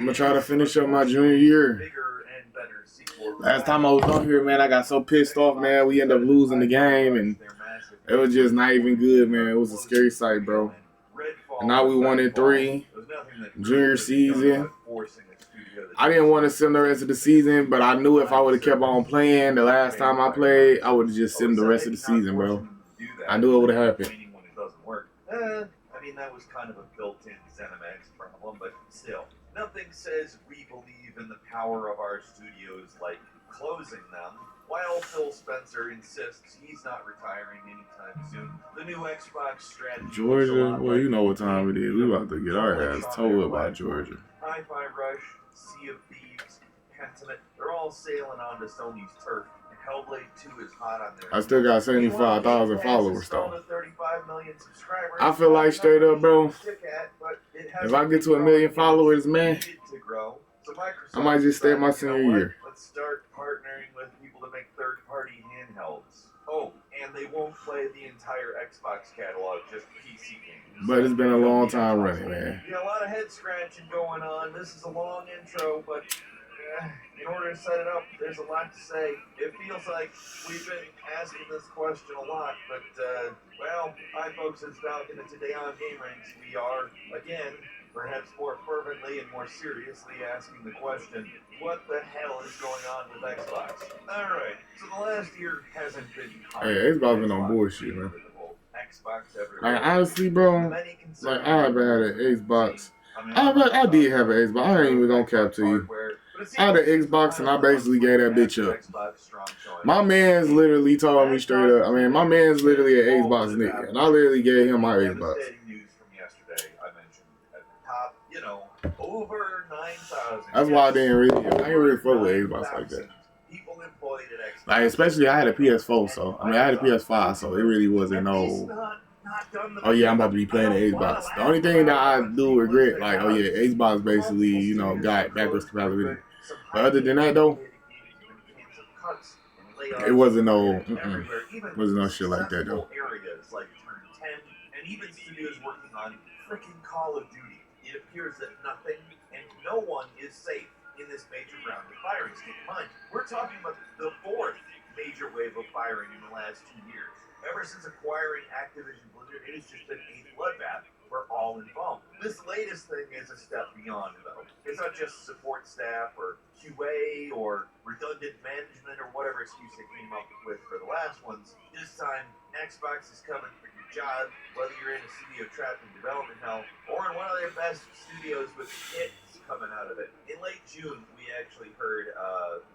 I'm gonna try to finish up my junior year. Last time I was on here, man, I got so pissed off, man. We ended up losing the game, and it was just not even good, man. It was a scary sight, bro. And now we 1-3, junior season. I didn't want to sim the rest of the season, but I knew if I would have kept on playing the last time I played, I would have just simmed the rest of the season, bro. I knew it would have happened. I mean, that was kind of a built-in ZeniMax problem, but still, nothing says we believe in the power of our studios like closing them, while Phil Spencer insists he's not retiring anytime soon. The new Xbox strategy... Georgia? Well, you know what time it is. We about to get our ass towed by Georgia. Hi-Fi Rush, Sea of Thieves, Pentiment, they're all sailing onto Sony's turf. Hellblade 2 is hot on there. I still got 75,000 followers, though. I feel like straight up, bro, if I get to 1 million followers, man, I might just stay in my senior year. Let's start partnering with people to make third-party handhelds. Oh, and they won't play the entire Xbox catalog, just PC games. But it's been a long time running, man. Yeah, a lot of head scratching going on. This is a long intro, but in order to set it up, there's a lot to say. It feels like we've been asking this question a lot, but, well, hi folks, it's Falcon, and today on Game Ranks, we are, again, perhaps more fervently and more seriously asking the question, what the hell is going on with Xbox? Alright, so the last year hasn't been... Hey, Xbox been on bullshit, man. Xbox everywhere. Like, honestly, bro, like, I haven't had an Xbox. I did have an Xbox. I ain't even gonna cap to you. I had an Xbox and I basically gave that bitch up. My man's literally told me straight up. I mean, my man's literally an Xbox nigga, and I literally gave him my Xbox. That's why I ain't really fuck with Xbox like that. Like, especially I had a PS4, so I mean I had a PS5, so it really wasn't no. Oh yeah, I'm about to be playing the Xbox. The only thing that I do regret, like, oh yeah, Xbox basically, you know, got backwards compatibility. But other than that though, it wasn't no shit like that though. And even studios working on freaking Call of Duty. It appears that nothing and no one is safe in this major round of firings. Keep in mind, we're talking about the fourth major wave of firing in the last 2 years. Ever since acquiring Activision Blizzard, it has just been a bloodbath for all involved. This latest thing is a step beyond, though. It's not just support staff or QA or redundant management or whatever excuse they came up with for the last ones. This time, Xbox is coming for your job, whether you're in a studio trapped in development hell or in one of their best studios with hits coming out of it. In late June, we actually heard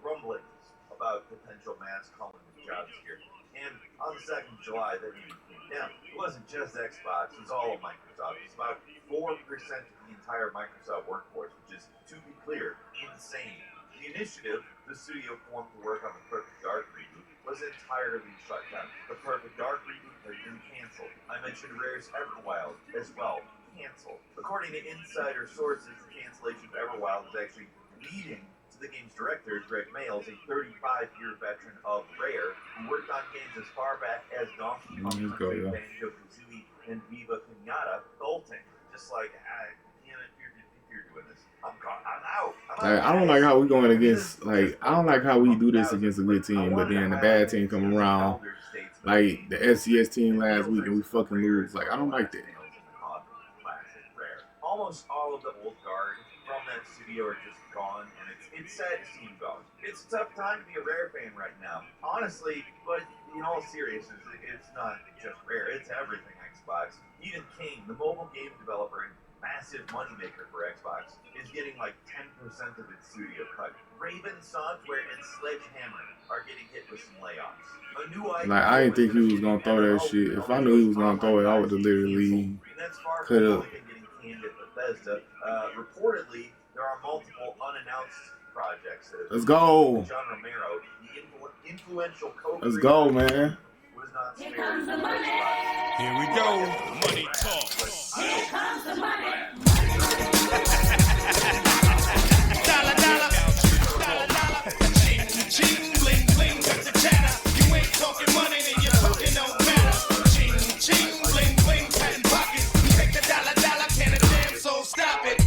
rumblings about potential mass calling jobs here. And on the 2nd of July, that even came down. It wasn't just Xbox, it was all of Microsoft. It's about 4% of the entire Microsoft workforce, which is, to be clear, insane. The initiative the studio formed to work on the Perfect Dark reboot was entirely shut down. The Perfect Dark reboot has been canceled. I mentioned Rare's Everwild as well, canceled. According to insider sources, the cancellation of Everwild is actually leading the game's director, Greg Mayles, a 35-year veteran of Rare, who worked on games as far back as Donkey Kong Country, Banjo-Kazooie, and Viva Pinata, Bolting. Just like, damn it, if you're doing this, I'm out. I don't like how we going against, like, I don't like how we do this against a good team, but then the bad team come around, like the SCS team last week, and we fucking lose. Like, I don't like that. Almost all of the old guard from that studio are just gone, and it's sad to see him go. It's a tough time to be a Rare fan right now, honestly, but in all seriousness, it's not just Rare, it's everything Xbox. Even King, the mobile game developer and massive moneymaker for Xbox, is getting like 10% of its studio cut. Raven Software and Sledgehammer are getting hit with some layoffs. A new like, I didn't think he was gonna throw that shit. If I knew he was gonna throw it, I would have literally cut up. Bethesda. Reportedly, there are multiple unannounced projects. Let's go. John Romero, the influential Let's go, man. Was not Here comes the money. Here we go. Money talk. Here comes the money. Dollar, dollar. Dollar, dollar. Ching, ching, bling, bling. Got the chatter. You ain't talking money, then you're talking no matter. Ching, ching, bling, bling. Patent pocket. You take the dollar, dollar. Can a damn soul stop it?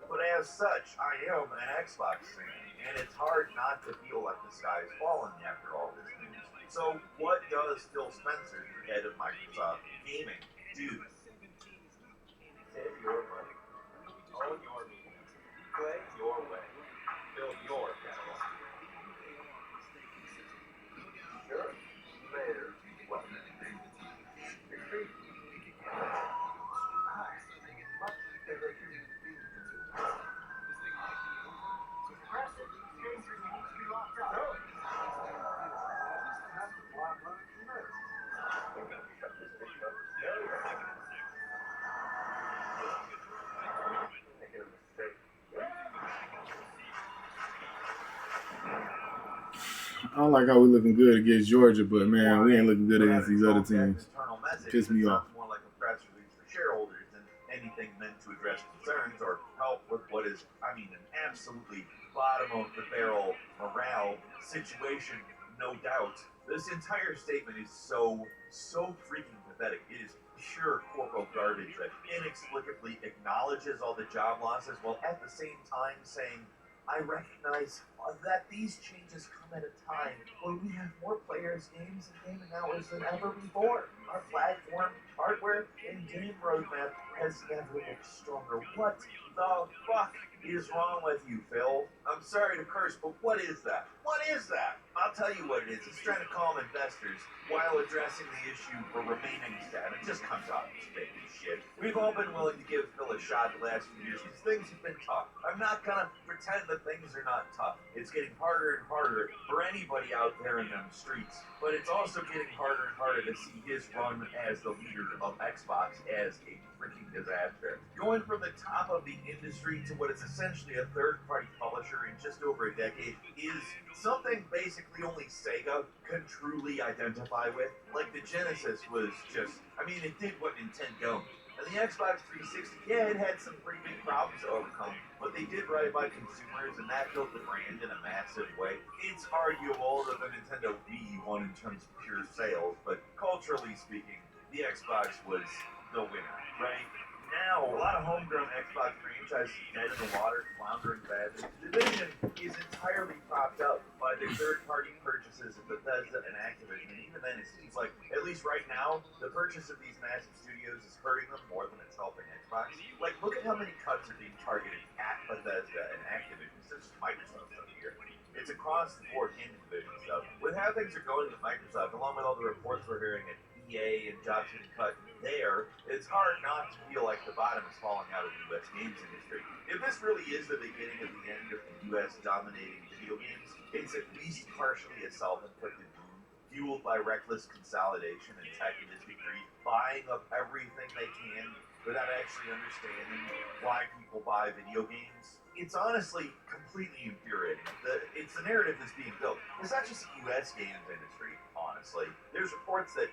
But as such, I am an Xbox fan, and it's hard not to feel like the sky is falling after all this news. So what does Phil Spencer, the head of Microsoft Gaming, do? Save your money. Own your media. Play your way. Build your catalog. Sure. Later. What? I don't like how we looking good against Georgia, but man, we ain't looking good against these other teams. Piss me off. More like a press release for shareholders than anything meant to address concerns or help with what is, I mean, an absolutely bottom of the barrel morale situation, no doubt. This entire statement is so freaking pathetic. It is pure corporal garbage that inexplicably acknowledges all the job losses while at the same time saying, I recognize that these changes come at a time when we have more players, games, and gaming hours than ever before. Our platform, hardware, and game roadmap has never looked stronger. What the fuck is wrong with you, Phil? I'm sorry to curse, but what is that? What is that? I'll tell you what it is. He's trying to calm investors while addressing the issue for remaining staff. It just comes out as fake as shit. We've all been willing to give Phil a shot the last few years because things have been tough. I'm not gonna pretend that things are not tough. It's getting harder and harder for anybody out there in them streets. But it's also getting harder and harder to see his run as the leader of Xbox as a freaking disaster. Going from the top of the industry to what is essentially a third-party publisher in just over a decade is something basically only Sega can truly identify with. Like the Genesis was just, I mean, it did what Nintendo. And the Xbox 360, yeah, it had some pretty big problems to overcome, but they did right by consumers, and that built the brand in a massive way. It's arguable that the Nintendo Wii won in terms of pure sales, but culturally speaking, the Xbox was the winner, right? Now, a lot of homegrown Xbox franchises dead in the water, floundering badly. The division is entirely propped up by their third-party purchases of Bethesda and Activision, and even then it seems like, at least right now, the purchase of these massive studios is hurting them more than it's helping Xbox. Like, look at how many cuts are being targeted at Bethesda and Activision. It's just Microsoft stuff here. It's across the board in division stuff. With how things are going with Microsoft, along with all the reports we're hearing at EA and jobs getting cut there, it's hard not to feel like the bottom is falling out of the U.S. games industry. If this really is the beginning of the end of the U.S. dominating video games, it's at least partially a self-inflicted doom, fueled by reckless consolidation and tech industry greed, buying up everything they can without actually understanding why people buy video games. It's honestly completely infuriating. It's the narrative that's being built. It's not just the U.S. games industry, honestly. There's reports that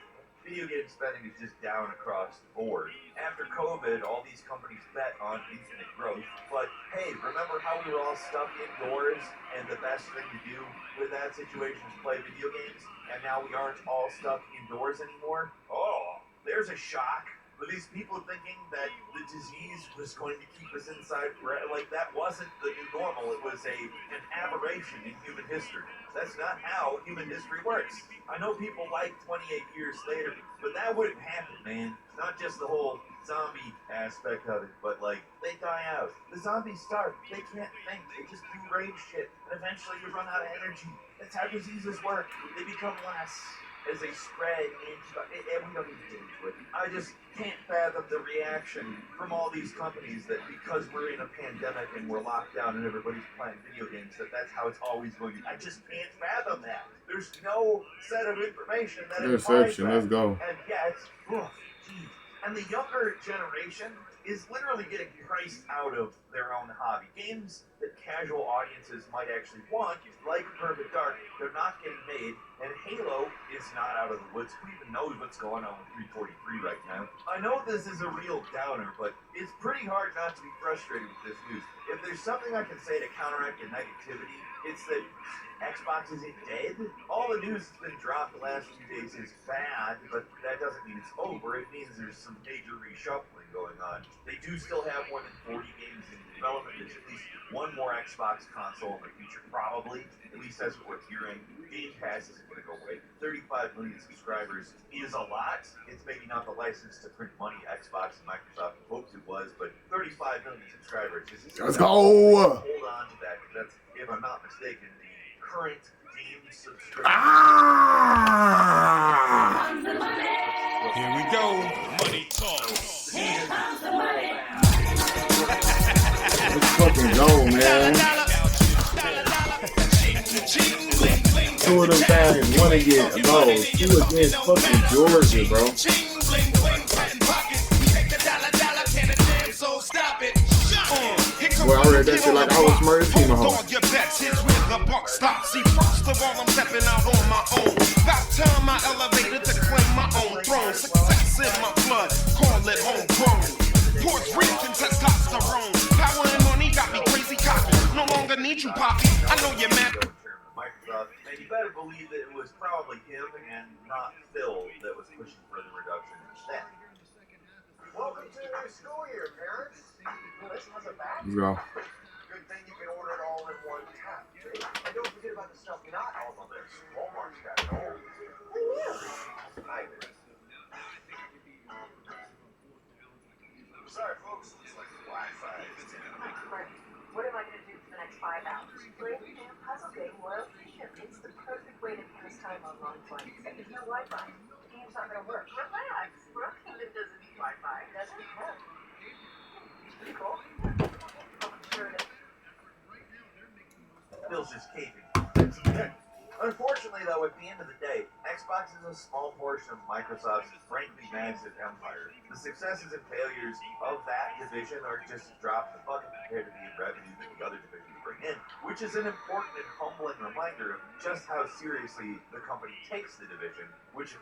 video game spending is just down across the board. After COVID, all these companies bet on infinite growth. But hey, remember how we were all stuck indoors and the best thing to do with that situation is play video games? And now we aren't all stuck indoors anymore? Oh, there's a shock. With these people thinking that the disease was going to keep us inside forever, like that wasn't the new normal. It was an aberration in human history. That's not how human history works. I know people like 28 years later, but that wouldn't happen, man. Not just the whole zombie aspect of it, but like, they die out. The zombies starve. They can't think. They just do rage shit. And eventually you run out of energy. That's how diseases work. They become less as they spread and we don't need to get into it. I just can't fathom the reaction from all these companies that because we're in a pandemic and we're locked down and everybody's playing video games, that's how it's always going to be. I just can't fathom that. There's no set of information that implies that. Let's go. And yeah, it's, geez. And the younger generation is literally getting priced out of their own hobby. Games that casual audiences might actually want, like Perfect Dark, they're not getting made, and Halo is not out of the woods. Who even knows what's going on with 343 right now? I know this is a real downer, but it's pretty hard not to be frustrated with this news. If there's something I can say to counteract the negativity, it's that Xbox isn't dead. All the news that's been dropped the last few days is bad, but that doesn't mean it's over. It means there's some major reshuffling going on. They do still have more than 40 games in development. There's at least one more Xbox console in the future, probably. At least that's what we're hearing. Game Pass isn't going to go away. 35 million subscribers is a lot. It's maybe not the license to print money Xbox and Microsoft hoped it was, but 35 million subscribers is. Let's go. Hold on to that, because that's, if I'm not mistaken, the current game subscription. Comes the money. Here we go. Money talk. Here comes the money. Let's fucking go, man. Two of them guys want to get goals. Two against fucking Georgia, bro. Boy, I read that shit like I was Smurf's team at home. Your bets, here's where the buck stops. See, first of all, I'm stepping out on my own. About time I elevated to claim my own throne. Success in my blood, call it homegrown. Ports rich and testosterone. Power and money got me crazy cocky. No longer need you, Poppy. I know you're mad. Microsoft, and you better believe that it was probably him and not Phil that was pushing for the reduction instead. Welcome to the new school year, parents. This was a bad. Let's go. Good thing you can order it all in one tap. And don't forget about the stuff not all on this. Walmart's got it all. Sorry, folks. Looks like the Wi-Fi is in. What am I going to do for the next 5 hours? Play the damn puzzle game World Fusion. It's the perfect way to pass time on long flights. And there's no Wi-Fi. The game's not going to work. Relax. Brooklyn doesn't need Wi-Fi, does it? No. Pretty cool. I'm sure that. Phil's just caving. Unfortunately, though, at the end of the day, Xbox is a small portion of Microsoft's frankly massive empire. The successes and failures of that division are just a drop in the bucket compared to the revenue that the other divisions bring in, which is an important and humbling reminder of just how seriously the company takes the division, which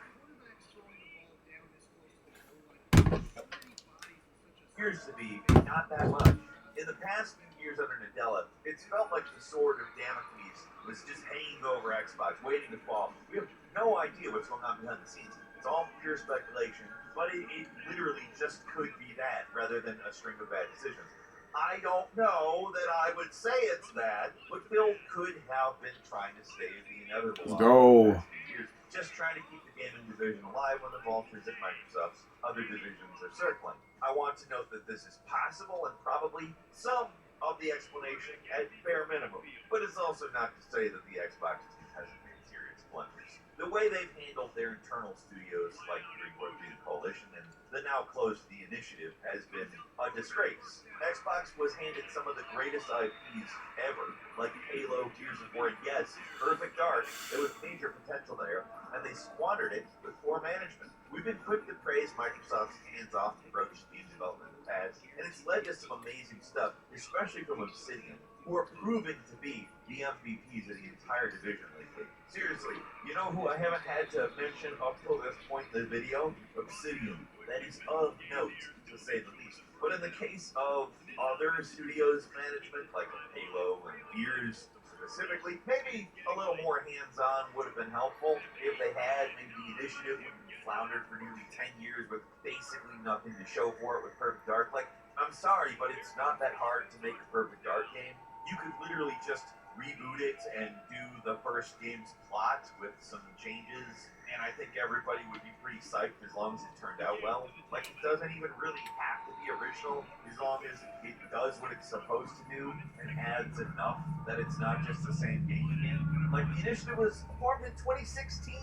appears to be not that much. In the past few years under Nadella, it's felt like the sword of Damocles was just hanging over Xbox, waiting to fall. We have no idea what's going on behind the scenes. It's all pure speculation, but it literally just could be that, rather than a string of bad decisions. I don't know that I would say it's that, but Phil could have been trying to save the inevitable. Let's go. Years, just trying to keep the gaming division alive when the vultures at Microsoft's other divisions are circling. I want to note that this is possible and probably some of the explanation at bare minimum, but it's also not to say that the Xbox team hasn't made serious blunders. The way they've handled their internal studios, like 343 Coalition and the now closed The Initiative, has been a disgrace. Xbox was handed some of the greatest IPs ever, like Halo, Gears of War, and yes, Perfect Dark. There was major potential there, and they squandered it with poor management. We've been quick to praise Microsoft's hands-off approach to game development in the past, and it's led to some amazing stuff, especially from Obsidian, who are proving to be the MVPs of the entire division lately. Seriously, you know who I haven't had to mention up till this point in the video? Obsidian. That is of note, to say the least. But in the case of other studios' management, like Halo and Gears specifically, maybe a little more hands-on would have been helpful if they had. Maybe the Initiative floundered for nearly 10 years with basically nothing to show for it with Perfect Dark. Like, I'm sorry, but it's not that hard to make a Perfect Dark game. You could literally just reboot it and do the first game's plot with some changes, and I think everybody would be pretty psyched as long as it turned out well. Like, it doesn't even really have to be original, as long as it does what it's supposed to do and adds enough that it's not just the same game again. Like, the Initiative was formed in 2016.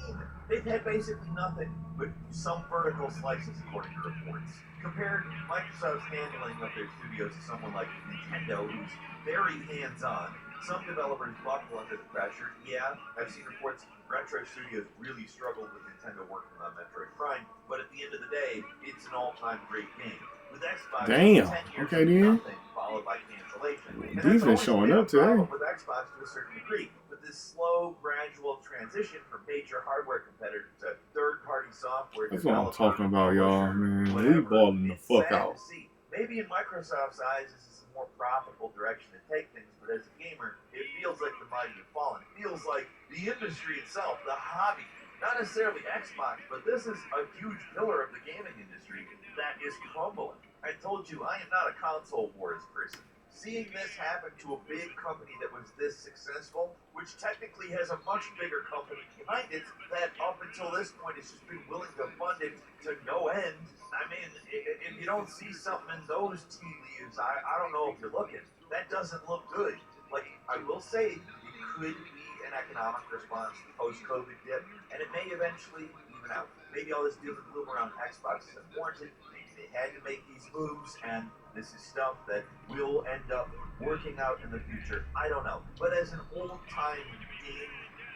They've had basically nothing but some vertical slices, according to reports. Compared Microsoft's handling of their studios to someone like Nintendo, who's very hands-on. Some developers buckle under the pressure. Yeah, I've seen reports Retro Studios really struggled with Nintendo working on Metroid Prime, but at the end of the day, it's an all-time great game. With Xbox, Damn. 10 years Okay, of then. nothing, followed followed by cancellation. And Defense that's always showing been a up today. problem with Xbox to a certain degree. But this slow, gradual transition from major hardware competitor to third-party software That's what I'm developer, talking about, y'all, publisher, man. We whatever, balling the it's fuck sad out. to see. Maybe in Microsoft's eyes, this is a more profitable direction to take things, but as a gamer, it feels like the mighty have fallen. It feels like the industry itself, the hobby, not necessarily Xbox, but this is a huge pillar of the gaming industry that is crumbling. I told you, I am not a console wars person. Seeing this happen to a big company that was this successful, which technically has a much bigger company behind it, that up until this point has just been willing to fund it to no end. I mean, if you don't see something in those tea leaves, I don't know if you're looking. That doesn't look good. Like, I will say, it could be an economic response to the post-COVID dip, and it may eventually even out. Maybe all this doom and gloom around Xbox is unwarranted. Maybe they had to make these moves, and this is stuff that will end up working out in the future. I don't know. But as an old-time game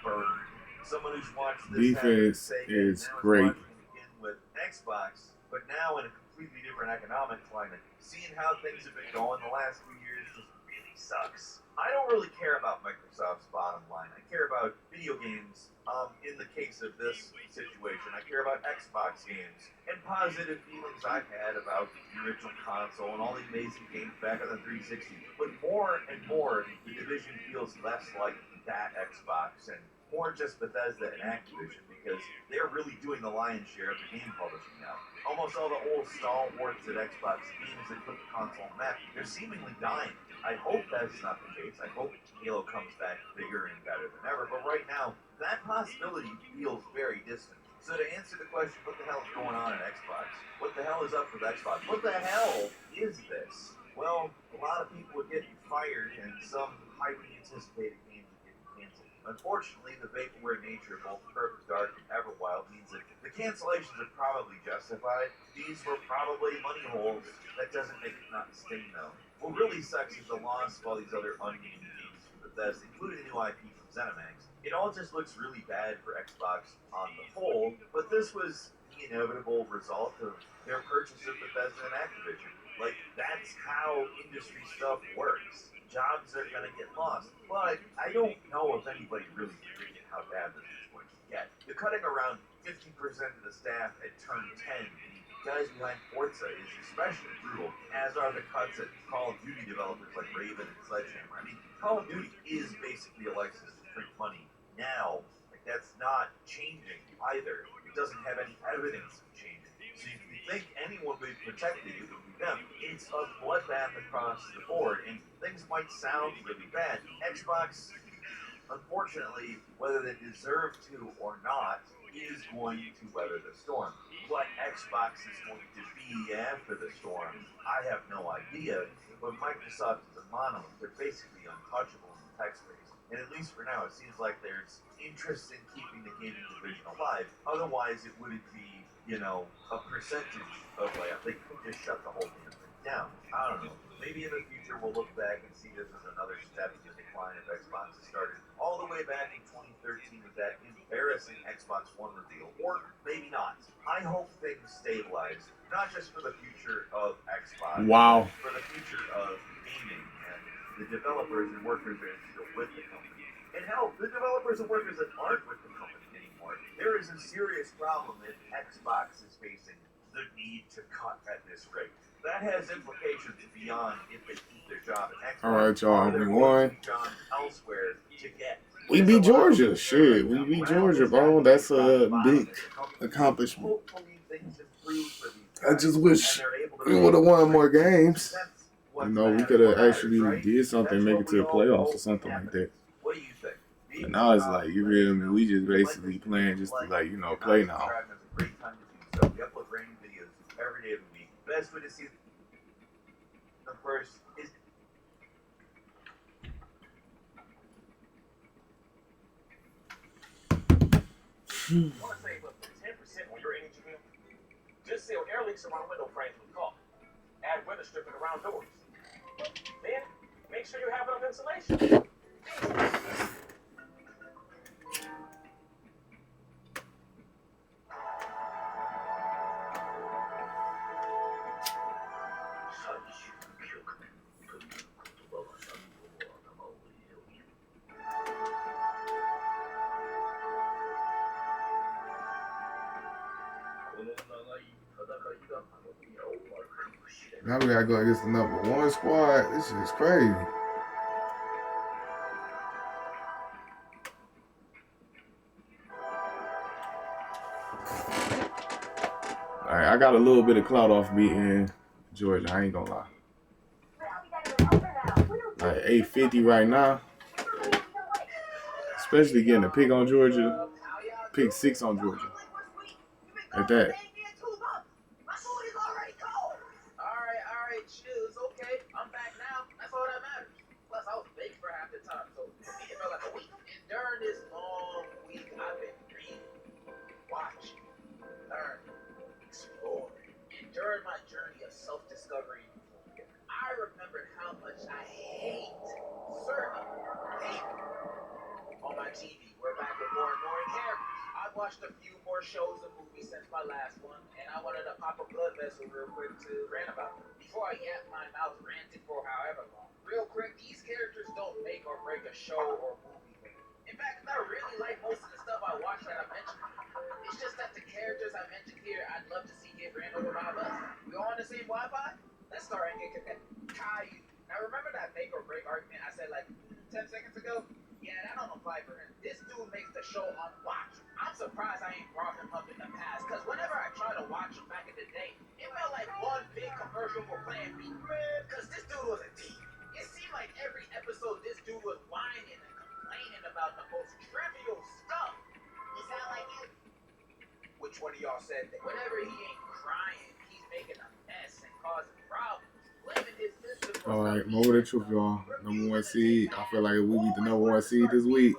bird, someone who's watched this Defense is great. Begin with Xbox, but now in a completely different economic climate, seeing how things have been going the last few years just really sucks. I don't really care about Microsoft's bottom line. I care about video games. In the case of this situation, I care about Xbox games and positive feelings I've had about the original console and all the amazing games back on the 360. But more and more, the division feels less like that Xbox and more just Bethesda and Activision because they're really doing the lion's share of the game publishing now. Almost all the old stalwarts at Xbox games that put the console on the map, they're seemingly dying. I hope that's not the case. I hope Halo comes back bigger and better than ever. But right now, that possibility feels very distant. So to answer the question, what the hell is going on at Xbox? What the hell is up with Xbox? What the hell is this? Well, a lot of people are getting fired and some highly anticipated games are getting canceled. Unfortunately, the vaporware nature of both Perfect Dark and Everwild means that the cancellations are probably justified. These were probably money holes. That doesn't make it not stay known. What really sucks is the loss of all these other unnamed games from Bethesda, including the new IP from ZeniMax. It all just looks really bad for Xbox on the whole, but this was the inevitable result of their purchase of Bethesda and Activision. Like, that's how industry stuff works. Jobs are gonna get lost. But I don't know if anybody really predicted how bad this was going to get. The cutting around 50% of the staff at Turn 10, the guys behind Forza, is especially brutal, as are the cuts at Call of Duty developers like Raven and Sledgehammer. I mean, Call of Duty is basically a license to print money now. Like, that's not changing either. It doesn't have any evidence of changing. So if you think anyone would be protected, it would be them. It's a bloodbath across the board, and things might sound really bad. Xbox, unfortunately, whether they deserve to or not, is going to weather the storm. What Xbox is going to be after the storm, I have no idea, but Microsoft is a monolith. They're basically untouchable in the tech space. And at least for now, it seems like there's interest in keeping the gaming division alive. Otherwise, it wouldn't be, a percentage of layoff. They could just shut the whole damn thing down. I don't know. Maybe in the future we'll look back and see this as another step in the decline of Xbox that started all the way back in 2013 with that embarrassing Xbox One reveal. Or maybe not. I hope things stabilize, not just for the future of Xbox, Wow. but for the future of gaming and the developers and workers that are still with the company. And hell, the developers and workers that aren't with the company anymore. There is a serious problem that Xbox is facing the need to cut at this rate. That has implications beyond if they keep their job at Xbox. All right, y'all. We won. Jobs elsewhere to get. We beat Georgia. Shit, we beat Georgia, bro. That's a big accomplishment. I just wish we would have won more games. We could have actually did something, make it to the playoffs or something like that. What do you think? But now it's like, you feel me? We just basically playing just to, play now. We upload random videos every day of the week. Best way to see them first is Want to save up to 10% on your energy bill? Just seal air leaks around window frames with caulk. Add weather stripping around doors. Then, make sure you have enough insulation. Now we gotta go against the number one squad. This is crazy. All right, I got a little bit of clout off beating Georgia. I ain't gonna lie. Like 850 right now. Especially getting a pick on Georgia. Pick 6 on Georgia. At that. Alright, chill. It's okay. I'm back now. That's all that matters. Plus, I was baked for half the time, so for me, it felt like a week. And during this long week, I've been reading, watching, learning, exploring. And during my journey of self-discovery, I remembered how much I hate on my TV. We're back with more annoying characters. I've watched a few more shows and movies since my last one, and I wanted to pop a blood vessel real quick to rant about them. Before I yap my mouth ranting for however long. Real quick, these characters don't make or break a show or movie. In fact, I really like most of the stuff I watch that I mentioned. It's just that the characters I mentioned here, I'd love to see get ran over by a bus. We all on the same Wi-Fi? Let's start and get connected. Caillou. Now remember that make or break argument I said like 10 seconds ago? Yeah, that don't apply for him. This dude makes the show unwatchable. I'm surprised I ain't brought him up in the past, because whenever I try to watch him back in the day, it felt like one big commercial for Plan B. Because this dude was a D. It seemed like every episode this dude was whining and complaining about the most trivial stuff. He sound like you. Which one of y'all said that? Whenever he ain't crying, he's making a mess and causing problems. Blaming his sister for All right, moment of truth, y'all. Number one seed. I feel like if we beat the number one seed this week,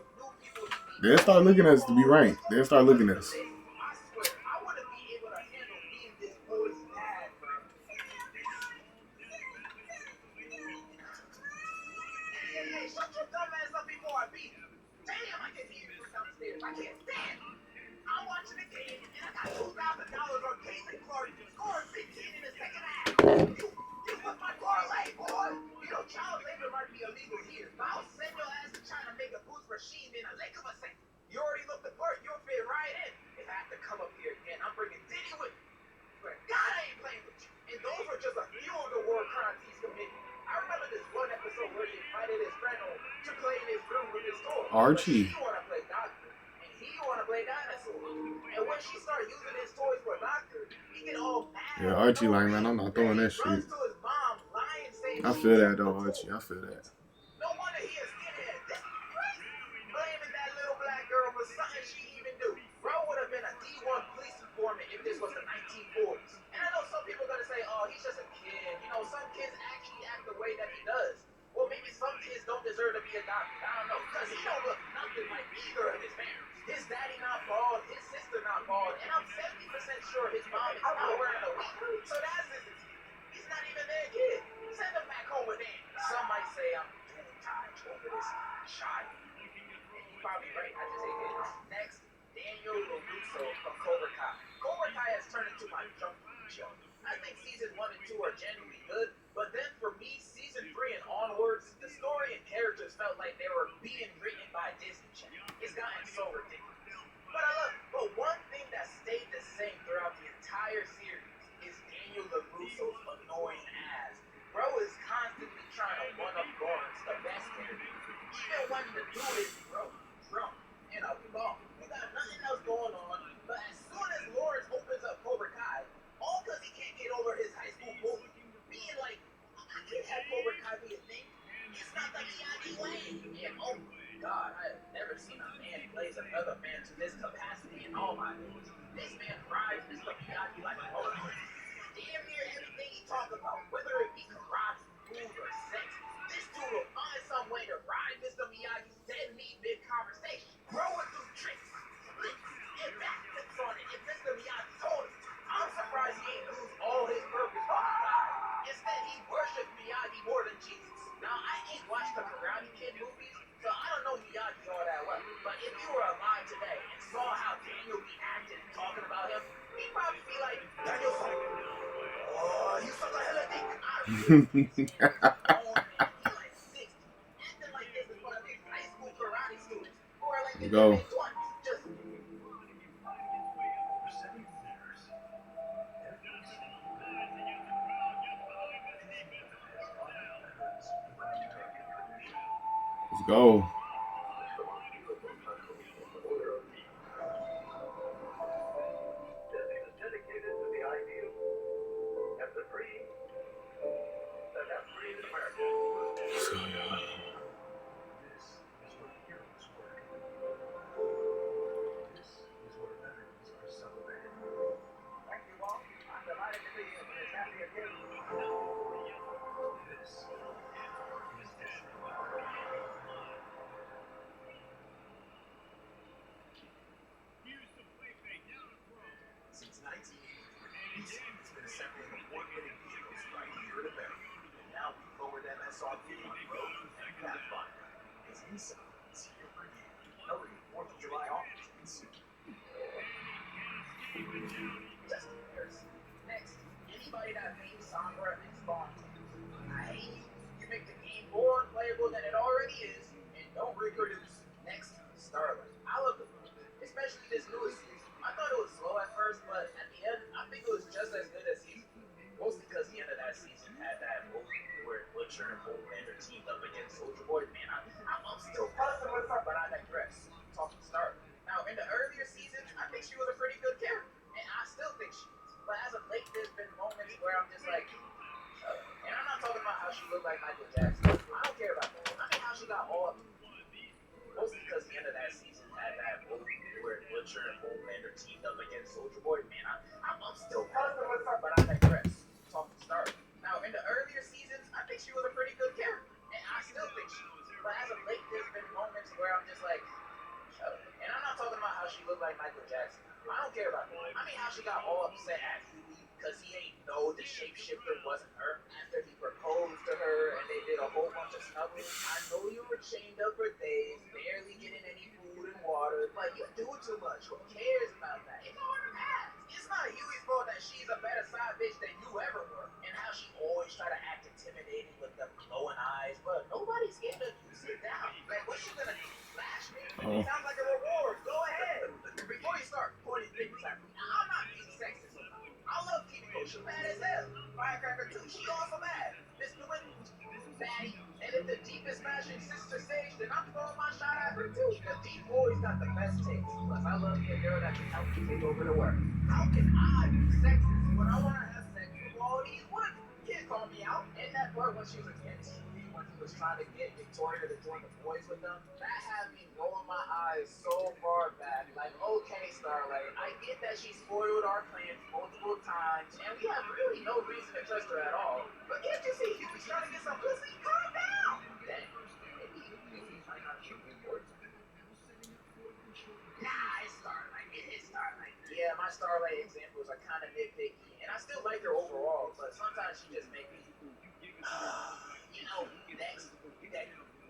they'll start looking at us to be ranked. They'll start looking at us. I swear, I want to be able to handle being this boy's dad, bro. Hey, shut your dumb ass up before I beat him. Damn, I can hear you from downstairs. I can't stand it. I'm watching the game, and I got $2,000 on Caitlin Clark scoring 15 in the second half. You put my parlay, boy. You know, child labor might be illegal here, but I'll send your ass to China make a boost regime in a lick of a second. You already looked the part, you'll fit right in. If I have to come up here again, I'm bringing Diddy with me. But God, I ain't playing with you. And those were just a few of the war crimes he's committed. I remember this one episode where he invited his friend over to play in his room with his toy. Archie. He want to play doctor, and he want to play dinosaur. And when she started using his toys for doctor, he get all mad. Yeah, Archie, like, man, I'm not throwing that shit. Runs to his mom, lying, saying I feel that, though, Archie. I feel that. no wonder he a skinhead. This is crazy. Blaming that little black girl for something she even do. Bro would have been a D1 police informant if this was the 1940s. And I know some people are going to say, oh, he's just a kid. You know, some kids actually act the way that he does. Well, maybe some kids don't deserve to be adopted. I don't know. Because he don't look nothing like either of his parents. His daddy not bald, his sister not bald, and I'm 70% sure his mom is not wearing a wig. So that's his excuse. He's not even their kid. Send him back home with him. Some might say I'm too tired over this child. And you're probably right. I just hate it. Next, Daniel LaRusso from Cobra Kai. Cobra Kai has turned into my junk food show. I think season 1 and 2 are genuinely good, but then for me, season 3 and onwards, the story and characters felt like they were being written by Disney Channel. It's gotten so ridiculous. But one thing that stayed the same throughout the entire series is Daniel LaRusso's annoying ass. Bro is constantly trying to one-up Lawrence, the best character. Even when the dude is broke, drunk, and a bum. You got nothing else going on, but as soon as Lawrence opens up Cobra Kai, all because he can't get over his high school bully, being like, I can't have Cobra Kai be a thing. It's not the Miyagi way. And oh my God, I have never seen a man blaze another man to this capacity in all my days. This man rides Mr. Miyagi like a motor. Damn near everything he talks about, whether it be karate, food, or sex, this dude will find some way to ride Mr. Miyagi's dead meat mid-conversation. Bro would do tricks, flips, and backflips on it if Mr. Miyagi told him. I'm surprised he ain't lose all his purpose when he died. Instead, he worshipped Miyagi more than Jesus. Now, I ain't watched the Karate Kid movies, so I don't know Miyagi all that well. But if you were alive today and saw how Daniel be acting and talking about him, he'd probably be like, Daniel, oh, you such a hella dick. I really oh, man, he like 60. Acting like this is one of these high school karate students who are like in Go. their mid-20s. Just Let's go. Dedicated to the ideal and the dream that have created America. Let's go, y'all. This is where heroes work. This is where veterans are celebrated. Thank you all. I'm delighted to be here for this happy occasion. This is history. Since 1983, it's been assembling award-winning vehicles right here in America. And now we've lowered MSRP on Rogue and Pathfinder. It's Nissan. It's here for you. Hurry, 4th of July offers in soon. Just comparison. Next, anybody that named Sombra and Spawn. I hate you. You make the game more unplayable than it already is, and don't reproduce. Next, Starlight. I love the movie, especially this newest season. I thought it was slow at first, but at the end, I think it was just as good as season 2. Mostly because the end of that season had that moment where Butcher and Homelander teamed up against Soldier Boy. Man, I'm still puzzled with her, but I digress. Talking Starlight. Now, in the earlier seasons, I think she was a pretty good character, and I still think she is. But as of late, there's been moments where I'm just like, and I'm not talking about how she looked like Michael Jackson. I don't care about that. I mean how she got all up. Mostly because the end of that season had that moment where Butcher and Homelander teamed up against Soldier Boy. Man, I'm still puzzled with her, but I digress. Talking Starlight. Now, in the earlier seasons, I think she was a pretty good character, and I still think she is. But as of late, there's been moments where I'm just like, and I'm not talking about how she looked like Michael Jackson. I don't care about that. I mean how she got all upset at Huey because he ain't know the shapeshifter wasn't her after he proposed to her and they did a whole bunch of snuggling. I know you were chained up for days, barely getting any food and water, but you do too much. Who cares about that? It's all in the past. It's not Huey's fault that she's a better side bitch than you ever were, and how she always try to act intimidating with the glowing eyes, but nobody's scared of you. Sit down. Like, what's she gonna do? Flash me? Sounds like a reward. Go ahead. Before you start pointing fingers at me, I'm not being sexist. I love Kimiko. She bad as hell. Firecracker too. She also bad. Miss Newman, baddie. And if the Deep is smashing Sister Sage, then I'm throwing my shot at her too. Because Deep always got the best taste. Plus, I love me a girl that can help me take over the work. How can I be sexist when I want to have sex with all these women? Can't call me out. And that part when she was against me, when he was trying to get Victoria to join the boys with them, that had me rolling my eyes so far back. Like, okay, Starlight, I get that she spoiled our plans multiple times, and we have really no reason to trust her at all. But can't you see Huey's trying to get some pussy? Calm down! Dang, maybe Huey might not shoot me for it. Nah, it's Starlight. It is Starlight. Yeah, my Starlight examples are kind of nitpicky, and I still like her overall, but sometimes she just makes me, next.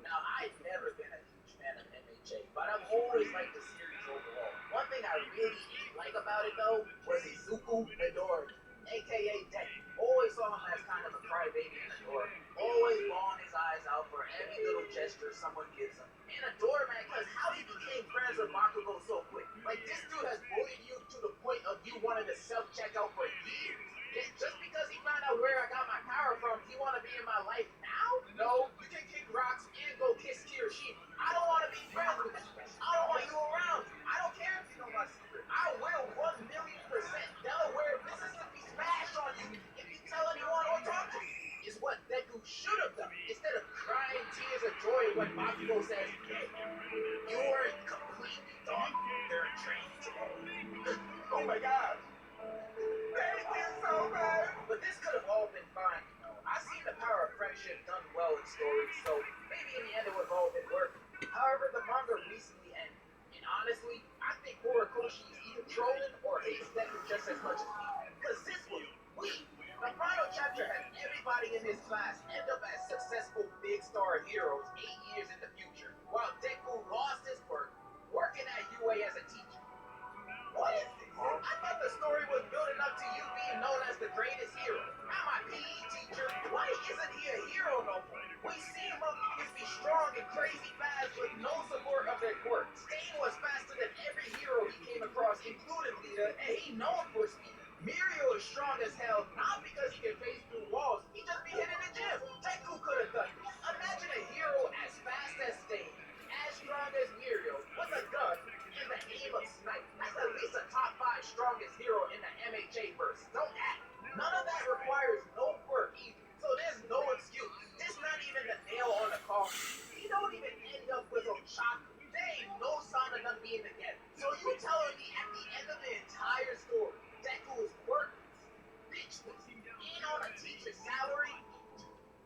Now, I've never been a huge fan of MHA, but I've always liked the series overall. One thing I really didn't like about it, though, was Izuku Midori, a.k.a. Deku. Always saw him as kind of a crybaby and a dork. Always bawling his eyes out for every little gesture someone gives him. And a doormat, because how he became friends with Bakugo so quick. Like, this dude has bullied you to the point of you wanting to self-checkout for years. And just because he found out where I got my power from, he want to be in my life now? No, you can kick rocks and go kiss Kirishima. I don't want to be friends with you. I don't want you around. I don't care if you know my secret. I will 1,000,000% Delaware, Mississippi smash on you if you tell anyone or talk to me. Is what Deku should have done. Instead of crying tears of joy when Bakugo says, hey, you were completely done. They're trained today. Oh my god. Thank you so much. But this could have all been fine, I've seen the power of friendship done well in stories, so maybe in the end it would have all been working. However, the manga recently ended, and honestly, I think Horikoshi is either trolling or hates Deku just as much as me. Because this was weak. The final chapter had everybody in his class end up as successful big star heroes 8 years in the future, while Deku lost his work working at UA as a teacher. What is this? I thought the story was building up to you being known as the greatest hero. Now my PE teacher, why isn't he a hero no more? We see him always be strong and crazy fast with no support of their quirk. Stain was faster than every hero he came across, including Lita, and he known for speed. Mirio is strong as hell, not because he can phase through walls, he just be hitting the gym. Deku could have done this. Imagine a hero as fast as Stain, was on chocolate. There ain't no sign of them being together. So you telling me at the end of the entire story, Deku is worthless, bitchless, and on a teacher's salary?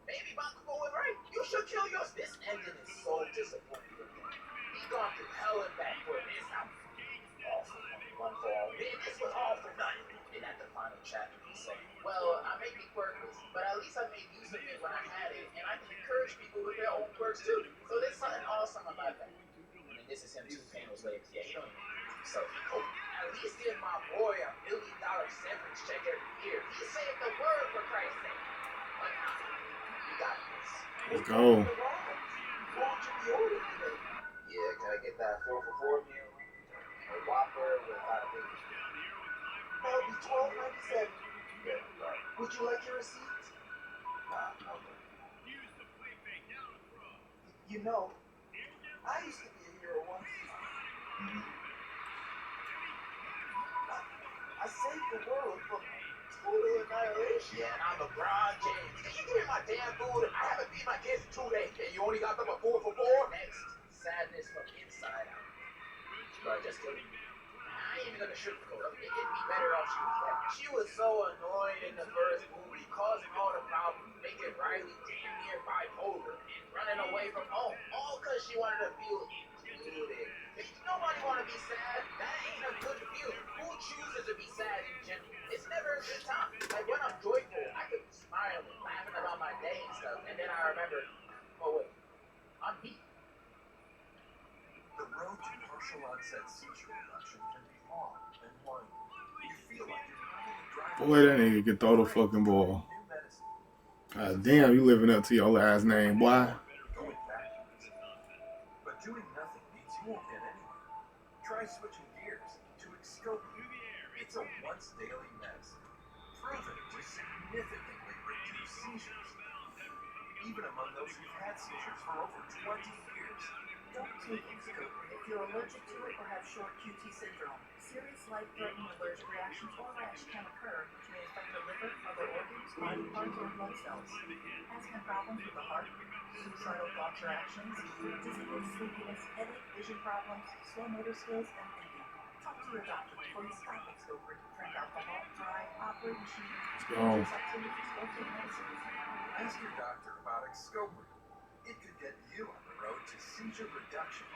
Maybe Bakugo was right. You should kill yours. This ending is so disappointing for me. He gone through hell and back for this house. All for one for all. Man, this was all for nothing. And at the final chapter, he said, well, I may be quirkless, but at least I made use of it when I had it, and I can encourage people with their own quirks too. So there's something awesome about that. And this is him 2 panels later. Yeah, he don't even think so. Oh, at least give my boy $1 million severance check every year. He saved the world for Christ's sake. But you got this. Let's go. What would you be ordering today? Yeah, can I get that 4 for $4 meal? A Whopper without a bacon? That would be $12.97. Yeah, right. Would you like your receipt? Nah, okay. You know, I used to be a hero once. I saved the world from total annihilation. Yeah, and I'm LeBron James. Can you give me my damn food? I haven't feed my kids in 2 days. And you only got them a 4 for $4? Next, sadness from inside out. Bro, just kidding. I ain't even gonna sugarcoat it. It'd be better off she was dead. She was so annoying in the first movie, causing all the problems, making Riley damn near bipolar, and running away from home, all because she wanted to feel included. Nobody want to be sad. That ain't a good feeling. Who chooses to be sad in general? It's never a good time. Like when I'm joyful, I could be smiling, laughing about my day and stuff, and then I remember, oh wait, I'm me. The road to partial onset seizure reduction can be long and winding. You feel like you're driving. Boy, that nigga can throw the fucking ball. God damn, you living up to your last name, boy. Going backwards. But doing nothing means you won't get anywhere. Try switching gears to Excopia. It's a once daily medicine, proven to significantly reduce seizures. Even among those who've had seizures for over 20 years. Don't take Excopia if you're allergic to it or have short QT syndrome. Serious life-threatening allergic reactions or rash can occur, which may affect the liver, other organs, body parts, or blood cells. Asthma problems with the heart, suicidal thoughts or actions, dizziness, sleepiness, headache, vision problems, slow motor skills, and thinking. Talk to your doctor before you stop Excopia. Drink alcohol, drive, operate machinery, go. activities, or take medicines. Ask your doctor about Excopia. It could get you on the road to seizure reduction.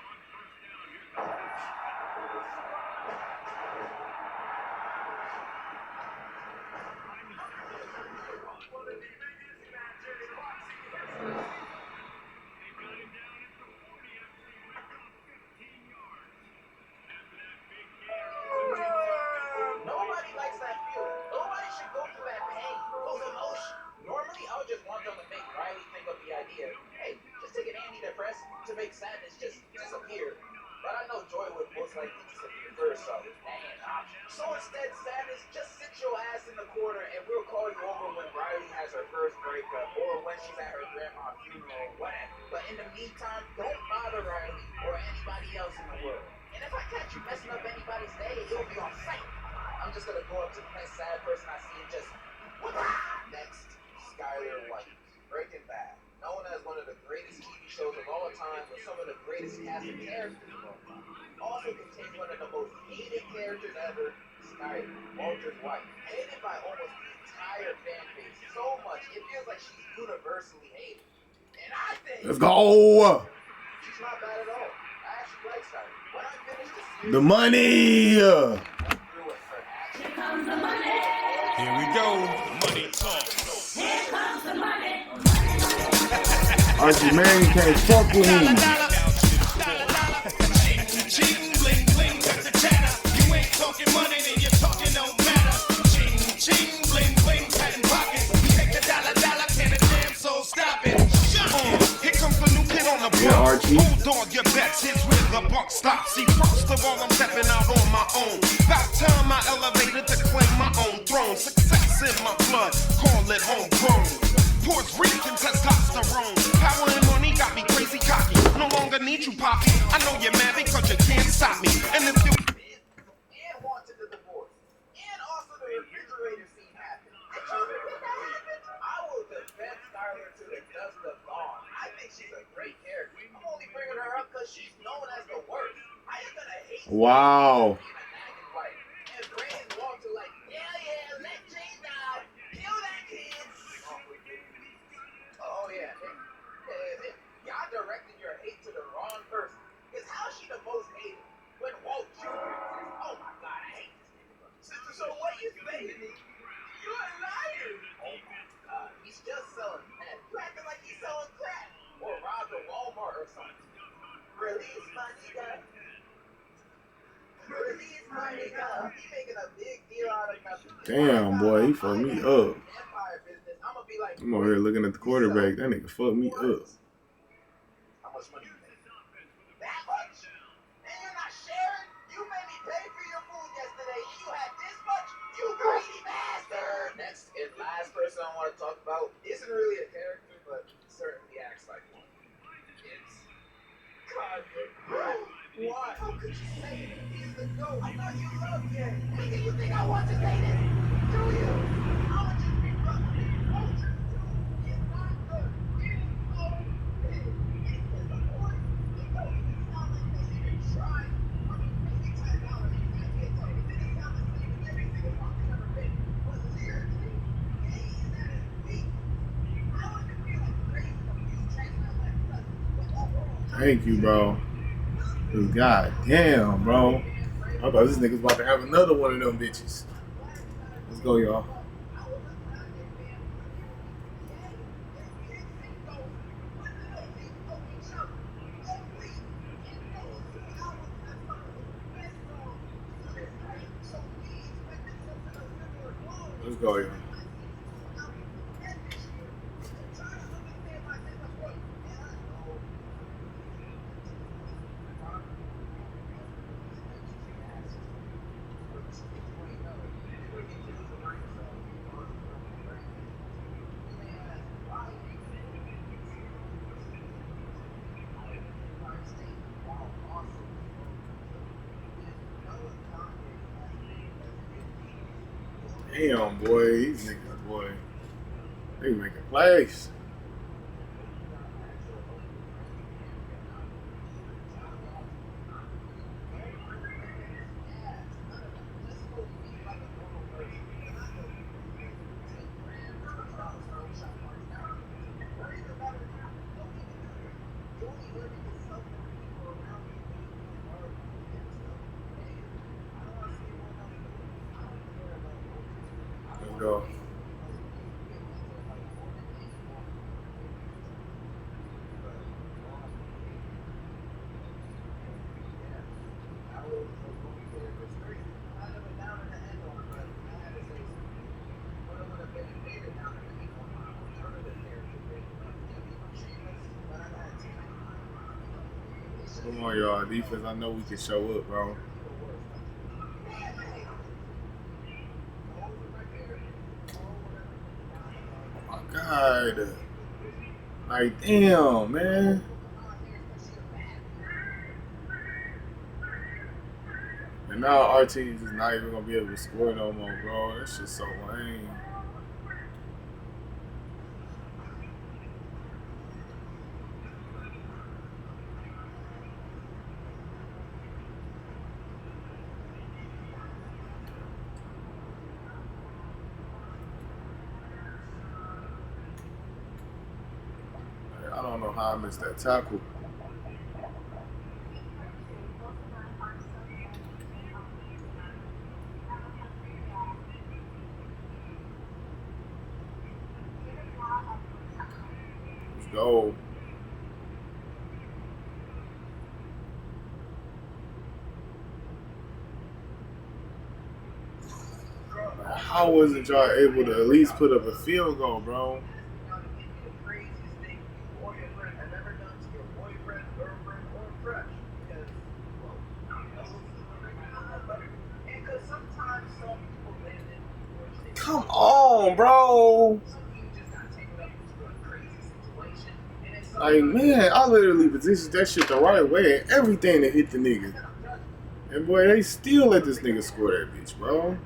Nobody likes that feeling. Nobody should go through that pain, those emotions. Normally, I would just want them to make Riley think of the idea, hey, just take an antidepressant to make sadness just disappear. But I know joy would most likely disappear first, so that ain't an option. So instead, sadness, just sit your ass in the corner and we'll call you over when Riley has her first breakup or when she's at her grandma's funeral, whatever. But in the meantime, don't bother Riley or anybody else in the world. And if I catch you messing up anybody's day, it'll be on sight. I'm just gonna go up to the next sad person I see and just, next, Skylar White, Breaking Bad, known as one of the greatest TV shows of all time with some of the greatest cast of characters of all time. Also contains one of the most hated characters ever, Skylar, Walter's wife, hated by almost the entire fan base so much it feels like she's universally hated. And I think Let's go. she's not bad at all. I actually like Skylar. When I finished the series, The money. Here comes the money. Here we go. Money talk. Here comes the money. Archie Manning can't fuck with me. Ching, bling, bling, cut the chatter. You ain't talking money, then you're talking no matter. Ching, ching, bling, bling, patent pocket. We take the dollar, can a damn soul stop it. Here comes the new kid on the block. Yeah, Archie. Hold on your bets, here's where the buck stops. See, first of all, I'm stepping out on my own. About time I elevated to claim my own throne. Success in my blood, call it homegrown. Puerto Rican testosterone. Power and money got me crazy cocky. No longer need you, Poppy. I know you're mad because you can't stop me. And if you and wanted the divorce. And also the refrigerator scene happened. Did you remember when that happened? I will defend Skylar to the dust of dawn. I think she's a great character. I'm only bringing her up because Wow. And Brandon Walter like, yeah, let Jay die. Kill that kid. Oh, yeah. Y'all directed your hate to the wrong person. Because how's she the most hated when Walt Jr. exists? Oh, my God, I hate this nigga. Sister, so what you saying to me? You're a liar. Oh, my God. He's just selling meth. You acting like he's selling crack. Or robbed a Walmart or something. Release my nigga. Release my nigga. He making a big deal out of nothing. Damn, boy, he fucked me up. Empire business. I'm gonna be like, I'm over here looking at the quarterback. That nigga fucked me up. How much money you make? that much? And you're not sharing? You made me pay for your food yesterday. And you had this much? You greedy bastard! Next and last person I want to talk about isn't really a character, but certainly acts like one. It's Kanye. Why? How could you say it? He's the GOAT. I thought you loved Ye. And do you think I want to say this? Do you? I'ma just be blunt with it. Culture, dude, is not good. It is so big. It's disappointing. It don't even sound like they even tried. I mean, maybe $10. I can't tell you. It didn't sound the same as every single song it's ever been. But lyrically, Ye is at his peak. I wouldn't feel like crazy if you changed my life because but overall, Thank you, bro. Cause god damn, bro. I thought this nigga's about to have another one of them bitches. Let's go, y'all. Let's go, y'all. Damn, boy, these niggas, boy, they making plays. Let's go. Come on, y'all. Defense, I know we can show up, bro. Oh, my God. Like, damn, man. And now our team is not even going to be able to score no more, bro. That's just so lame. I don't know how I missed that tackle. Let's go. How wasn't y'all able to at least put up a field goal, bro? Come on, bro. Like, man, I literally positioned that shit the right way and everything to hit the nigga. And boy, they still let this nigga score that bitch, bro.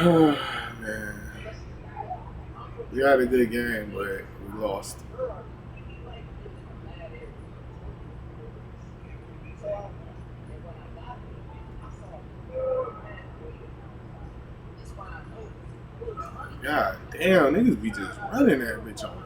Man, we had a good game, but we lost. God damn, niggas be just running that bitch on us.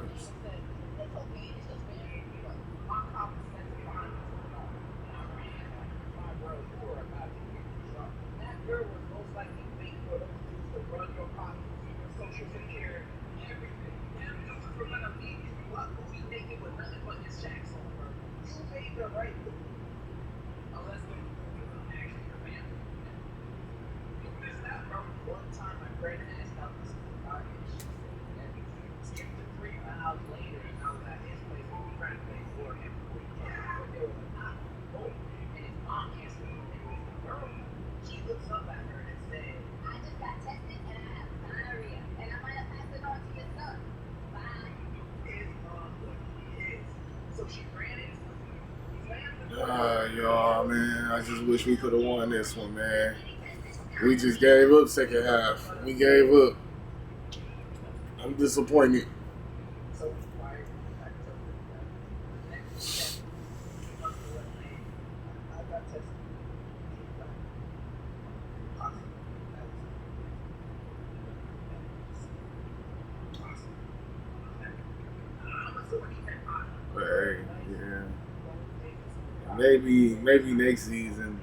Y'all, man, I just wish we could have won this one, man. We just gave up second half. We gave up. I'm disappointed. But hey, yeah. Maybe next season.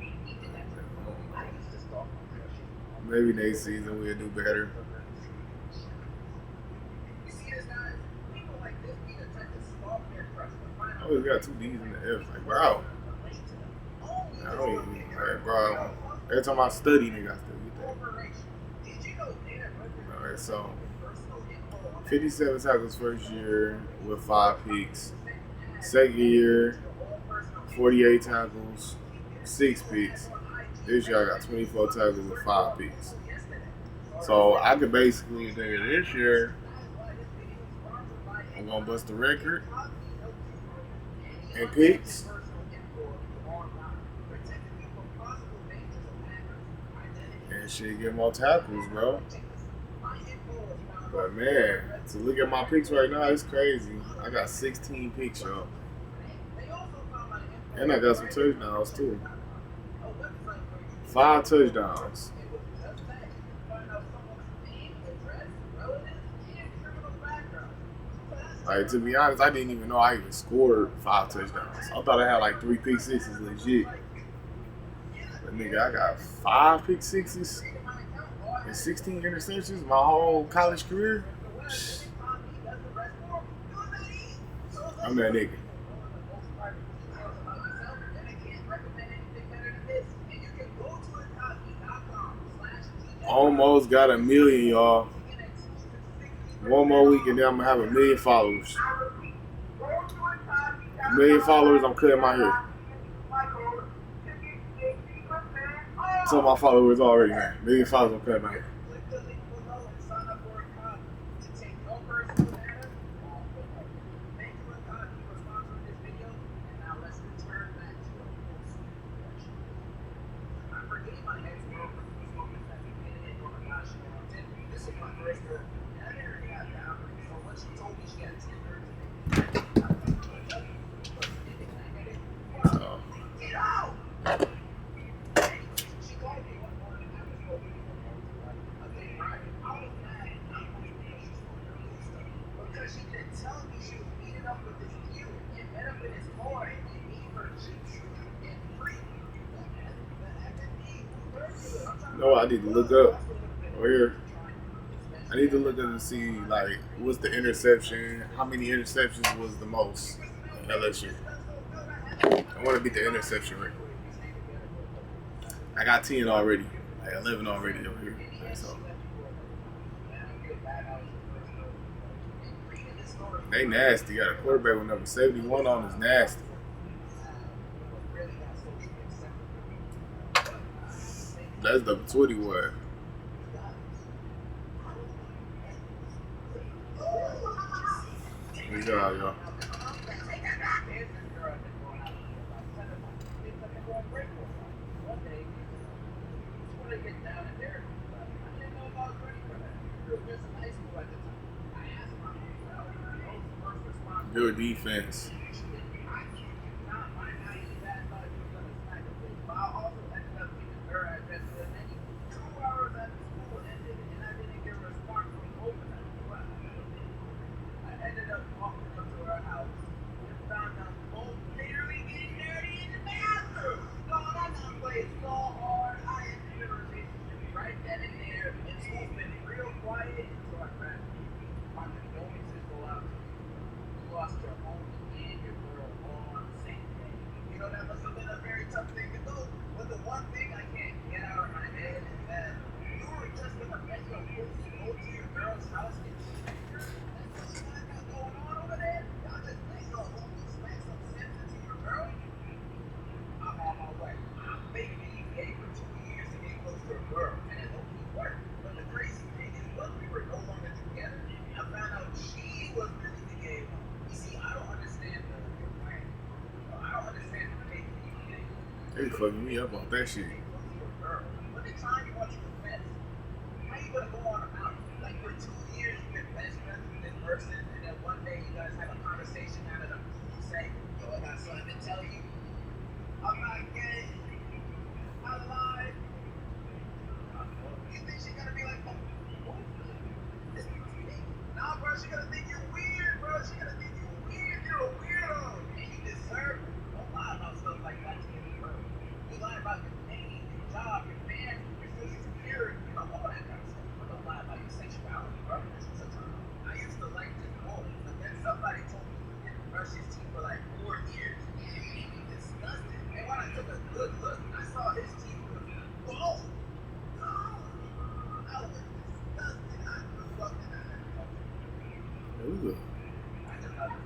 Maybe next season we'll do better. I always got 2 D's in the F. Like, bro. I don't even, like, bro. Every time I study, nigga, I still get that. Alright, so 57 tackles first year with 5 picks. Second year, 48 tackles, 6 picks. This year I got 24 tackles with 5 picks. So I could basically think of this year, I'm gonna bust the record in picks. And shit, get more tackles, bro. But man, to look at my picks right now, it's crazy. I got 16 picks, y'all. And I got some touchdowns too. 5 touchdowns. Like, to be honest, I didn't even know I even scored 5 touchdowns. I thought I had like 3 pick sixes legit. But nigga, I got 5 pick sixes and 16 interceptions my whole college career. I'm that nigga. Almost got 1 million, y'all. One more week and then I'm gonna have 1 million followers. 1 million followers, I'm cutting my hair. Some of my followers already, man. 1 million followers, I'm cutting my hair. No, I need to look up over here. I need to look up and see, like, what's the interception, how many interceptions was the most in LSU. I want to beat the interception rate. I got 10 already, like 11 already over here. So they nasty. Got a quarterback with number 71 on is nasty. That's the 21. Good job, y'all. Your defense. I ended up walking up to her house and found them both literally getting dirty in the bathroom. No, that done played so hard. I ended a relationship right then and there. And school's been real quiet until I graduated. My condolences go out to you. You lost your home and your girl all on the same day. You know, that must have been a very tough thing to do. But the one thing I can't get out of my head is that you were just gonna let your pussy go to your girl's house and check her. That's all you guys got going on over there. Y'all just let your homie smack some sense into your girl. I'm on my way. I'm baby gave her 2 years to get close to her girl, and it only worked. But the crazy thing is, when we were no longer together, I found out she was really the gay one. You see, I don't understand your plan. I don't understand the thing you think. They fucking me up on that shit. When the time you want to confess, how you gonna go on about it? Like for 2 years you've been best friends with this person, and then one day you guys have a conversation out of the blue, you say, "Yo, I got something to tell you. I'm not gay. I lied." You think she's gonna be like, "Oh, what? This must be me." Nah, bro, she's gonna think you're weird, bro. She's gonna think you're weird. You're a weirdo, and you deserve it. Don't lie about stuff like that to your girl. You lie about your name, your job, your family, your social security, you know, all that kind of stuff. But don't lie about your sexuality, bro. That's just a turn on. I used to like this boy, but then somebody told me he didn't brush his teeth for like 4 years. And it made me disgusted. And when I took a good look, I saw his teeth was gold. I was disgusted. I grew up in that culture. Ooh. I just love it.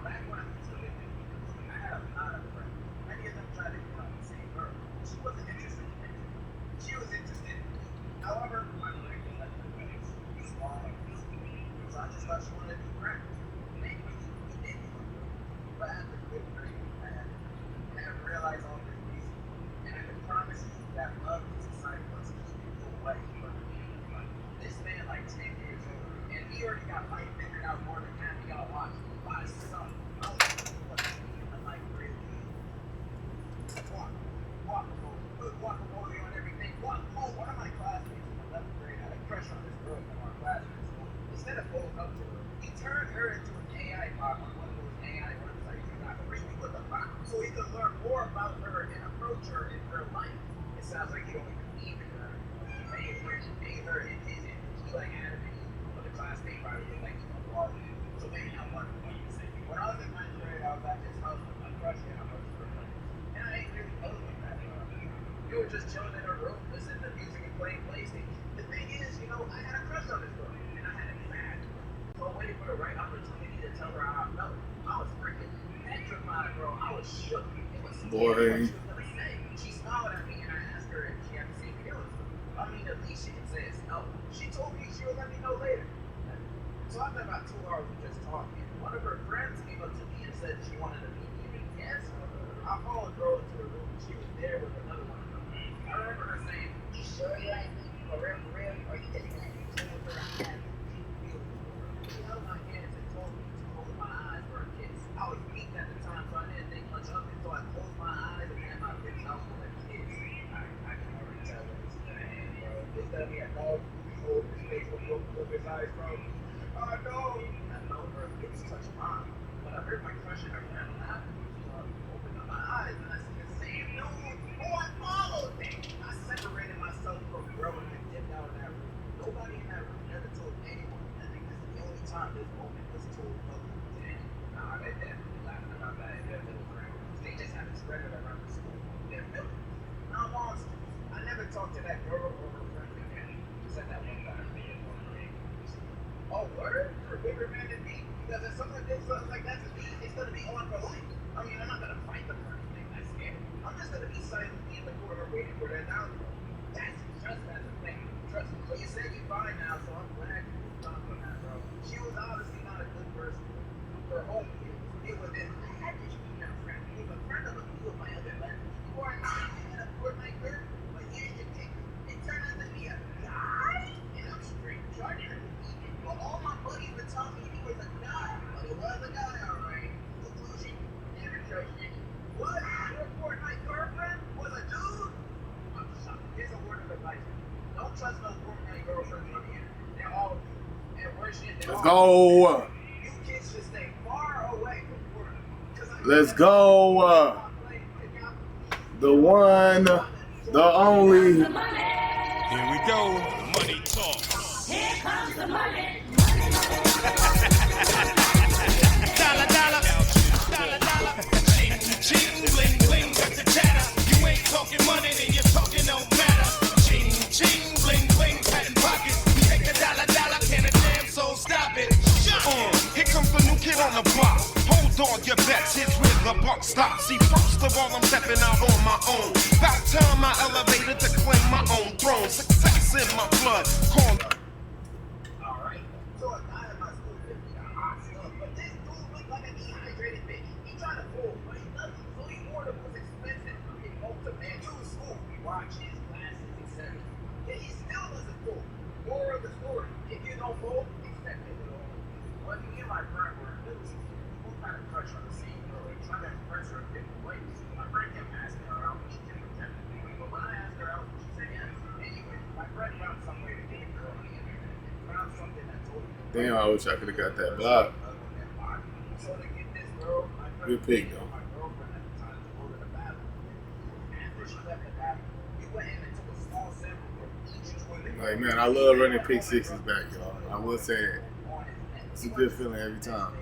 Back when I used to live in New York, I had a lot of friends. Many of them tried to get on the same girl. She wasn't interested in me. She was interested in me. However, my brain was like the waves. Small and easy. So I just thought she wanted to be friends. Maybe we did for her. But after 5th grade, I had to realize all this reason. And I can promise you that love in society was keeping you away from me. This man like 10 years old, and he already got life figured out more than half of y'all watching. My son, I was like really put guacamole on everything. Guacamole. One of my classmates in 11th grade had a crush on this girl from our class. Instead of going up to her, he turned her into an AI bot on one of those AI websites. He got creepy with the bot, so he could learn more about her and approach her in real life. It sounds like he don't even need her. He made her in his image. He like animated, but the classmate probably looked like he was wrong. So maybe I wonder what you say. When I was in 9th grade, I was at his house with my crush and I was her friend. And I ain't really know like that. We were just chilling in her room, listening to music and playing PlayStation. The thing is, you know, I had a crush on this girl, and I had a bad. So I waited for the right opportunity to tell her how I felt. I was freaking petrified, bro. I was shook. It was scary what she was gonna say. She smiled at me, and I asked her if she had the same feelings. I mean, at least she can say it's no. She told me she would let me know later. So after about 2 hours of just talking, one of her friends came up to me and said she wanted to meet me again. I followed the girl into her room, and she was there with another one of her friends. I remember her saying, "You sure you like me? For real, or you just like me? She held my hands and told me to close my eyes for a kiss. I was weak at the time, so I didn't think much of it, so I closed my eyes and had my lips out for a kiss. I can already tell what it's gonna end, bro. This gonna be a dog who holds his face when he opens up his eyes, bro. Oh no! I know her lips touched mine, but I heard my crush in her hand laughing. So I opened up my eyes and I see the same dude who I followed me. I separated myself from bro and I dipped out of that room. Nobody in that room never told anyone. I think this is the only time this moment was told publicly to anyone. Nah, they're definitely laughing about that in their little friend groups. They just haven't spread it around the school. They're millions. Now, monsters. I never talked to that girl or her friend again. Said that one time. Oh, word? You're a bigger man than me? Because if someone did something like that to me, it's going to be on for life. I mean, I'm not going to fight them or anything. That's scary. I'm just going to be silently in the corner waiting for their downfall. That's just as a thing. Trust me. But you said you're fine now, so I'm glad you moved on from that, bro. She was obviously not a good person. Her home kids. It was this. I had this female friend. He was a friend of a few of my other lesbians. You are not in a Fortnite girl, but here's your kicker. It turned out to be a guy, and I'm straight. So I didn't believe it. But all my buddies would tell me he was a guy, but it was a guy, alright. trust no woman girl friends on here. They're all and worse shit. Let's go. You kids should stay far away from work. Let's go. The one, the only. The money. Here we go. Money talk. Here comes the money. Dollar, dollar. Dollar, dollar. Ching, ching, bling, bling, got the chatter. You ain't talking money, then you're talking no matter. Ching, ching, bling, bling, patent pockets. We take a dollar, dollar, can a damn soul stop it. Here comes the new kid on the block. Hold on, your bets, here's where the buck stops. See, first of all, I'm stepping out on my own. About time I elevated to claim my own throne. Success in my blood. Call Alright, so a guy in my school picked me a hot stuff, but this dude looked like a dehydrated bitch. He tried to pull, but he doesn't, so he ordered the most expensive fucking boat to man to his school. Watches, glasses, etc. Yet he still doesn't pull. Moral of the story, if you don't pull, expect it at all. When me and my friend were in middle school, we both had a crush on the same girl and tried to impress her in different ways. My friend kept asking her out, she didn't pretend to do it, but when I asked her out, she said yes. Anyway, my friend found some way to get a girl on the internet and found something that told me. Damn, I wish I could have got that block. So to get this girl, my friend Good pick, though. my girlfriend at the time to go to the bathroom. After she left the bathroom, we went in and took a small sample from each toilet. Like, man, I love running pick sixes back, y'all. I will say that. It's a good feeling every time.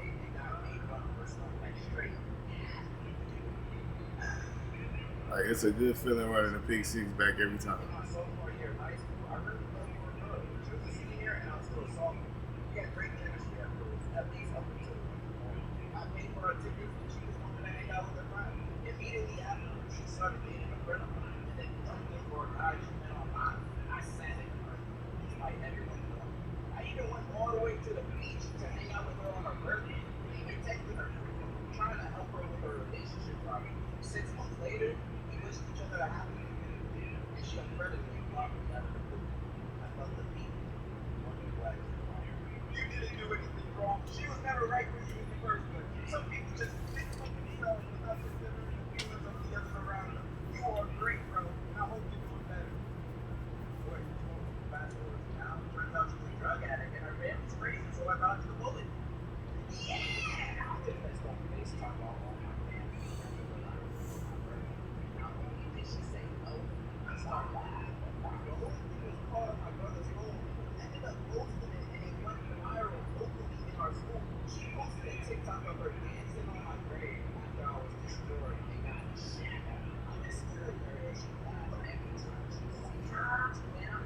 Like, it's a good feeling running a pick six back every time. My sophomore year of high school, I really thought we were good. She was a senior and I was still a sophomore. We had great chemistry at first, at least up until the point. I paid for her tickets and she was wanting to hang out with her friend. Immediately after, she started dating a friend of mine and then dumped me for a guy she met online. I sat in her, despite everyone knowing. I even went all the way to the beach to hang out with her on her birthday. I texted her frequently, trying to help her with her relationship problem. 6 months later, we wished each other a happy new year, and she unfriended me and blocked me out of the group. I felt the beat. Wondering why I was wrong. You didn't do anything wrong. She was never right for you in the first place. Some people just pick up themselves without considering the feelings of the others around them. You are great, bro, and I hope you're doing better. Boy, fast forward to now, turns out she's a drug addict and her family's crazy, so I dodged the bullet. Yeah! I did best on FaceTime all my family. Not only did she say no, I started laughing. The whole thing was caught on my brother's phone. Ended up posting it and it went viral locally in our school. She posted a TikTok of her dancing on my grave after I was destroyed and got shattered. I mistook her and she laughed every time she sees her. And I'm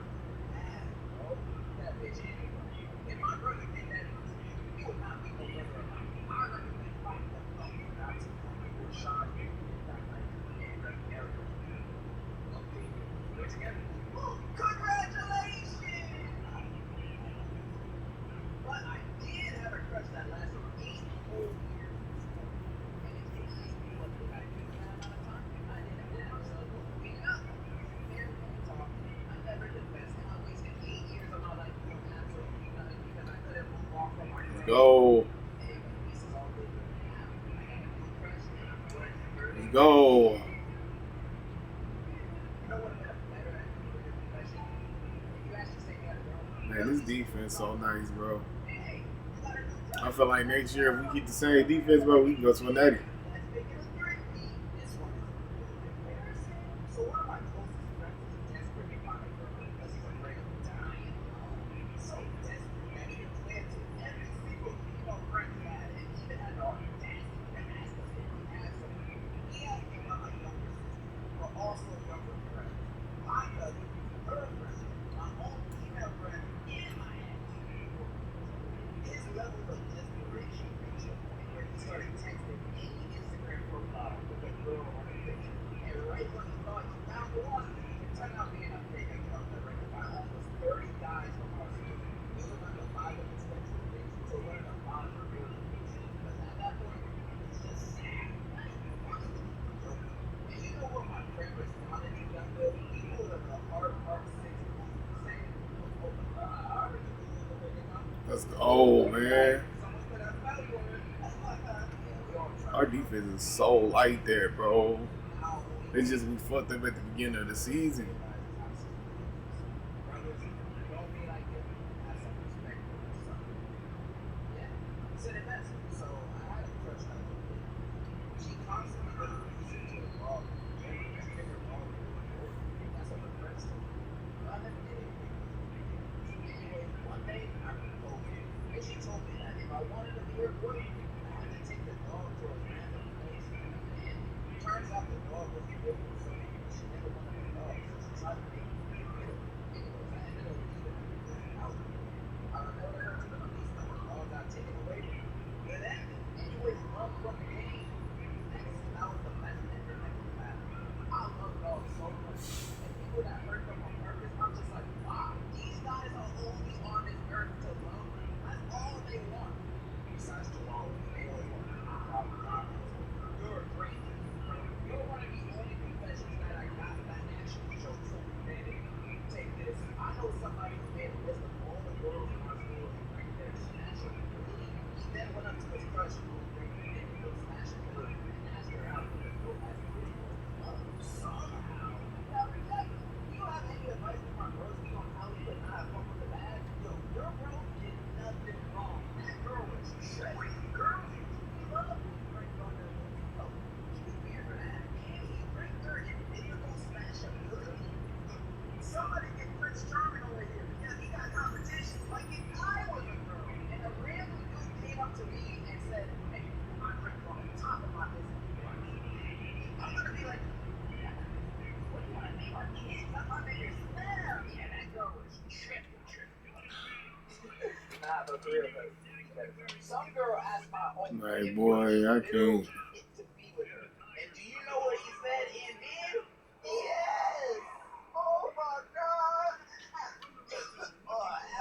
mad, bro. That bitch anyway. If my brother did that to me, he would not be the lover of mine. I recommend fighting the fuck not to come before Sean here that night and Greg Eric. Okay, we're together. Oh, congratulations! But I did have a crush that lasted 8 whole years. And if you ask me what did I do in that amount of time, I didn't do myself moving up. Very long talk. I never did best, and I wasted 8 years of my life doing absolutely nothing because I couldn't move on from my crush. Go. Anyway, this is all good now. I got a new crush, and I'm going to Let's go. You know what would have been better at for your confession? If you actually say you had a girl. Man, this defense so nice, bro. Hey, you got a new crush. I feel like next year if we keep the same defense, bro, we can go to a 90. Let's make it a 3. This one is a little embarrassing. So one of my closest friends is desperately find a girl because he's afraid of dying alone. So desperate that he declared to every single female friend he had and even had the audacity to ask us if we had someone. He asked me about my younger sister, but also younger friends. My cousin, her friend, my own female friend, and my ex. His level of desperation reached a point where he started texting any Instagram profile with a girl on a picture. And right when he thought he found the one, it turned out being a fake account directed by almost 30 guys from our school. It was like a live of expensive things to learn a lot of real information. Because at that point, it's just sad. Like, why is it joking? And you know what my friend responded to that with? He pulled up a hard part 6 saying, I already knew you were making up. Let's go, man. Someone put a value on it. That's like that. Yeah, we all try. Our defense is so light there, bro. It's just we fucked up at the beginning of the season. Nah, but for real, cause some girl asked my homie Like, if boy, I literal can't. shit to be with her. And do you know what he said and did? Yes! Oh my god!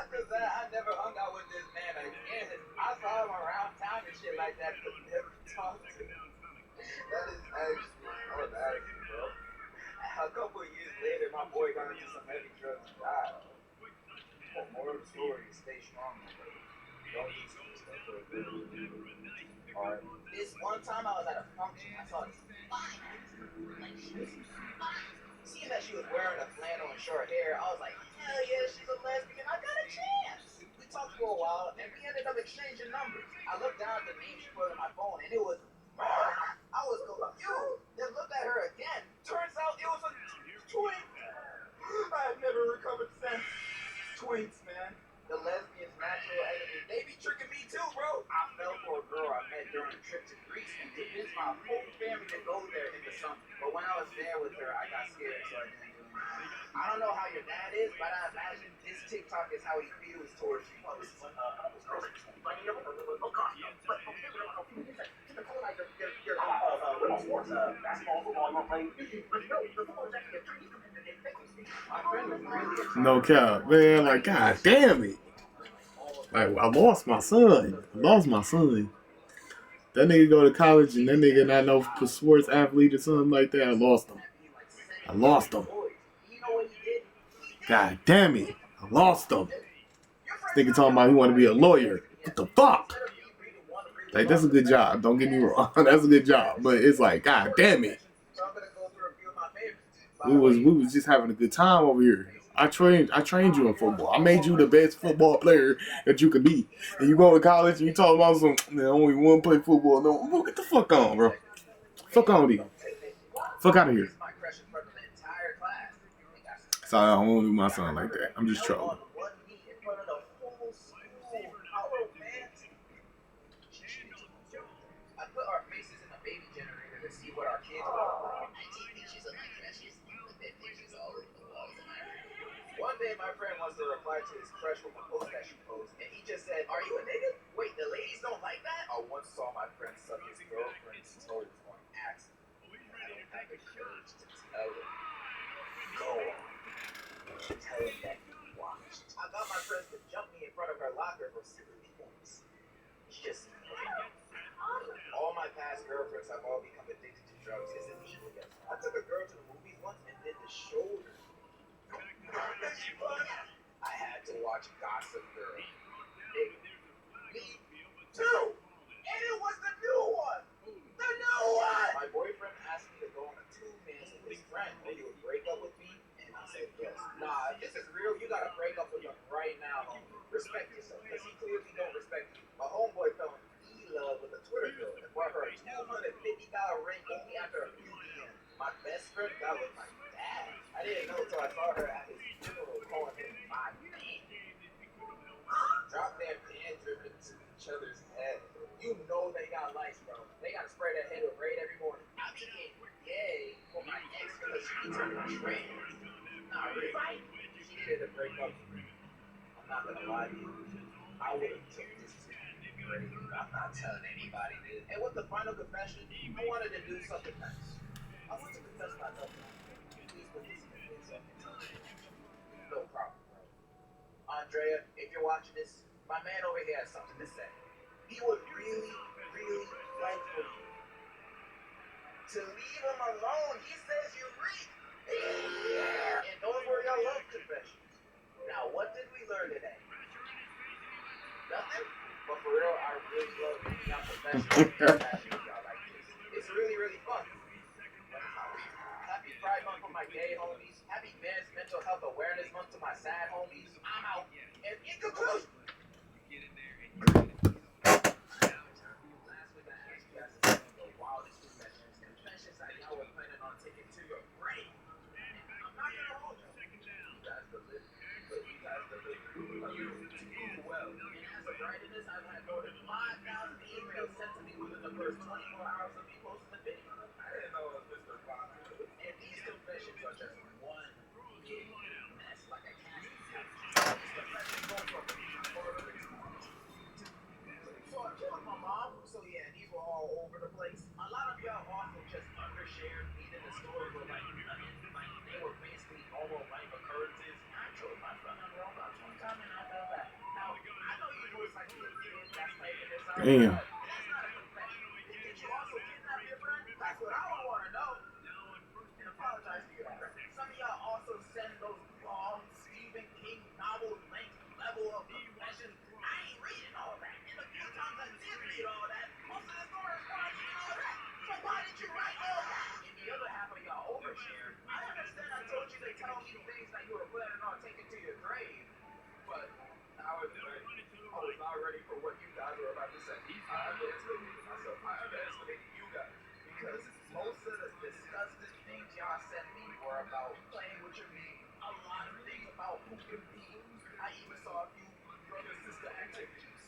After that, I never hung out with this man again. I saw him around town and shit like that, but never talked to him. That is actually embarrassing, bro. A couple of years later, my boy got into some heavy drugs and died. But moral of the story is stay strong, my brother. Don't use this stuff for a good. Alright. This one time I was at a function, I saw this fine ass girl. Like, she was fine. Seeing that she was wearing a flannel and short hair, I was like, hell yeah, she's a lesbian. I got a chance. We talked for a while, and we ended up exchanging numbers. I looked down at the name she put on my phone, and it was I was confused. Then looked at her again. Turns out it was a twin. I have never recovered since. Twins, man. The lesbians' natural enemy. They be tricking me too, bro. I fell for a girl I met during a trip to Greece and convinced my whole family to go there in the summer. But when I was there with her, I got scared, so I didn't do anything. I don't know how your dad is, but I imagine this TikTok is how he feels towards you. Well, this is when this girl's at school. But you know, oh gosh, but little sports, basketball, football, you want to play? But you know, the football is actually a tree. My friend was really No cap, man. Like, god damn it. Like, I lost my son. That nigga go to college and that nigga not no sports athlete or something like that. I lost him. God damn it. I lost him. This nigga talking about he want to be a lawyer. What the fuck? Like, that's a good job. Don't get me wrong. That's a good job. But it's like, god damn it. We was just having a good time over here. I trained you in football. I made you the best football player that you could be. And you go to college and you talk about some only one play football. No, get the fuck on, bro. Fuck on with you. Fuck out of here. Sorry, I don't want to do my son like that. I'm just trolling. I put our faces in a baby generator to see what our kids are. I take pictures of my crushes and put their pictures all over the walls of my room. One day, my friend wants to reply to his crush with a post that she posted, and he just said, "Are you a nigga? Wait, the ladies don't like that?" I once saw my friend suck his girlfriend's toes on accident. I don't have the courage to tell him. Go on. Tell him that you watched. I got my friends to jump me in front of her locker for 60 points. It's just all my past girlfriends have all become addicted to drugs. It's an evil yes. I took a girl to the movies once and did the shoulder. I had to watch Gossip Girl. Me too. And it was the new one. The new one. My boyfriend asked me to go on a 2-man with his friend, and he would break up with me, and I said yes. Nah, if this is real, you gotta break up with him right now, homie. Respect yourself, because he clearly don't respect you. My homeboy fell in love with a Twitter girl and bought her a $250 ring only after a few DMs. My best friend got with my dad. I didn't know until I saw her at his funeral calling him my man. Drop their pan dripping to each other's head. You know they got lights, bro. They gotta spray their head with Raid every morning. I became gay for my ex because she turned trans. Nah, really. She needed to break up with me. I'm not gonna lie to you. I would have took this to the grave. I'm not telling anybody this. And with the final confession, I wanted to do something nice. I want to confess my love to you. Please put this in the face of no problem, bro. Andrea, if you're watching this, my man over here has something to say. He would really, really like for you to leave him alone. He says you reek. Yeah. And those were your love confessions. Now, what did we learn today? Nothing? But for real, I really love y'all confessions. Y'all like this. It's really, really fun. Happy Pride Month for my gay homies. Happy Men's Mental Health Awareness Month to my sad homies. I'm out. And in conclusion, last week I asked you guys to send me the wildest confessions that y'all were planning on taking to your grave. I'm not gonna hold you. You guys delivered. But you guys delivered. You do well. And as of writing this, I've had more than 5,000 emails sent to me within the first 24 hours of me posting the video. I didn't know it was Mr. Fox. And these confessions are just one big mess, like a casting couch. These confessions go from murder to place. A lot of y'all also just undershared, meaning the stories were like nothing. Like they were basically normal life occurrences. I chose my son on Roblox one time and I fell back. Now, I know you do it like you kid that's making this out. Damn. But that's not a confession. Did you also kidnap your friend? That's what I would want to know. And apologize to your friend. Some of y'all also send those long Stephen King novel length level of confession. I ain't reading all that. And the few times I did read all that, most of the stories weren't in all that. So why did you write all that? And the other half of y'all overshared. I understand I told you to tell me things that you were planning on taking to your grave, but I was not ready for what you guys were about to say. I underestimated myself. I underestimated you guys. Because most of the disgusting things y'all sent me were about playing with your meat. A lot of things about who can be. I even saw a few brother-sister activities.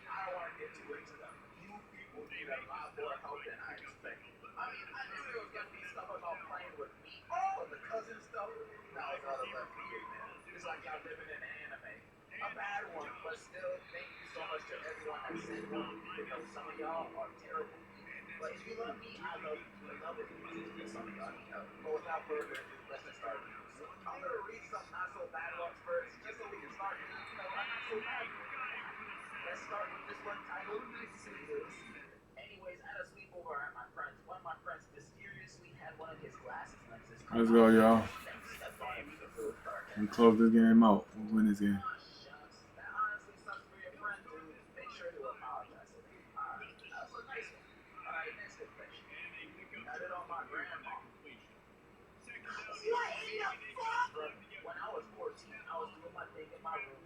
I don't want to get too into them. You people need a lot more help than I expected. I mean, I knew there was going to be stuff about playing with meat, but the cousin stuff, that was out of left field, man. It's like y'all living in an anime. A bad one, but still, thank you so much to everyone that sent one. Even though some of y'all are terrible. But if you love me, I love you. I love it. Some of y'all need help. But without further ado, let's just start with this. I'm going to read some not so bad ones first, just so we can start doing, not so bad. Let's start with this one titled Serious. Anyways, at a sleepover at my friend's, one of my friends mysteriously had one of his glasses lenses. Let's go, y'all. We close this game out. We win this game. That honestly sucks for your friend, dude. Make sure to apologize to him. Alright, that was a nice one. Alright, next confession. Got it on my grandma. What in the fuck? When I was 14, I was doing my thing in my room,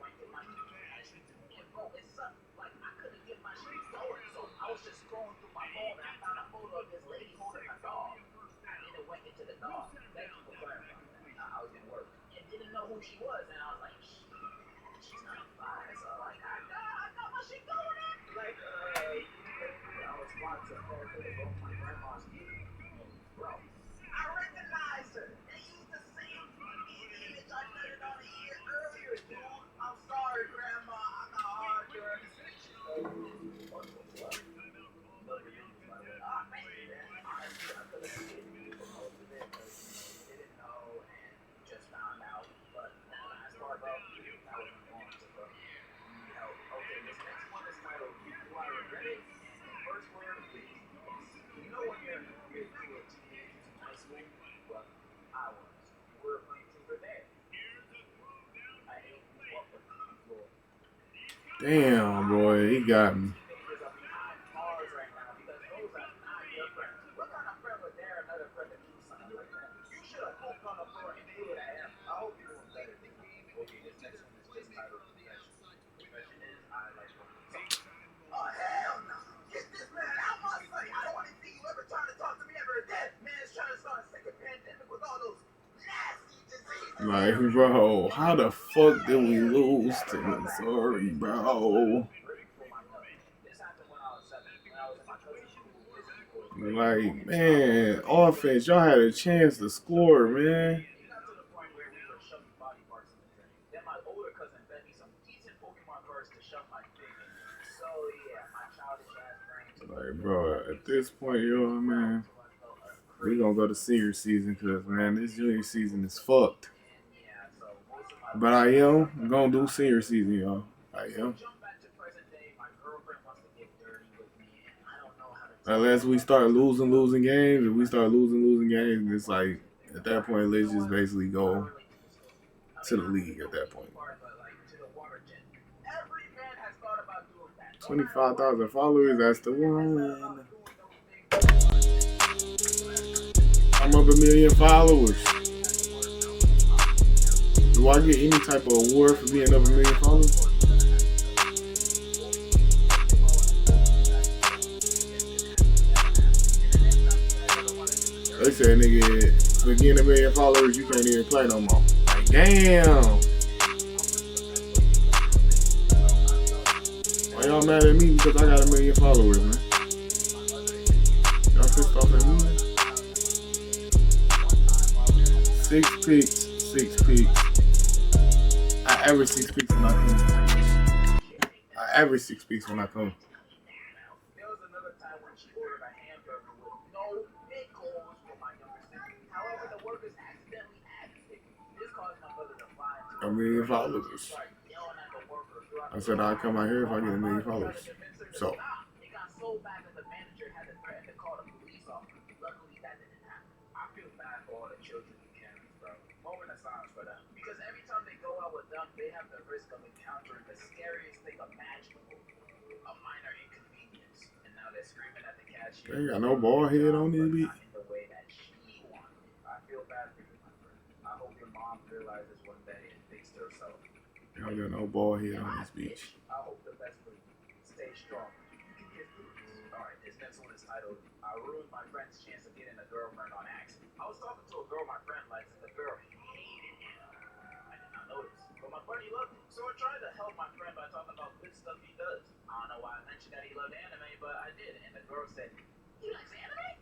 pointing my teacher as you do. And bro, it sucked. Like, I couldn't get my shit going, so I was just scrolling through my phone and I found a photo of this lady holding a dog. And it went into the dog. Thank you for clarifying that. I was in work. And didn't know who she was, and I was like, she's not fine. So like, I got my shit going on. Like, I was watching her go my grandma's kid. Bro, I recognized her. They used the same image I put it on a year earlier, dude. I'm sorry, Grandma. I got hard during the session. Honestly, I could have forgiven for most of it, because didn't know and just found out. But that last part, bro, that was important, bro. You know, okay, this next one is titled Do I Regret It? And the first word is you know when you're to a teenager in high school? Well, I was. We were playing truth or dare. I ate you off the floor. Damn, boy, he got me. Teenagers are behind bars right now because those are not your friends. What kind of friend would dare another friend to do something like that? You should have pooped on the floor and knew that. I hope you're doing better than me. Okay, this next one is just titled Confession. Confession is I like working. Oh, hell no. Get this man out my sight. I don't want to see you ever trying to talk to me ever again. Man's trying to start a second pandemic with all those nasty diseases. Like, bro, how the fuck did we lose to Missouri, bro? This happened when I was 7. When I was in my cousin's school. Like, man, offense, y'all had a chance to score, man. It got to the point where we were shoving body parts in the drink. Then my older cousin bet me some decent Pokemon cards to shove my dick in. So yeah, my childish ass brain. Like, bro, at this point, yo, man, we gonna go to senior season because, man, this junior season is fucked. But I am gonna do senior season, y'all. I am. Unless we start losing games, if we start losing games, it's like, at that point, let's just basically go to the league at that point. 25,000 followers, that's the one. I'm up 1 million followers. Do I get any type of award for being up 1 million followers? They said, nigga, for getting 1 million followers, you can't even play no more. Like, damn. Why y'all mad at me because I got 1 million followers, man? Y'all pissed off at me? 6 picks. I average 6 picks when I come. There was another time when she a million followers. I said I'd come out here if I get a million followers. So. It got so bad that the manager had to threaten to call the police officer. Luckily, that didn't happen. I feel bad for all the children and Karens, bro. Moment of silence for them. Because every time they go out with them, they have the risk of encountering the scariest thing imaginable. A minor inconvenience. And now they're screaming at the cashier. They got no ball head on this beat. In the way that she wanted. I feel bad for you, my friend. I hope your mom realizes one day and thinks to herself, I got no ball head on this beach. I hope the best for you. Stay strong. You can get through this. Alright, this next one is titled, I ruined my friend's chance of getting a girlfriend on accident. I was talking to a girl my friend likes, and the girl hated him. I did not notice. But my buddy loved him. So I tried to help my friend by talking about good stuff he does. I don't know why I mentioned that he loved anime, but I did. And the girl said, he likes anime?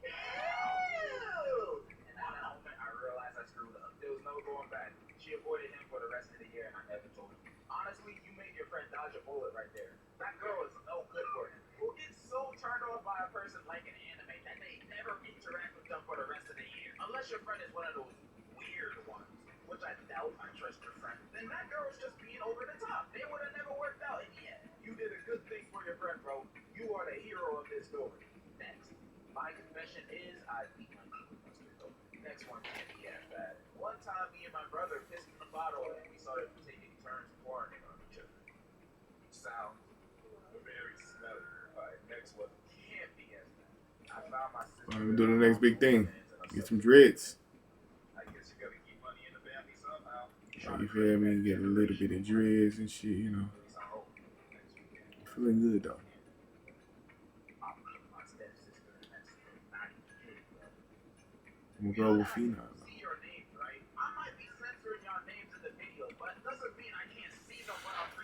Ew! And at that moment, I realized I screwed up. There was no going back. She avoided him for the rest of the year, and I never told him. Honestly, you made your friend dodge a bullet right there. That girl is no good for him. Who gets so turned off by a person liking anime that they never interact with them for the rest of the year? Unless your friend is one of those weird ones, which I doubt I trust your friend. Then that girl is just being over the top. They would have never worked out in the end. You did a good thing for your friend, bro. You are the hero of this story. Next. My confession is I beat my next one can't be as bad. One time, me and my brother pissed in the bottle and we started taking turns pouring it on each other. Sounds very smelly. Alright, next one can't be as bad. I found my sister. I'm gonna do the next big thing. Get some dreads. I guess you gotta keep money in the family somehow. You feel me? Get a little bit of dreads and shit, you know. Feeling good though. I'm gonna go with Phenom.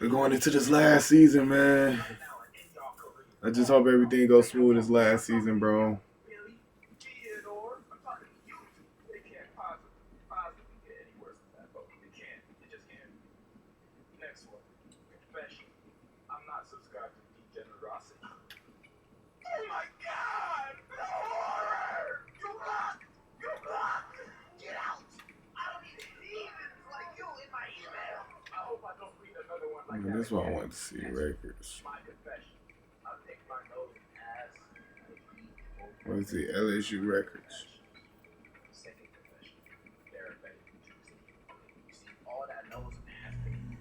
We're going into this last season, man. I just hope everything goes smooth this last season, bro. Next one, confession. I'm not subscribed to degenerosity. Oh my God! The horror! You blocked! You blocked! Get out! I don't need heathens like you in my email. I hope I don't read another one like that. That's what I want to see, records. My confession. I pick my nose and ass. What is it? LSU records. Second confession. They're better than Tuesday. You see all that nose and ass picking.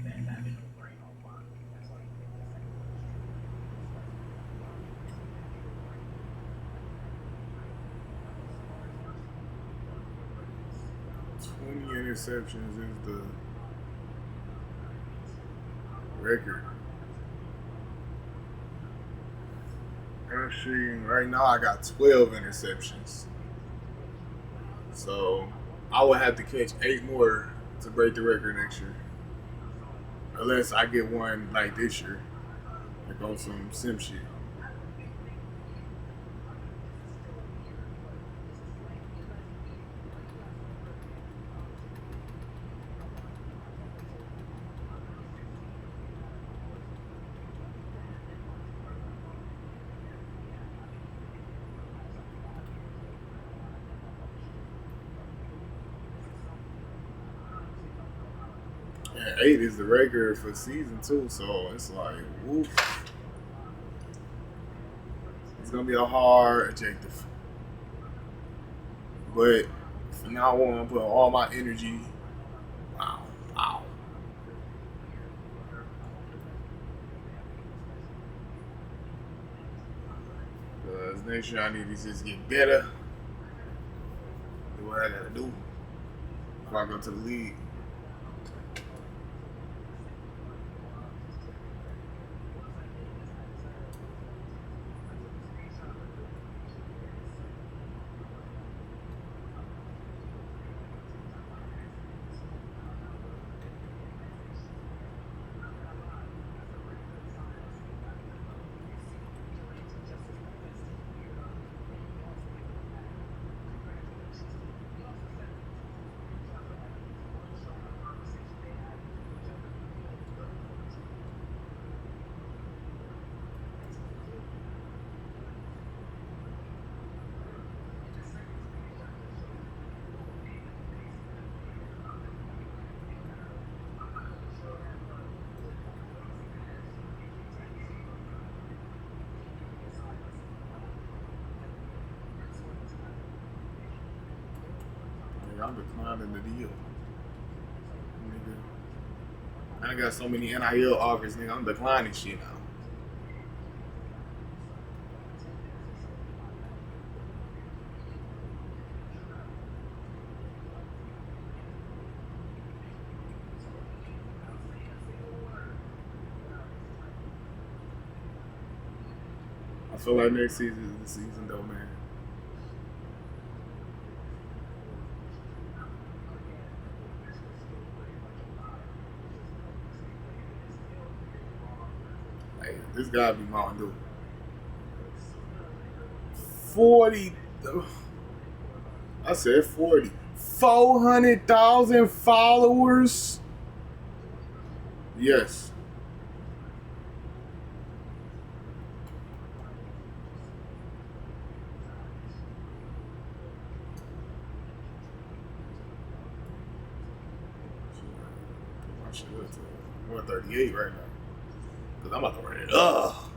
Then having no brain on one. That's why you think the second one is true. 20 interceptions is the record. Actually, right now I got 12 interceptions. So I would have to catch 8 more to break the record next year. Unless I get one like this year. Like on some sim shit. And 8 is the record for season 2, so it's like, woof. It's gonna be a hard objective. But from now on, I'm putting all my energy. Wow. Because next year I need to just get better. Do what I gotta do before I go to the league. I'm declining the deal. Nigga. I got so many NIL offers, nigga. I'm declining shit now. I feel like next season is the season, though, man. Hey, this gotta be Mountain Dew. 40. I said 40. 400,000 followers? Yes. I should have to 138 right now. Because I'm about to run it up.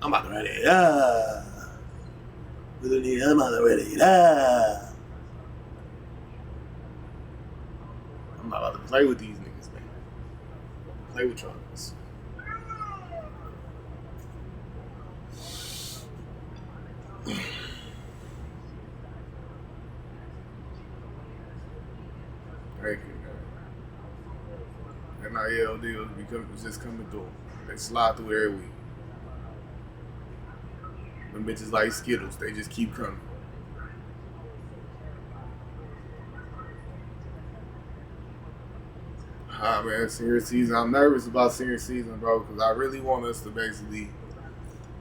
I'm about to run it up. I'm about to run it up. I'm not about to play with these niggas, man. Play with y'all niggas. Thank you, man. NIL deals just coming through. They slide through every week. Them bitches like Skittles, they just keep coming. Ah, man, senior season. I'm nervous about senior season, bro, because I really want us to basically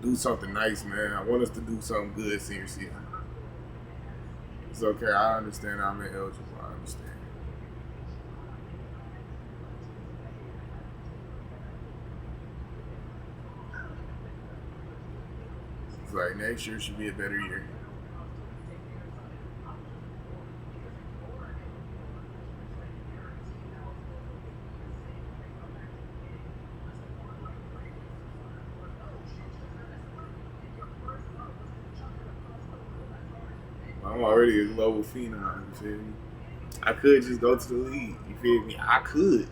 do something nice, man. I want us to do something good senior season. It's okay. I understand I'm ineligible. I understand. It's like next year should be a better year. I'm already a global phenom, you feel me? I could just go to the league, you feel me? I could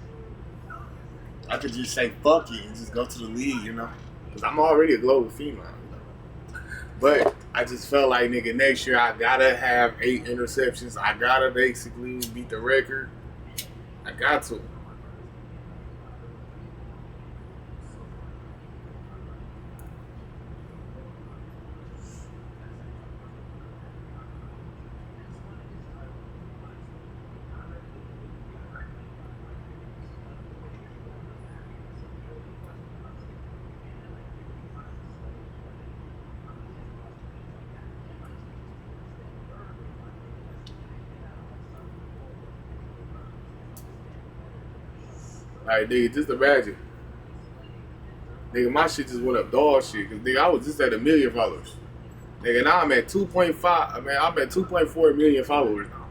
just say fuck it and just go to the league, you know? Because I'm already a global phenom, you know? But I just felt like, nigga, next year I gotta have 8 interceptions. I gotta basically beat the record. I got to. Like, nigga, just imagine. Nigga, my shit just went up dog shit. Cause nigga, I was just at 1 million followers. Nigga, now I'm at 2.5. I mean, I'm at 2.4 million followers now.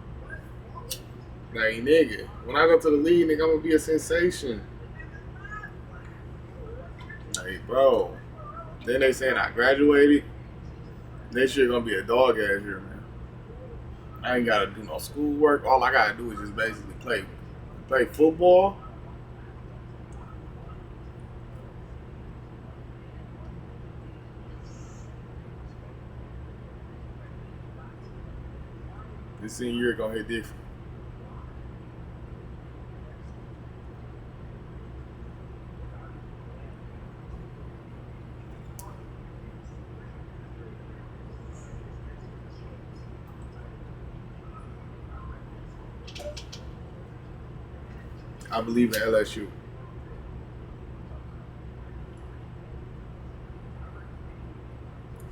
Like, nigga, when I go to the league, nigga, I'm gonna be a sensation. Like, bro. Then they saying I graduated. Next year gonna be a dog ass year, man. I ain't gotta do no schoolwork. All I gotta do is just basically play football. This senior year gonna hit different. I believe in LSU.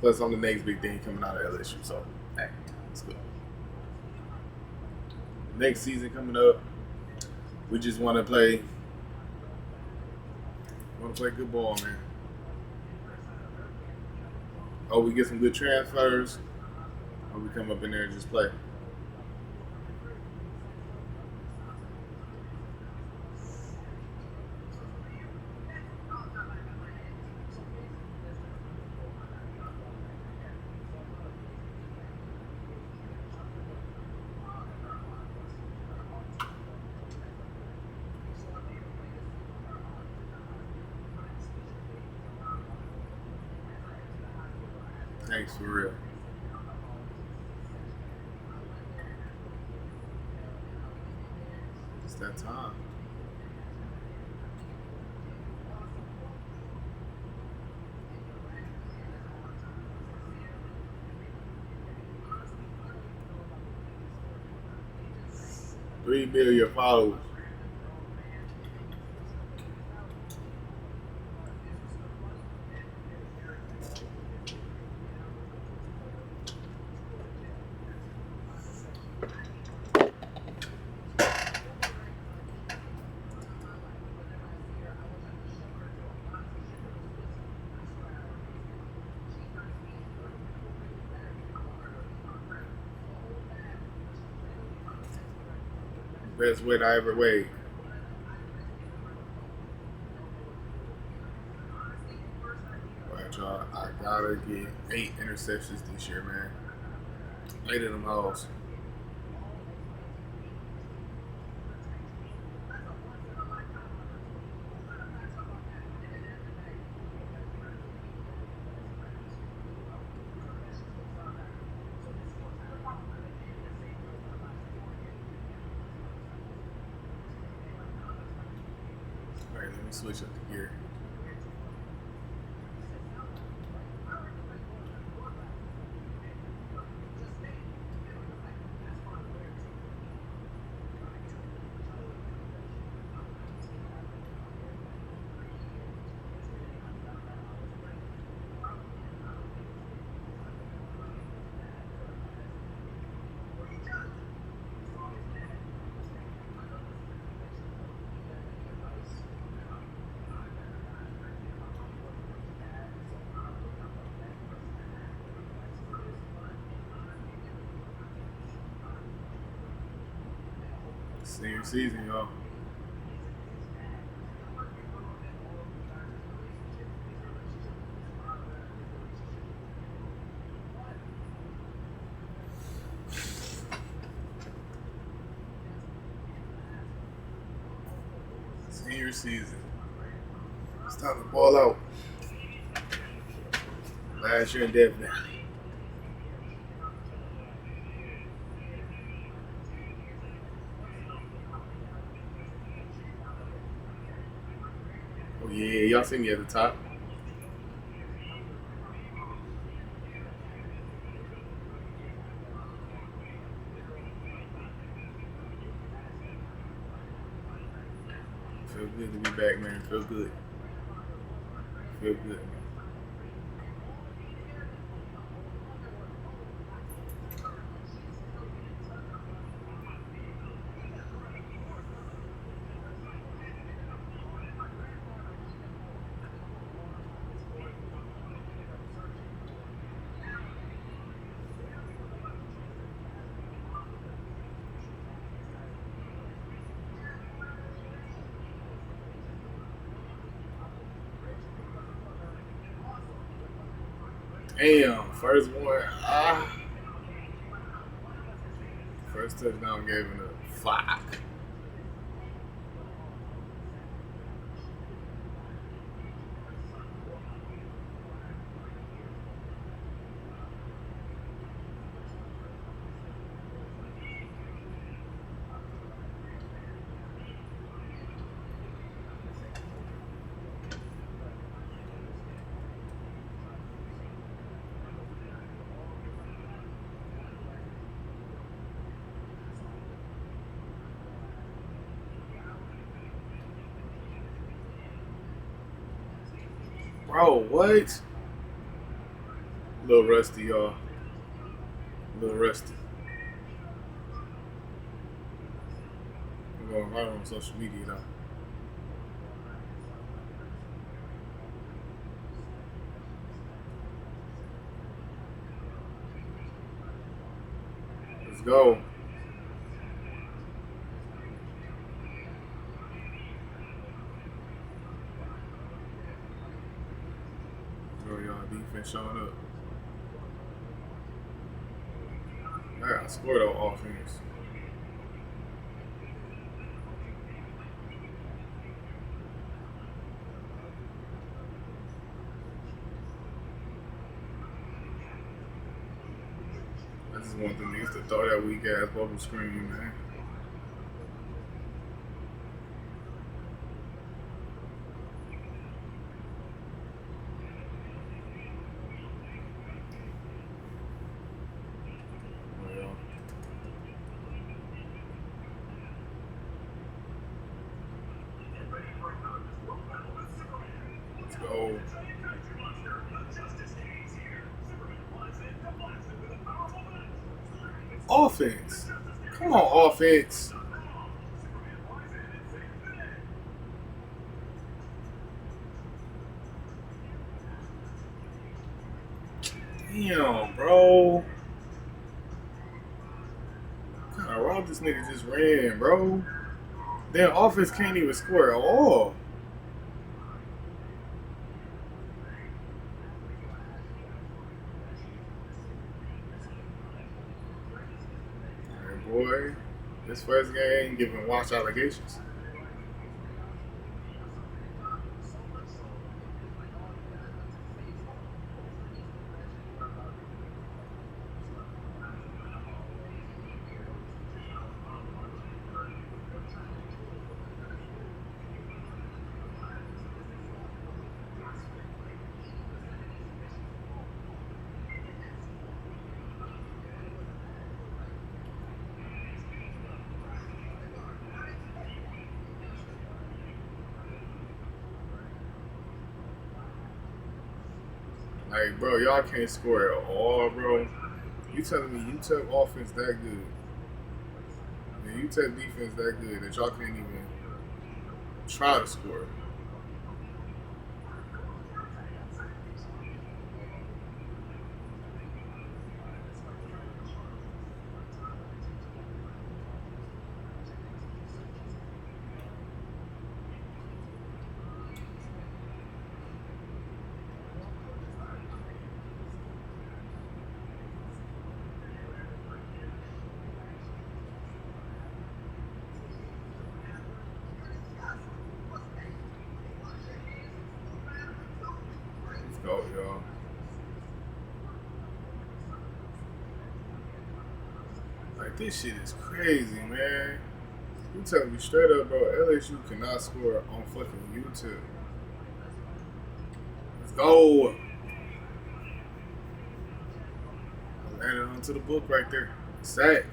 Plus, I'm the next big thing coming out of LSU, so hey, it's good. Next season coming up, we just want to play good ball, man. Oh, we get some good transfers, or we come up in there and just play. Thanks for real. It's that time. Three million followers. Best weight I ever weighed. Alright, y'all. I gotta get 8 interceptions this year, man. 8 of them hoes. Alright, let me switch up the gear. Senior season, y'all. Senior season. It's time to ball out. Last year indefinitely. Oh yeah, y'all see me at the top. Feel good to be back, man. Feel good. Feel good, man. Damn, first one. First touchdown gave him a 5. Bro, what? A little rusty, y'all. A little rusty. I'm going viral on social media, though. Let's go. Oh, y'all defense showing up. I got scored on offense. want the niggas to throw that weak ass bubble screen, man. Well, let's go. Offense. Come on, offense. Damn, bro. God, Rob, this nigga just ran, bro. Damn, offense can't even score at all. Alright, boy. This first game giving watch allegations. Like, bro, y'all can't score at all, bro. You telling me you took offense that good, and you took defense that good that y'all can't even try to score? Let's go, y'all. Like, this shit is crazy, man. You telling me straight up, bro, LSU cannot score on fucking YouTube. Let's go. I landed onto the book right there. Sack.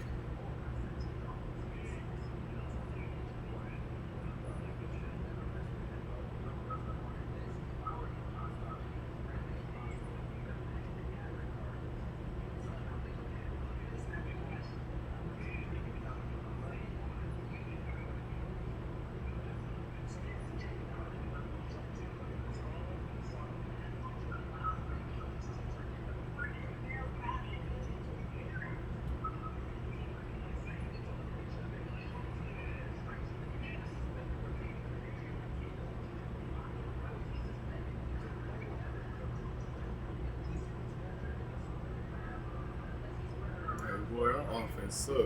Hey, boy, our offense sucks.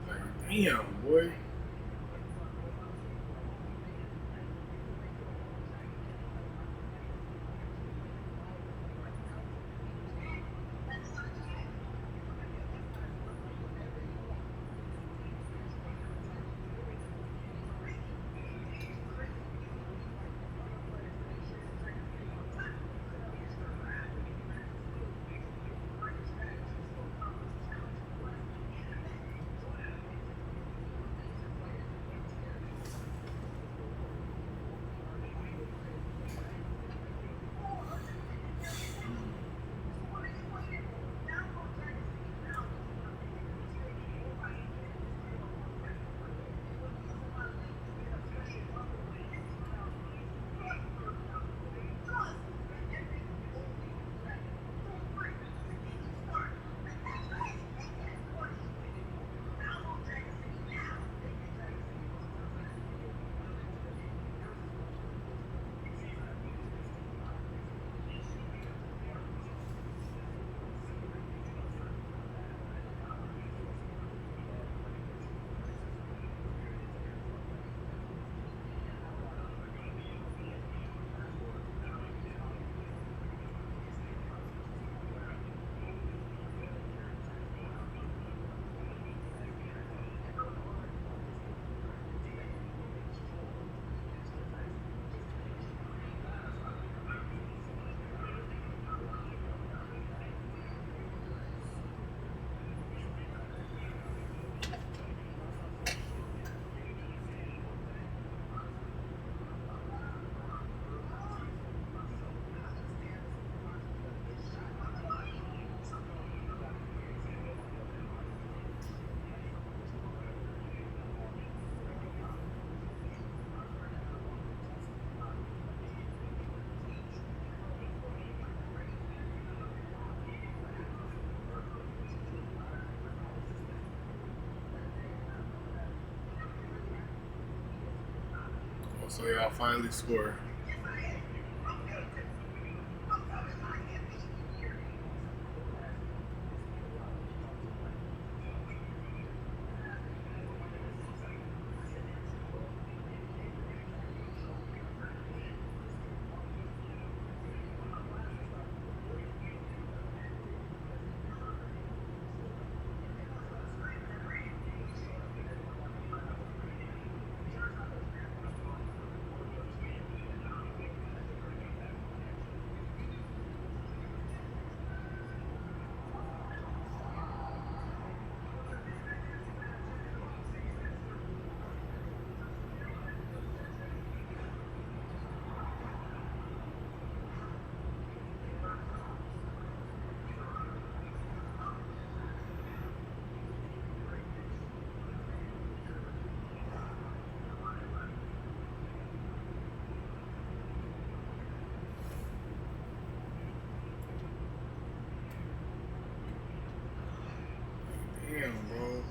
Like, damn, boy. So y'all finally score. Damn, bro.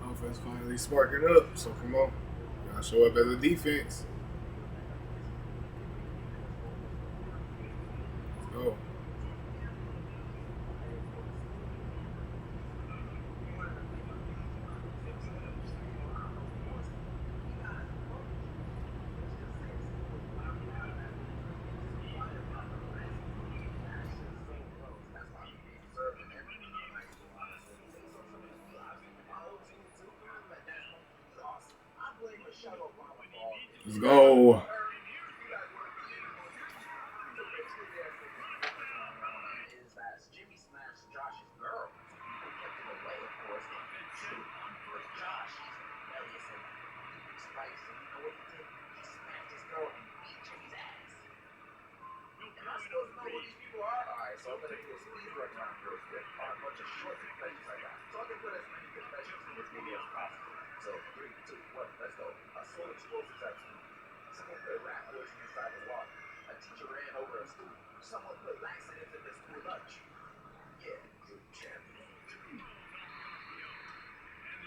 Offense finally sparking up. So come on. Y'all show up as a defense. Let's go. Let's go. Jimmy smashed Josh's girl. He kept it away, of course, and he too. But Josh, he's rebellious and spicy. You know what he did? He smacked his girl and beat Jimmy's ass. Am I supposed to know who these people are? Alright, so I'm gonna do a speed run round real quick on a bunch of short confessions I got. So I can put as many confessions in this video as possible. So 3, 2, 1, let's go. I sold explosives at school. Someone put rat poison inside the water. A teacher ran over a stool. Someone put laxatives in the school lunch. Yeah, good champion.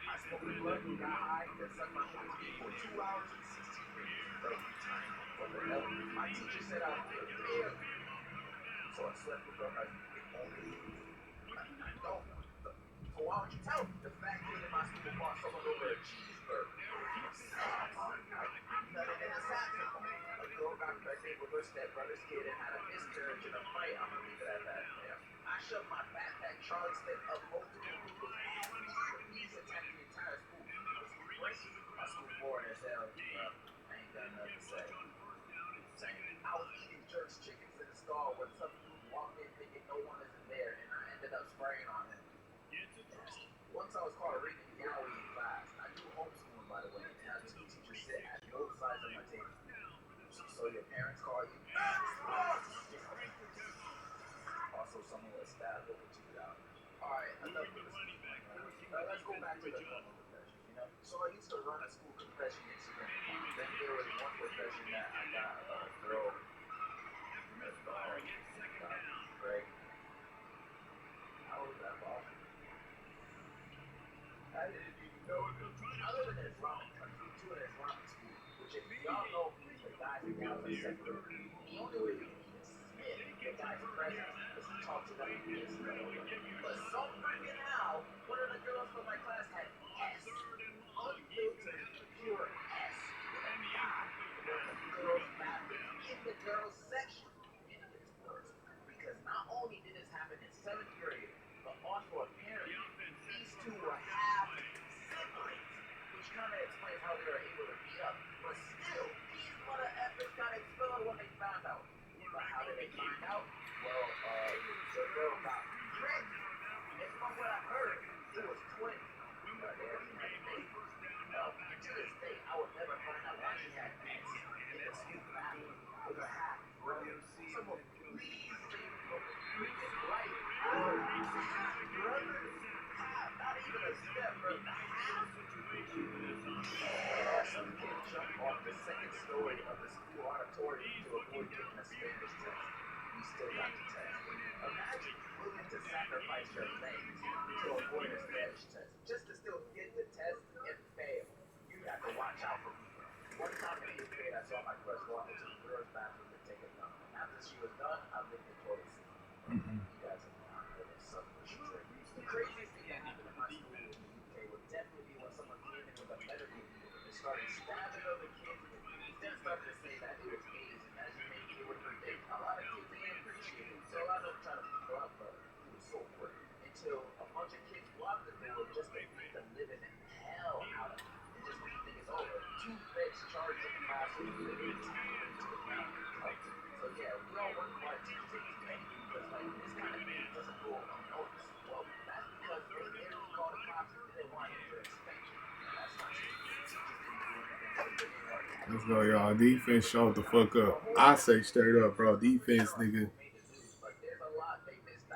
I smoked a blunt, got high, then sucked my own dick for 2 hours and 16 minutes. Perfect time. What the hell? My teacher said I was good. Yeah. So I slept with her husband. I don't. So why don't you tell me? The fat kid in my school bought someone over a cheeseburger. Nothing in a saxophone. A girl got pregnant with her stepbrother's kid and had a miscarriage in a fight. I'm gonna leave it at that. Yeah. I shoved my backpack Charlie stick up multiple people. He's attacked the entire school. It was crazy. My school boring as hell. I ain't got nothing to say. I was eating jerk's chickens in the stall when some dude walked in thinking no one is in there, and I ended up spraying on him. Once I was called reading Yowie in class. I do homeschooling, by the way, and had 2 teachers sit at both sides of my table. So your parents call you? Also, someone was stabbed over $2. Alright, enough of this. Let's go back to the normal confession, So I used to run a school confession Instagram. Then there was one confession that I got was a secretary. The only way we can even sniff the guy's presence is to talk to them in his doorway. But some freaking how, one of the girls from my class had S. Unfiltered, pure S. With a guy in the girls' bathroom in the girls' section. And it gets worse. Because not only did this happen in 7th grade, but also apparently these two were half siblings. Which kind of explains how they were able to meet up. But still, these mother effers got expelled when they found out. But how did they find out? Well, the girl got pregnant. And from what I heard, it was twins. But they actually had a baby. To this day, I would never find out why she had S in the school bathroom with her half brother. Someone please save me from the freaking life. Half brothers? Half, not even a step brother. Half? Some kid jumped off the second story of the school auditorium to avoid taking a Spanish test. We still got the test. Imagine willing to sacrifice your legs to avoid a Spanish test just to still get the test and fail. You have to watch out for people. One time in 8th grade, I saw my crush walk into the girls' bathroom to take a dump. After she was done, I licked the toilet seat. You guys have not heard of submission trick. The craziest thing that happened in my school in the UK would definitely be when someone came in with a medical needle and started stabbing other kids, and then started to say that it was AIDS, and as you may would predict, a lot of kids didn't appreciate it, so a lot of them tried to people up, but it was so quick until a bunch of kids blocked the door just to beat the living hell out of them. And just when you think it's over, 2 feds charged in the classroom and they tackled into the ground and cut. So yeah, we all work hard to take this pain because like this kind of thing doesn't go unnoticed. Well, that's because they literally called the cops and they wanted to expect it. And that's not true. Let's go, y'all. Defense showed the fuck up. I say straight up, bro. Defense, nigga.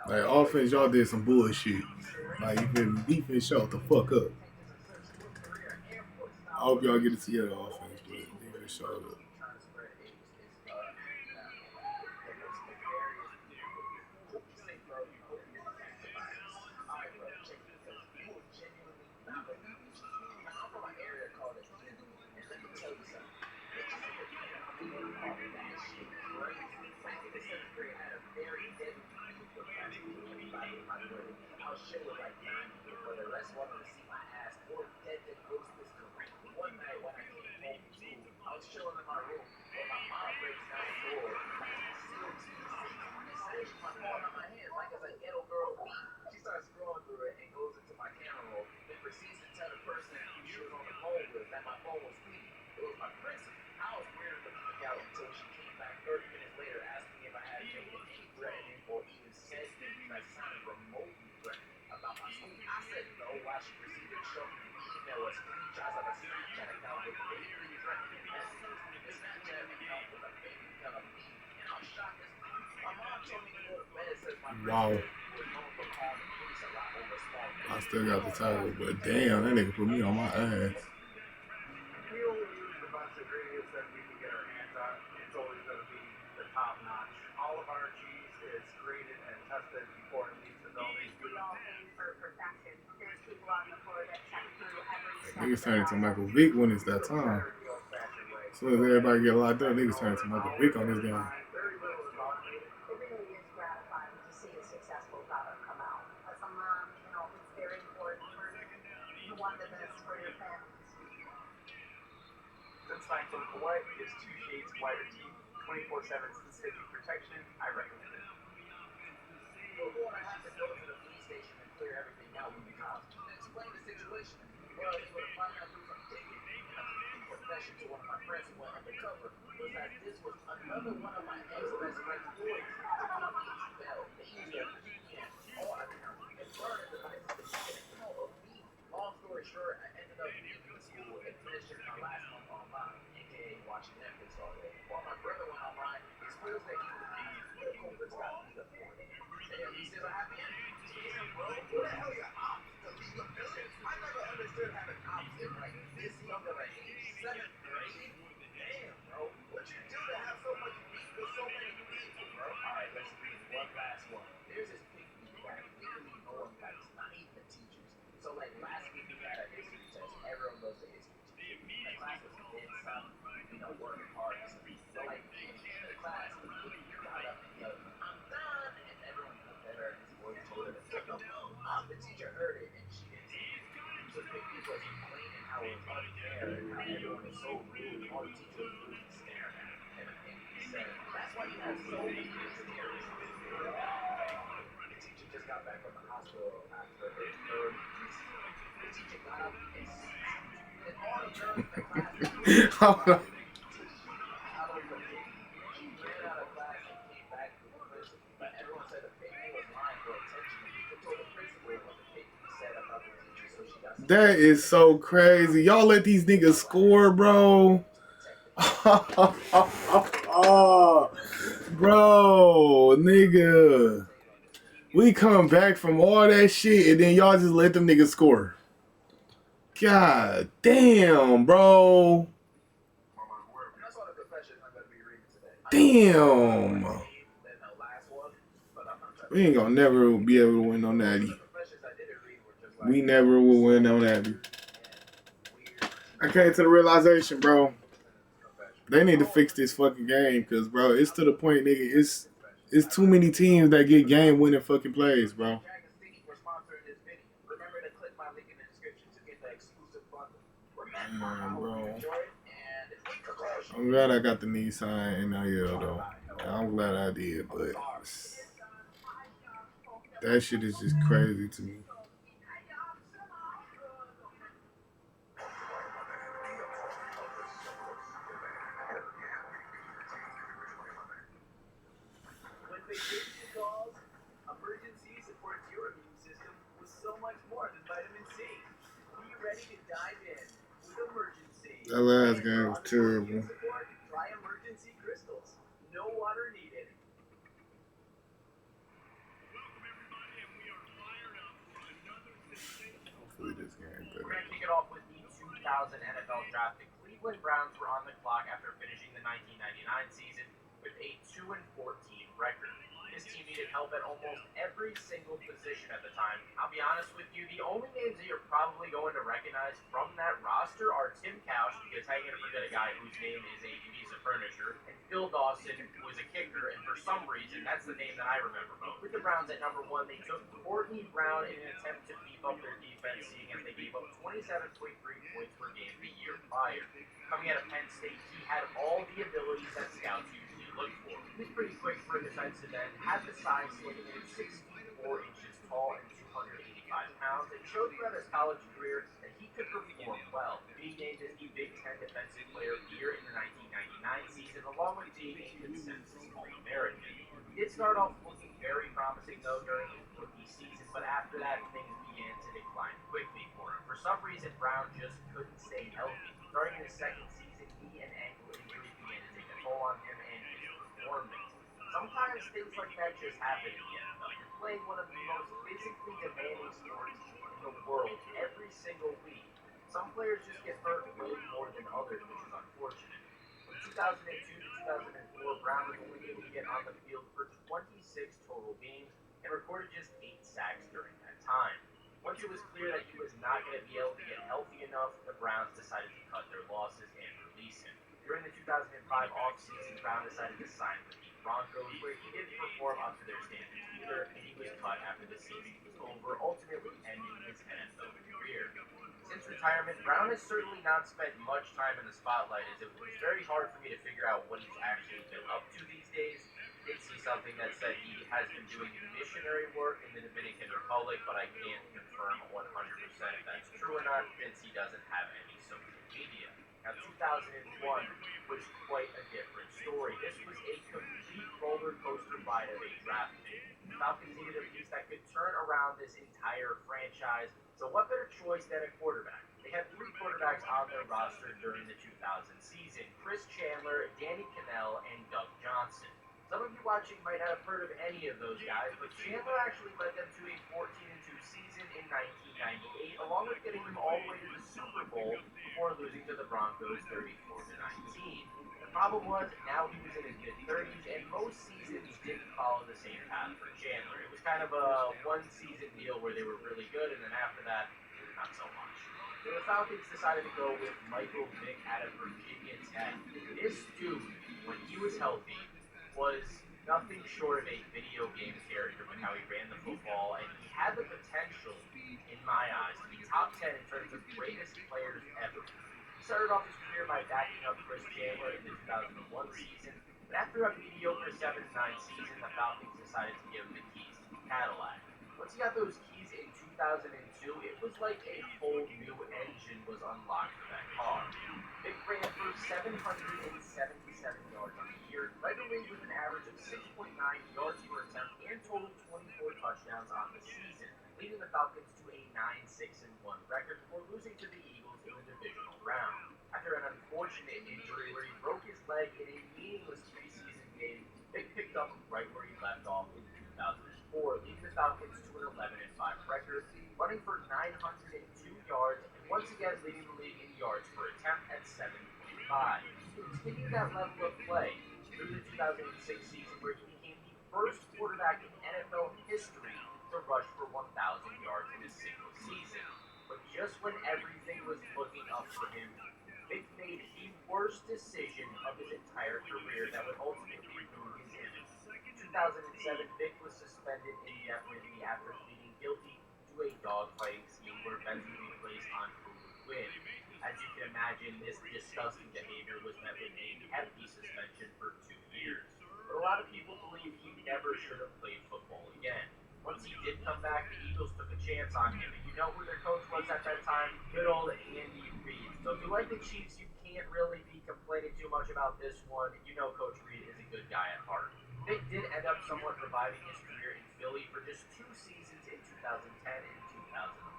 Like, offense, y'all did some bullshit. Like, you feel me? Defense showed the fuck up. I hope y'all get to see the offense, but defense showed up. Shit was like 90, but the rest wanted to see my ass more dead than ghost this career. One night when I came home from school, I was chilling in my room when my mom breaks down the door like sealed TC and snatches my phone out my hands like it's a ghetto girl weed. She starts scrolling through it and goes into my camera roll, then proceeds to tell the person who she was on the phone with that my phone was clean. It was my principal. I was weirded the fuck out until she came back 30 minutes later asking me if I had made any threatening or even said things that sounded remotely about my school. I said no while she proceeded to show me the email or screenshots of a Snapchat account with vaguely threatening messages. The Snapchat account was a fake account of me, and I was shocked as hell. My mom told me to go to bed, says my Wow. was known for calling the police a lot over small things. I still got the title, but damn, that nigga put me on my ass. We only use the bunch of ingredients that we can get our hands on. It's always going to be the top notch. All of our cheese is graded and tested before it leaves the building. We all aim for perfection. There's people on the floor that check through every step. Niggas turn into Michael Vick when it's that time. As soon as everybody get locked up, niggas turn into Michael Vick on this game. It really is gratifying to see a successful product come out. As a mom, you know, it's very important for you want the best for your families. Since Scientific White gives 2 shades whiter teeth, 24/7 sensitivity protection, I recommend it. We're going to have to go to the police station and clear everything out with the cops and explain the situation. Well, they were to find out through some digging. And a confession to one of my friends who went undercover was that this was another one of my ex-best friend's boys. They used their VPN on account and burned the devices to make an account of me. Long story short, I ended up leaving the school and finishing my last month online, aka watching Netflix all day. While my brother went online, he exposed that he was leaving the culprits got beat up for it. At least there's a happy ending. Damn, bro. Who the hell your ops? The League of Villains? I never understood having ops in like this young of an age. 7th grade? Damn, bro. What'd you do to have so much beef with so many people? was complaining how it was unfair and how everyone was so rude and all the teachers were really staring at him. And he said, that's why you have so many miscarriages. The teacher just got back from the hospital after her third miscarriage. The teacher got up and and all the girls in the class were Hold on. out of the pig. She ran out of class and came back to the principal. But everyone said the pygmy was lying for attention. He told the principal what the pygmy said about the teacher, so she got That is so crazy. Y'all let these niggas score, bro. Bro, nigga. We come back from all that shit and then y'all just let them niggas score. God damn, bro. that's all the confessions I'm gonna be reading today. Damn. Than the last one, but I'm not trying We ain't gonna never be able to win on Natty. the confessions I didn't read were just like We never will win on Natty. weird I came to the realization, bro. They need to fix this fucking game, cause bro, it's to the point, nigga. It's too many teams that get game winning fucking plays, bro. for sponsoring this video. Remember to click my link in the description to get the exclusive bundle. Bro. Enjoy it and I'm glad I got the Nissan NIL though. I'm glad I did, but that shit is just crazy to me. when vacation calls, emergency supports your immune system with so much more than vitamin C. Be ready to dive in with emergency. That last game was terrible. Try emergency crystals. No water needed. Hopefully this game We're better. going to kick it off with the 2000 NFL Draft. The Cleveland Browns were on the clock after finishing the 1999 season with a 2-14 record. This team needed help at almost every single position at the time. I'll be honest with you, the only names that you're probably going to recognize from that roster are Tim Couch, because how you going to forget a guy whose name is a piece of furniture, and Phil Dawson, who was a kicker, and for some reason, that's the name that I remember most. With the Browns at number 1, they took Courtney Brown in an attempt to beef up their defense, seeing as they gave up 27.3 points per game the year prior. Coming out of Penn State, he had all the abilities that scouts usually look for. He was pretty quick for a defensive end, had the size slated at 6 feet 4 inches tall and 285 pounds, and showed throughout his college career that he could perform well. Being named as the Big Ten Defensive Player of the Year in the 1999 season, along with being a consensus All-American. He did start off looking very promising, though, during his rookie season, but after that, things began to decline quickly for him. For some reason, Brown just couldn't stay healthy. Starting in his second season, knee and ankle injuries began to take a toll on him and his performance. Sometimes things like that just happen in the NFL. You're playing one of the most physically demanding sports in the world every single week. Some players just get hurt way more than others, which is unfortunate. From 2002 to 2004, Brown was only able to get on the field for 26 total games and recorded just 8 sacks during that time. Once it was clear that he was not going to be able to get healthy enough, the Browns decided to cut their losses and release him. During the 2005 offseason, Brown decided to sign with the Broncos, where he didn't perform up to their standards either, and he was cut after the season was over, ultimately ending his NFL career. Since retirement, Brown has certainly not spent much time in the spotlight, as it was very hard for me to figure out what he's actually been up to these days. I did see something that said he has been doing missionary work in the Dominican Republic, but I can't confirm 100% if that's true or not, since he doesn't have any social media. Now, 2001 was quite a different story. This was a complete roller coaster ride of a draft pick. The Falcons needed a piece that could turn around this entire franchise. So what better choice than a quarterback? They had 3 quarterbacks on their roster during the 2000 season: Chris Chandler, Danny Cannell, and Doug Johnson. Some of you watching might not have heard of any of those guys, but Chandler actually led them to a 14-2 season in 1998, along with getting them all the way to the Super Bowl before losing to the Broncos 34-19. The problem was, now he was in his mid-30s, and most seasons didn't follow the same path for Chandler. It was kind of a one-season deal where they were really good, and then after that, not so much. So the Falcons decided to go with Michael Vick out of Virginia Tech. This dude, when he was healthy, was nothing short of a video game character with how he ran the football, and he had the potential, in my eyes, to be top 10 in terms of greatest players ever. He started off his career by backing up Chris Chandler in the 2001 season, but after a mediocre 7-9 season, the Falcons decided to give him the keys to the Cadillac. Once he got those keys in 2002, it was like a whole new engine was unlocked for that car. Vic ran for 777 yards on the year, led the league with an average of 6.9 yards per attempt, and totaled 24 touchdowns on the season, leading the Falcons to a 9-6-1 record before losing to the Eagles in the divisional round. After an unfortunate injury where he broke his leg in a meaningless preseason game, Vic picked up right where he left off in 2004, leading the Falcons to an 11-5 record, running for 902 yards, and once again leading the league in yards per attempt at 7.5. He continued that level of play through the 2006 season, where he became the first quarterback in NFL history to rush for 1,000 yards in a single season. But just when everything was looking up for him, Vic made the worst decision of his entire career that would ultimately ruin his image. In 2007, Vic was suspended indefinitely after pleading guilty to a dogfighting scheme where bets would be placed on who would win. As you can imagine, this disgusting behavior was met with a hefty suspension for 2 years. But a lot of people believe he never should have played football again. Once he did come back, the Eagles took a chance on him. And you know who their coach was at that time? Good old Andy Reid. So if you like the Chiefs, you can't really be complaining too much about this one. You know Coach Reid is a good guy at heart. Vic did end up somewhat reviving his career in Philly for just 2 seasons in 2010 and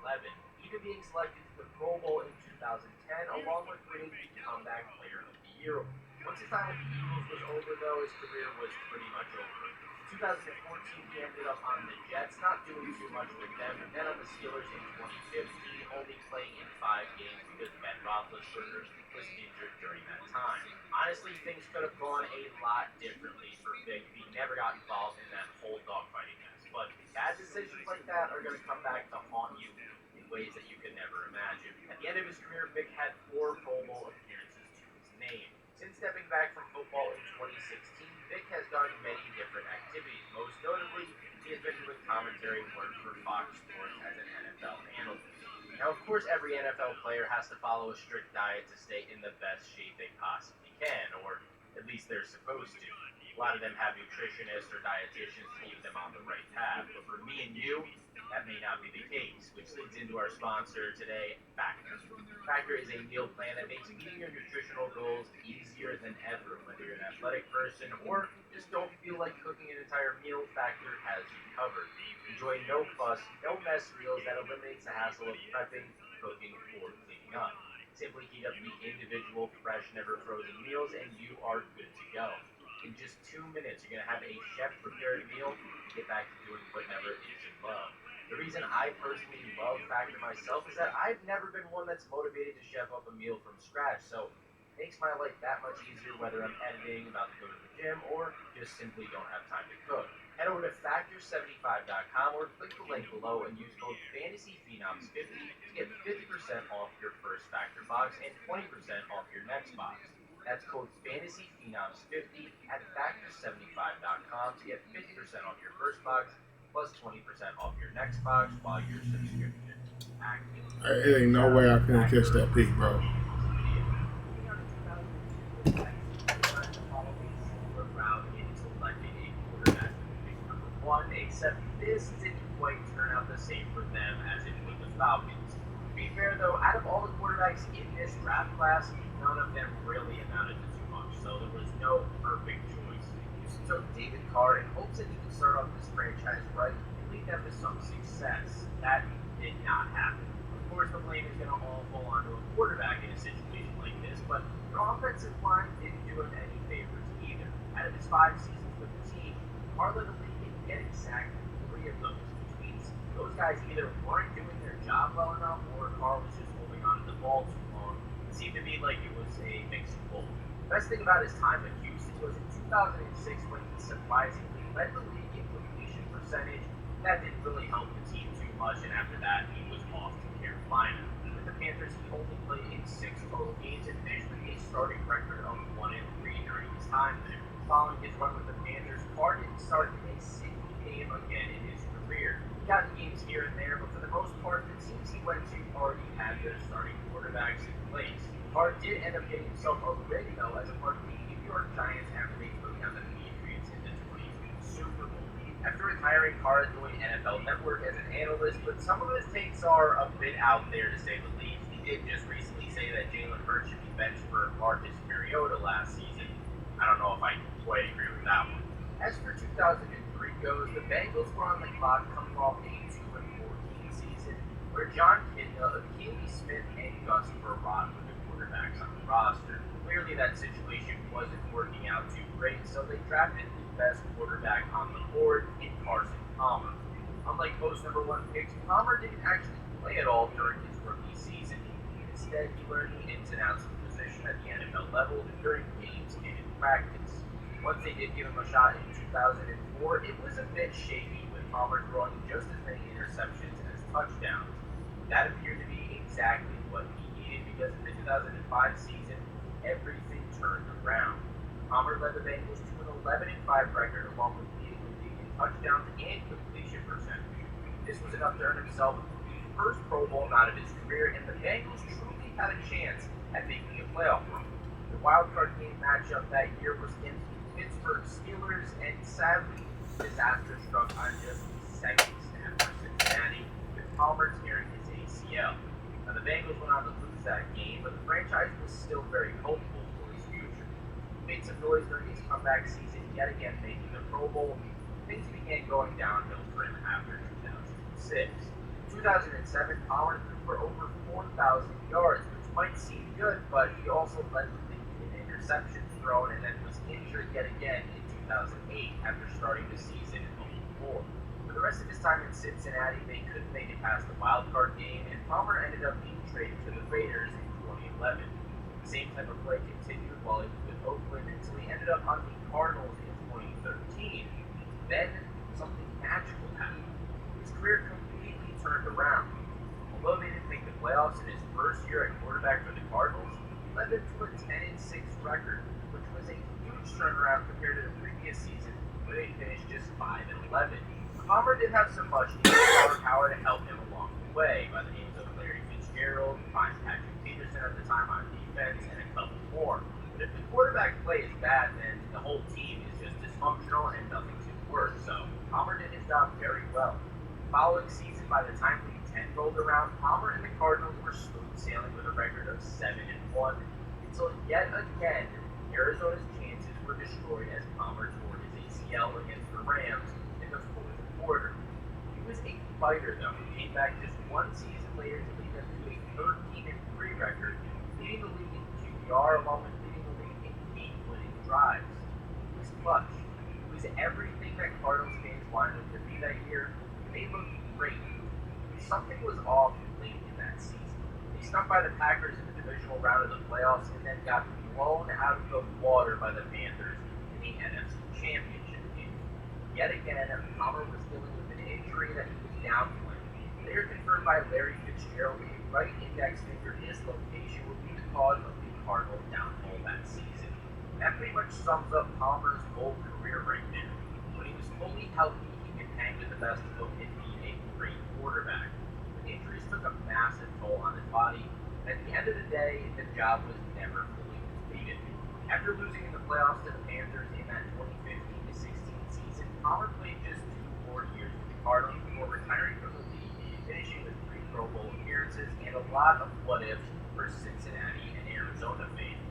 2011, even being selected to the Pro Bowl in 2010, along with winning the Comeback Player of the Year. Once his time with the Eagles was over, though, his career was pretty much over. In 2014, he ended up on the Jets, not doing too much with them, and then on the Steelers in 2015, only playing in 5 games because Ben Roethlisberger was injured during that time. Honestly, things could have gone a lot differently for Vic if he never got involved in that whole dogfighting mess. But bad decisions like that are going to come back to haunt you in ways that you could never imagine. At the end of his career, Vic had 4 Pro Bowl appearances to his name. Since stepping back from football in 2016, Vic has done many different activities. Most notably, he has been doing commentary work for Fox Sports as an NFL analyst. Now, of course, every NFL player has to follow a strict diet to stay in the best shape they possibly can, or at least they're supposed to. A lot of them have nutritionists or dietitians to keep them on the right path, but for me and you, that may not be the case, which leads into our sponsor today, Factor. Factor is a meal plan that makes meeting your nutritional goals easier than ever. Whether you're an athletic person or just don't feel like cooking an entire meal, Factor has you covered. Enjoy no fuss, no mess meals that eliminates the hassle of prepping, cooking, or cleaning up. Simply heat up the individual, fresh, never frozen meals, and you are good to go. In just 2 minutes, you're going to have a chef-prepared meal and get back to doing whatever it is you love. The reason I personally love Factor myself is that I've never been one that's motivated to chef up a meal from scratch, so it makes my life that much easier whether I'm editing, about to go to the gym, or just simply don't have time to cook. Head over to Factor75.com or click the link below and use code FANTASYPHENOMS50 to get 50% off your first Factor box and 20% off your next box. That's code FANTASYPHENOMS50 at Factor75.com to get 50% off your first box plus 20% off your next box while your subscription is active. There ain't no way I couldn't catch that pick, bro. Except this didn't quite turn out the same for them as it would the Falcons. To be fair though, out of all the quarterbacks in this draft class, none of them really amounted to too much, so there was no perfect choice. Houston took David Carr in hopes that he could start off this franchise right and lead them to some success. That did not happen. Of course, the blame is going to all fall onto a quarterback in a situation like this, but the offensive line didn't do him any favors either. Out of his 5 seasons with the team, Carr led the league getting sacked 3 of those, which means those guys either weren't doing their job well enough or Carr was just holding on to the ball too long. It seemed to be like it was a mix of both. The best thing about his time in Houston was in 2006 when he surprisingly led the league in completion percentage. That didn't really help the team too much, and after that he was off to Carolina. With the Panthers, he only played in 6 total games and finished with a starting record of 1-3 during his time there. following his run with the Panthers, Carr didn't start in a single game again in his career. He got in games here and there, but for the most part, the teams he went to already had their starting quarterbacks in place. Carr did end up getting himself a ring, though, as a part of the New York Giants after they took down the Patriots in the 2020 Super Bowl. After retiring, Carr joined NFL Network as an analyst, but some of his takes are a bit out there to say the least. He did just recently say that Jalen Hurts should be benched for Marcus Mariota last season. I don't know if I quite agree with that one. As for 2003 goes, the Bengals were on the clock coming off a 2-14 season, where John Kitna, Achilles Smith, and Gus Burrott were the quarterbacks on the roster. Clearly that situation wasn't working out too great, so they drafted the best quarterback on the board in Carson Palmer. Unlike most number 1 picks, Palmer didn't actually play at all during his rookie season. Instead, he learned the ins and outs of the position at the NFL level during games and in practice. Once they did give him a shot in 2004, it was a bit shaky, with Palmer throwing just as many interceptions as touchdowns. That appeared to be exactly what he needed, because in the 2005 season, everything turned around. Palmer led the Bengals to an 11-5 record, along with leading the league in touchdowns and completion percentage. This was enough to earn himself the first Pro Bowl out of his career, and the Bengals truly had a chance at making a playoff run. The wildcard game matchup that year was against the Pittsburgh Steelers, and sadly, disaster struck on just the second snap for Cincinnati, with Palmer tearing his ACL. Now, the Bengals went on to lose that game, but the franchise was still very hopeful for his future. He made some noise during his comeback season, yet again making the Pro Bowl. Things began going downhill for him after 2006. In 2007, Palmer threw for over 4,000 yards, which might seem good, but he also led the league in interceptions thrown and then was injured yet again in 2008 after starting the season in 0-4. For the rest of his time in Cincinnati, they couldn't make it past the wildcard game, and Palmer ended up being traded to the Raiders in 2011. The same type of play continued while he was with Oakland until he ended up on the Cardinals in 2013. Then, something magical happened. His career completely turned around. Although they didn't make the playoffs in his first year at quarterback for the Cardinals, he led them to a 10-6 record, which was a huge turnaround compared to the previous season, where they finished just 5-11. Palmer did have some much needed power to help him along the way, by the names of Larry Fitzgerald, Patrick Peterson at the time on defense, and a couple more. But if the quarterback play is bad, then the whole team is just dysfunctional and nothing to work. So Palmer did his job very well. The following season, by the time Week 10 rolled around, Palmer and the Cardinals were smooth sailing with a record of 7-1, until yet again Arizona's chances were destroyed as Palmer tore his ACL against the Rams in the fourth quarter. He was a fighter, though, who came back just one season later to lead them to a 13-3 record, leading the league in QBR along with leading the league in game-winning drives. He was clutch. He was everything that Cardinals fans wanted him to be that year. They looked great. Something was off late in that season. They snuck by the Packers in the divisional round of the playoffs and then got blown out of the water by the Panthers in the NFC Championship game. Yet again, Palmer was dealing with an injury that he was downplaying. Later confirmed by Larry Fitzgerald, a right index finger dislocation would be the cause of the Cardinals' downfall that season. That pretty much sums up Palmer's whole career right there. When he was fully healthy, he could hang with the best of them and be a great quarterback. But injuries took a massive toll on his body, and at the end of the day, the job was never fully completed. After losing in the playoffs to the Panthers in that 2015-16 season, Palmer played just 2 more years with the Cardinals before retiring from the league, finishing with 3 Pro Bowl appearances and a lot of what-ifs for Cincinnati and Arizona fans.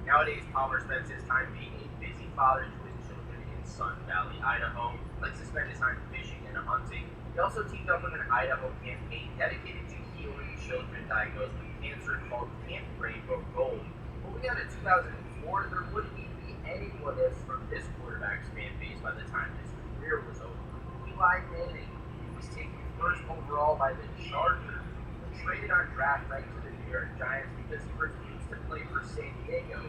Nowadays, Palmer spends his time being a busy father to his children in Sun Valley, Idaho, likes to spend his time fishing and hunting. He also teamed up with an Idaho campaign dedicated to healing children diagnosed with cancer called Camp Rainbow Gold. Moving on to 2004, there wouldn't even be any what-ifs from this quarterback's fan base by the time his career was over. Eli Manning, he was taken first overall by the Chargers, but traded on draft night to the New York Giants because he refused to play for San Diego,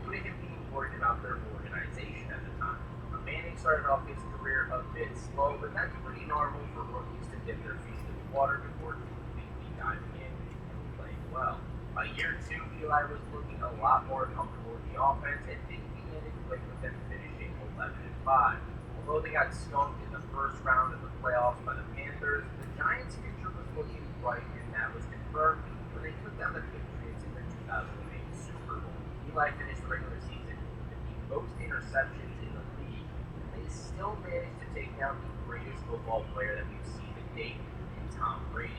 due to him being worried about their organization at the time. Manning started off his career a bit slow, but that's pretty normal for rookies to dip their feet in the water before completely diving in and playing well. By year 2, Eli was looking a lot more comfortable in the offense, and things began to click with him finishing 11-5. Although they got skunked in the first round of the playoffs by the Panthers, the Giants' future was looking bright, and that was confirmed when they took down the Patriots in the 2008 Super Bowl. Eli finished the regular season with the most interceptions in the league, and they still managed to take down the greatest football player that we've seen to date in Tom Brady.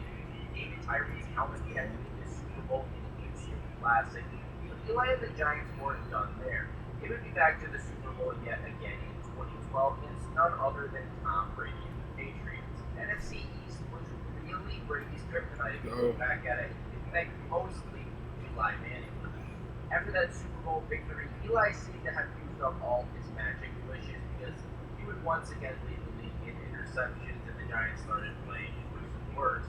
David Tyree's helmet catch in the Super Bowl in an instant classic. But Eli and the Giants weren't done there. They would be back to the Super Bowl yet again in 2012 against none other than Tom Brady and the Patriots. NFC East was really Brady's kryptonite if you look back at it, thanks mostly to Eli Manning. After that Super Bowl victory, Eli seemed to have used up all his magic wishes because he would once again lead the league in interceptions and the Giants started playing worse and worse.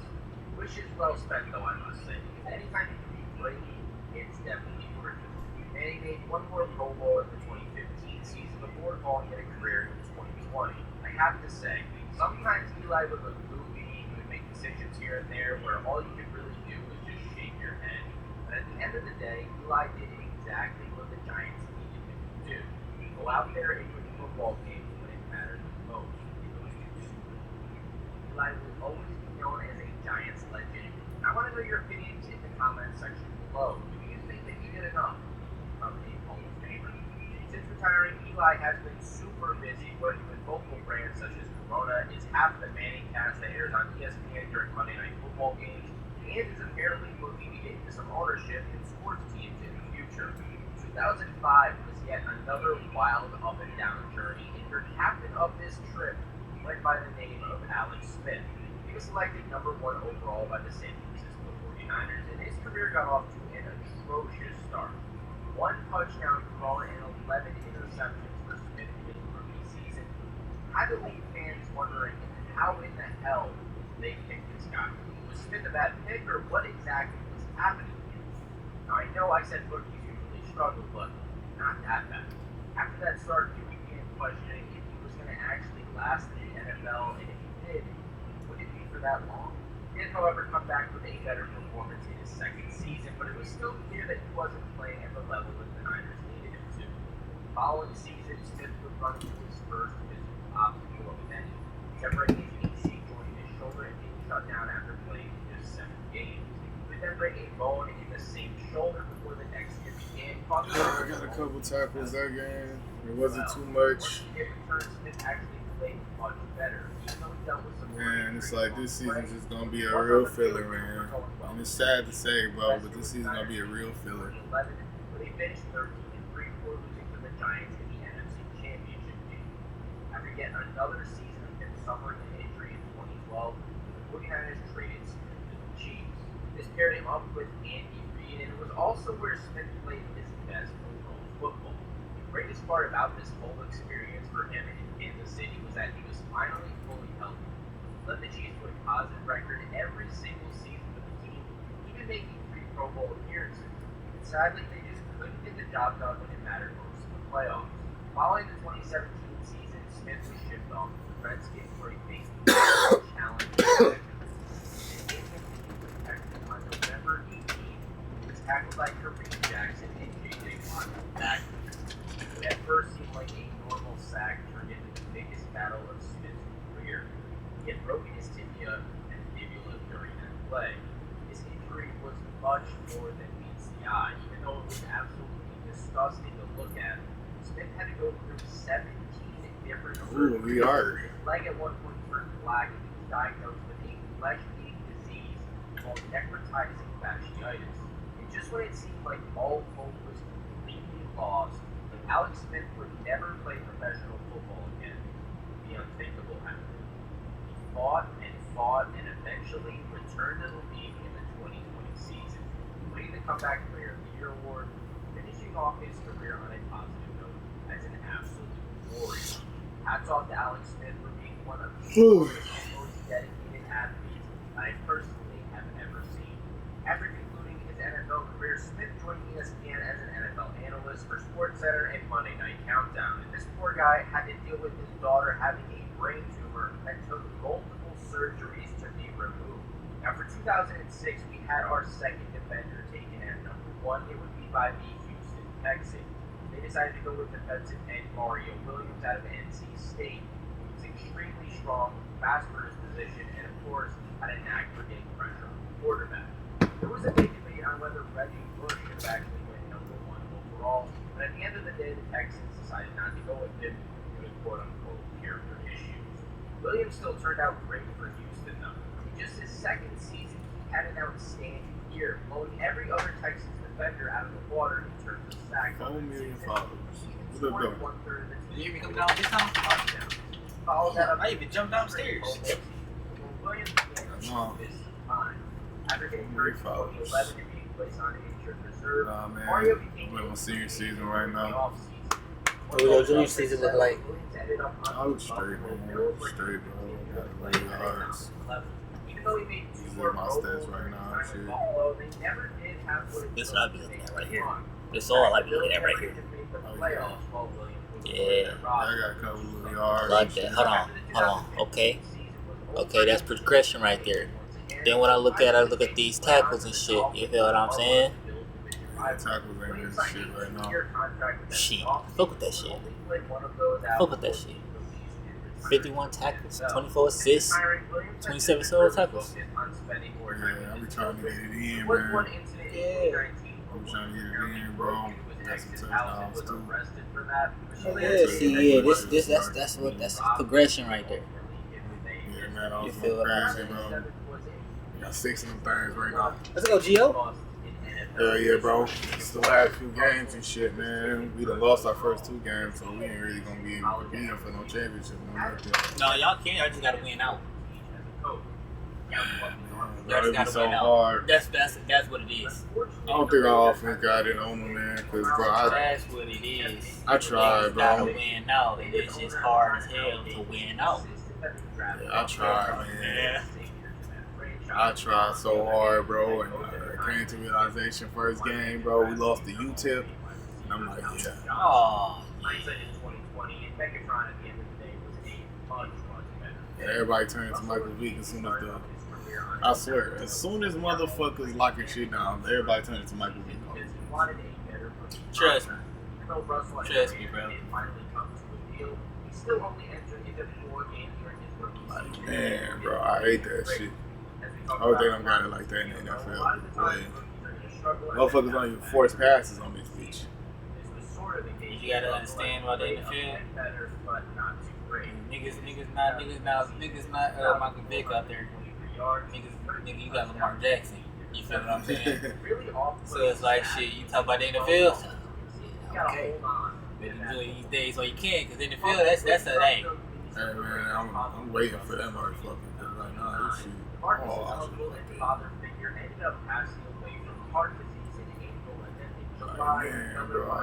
Wishes well spent though, I must say, because anytime you can beat Brady, it's definitely worth it. Manning made one more Pro Bowl in the 2015 season before calling it a career in 2020. I have to say, sometimes Eli would look goofy, he would make decisions here and there where all you could really do was just shake your head. But at the end of the day, Eli did exactly what the Giants needed him to do. Go out there and win football games when it mattered the most in those two Super Bowls. Eli will always be known as a Giants legend. I want to know your opinions in the comments section below. Do you think that he did enough from a Hall of Famer? Since retiring, Eli has been super busy working with local brands such as Corona, is half the Manning cast that airs on ESPN during Monday Night Football games, and is apparently looking to get into some ownership in sports teams in the future. 2005 was yet another wild up and down journey, and your captain of this trip went by the name of Alex Smith. He was selected number 1 overall by the San Francisco 49ers, and his career got off to an atrocious start. 1 touchdown thrown and 11 interceptions for Smith in his rookie season. Had to leave fans wondering how in the hell they picked this guy. Was Smith a bad pick, or what exactly was happening here? Now, I know I said rookies usually struggle, but not that bad. After that start, you began questioning if he was going to actually last in the NFL, and if he did, would it be for that long? He did, however, come back with a better performance in his second season, but it was still clear that he wasn't playing at the level that the Niners needed him to. The following season, Smith would run into his first physical obstacle of many, separating his AC, joining his shoulder and being shut down after playing just 7 games. He would then break a bone in the same shoulder before the next year began. I got a couple tackles that game. It wasn't too much. Once he did return, Smith actually played much better, even though he dealt with some Man, it's like this season's just gonna be a real filler, man. And it's sad to say, bro, but this season's gonna be a real filler. 11, but he finished 13-3 before losing to the Giants in the NFC Championship game. After yet another season of him suffering an injury in 2012, the 49ers traded Smith to the Chiefs. This paired him up with Andy Reid, and it was also where Smith played his best overall football. The greatest part about this whole experience for him in Kansas City was that he was finally fully healthy. Led the Chiefs to a positive record every single season for the team, even making 3 Pro Bowl appearances. And sadly, they just couldn't get the job done when it mattered most in the playoffs. Following the 2017 season, Smith was shipped off to the Redskins where he faced the challenge and in protection on November 18th. He was tackled by Kareem Jackson and J.J. Watt back. What at first seemed like a normal sack turned into the biggest battle of Smith's career. He had broken his tibia and fibula during that play. His injury was much more than meets the eye, even though it was absolutely disgusting to look at. Smith had to go through 17 different surgeries. His leg at one point turned black, and he was diagnosed with a flesh-eating disease called necrotizing fasciitis. And just when it seemed like all hope was completely lost, Alex Smith would never play professional football again. The unthinkable happened. Fought and eventually returned to the league in the 2020 season, winning the Comeback Player of the Year award, finishing off his career on a positive note as an absolute warrior. Hats off to Alex Smith for being one of the most dedicated athletes I personally have ever seen. After concluding his NFL career, Smith joined ESPN as an NFL analyst for SportsCenter and Monday Night Countdown. And this poor guy had to deal with his daughter having a brain tumor that took multiple surgeries to be removed. Now, for 2006, we had our second defender taken at number 1. It would be by the Houston Texans. They decided to go with defensive end Mario Williams out of NC State. He was extremely strong, fast for his position, and of course, had a knack for getting pressure on the quarterback. There was a big debate on whether Reggie Bush should have actually went number 1 overall, but at the end of the day, the Texans decided not to go with him due to quote-unquote character issues. Williams still turned out great for Houston, though. In just his second season, he had an outstanding year, blowing every other Texans defender out of the water in terms of sacks. 4 million followers. What up, though? You hear me come down this time? Followed that up. I even jumped downstairs. Williams No. this time. After getting hurt in 2011 and being placed on injured reserve, Nah, man. Mario became I'm in my senior season right now. What your junior season look like? I was straight, man. Straight, bro. Got the yards. Even though he made These two are my more stats right now, shit. they never did have what it This took what I be to looking make at right the here. run. This all I be looking at right here. Yeah. I got a couple of yards. Like that. Hold on. Okay, that's progression right there. Then when I look at these tackles and shit. You feel what I'm saying? Yeah, tackles ain't this shit right now. Shit. Fuck with that shit. Fuck with that shit. 51 tackles, 24 assists, 27 solo tackles. Yeah, I be trying to get it in, man. Yeah. I'm trying to get it in, bro. Got some touchdowns, too. Yeah, see, yeah, that's progression right there. Yeah, man, I You was feel going what I'm crazy, bro. Got 6 of them things right now. Let's go, GEO. Hell yeah, bro. It's the last few games and shit, man. We done lost our first 2 games, so we ain't really gonna be competing for no championship. No, y'all can't. Y'all just gotta win out. Y'all just It'd be gotta so win out. hard. That's what it is. I don't think our offense got it on them, man. Cause, bro, That's what it is. I tried, You gotta bro. win out, and it's just hard as hell to win out. Yeah, I tried, man. Yeah. I tried so hard, bro, and came to realization first game, bro. We lost the UTEP, and I'm like, yeah. Oh, Everybody turned to Michael Vick as soon as I swear, as soon as motherfuckers locking shit down, everybody turned to Michael Vick. trust me. Trust me, bro. Like, man, bro, I hate that shit. I hope they don't got it like that in the NFL. Boy. Motherfuckers don't even force passes on this bitch. You gotta understand about the NFL. Niggas not Michael Vick out there. Nigga, you got Lamar Jackson. You feel what I'm saying? So it's like shit. You talk about the NFL. Okay. Better do it these days while you can, cause the NFL that's a thing. Hey man, I'm waiting for that motherfucker. Cause right now this shit. Oh, I should like that. Like, man, bro, I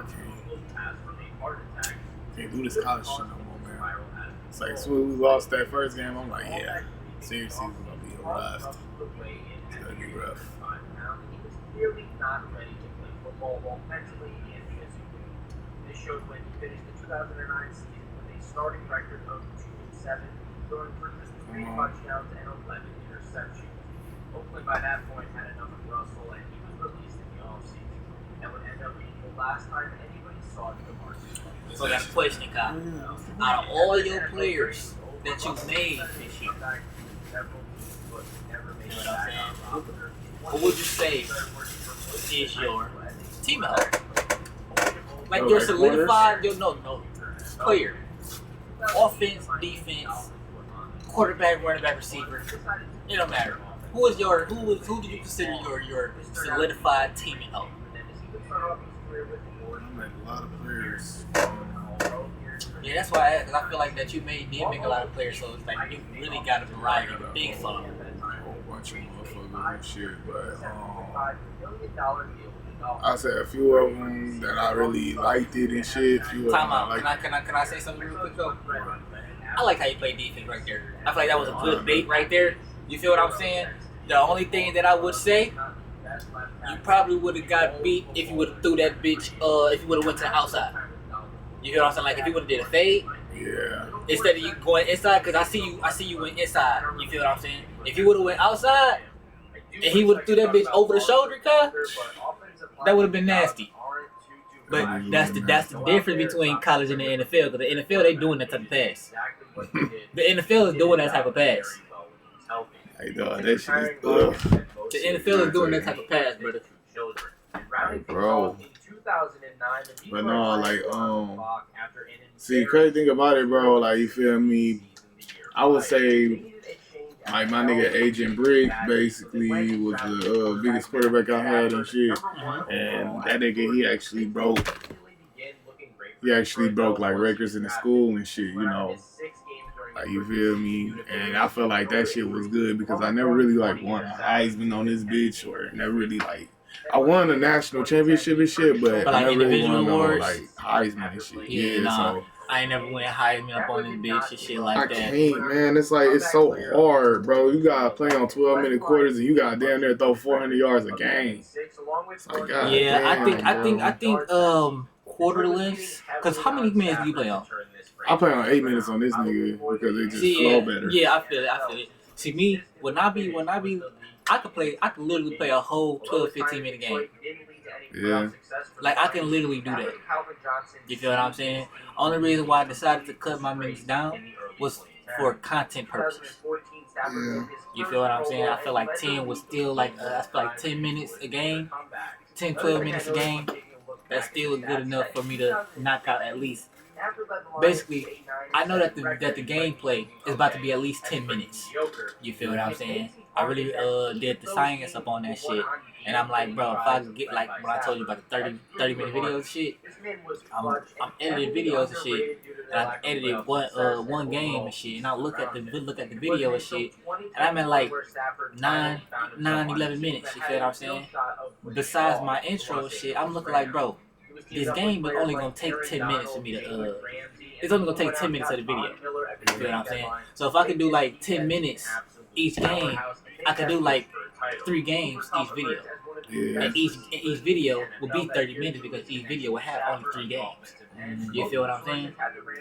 can't do this college shit no more, man. It's like as soon as we lost that first game, I'm like, yeah, senior season's gonna be a blast. It's gonna be rough. Clearly not ready to play football offensively and physically. This showed when he finished the 2009 season with a starting record of 2-7, throwing for just 3 touchdowns and 11 interceptions. Oakland by that point had enough of Russell, and he was released in the offseason. That would end up being the last time anybody saw DeMarcus. So I got a question, Kyle. Out of all your players that you made this year, what would you say is your team health? Like your solidified, player, offense, defense, quarterback, running back, receiver. It don't matter. Who did you consider your solidified team health? I made a lot of players. Yeah, that's why I asked, 'cause I feel like that you did make a lot of players, so it's like you really got a variety of big fun. A whole bunch of motherfuckers and shit, but I said a few of them that I really liked it and shit. A few of them Time out. I liked. Can I say something real quick though? I like how you play defense right there. I feel like that was a good bait right there. You feel what I'm saying? The only thing that I would say, you probably would have got beat if you would have threw that bitch. If you would have went to the outside. You feel what I'm saying? Like if you would have did a fade. Yeah. Instead of you going inside, because I see you went inside. You feel what I'm saying? If you would have went outside and he would have threw that bitch over the shoulder, cuz that would have been nasty. But that's the difference between college and the NFL. Because the NFL they doing that type of pass. The NFL is doing that type of pass. Hey, dog, that shit is ugh. The NFL is doing that type of pass, brother. Hey, bro. But no, like, see, crazy thing about it, bro, like, you feel me? I would say, like, my nigga Agent Brick basically was the biggest quarterback I had and shit. And that nigga, he actually broke, like, records in the school and shit, you know. Like, you feel me? And I felt like that shit was good because I never really, like, won a Heisman on this bitch or never really, like, I won a national championship and shit, but like I never really won no, awards? like, Heisman and shit. Yeah, nah. So I ain't never went Heisman up on this bitch and shit like that. I can't, man. It's like, it's so hard, bro. You gotta play on 12-minute quarters and you gotta damn near throw 400 yards a game. It's like, God Yeah, damn, I think quarter lengths. Cause how many minutes do you play on? I play on 8 minutes on this nigga because it just flow better. Yeah, I feel it. See me, when I be, I could literally play a whole 12-15 minute game. Yeah. Like I can literally do that. You feel what I'm saying? Only reason why I decided to cut my minutes down was for content purposes. Yeah. You feel what I'm saying? I feel like 10 was still like, I feel like 10 minutes a game, 10, 12 minutes a game. That's still good enough for me to knock out at least. Basically, I know that the gameplay is about to be at least 10 minutes. You feel what I'm saying? I really did the science up on that shit. And I'm like, bro, if I could get like when I told you about the 30-minute videos and shit, I'm editing videos and shit. And I edited one game and shit. And I look at the video and shit. And I'm at like 11 minutes. You feel what I'm saying? Besides my intro and shit, I'm looking like, bro, this game is only gonna take 10 minutes for me to it's only gonna take 10 minutes of the video. You feel what I'm saying? So if I could do like 10 minutes each game, I could do like 3 games each video. Yeah. And each video will be 30 minutes because each video will have only 3 games. You feel what I'm saying?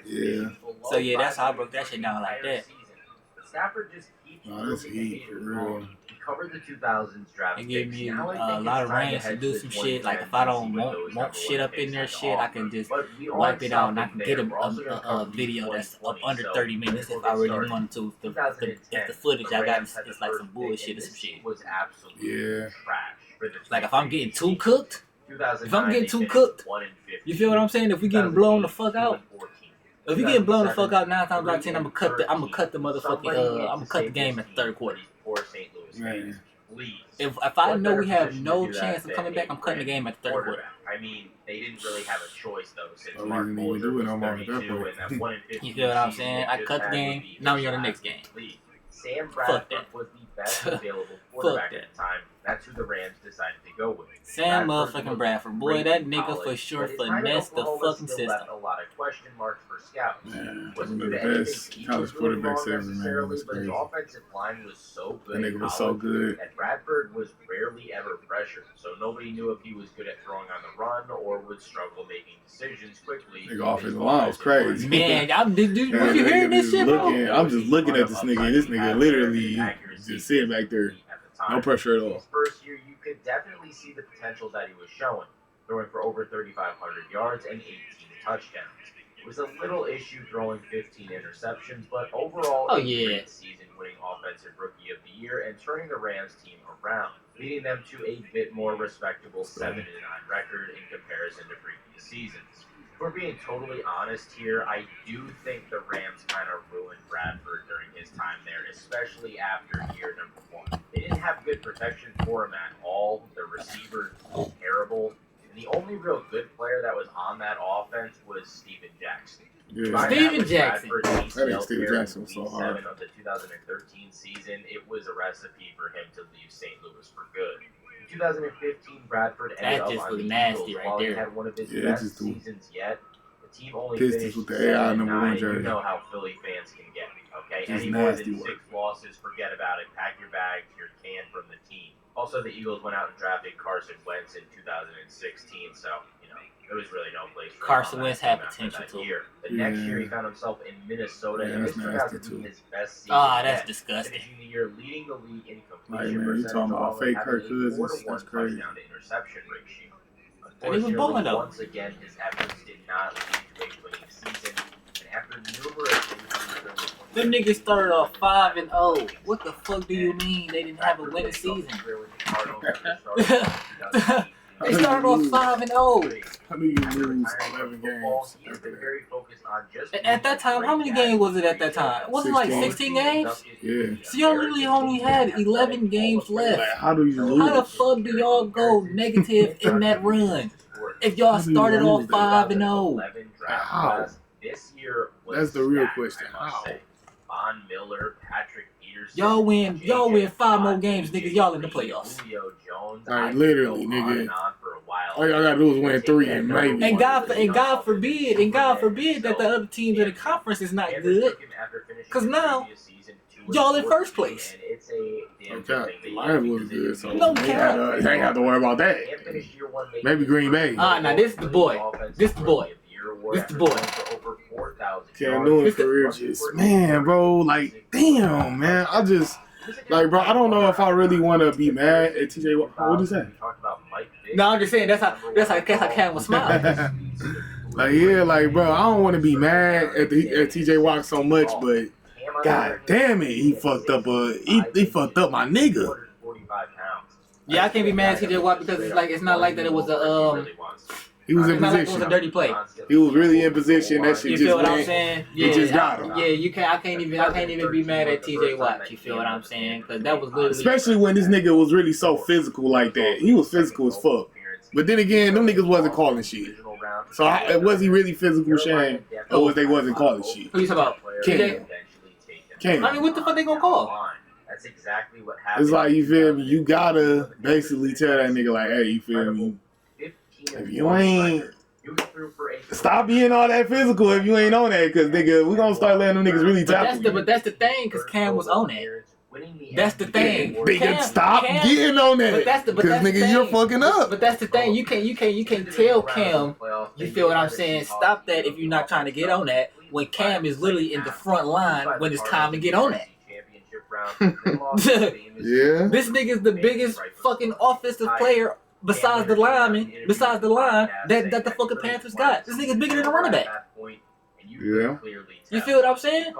Yeah. So yeah, that's how I broke that shit down like that. Oh, that's heat for real. Covered the 2000s draft. It gave me a lot of range to do some shit. Like if I don't want shit up in there, shit, I can just wipe it out and I can get a video that's up under 30 minutes if I really wanted to. If the footage I got is like some bullshit or some shit. Yeah. Like if I'm getting too cooked, you feel what I'm saying? If we getting blown the fuck out. If we getting blown the fuck out 9 times out of 10, I'm gonna cut the motherfucking I'm gonna cut the game at the third quarter. Man. If I know we have no chance of coming back, I'm cutting the game at the third quarter. I mean, they didn't really have a choice though, since Oh, Mark we didn't even Bolger do it was no more at that 32 point. and that 1 in 15 You feel what I'm season saying? we I just cut the had game, would be now we on the draft next game. league. Sam Fuck Bradford that. was the best available quarterback at the time. That's who the Rams decided to go with. Sam motherfucking Bradford. Boy, that nigga for sure finessed the fucking system. A lot of question marks for scouts. Man, Was one due of the to anything best he college was doing quarterbacks wrong ever, man. necessarily, That's but his crazy. offensive line was so good. That nigga was so good. And Bradford was rarely ever pressured, so nobody knew if he was good at throwing on the run or would struggle making decisions quickly. Nigga offensive line was crazy. Man, was you Yeah, hearing this shit, bro? I'm just looking at this nigga, and this nigga literally just sitting back there. No pressure at all. His first year, you could definitely see the potential that he was showing, throwing for over 3,500 yards and 18 touchdowns. It was a little issue throwing 15 interceptions, but overall, a great season, winning Offensive Rookie of the Year and turning the Rams team around, leading them to a bit more respectable 7-9 record in comparison to previous seasons. If we're being totally honest here, I do think the Rams kind of ruined Bradford during his time there, especially after year number 1. They didn't have good protection for him at all. The receivers were terrible. And the only real good player that was on that offense was Steven Jackson. Yeah. Steven Jackson. That nigga Steven Jackson was so hard. Of the 2013 season, it was a recipe for him to leave St. Louis for good. In 2015, Bradford ended up on the Eagles while he had one of his best seasons yet. The team only finished with the AI number 1 jersey. You know how Philly fans can get. Okay, Just any more nasty than 6 work. losses, forget about it. Pack your bags, you're canned from the team. Also, the Eagles went out and drafted Carson Wentz in 2016, so, you know, there was really no place for Carson him on Wentz that had team after potential that too. year. The next year, he found himself in Minnesota, Yeah, and that's this turned out to nasty, be too. his best season That's yet. disgusting. Finishing the year leading the league in Like, completion man, you percentage talking about along with fake having Kirk a Cousins? 4-to-1 That's crazy. touchdown to interception ratio. And he was balling though. Once again, his efforts did not lead to a winning season. And after numerous Them niggas started off 5-0. What the fuck do you mean they didn't have a winning season? They started off 5-0. How do you lose 11 games? At that time, how many games was it at that time? Was it like 16 games? Yeah. So y'all literally only had 11 games left. Like, how do you lose? How the fuck do y'all go negative in that run? If y'all started off 5-0. How? That's the real question. How? Von Miller, Patrick Peterson, Y'all win 5 more games, niggas. Y'all in the playoffs. Julio Jones. Like, literally, nigga. All y'all gotta do is win 3 and maybe. And God forbid that the other teams in the conference is not good. Cause now y'all in first place. Okay, the Lions was good, so No they cap. ain't have to worry about that. Maybe Green Bay. Now this is the boy. This the boy. Cam Newton's career just, man, bro, like, damn, man. I just, like, bro, I don't know if I really want to be mad at TJ. What is that? No, I'm just saying that's how Cam was smiling. Like, yeah, like, bro, I don't want to be mad at TJ Watt so much, but god damn it, he fucked up he fucked up my nigga. Yeah, I can't be mad at TJ Watt because it's not like that it was a He was in it's not like it was position. a dirty play. He was really in position. That shit You just feel what I'm went. saying? It just got him. Yeah, I can't even be mad at TJ Watt. You feel what I'm saying? Because that was literally. Especially when this nigga was really so physical like that. He was physical as fuck. But then again, them niggas wasn't calling shit. So was he really physical, Shane? Or was they wasn't calling shit? Who you talking about? Cam. I mean, what the fuck they gonna call? That's exactly what happened. It's like, you feel me? You gotta basically tell that nigga like, hey, you feel me? If you ain't... Stop being all that physical if you ain't on that, because nigga, we gonna start letting them niggas really tackle you. But that's the thing, because Cam was on that. That's the thing. Nigga, stop getting on that. Because nigga, you're fucking up. But that's the thing. You can't tell Cam. You feel what I'm saying? Stop that if you're not trying to get on that. When Cam is literally in the front line when it's time to get on that. Yeah. This nigga's the biggest fucking offensive player besides the line that the fucking Panthers got. This nigga's bigger than the running back. Yeah. You feel what I'm saying?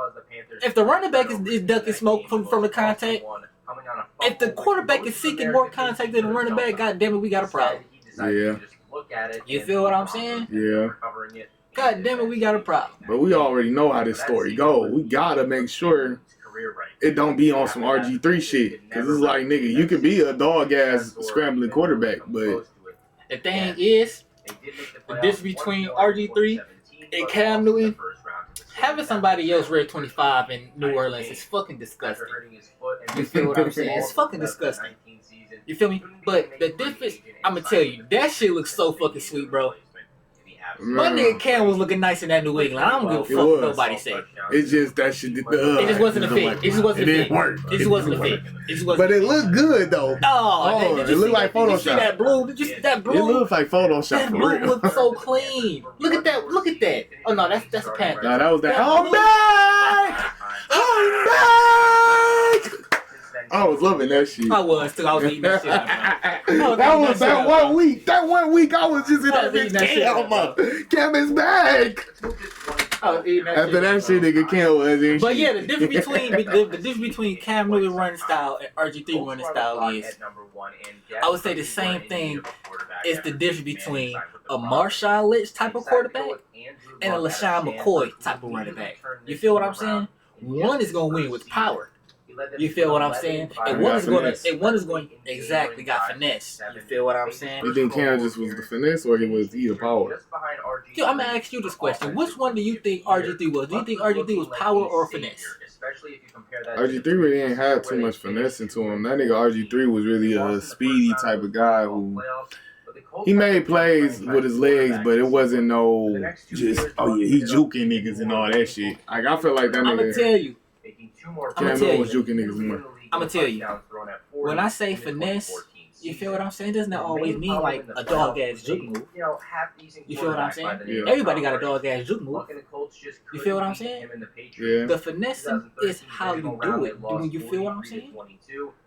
If the running back is ducking smoke from the contact, if the quarterback is seeking more contact than the running back, god damn it, we got a problem. Yeah. You feel what I'm saying? Yeah. God damn it, we got a problem. But we already know how this story go. We gotta make sure it don't be on some RG3 shit. Because it's like, nigga, you could be a dog-ass scrambling quarterback, but... The thing is, the difference between RG3 and Cam Newton, having somebody else rate 25 in New Orleans is fucking disgusting. You feel what I'm saying? It's fucking disgusting. You feel me? But the difference, I'm gonna tell you, that shit looks so fucking sweet, bro. My nigga Cam was looking nice in that New England. I don't give a fuck what nobody say. It's just that shit. It just wasn't a fit. It just wasn't a fit. It didn't work. It just wasn't a fit. It just wasn't. But it looked good though. Oh, it looked like Photoshop. Did you see that blue? Did you see that blue? It looked like Photoshop that for blue real. looked so clean. Look at that. Look at that. Oh no, that's a Panther. Nah, that was that. I'm back. I'm back. I was loving that shit. I was too. I was eating that shit out, bro. That was that 1 week. That 1 week I was just in that bitch. Cam is back. After that shit, nigga, Cam was in. But yeah, the difference between Cam Newton running style and RG3 running style is, I would say the same thing is the difference between a Marshawn Lynch type of quarterback and a LaShawn McCoy type of running back. You feel what I'm saying? One is gonna win with power. You feel what I'm saying? And one is going exactly got finesse. You feel what I'm saying? You think Cam just was the finesse or he was the power? Dude, I'm gonna ask you this question. Which one do you think RG3 was? Do you think RG3 was power or finesse? RG3 really ain't had too much finesse into him. That nigga RG3 was really a speedy type of guy who he made plays with his legs, but it wasn't no just he juking niggas and all that shit. Like I feel like that nigga. I'm gonna tell you. Cam Newton was juking niggas more. I'm gonna tell you. When I say finesse, you feel what I'm saying? It doesn't always mean like a dog ass juke move. You feel what I'm saying? Yeah. Everybody got a dog ass juke move. You feel what I'm saying? Yeah. The finessing is how you do it. Do you feel what I'm saying?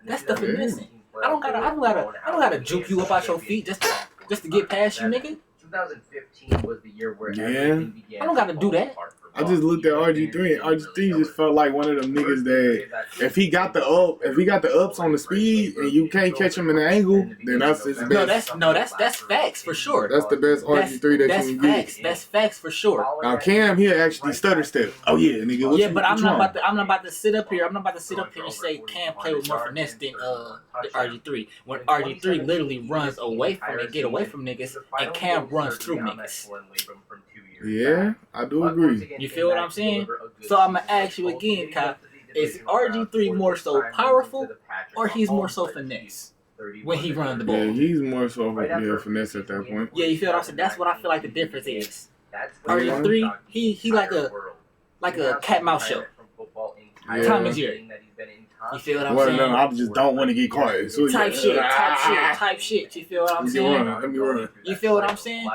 That's the finessing. I don't gotta juke you up out your feet just to just to get past you, nigga. 2015 was the year where Yeah. everything began. I don't gotta do that. I just looked at RG3 and RG3 just felt like one of them niggas that if he got the ups on the speed and you can't catch him in the angle, then that's his best. That's facts for sure. That's the best RG3 that you can get. That's facts for sure. Now Cam here actually stutter step. Oh yeah, nigga. What Yeah, you, but what I'm you not on? about to sit up here. I'm not about to sit up here and say Cam play with more finesse than the RG3. When RG3 literally runs away from it, get away from niggas, and Cam runs through niggas. Yeah, I do agree. You feel what I'm saying? So I'm gonna ask you again, Kyle. Is RG3 more so powerful, or he's more so finesse when he runs the ball? Yeah, he's more so finesse at that point. Yeah, you feel what I'm saying? That's what I feel like the difference is. RG3, he like a cat mouse show. Yeah. Tom and Jerry. You feel what I'm Well, saying? no, I just don't want to get caught. So, Type shit. You feel what I'm Let me saying? run. Let me run. You feel what I'm saying?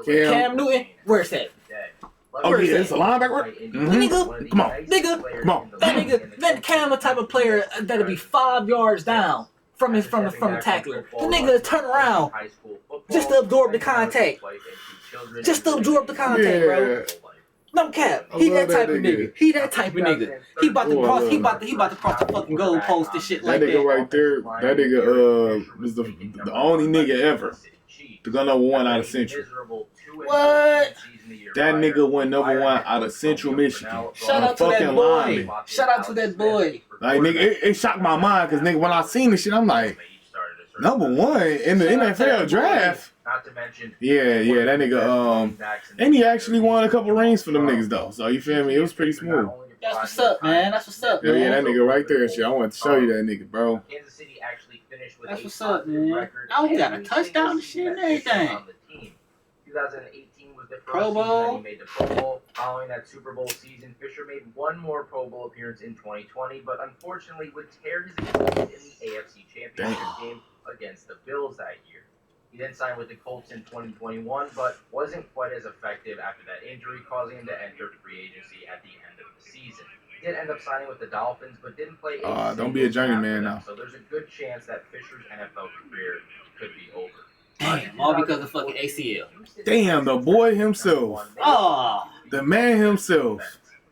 Cam. Cam Newton, where's that? Oh yeah, it's a linebacker. Nigga, Come on. Nigga, Come on. that Cam the type of player that'll be 5 yards down from the tackler. The nigga turn around just to absorb the contact. Just to absorb the contact, bro. No cap. He that type of nigga. He that type of nigga. He about to cross. He about to cross the fucking goal post and shit like That nigga that. right there. That nigga was the only nigga ever to go number one out of Central. What? That nigga went number one out of Central Michigan. Shout out to that boy. Shout out to that boy. Like nigga, it shocked my mind because nigga, when I seen this shit, I'm like, number one in the NFL draft. Not to mention, Yeah, that nigga. And he actually won a couple rings for them niggas though. So you feel me? It was pretty smooth. That's what's up, man. That's what's up, Yeah, man. that nigga right there and shit. I wanted to show you that nigga, bro. Kansas City actually finished with That's a what's up, positive man. record Oh, he got a every touchdown and single shit and season everything. on the team. 2018 was the first Pro season that Bowl. he made the Pro Bowl. Following that Super Bowl season, Fisher made one more Pro Bowl appearance in 2020, but unfortunately would tear his Achilles in the AFC Championship game against the Bills that year. He then signed with the Colts in 2021, but wasn't quite as effective after that injury, causing him to enter free agency at the end of the season. He did end up signing with the Dolphins, but didn't play Don't be a journeyman now. now. So there's a good chance that Fisher's NFL career could be over. Damn, all because of fucking ACL. Damn, the boy himself, Oh, the man himself.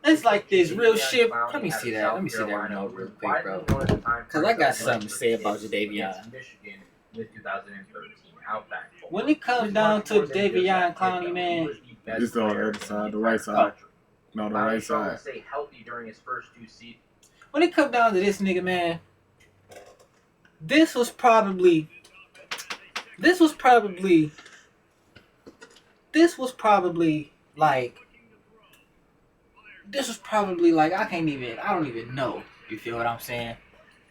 it's like this real shit. Let me see that. Let me see that real quick, bro. Cause I got something to say about Jadavion. When it comes down to Jadavion Clowney, man, Just on the other side, the right side. No, the right side. Stay healthy during his first 2 seasons. when it comes down to this nigga, man, this was probably like I don't even know. You feel what I'm saying?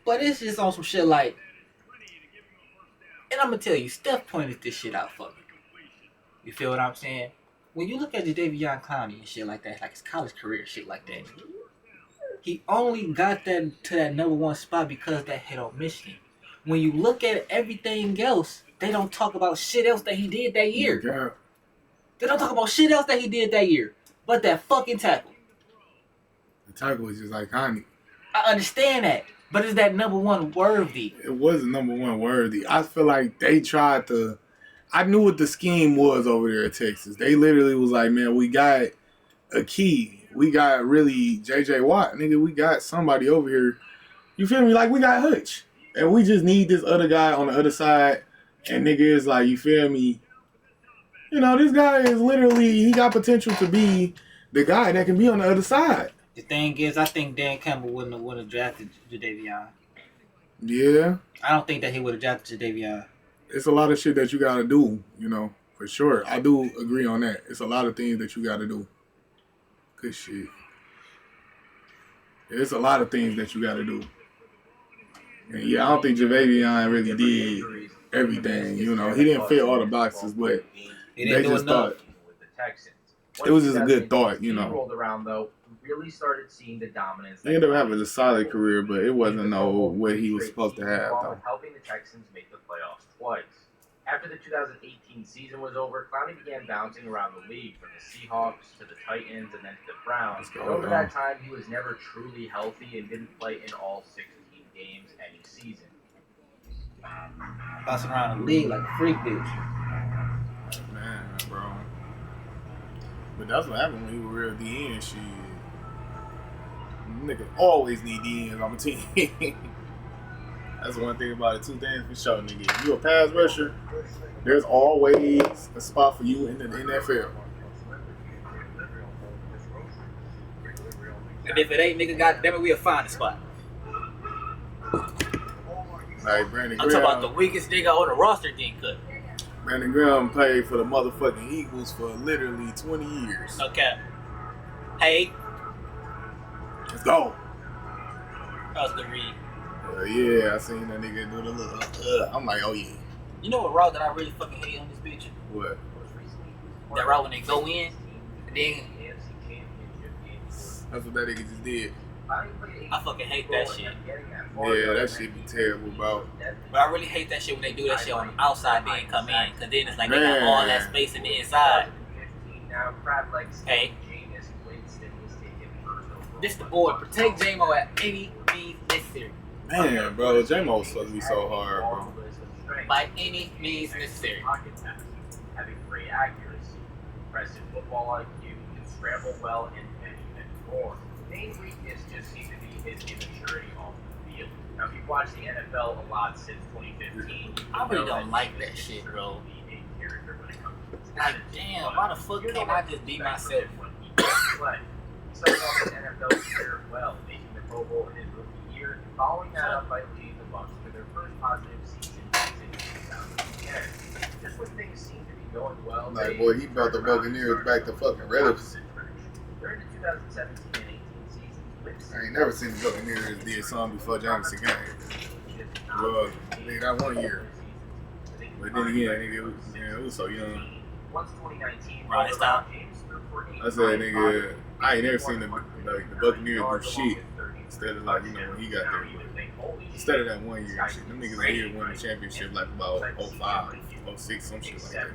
But it's just on some shit like, and I'm gonna tell you, Steph pointed this shit out for me. You feel what I'm saying? When you look at Jadavion Clowney and shit like that, like his college career, shit like that, he only got that to that number one spot because of that hit on Michigan. When you look at everything else, they don't talk about shit else that he did that year. Yeah. They don't talk about shit else that he did that year, but that fucking tackle. The tackle was just iconic. I understand that, but is that number one worthy? It wasn't number one worthy. I feel like they tried to. I knew what the scheme was over there at Texas. They literally was like, man, we got a key. We got really J.J. Watt, nigga. We got somebody over here. You feel me? Like, we got Hutch. And we just need this other guy on the other side. And nigga is like, you feel me? You know, this guy is literally, he got potential to be the guy that can be on the other side. The thing is, I think Dan Campbell wouldn't have drafted Jadavion. Yeah. I don't think that he would have drafted Jadavion. It's a lot of shit that you got to do, you know, for sure. I do agree on that. It's a lot of things that you got to do. Good shit. It's a lot of things that you got to do. And yeah, I don't think Jadavion really did everything, you know. He didn't fit all the boxes, but He didn't they do just enough. thought it was just a good thought, you know. Rolled around though, really started seeing the dominance. He ended up having a solid career, but it wasn't what he was supposed to have, though. Helping the Texans make the playoffs twice. After the 2018 season was over, Clowney began bouncing around the league from the Seahawks to the Titans and then to the Browns. But over that time, he was never truly healthy and didn't play in all 16 games any season. Bouncing around the league like a freak bitch. But that's what happened when you were real DN shit. Niggas always need DNs on the team. That's one thing about it. Two things for sure, nigga. If you a pass rusher, there's always a spot for you in the NFL. And if it ain't, nigga, goddamn it, we'll find a spot. Like Brandon I'm Graham. talking about the weakest nigga on the roster getting cut. Brandon Graham played for the motherfucking Eagles for literally 20 years. Okay. Hey, Let's go. that was a good read. Yeah, I seen that nigga do the little. I'm like, oh yeah. You know what route that I really fucking hate on this bitch? What? That route when they go in, and then That's what that nigga just did. I fucking hate that shit. Yeah, that shit be terrible, bro. But I really hate that shit when they do that shit on the outside, then come in, cause then it's like they got all that space in the inside. Hey, this the boy. Protect J-Mo at any means necessary. Man, bro, J-Mo's supposed to be so hard, bro. By any means necessary. Having great accuracy, impressive football IQ, can scramble well, and more. The main weakness just seems to be his immaturity on the field. Now, if you've watched the NFL a lot since 2015, I really don't like that shit, bro. Like, damn, why the fuck can't I just be myself? He started off his NFL career well, making the Pro Bowl in his rookie year, following that up by leading the Bucs to their first positive season in 2010. Just when things seem to be going well, Like, boy, he brought the Buccaneers back to fucking relevance. during the 2017 and 18 seasons, Wentz I ain't never seen the Buccaneers did something before Jameson came. Well, nigga, that 1 year. But then again, nigga, it was so young. Once 2019, Right, it's time. I said, nigga, I ain't never seen the Buccaneers do shit. Instead of like, you know, when he got there. Instead of that 1 year and shit. Them niggas right here won the championship like about 05, 06, some shit like that.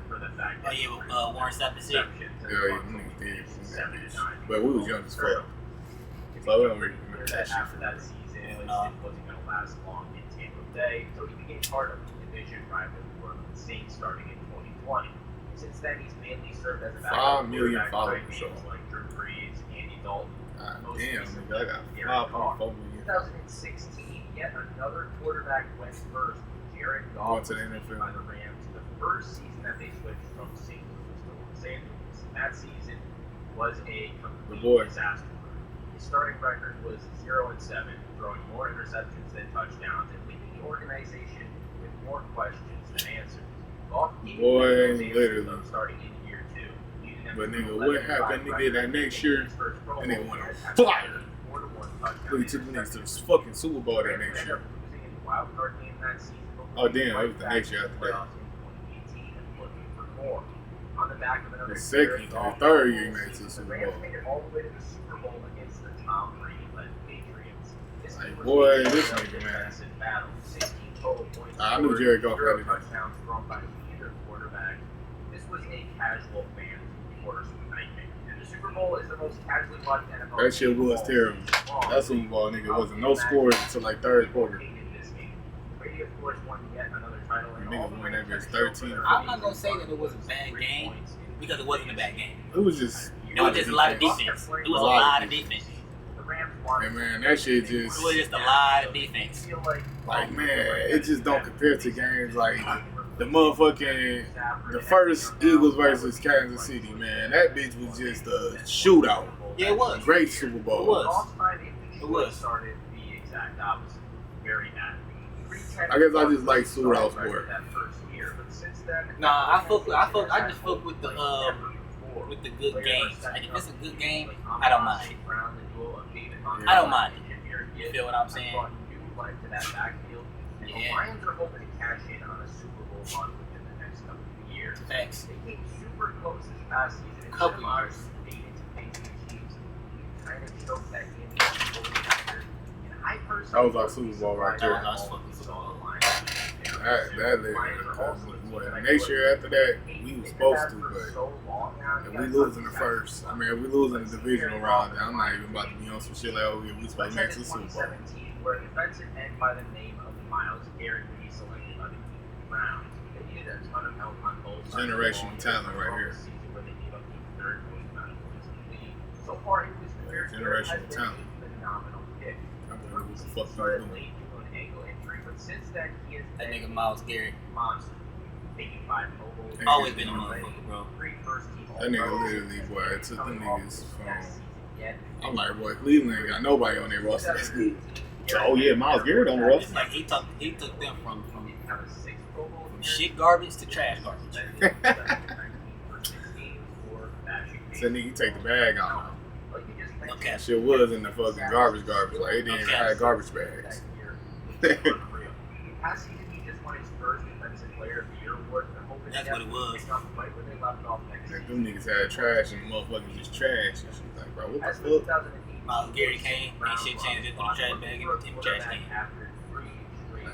Oh yeah, with Warren Sapp is it. Yeah, them niggas did. But we was young as fuck. So we don't really remember that shit. After that season, it wasn't going to last long in Tampa Bay, so he became part of the division rival for the Saints starting in 2020. Since then, he's mainly served as a backup 5 million quarterback followers, behind names so. like Drew Brees, Andy Dalton. God Most damn, recently, nigga, I Jared got Goff. 5.4 million. 2016, yet another quarterback went first. Jared Goff Going to the was picked NFL. by the Rams the first season that they switched from St. Louis to Los Angeles. That season was a complete disaster. His starting record was 0-7, throwing more interceptions than touchdowns, and leaving the organization with more questions than answers. Goff gave literally. starting in year 2. leading them But to nigga, 11-5 what happened, nigga, record. that next year? His first Pro That Bowl nigga went on year, having fire. 4-1 touchdown Look, he took the niggas to the fucking Super Bowl that next year. Oh, damn, that was the next year after that. On the back of another The second or third year he made it to the Super Rams Bowl. made it all the way to the Super Bowl against the Tom Brady-led Patriots. This Like, was boy, a this defensive nigga, man. battle. 16 total points I knew scored, Jared Goff 0 had it. touchdowns thrown by either quarterback. This was a casual fan quarter nightmare. And the Super Bowl is the most casually watched NFL That shit game was of all terrible. time. That Super Bowl, nigga, wasn't no scores until like third quarter. Brady, of course, won yet another title. And niggas won that bitch 13. I'm not gonna say that it was a bad game because it wasn't a bad game. It was just. It was just a lot of defense. It was a lot of defense. And man, that shit It just. was just a lot of defense. Like, man, it just don't compare to games like the motherfucking. The first Eagles versus Kansas City, man. That bitch was just a shootout. Yeah, it was. Great Super Bowl. It was. It was. Started the exact opposite. Very happy. I guess I just like shootouts more. Nah, I just fuck with the good games. Like if it's a good game, I don't mind it. I don't mind it. You feel what I'm saying? The Lions are hoping to cash in on a Super Bowl run within the next couple of years. Thanks. They came super close this past season. Couple years. Kind of choked that game against the 49ers. And I personally That was our Super Bowl right there. That was our fucking Super Bowl. That literally. Next year after that, we were supposed to, but if we lose in the first, I mean, if we lose in the divisional round, then I'm not even about to be on some shit like, oh, we supposed to make it to the Super Bowl. Where a defensive end by the name of Miles Garrett would be selected by the Browns. They needed a ton of help on both sides. Generational talent right here. Where they gave up the third most amount of So far in his career, Garrett has Generational been talent. a phenomenal pick. I don't know what the He fuck he started was doing. late due to an ankle injury, but since then he has That been nigga Miles Garrett. a monster. Taking 5 Pro Bowls, Always been a motherfucker, bro. 3 first-team That nigga All-Pros, literally, boy, and took them coming off niggas his from. best season yet. I'm like, boy, Cleveland ain't got nobody on their roster that's good. So, oh yeah, Miles Garrett on the It's roster. like he took them from Have a 6 Pro Bowl shit garbage to trash garbage. So nigga, you take the bag off. Okay. That shit was in the fucking garbage. Like, they didn't even have garbage bags. Past season, he just won his first Defensive Player of the Year award. That's what it was. Right where they left off next Like, season. them niggas had trash and the motherfuckers just trash. And shit like, bro, what As the for fuck? 2008, Miles Garrett came, ain't shit changed, just put a trash bag in the trash can.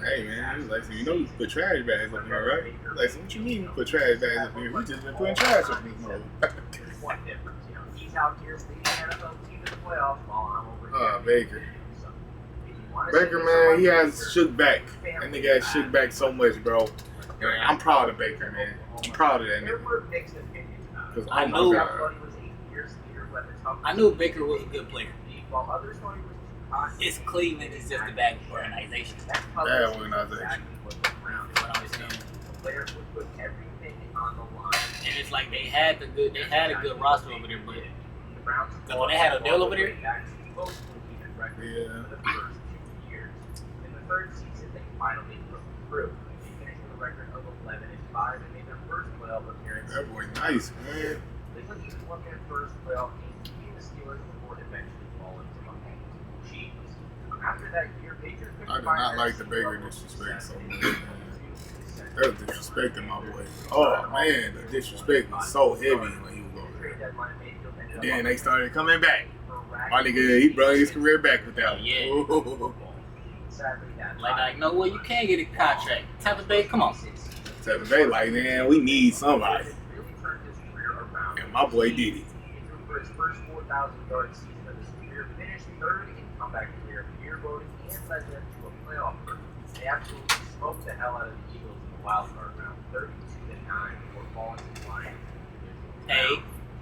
Hey man, he was like, so you know you put trash bags up here, right? Like, so what you mean you put trash bags up here? We just been putting trash up in this motherfucker. There's one difference, you know. He's out here leading the NFL team in the playoffs while I'm over here. Baker. So, if you wanna Baker, see man, he somebody has shook back. That nigga has shook back so much, bro. And I'm proud of Baker, man. I'm proud of that There nigga. were mixed opinions about it. Because, I oh know- my Some god. thought he was 8 years later, but the toughest I knew Baker was a good player. while others thought he was too cocky. It's Cleveland is just a bad organization. That's Bad organization. exactly what went around. That's what I'm saying. The players would put everything on the line. And it's like they had a good roster over there, but The Browns Because when they had Odell over there- back to close to an even record Yeah. for the first 2 years. In the third season, they finally broke through. They finished with a record of 11-5 and made their first playoff appearance. That boy nice, man. Cleveland even won their first playoff game, beating the Steelers before eventually falling to the Chiefs. After that year, Baker couldn't I do find not their like the Baker level of disrespect so success much, in man. the That was disrespecting my boy. Oh man, the disrespect was so heavy when he was over trade there. deadline. Mayfield ended up Then they started coming back. miraculously My nigga, he brought his career back with that one. Yeah. Ooh. Sadly, that like no way you can't get a contract. Tampa Bay, come on. Tampa Bay, like, man, we need somebody. really turned his career around. And my boy did it. He threw for his first 4,000-yard season of his career, finished third in comeback player of the year voting, and led them to a playoff berth. They absolutely smoked the hell out of the Eagles in the wild card round, 32-9, before falling to the Lions. Hey,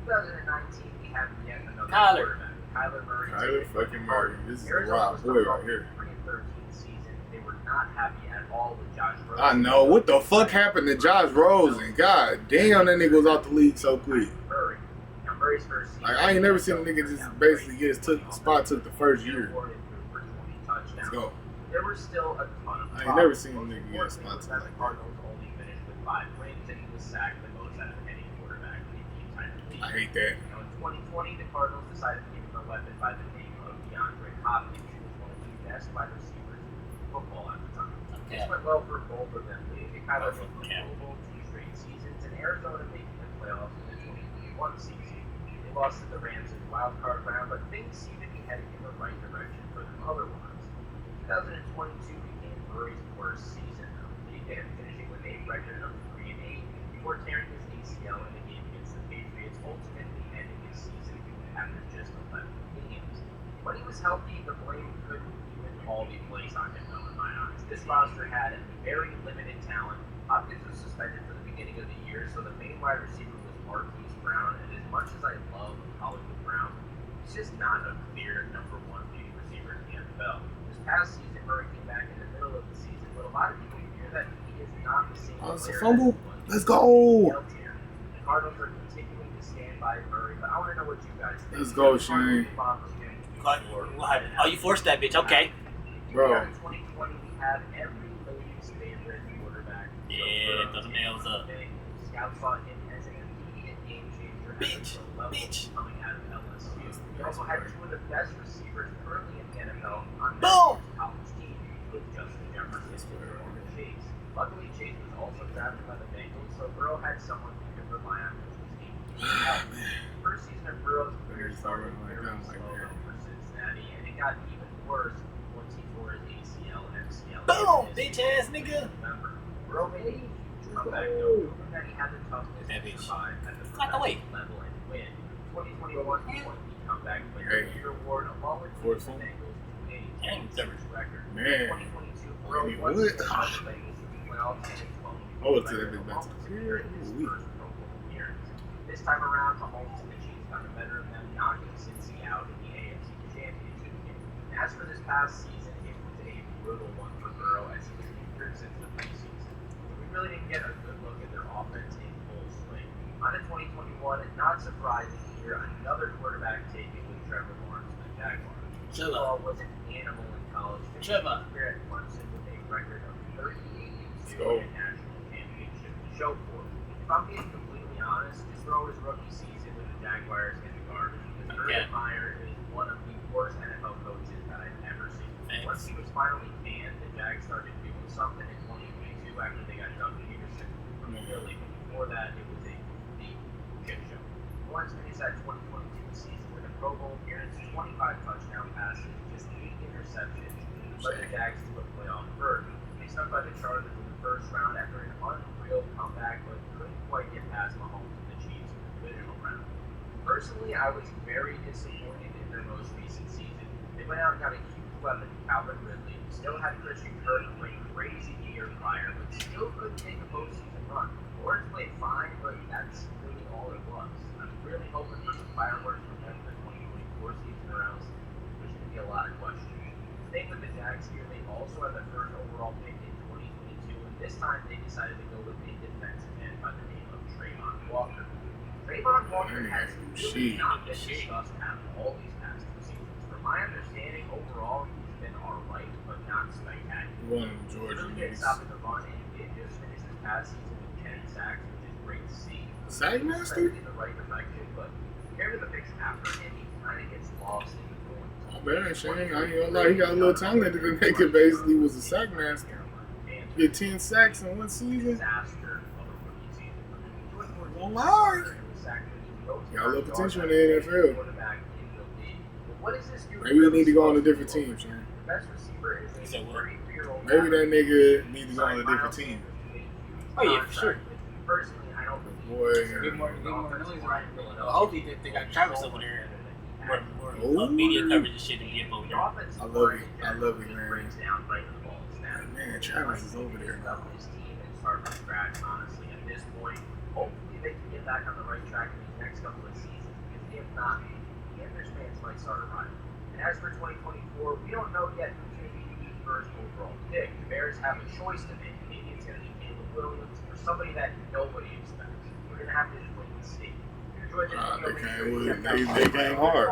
2019, we have yet another Kyler. quarterback, Kyler Murray. Kyler fucking Murray. This is a Arizona wild was boy coming right off here. a 3-13 season. They were not happy at all with Josh Rosen. I know. What the fuck happened to Josh Rosen? God damn, that nigga was out the league so quick. Murray. Now, Murray's first season. Like, I ain't never seen a nigga just basically get his spot took the first year. Awarded for 20 touchdowns. Let's go. There were still a ton of I ain't never seen a nigga get a spot the took like that. Cardinals only finished with 5 wins, and he was sacked the most out of any quarterback in the entire league. I hate that. You know, in 2020, the Cardinals decided to give him a weapon by the name of DeAndre Hopkins, who was one of the best wide receivers in football at the time. This went well for both of them. They kind of made the Pro Bowl 2 straight seasons, and Arizona making the playoffs in the 2021 season. They lost to the Rams in the wild card round, but things seem to be heading in the right direction for them otherwise. 2022 became Murray's worst season, though. He began finishing with a record of 3-8 before tearing his ACL in a game against the Patriots, ultimately ending his season after just 11 games. When he was healthy, the blame couldn't even all be placed on him, though, in my eyes. This roster had very limited talent. Hopkins was suspended for the beginning of the year, so the main wide receiver was Marquise Brown, and as much as I love Hollywood Brown, he's just not a clear number 1 leading receiver in the NFL. This past season, Murray came back in the middle of the season, but a lot of people fear that he is not the same Oh, it's a player fumble. as he was Let's go. The Cardinals are continuing to stand by Murray, but I want to know what you guys think. Let's go, Shane. oh, you forced that bitch. Okay. Bro. In 2020, we have every lady's favorite quarterback. Yeah, throw the nails up. Scouts saw him as an immediate game changer. Bitch, bitch. Coming out of LSU. He also had 2 of the best receivers currently in the NFL on Boom. his college team with Justin Jefferson and Chase. Luckily, Chase was also drafted by the Bengals, so Burrow had someone who could rely on for his team. First season of Burrow's career started very slow for Cincinnati, and it got even worse once he tore his ACL and MCL. Boom, bitch ass nigga. Remember, Burrow made a huge comeback, though, proving that he had the toughness That to bitch. survive at the Out the way. professional level and win. 2021, he won the comeback player of the year award along with the Fourth one. Bengals to a And third. record. Man. 2022, Burrow Maybe once would. again led the Bengals to the playoffs and a 12 Oh, it's a bit better. This time around, Mahomes and the Chiefs got the better of them, knocking Cincy out in the AFC Championship game. As for this past season, it was a brutal one for Burrow as he was injured since the preseason. We really didn't get a good look at their offense in full swing. On to 2021, not surprising here, another quarterback taken with Trevor Lawrence and the Jaguars. Football was an animal in college. Trevor. Here at Clemson with a record of 38-2 and a national championship to show for it. If I'm being completely honest, just throw his rookie season with the Jaguars in the garbage. Because Urban Meyer is one of the worst NFL coaches that I've ever seen. Once he was finally canned, the Jags started doing something in 2022 after they got Doug Peterson from Philly. But before that, it was a complete shit show. Lawrence finished that 2022 season with a Pro Bowl appearance, 25 touchdown passes, just 8 interceptions, led the Jags to a playoff berth. They stuck by the Chargers in the first round after an unreal comeback, but couldn't quite get past Mahomes and the Chiefs in the divisional round. Personally, I was very disappointed in their most recent season. They went out and got a huge weapon, Calvin Ridley, still had Christian Kirk playing crazy the year prior, but still couldn't make a postseason run. Lawrence played fine, but that's really all it was. I'm really hoping for some fireworks from them in the 2024 season, or else there's going to be a lot of questions. Staying with the Jags here, they also had the first overall pick in 2022, and this time they decided to go with a defensive end by the name of Trayvon Walker. Trayvon Walker has really not been discussed at all these past 2 seasons. From my understanding, overall, he's been alright, but not spectacular. One of He Georgia really did stop at the run, and he did just finish this past season with 10 sacks, which is great to see. Sackmaster? In the right direction, but compared to the picks after him, he kind of gets lost in the noise. Man, Shane, I ain't gonna lie, he got a little talent to make it basically was a sack master. Get 10 sacks in one season. Don't lie. Got a little potential in the NFL. Maybe we need to go on a different team, Shane. Maybe that nigga need to go on a different team. Oh yeah, for sure. Boy, Get more noise around. Hopefully they got Travis over there. More media coverage and shit to get over there. I love it. I love it, man. Man, Travis is over there now. Start from scratch, honestly. At this point, hopefully they can get back on the right track in these next couple of seasons. Because if not, Panthers fans might start arriving. And as for 2024, we don't know yet who's going to be the first overall pick. The Bears have a choice to make. Maybe it's going to be Caleb Williams or somebody that nobody expects. We're going to have to just wait and see. They came hard.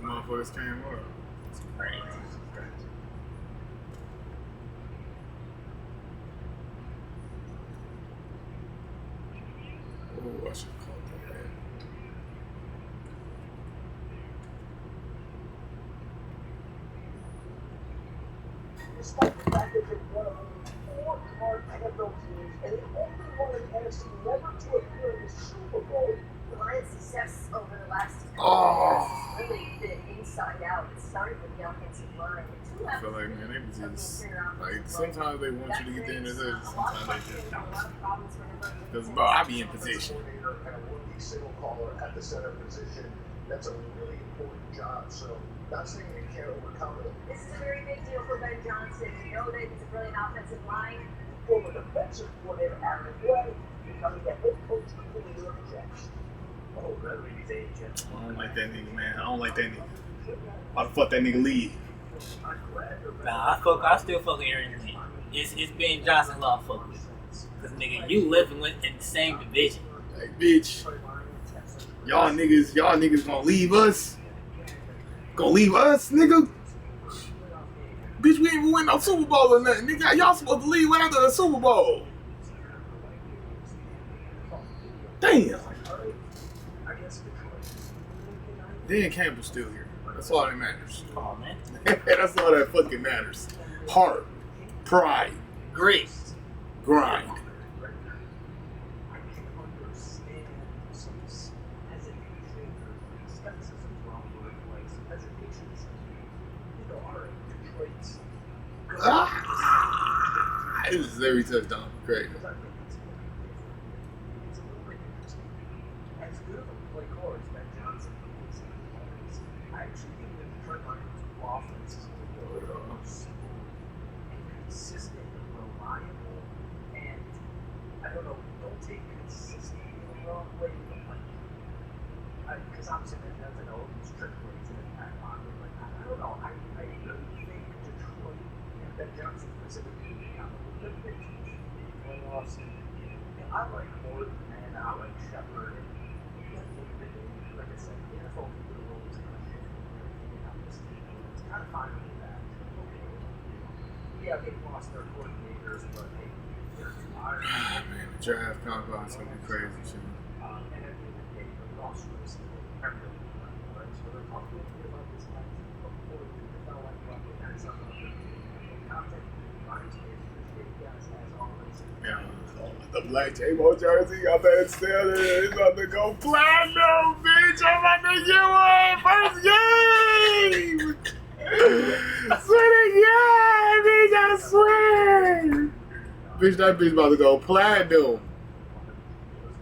Motherfuckers came hard. It's crazy. Oh, I should call that. Despite the fact that they're one of only 4 card NFL teams and the only one in the NFC never to appear in the Super Bowl, The Lions' success over the last 10 Oh. years has really been inside out. It started with the offensive line. I feel like, man, they was just, like, sometimes they want you to get the interception, sometimes they just don't. Because, bro, I be in position. And a rookie signal caller at the center position. That's a really important job. So, not saying they can't overcome it. This is a very big deal for Ben Johnson. We know that he's a brilliant offensive line. Former defensive coordinator Aaron Glenn becoming the head coach of the New York Jets. Oh, that really is I don't like that nigga, man. I don't like that nigga. Why the fuck that nigga leave? Nah, I still fuck with Aaron Green. It's Ben Johnson law fuck with. Cause nigga, you living in the same division. Like, bitch, y'all niggas gonna leave us? Gonna leave us, nigga? Bitch, we ain't even win no Super Bowl or nothing, nigga. Y'all supposed to leave after the Super Bowl. Damn. Dan Campbell's still here. That's all that matters. Come on, man. That's all that fucking matters. Heart, pride, Great. grind. Ah! It was every touchdown. Great. As good of a play caller as Ben Johnson is, I actually think that the Detroit Lions offense is a little more simple and consistent and reliable. And I don't know, don't take consistency the wrong way, but like, I specifically playoffs. I like Morton and I like Shepard. Like I said, the NFL can do roles kind of shift on this team. It's kind of fine with that. Yeah, they've lost their coordinators, but hey, they're too iron. Man, the draft combine's gonna be crazy too. And at the end of the day, the roster is still Premier League, right? So they're talking a bit about this guy before we felt like the guys on the content. Ryan's appreciate you guys as always. Yeah, the black J-Mo jersey, I bet still is about to go platinum, bitch. I'm about to get one first game. Swear to God, bitch, I swear. Bitch, that bitch about to go platinum.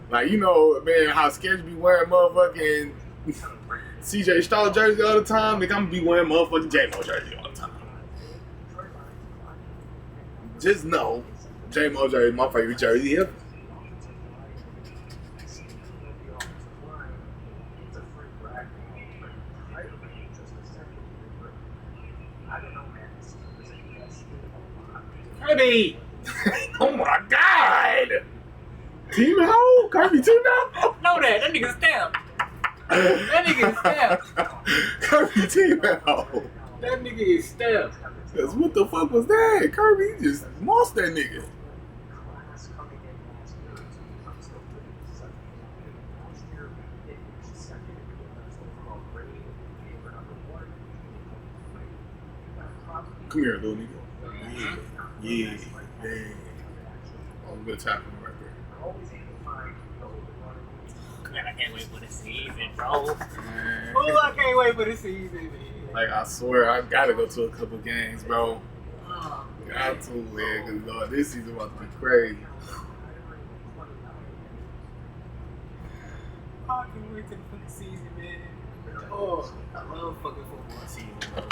Like, you know, man, how Sketch be wearing motherfucking CJ Star jersey all the time. Nigga, I'm gonna be wearing motherfucking J-Mo jersey all the time. Just know, J-Mo jersey, my favorite jersey ever. Kirby! Oh my God! Team Ho? Kirby Team Ho? Know that. That nigga stamped. That nigga is stamped. Kirby Team Ho. That nigga is stamped. Cause what the fuck was that? Kirby just lost that nigga. Come here, little nigga. Yeah. Oh, good tackling right there. Man, I can't wait for the season, bro. Man. Oh, I can't wait for the season, man. Like, I swear, I gotta go to a couple games, bro. Got to, man, because this season about to be crazy. I can't wait to the fucking season, man. Oh, I love fucking football season, bro.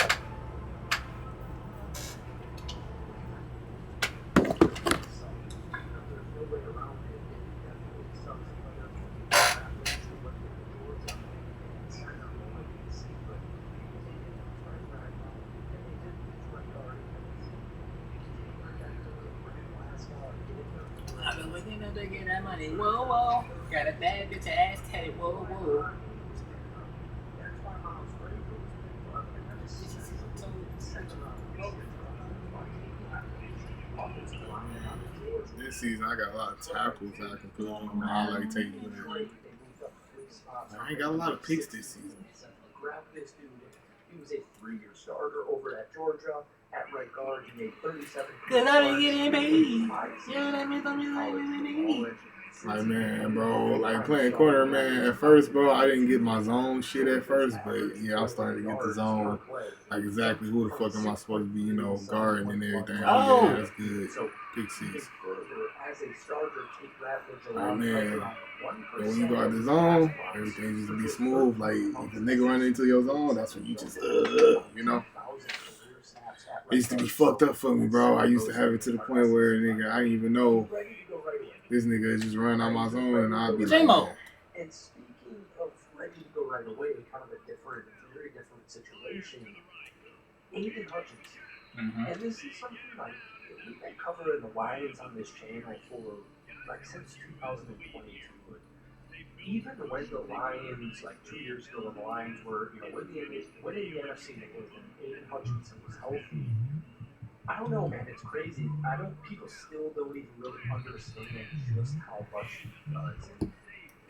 I've been waiting up to get that money. Whoa, whoa. Got a bad bitch ass tatted. Whoa, whoa. This season, I got a lot of tackles that I can put on my highlight tape. I ain't got a lot of picks this season. Grab this dude. He was a 3-year starter over at Georgia. At right guard, he made 37. Cause I be getting paid. Yeah, that means I'm Like, man, bro, like playing corner, man, at first, bro, I didn't get my zone shit at first, but yeah, I'm starting to get the zone. Like, exactly who the fuck am I supposed to be, you know, guarding and everything. Oh, yeah, that's good. Pick six. Like, man, when you guard the zone, everything just be smooth. Like, if a nigga run into your zone, that's when you just, you know. It used to be fucked up for me, bro. I used to have it to the point where, nigga, I didn't even know this nigga just run out my zone and I'd be like, man. And speaking of ready to go right away, kind of a very different situation. Aiden Hutchinson. Mm-hmm. And this is something like we've been covering the Lions on this channel for like since 2022. Even when the Lions, like 2 years ago, when the Lions were, you know, winning the NFC North and Aiden Hutchinson was healthy. I don't know, man. It's crazy. People still don't even really understand just how much he does. And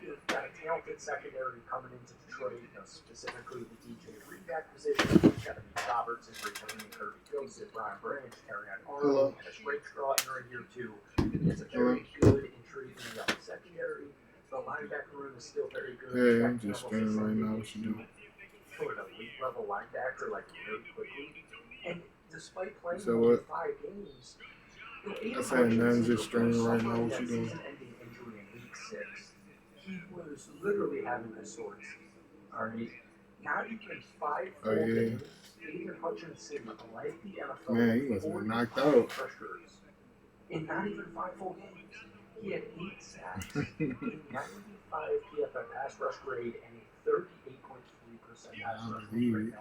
you've got a talented secondary coming into Detroit, you know, specifically the DJ Reed acquisition. You've got to be Robertson, retaining Kirby Joseph, Brian Branch, Carrion Arnold, and a Straight Straw entering here too. It's a very good, intriguing young secondary. The linebacker room is still very good. Yeah, I'm just streaming right now. What you doing? For an elite level linebacker, like really quickly. And despite playing So what? 5 games, I said, man, just streaming right now. What you doing? Season-ending injury in week 6. He was literally having a sword season. All right, not even 5 full games. Aiden Hutchinson led the NFL. Man, he must have been knocked out. Pressures in not even 5 full games. He had 8 sacks, a 95 PFF pass rush grade, and a 38.3% pass rush grade.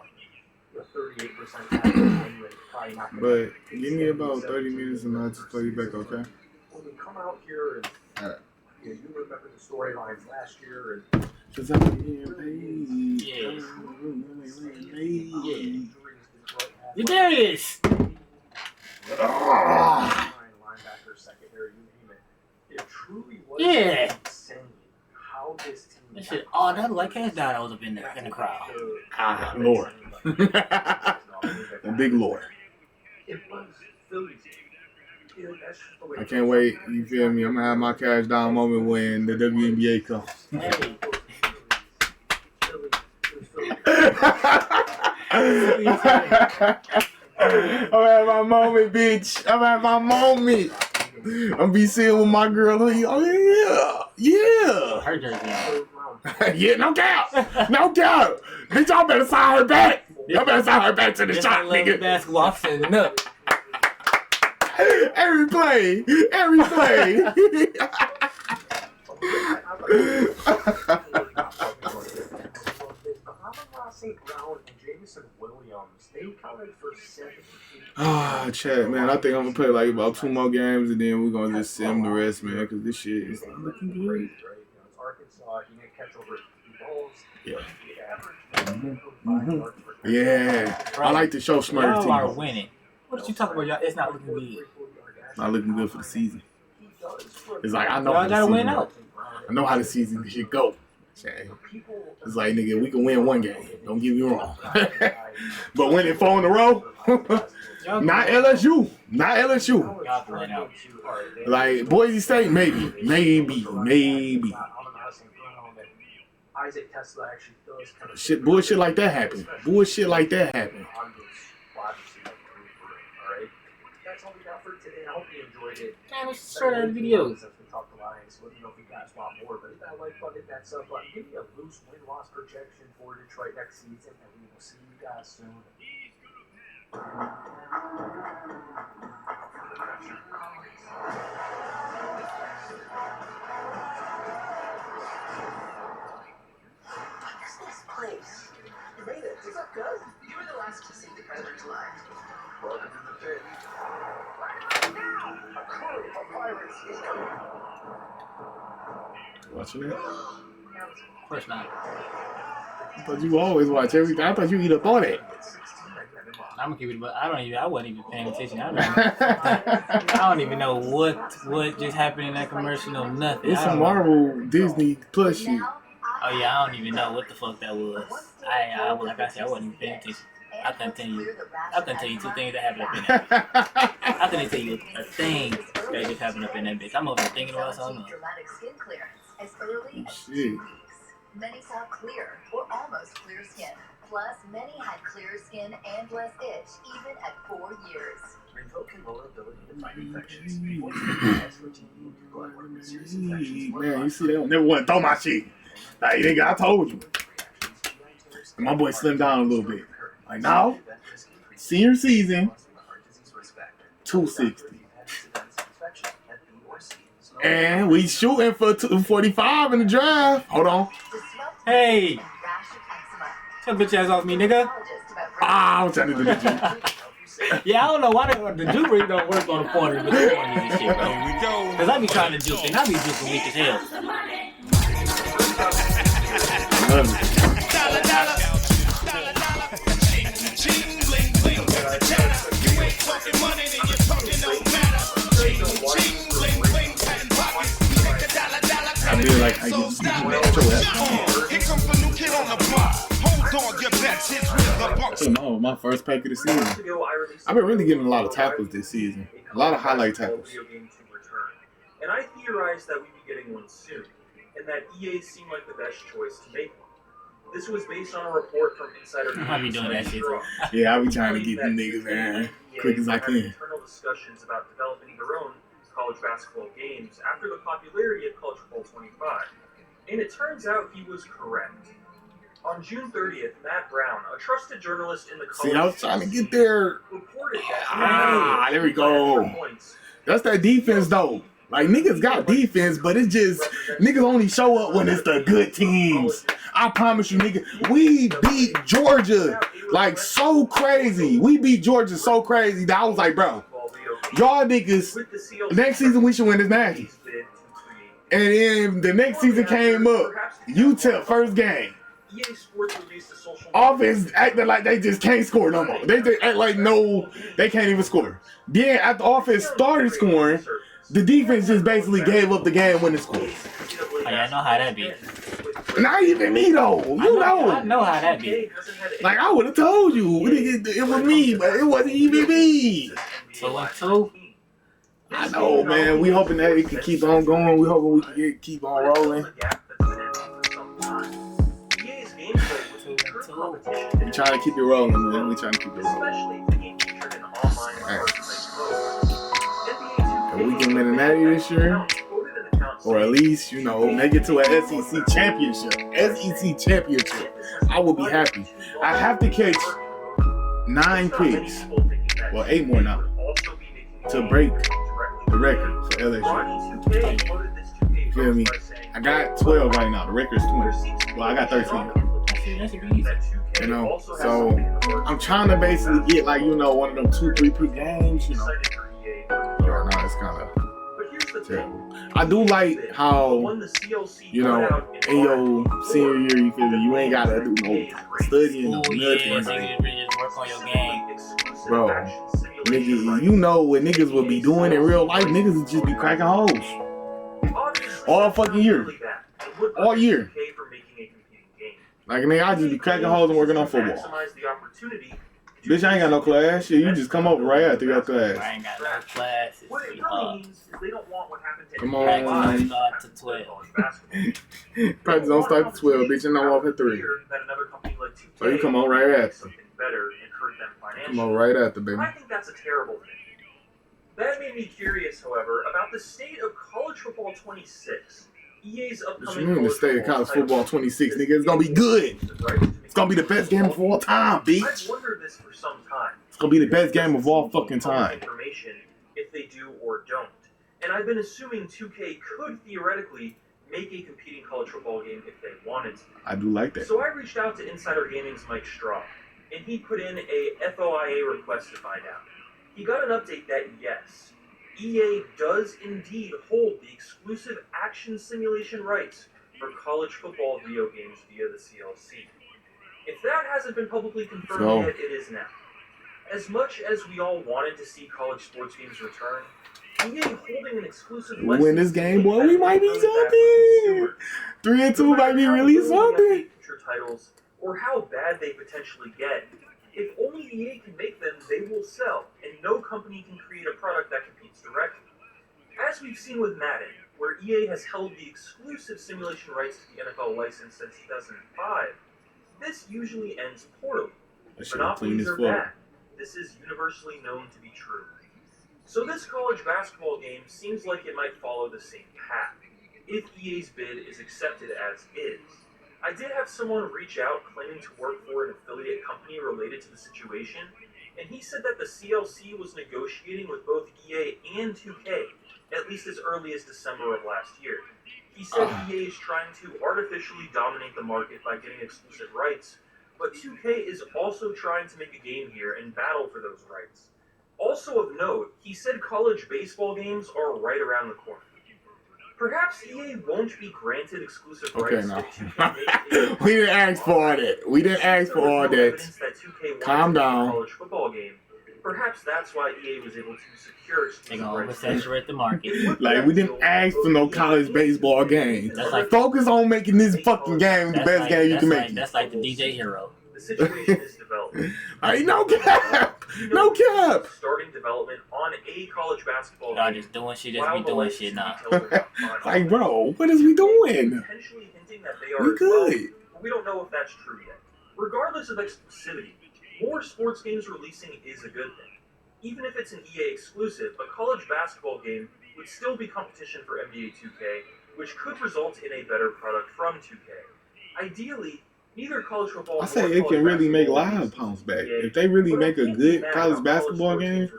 38% average win rate, probably not gonna But give me about 30 minutes and I'll just play you back, okay? when we come out here and Alright. you remember the storylines last year and Cause I'm getting paid. Yeah. There he is. linebacker, secondary, you name it. It truly was insane how this team. That shit, oh, that like cash down. I was up in there in the crowd. Ah, Lord. The big Lord. It was Phillies. I can't wait. You feel me? I'm gonna have my cash down moment when the WNBA comes. Hey. I'm at my moment, bitch. I'm at my moment. I'm be sitting with my girl. Like, oh yeah, Her jersey. yeah, no doubt, no doubt. Bitch, y'all better sign her back. Y'all better sign her back to the shot, nigga. Basketball, I'm setting up. Every play. St. Brown and Jameson Williams, they counted for 7. Chat, man. I think I'm gonna play like about 2 more games and then we're gonna just sim the rest, man, because this shit is not looking good. Arkansas, he didn't catch over 50 balls. Yeah. Yeah. I like to show Smurf Y'all are team. winning. What did you talk about? Y'all, it's not looking good. Not looking good for the season. It's like I know Y'all how gotta the win season out. I know how the season should go. It's like, nigga, we can win 1 game. Don't get me wrong. But winning 4 in a row, not LSU. Not LSU. Y'all can win out. Like Boise State, maybe. Isaac Tesla actually does kind of Shit, bullshit like that happen. Bullshit like that happen. That's all we got for today. I hope you enjoyed it. Man, let's short out the videos. We talked to Lions. Let me know if you guys want more. But hit that like button, hit that sub button. Give me a loose win-loss projection for Detroit next season, and we will see you guys soon. What is this place? You made it. What's up, cuz? You were the last to see the Predators live. Welcome to the pit. Now, a crew of pirates is coming. Watching it? Of course not. I thought you always watch everything. I thought you eat up all that. I'm gonna keep it, but I wasn't even paying attention. I don't even know what just happened in that commercial. No, nothing. It's some Marvel Disney Plus shit. Oh yeah, I don't even know what the fuck that was. I like I said, I wasn't even paying attention. I couldn't tell you 2 things that happened up in that. I couldn't tell you a thing that just happened up in that bitch. I'm over here thinking about something. Dramatic skin clearance as early as 2 Shit. weeks. Many saw clear or almost clear skin. Plus, many had clear skin and less itch, even at 4 years. Revoking vulnerability to fight infections. Man, you see, they don't never want to throw my shit. Like, nigga, I told you. And my boy slimmed down a little bit. Like, now, senior season, 260. And we shooting for 245 in the draft. Hold on. Hey, tell bitch ass off me, nigga. Ah, I'm trying to do the G. Yeah, I don't know why the juke really don't work on the corner, but the corners and shit, bro. Cause I be trying to juke and I be juking weak as hell. Dollar, dollar. Ching, bling, bling. Chatter. You ain't talking money, then you're talking no matter. Ching, bling, bling. Patent pockets. Take a dollar, dollar. I feel like I So get stop control it. Here comes the new kid on the block. Hold on, your best hits with the Bucks. No, my first pack of the season. I've been really getting a lot of tackles this season. A lot of highlight tackles. And I theorized that we'd be getting one soon, and that EA seemed like the best choice to make one. This was based on a report from Insider I be doing that shit. Yeah, I be trying to get them niggas, man, quick as I can. Internal discussions about developing their own college basketball games after the popularity of College Football 25. And it turns out he was correct. On June 30th, Matt Brown, a trusted journalist in the college See, I was trying to get there. reported that There we go. That's that defense, though. Like, niggas got defense, but it's just, niggas only show up when it's the good teams. I promise you, nigga, we beat Georgia, like, so crazy. We beat Georgia so crazy that I was like, bro, y'all niggas, next season we should win this national. And then the next season came up, UTEP first game. Offense acting like they just can't score no more. They just act like no, they can't even score. Then after offense started scoring, the defense just basically gave up the game when it scored. Oh, yeah, I know how that be. Not even me though. You know. I know how that be. Like I would have told you, it was me, but it wasn't even me. 2-2. I know, man. We hoping that it can keep on going. We hoping we can keep on rolling. We trying to keep it rolling, man. We trying to keep it rolling. If we can win an Natty this year, or at least, you know, make it to an SEC championship. SEC championship. I will be happy. I have to catch 9 picks. Well, 8 more now. To break the record for LSU. You feel me? I got 12 right now. The record's 20. Well, I got 13. You know, so I'm trying to basically get like, you know, one of them 2-3 pick games, you know. No, it's kind of terrible. I do like how, you know, in your senior year, you feel me, you ain't gotta do no studying or nothing. Work on your game. Bro, nigga, you know what niggas will be doing in real life? Niggas will just be cracking holes. All fucking year. All year. Like, nigga, I just be cracking holes and working on football. Bitch, I ain't got no class. Shit, you just come over right after your class. I ain't got no class. Come on. Start to 12. Practice don't start to 12, bitch, and I'm off at 3. So you come on right after. Come on right after, baby. I think that's a terrible thing. That made me curious, however, about the state of college football 26. EA's upcoming. What you mean the state of college football 26, nigga? It's gonna be good. It's gonna be the best game of all time, bitch. I've wondered this for some time. It's gonna be the best game of all fucking time. Information if they do or don't. And I've been assuming 2K could theoretically make a competing college football game if they wanted to. I do like that. So I reached out to Insider Gaming's Mike Straw, and he put in a FOIA request to find out. He got an update that yes, EA does indeed hold the exclusive action simulation rights for college football video games via the CLC. If that hasn't been publicly confirmed yet, it is now. As much as we all wanted to see college sports games return, EA holding an exclusive license. We win this game, boy, we might be something. 3-2 might be really something. Future titles, or how bad they potentially get. If only EA can make them, they will sell, and no company can create a product that competes directly. As we've seen with Madden, where EA has held the exclusive simulation rights to the NFL license since 2005, this usually ends poorly. Monopolies are bad. This is universally known to be true. So this college basketball game seems like it might follow the same path, if EA's bid is accepted as is. I did have someone reach out claiming to work for an affiliate company related to the situation, and he said that the CLC was negotiating with both EA and 2K, at least as early as December of last year. He said EA is trying to artificially dominate the market by getting exclusive rights, but 2K is also trying to make a game here and battle for those rights. Also of note, he said college baseball games are right around the corner. Perhaps EA won't be granted exclusive rights. No. We didn't ask for all that. We didn't ask for all that. Calm down. College football game. Perhaps that's why EA was able to secure exclusive rights. They're gonna oversaturate the market. Like, we didn't ask for no college baseball game. Focus on making this fucking game the best game you can make. That's like the DJ Hero. The situation is developing. No cap! No cap! Starting development on a college basketball Y'all game. just doing shit, just be doing shit now. Like, bro, what is we doing? Potentially hinting that they are We good. Well, we don't know if that's true yet. Regardless of exclusivity, more sports games releasing is a good thing. Even if it's an EA exclusive, a college basketball game would still be competition for NBA 2K, which could result in a better product from 2K. Ideally, neither college football. I say it can really make live bounce back. If they really make a good college basketball game,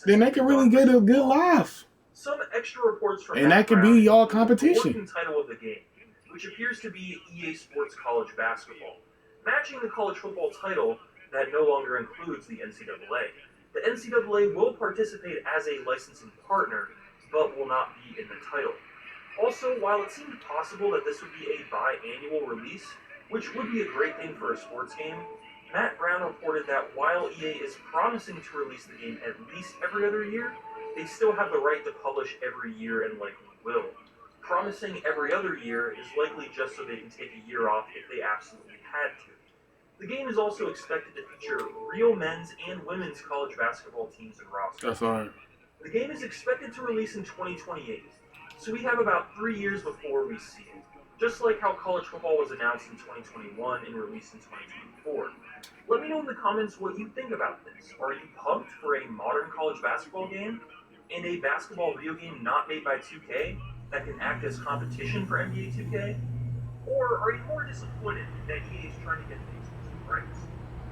then they can really get a good live. Some extra reports from And Matt that could Brown be y'all include the competition. working title of the game, which appears to be EA Sports College Basketball, matching the college football title that no longer includes the NCAA. The NCAA will participate as a licensing partner, but will not be in the title. Also, while it seemed possible that this would be a biannual release, which would be a great thing for a sports game, Matt Brown reported that while EA is promising to release the game at least every other year, they still have the right to publish every year and likely will. Promising every other year is likely just so they can take a year off if they absolutely had to. The game is also expected to feature real men's and women's college basketball teams and rosters. That's all right. The game is expected to release in 2028, so we have about 3 years before we see it. Just like how college football was announced in 2021 and released in 2024. Let me know in the comments what you think about this. Are you pumped for a modern college basketball game? And a basketball video game not made by 2K that can act as competition for NBA 2K? Or are you more disappointed that EA is trying to get the exclusive rights?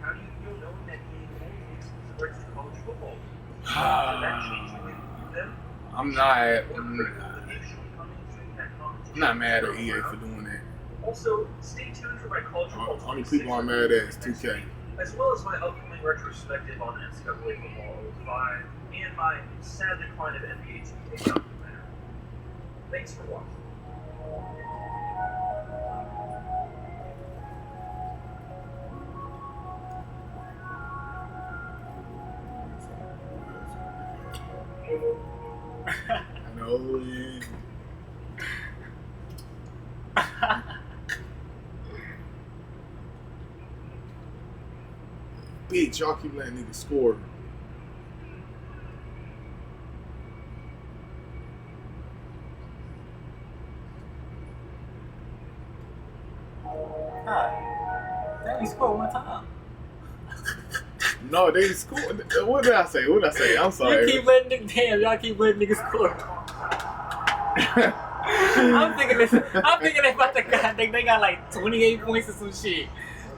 How do you feel knowing that EA owns the exclusive rights to college football? Did that change the way you view them? I'm not mad at EA for doing that. Also, stay tuned for my college football. Only people I'm mad at is 2K. As well as my upcoming retrospective on NCAA Football 05 and my sad decline of NBA 2K documentary. Thanks for watching. No, yeah. Bitch, y'all keep letting niggas score. They only scored one time. No, they scored. What did I say? What did I say? I'm sorry. Y'all keep letting niggas score. I'm thinking they about to got they got like 28 points or some shit.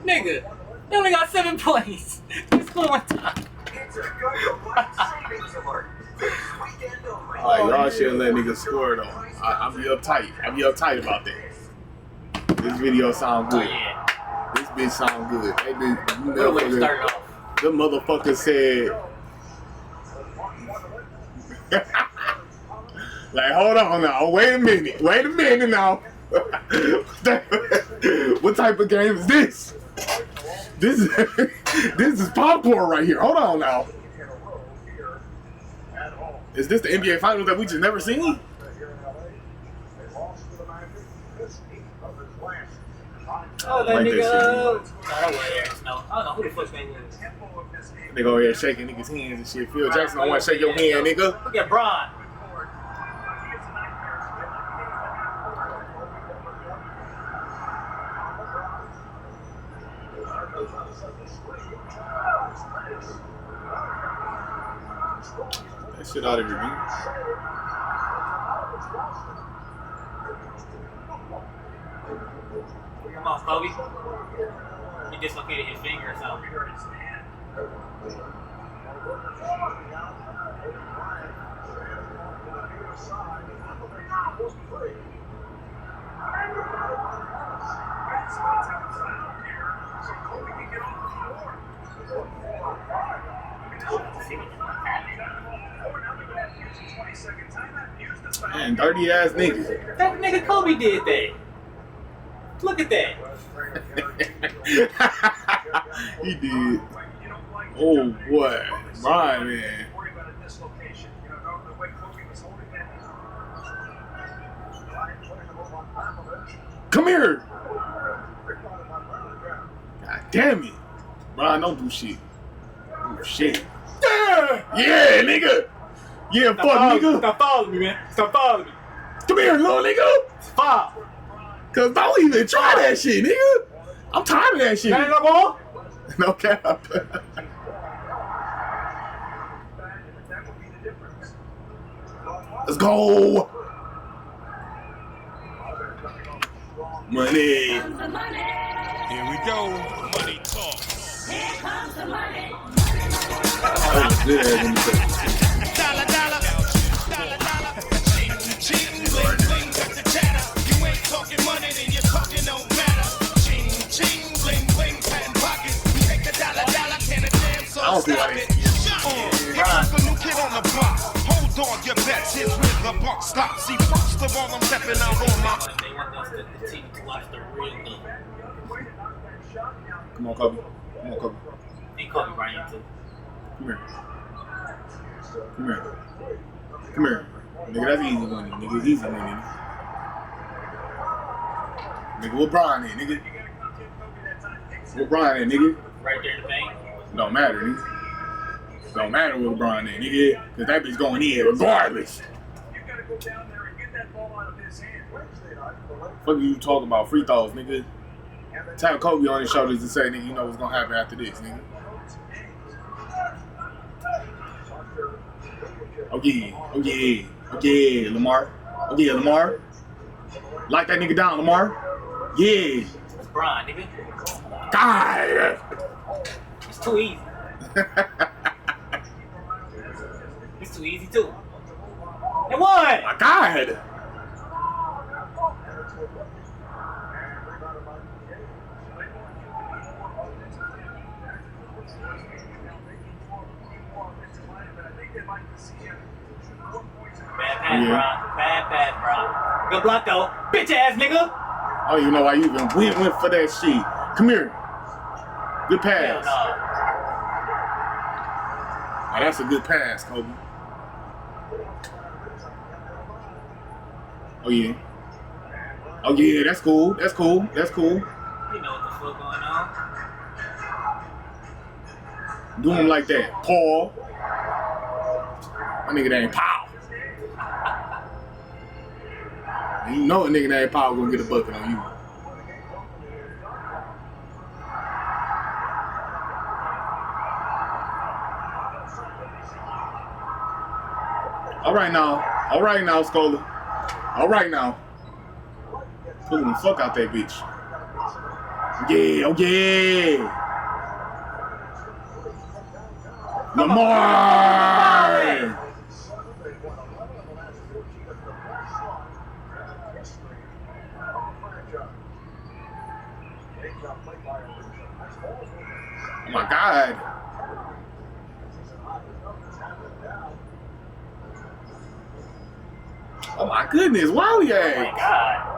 Nigga, they only got 7 points. They scored one time. Like, y'all shouldn't let niggas score though. I be uptight. I be uptight about that. This video sound good. Oh, yeah. This bitch sound good. Hey, bitch, you What a way to motherfucker. start off. The motherfucker said. Like, hold on now. Wait a minute now. What type of game is this? This is popcorn right here. Hold on now. Is this the NBA Finals that we just never seen? Oh, that Like nigga. that shit. No, that wasn't Eric Snow. I don't know who the fuck's name is. Nigga over here shaking niggas' hands and shit. Phil Jackson don't want to shake your hand, nigga. Look at Bron. That shit out of here, man. Come on, Kobe. He dislocated his finger or something. Man, dirty ass nigga. That nigga Kobe did that. Look at that. He did. Oh boy, Brian, man. Come here. God damn it, Brian, don't do shit. Do shit. Yeah, nigga. Yeah, fuck, nigga. Stop following me, man. Stop following me. Come here, little nigga. Stop. Cause don't even try that shit, nigga. I'm tired of that shit. That ain't no ball? No cap. Let's go. Money. Comes the money. Here we go. Money talk. Here comes the money. That was good. Dollar, dollar. Dollar, dollar. see why they Here comes the new kid on the block. Hold on, your bets. Here's where the buck stops. See, first of all, I'm stepping out on my. They want us to continue to watch the real game. Come on, Kobe. Come on, Kobe. And Kobe Bryant too. Come here. Come here. Come here. Nigga, that's easy money. Nigga, easy money. Nigga, what Brian at, nigga? What Brian at, nigga? Right there in the bank. Don't matter, nigga. Don't matter what Brian at, nigga. Cause that bitch going in regardless. Fuck you talking about free throws, nigga. Tap Kobe on his shoulders and say, nigga, you know what's gonna happen after this, nigga. Oh yeah, oh yeah, oh yeah, Lamar. Oh yeah, Lamar. Lock that nigga down, Lamar. Yeah. That's Brian, nigga. God. It's too easy. It's too easy too. And what? My God. Bad pass, bro. Bad pass, bro. Good block though. Bitch ass nigga. I don't even know why you even went for that shit. Come here. Good Hell pass. no. Oh, that's a good pass, Kobe. Oh yeah. Oh yeah, that's cool. That's cool. That's cool. You know what the fuck going on. Do him like that. Paul. My nigga that ain't Paul. You know a nigga that ain't Paul gonna get a bucket on you. All right now, Scola. All right now. Pulling the fuck out that bitch. Yeah, oh yeah. Lamar! Oh my God. Oh my goodness, wow, Oh yeah. my God.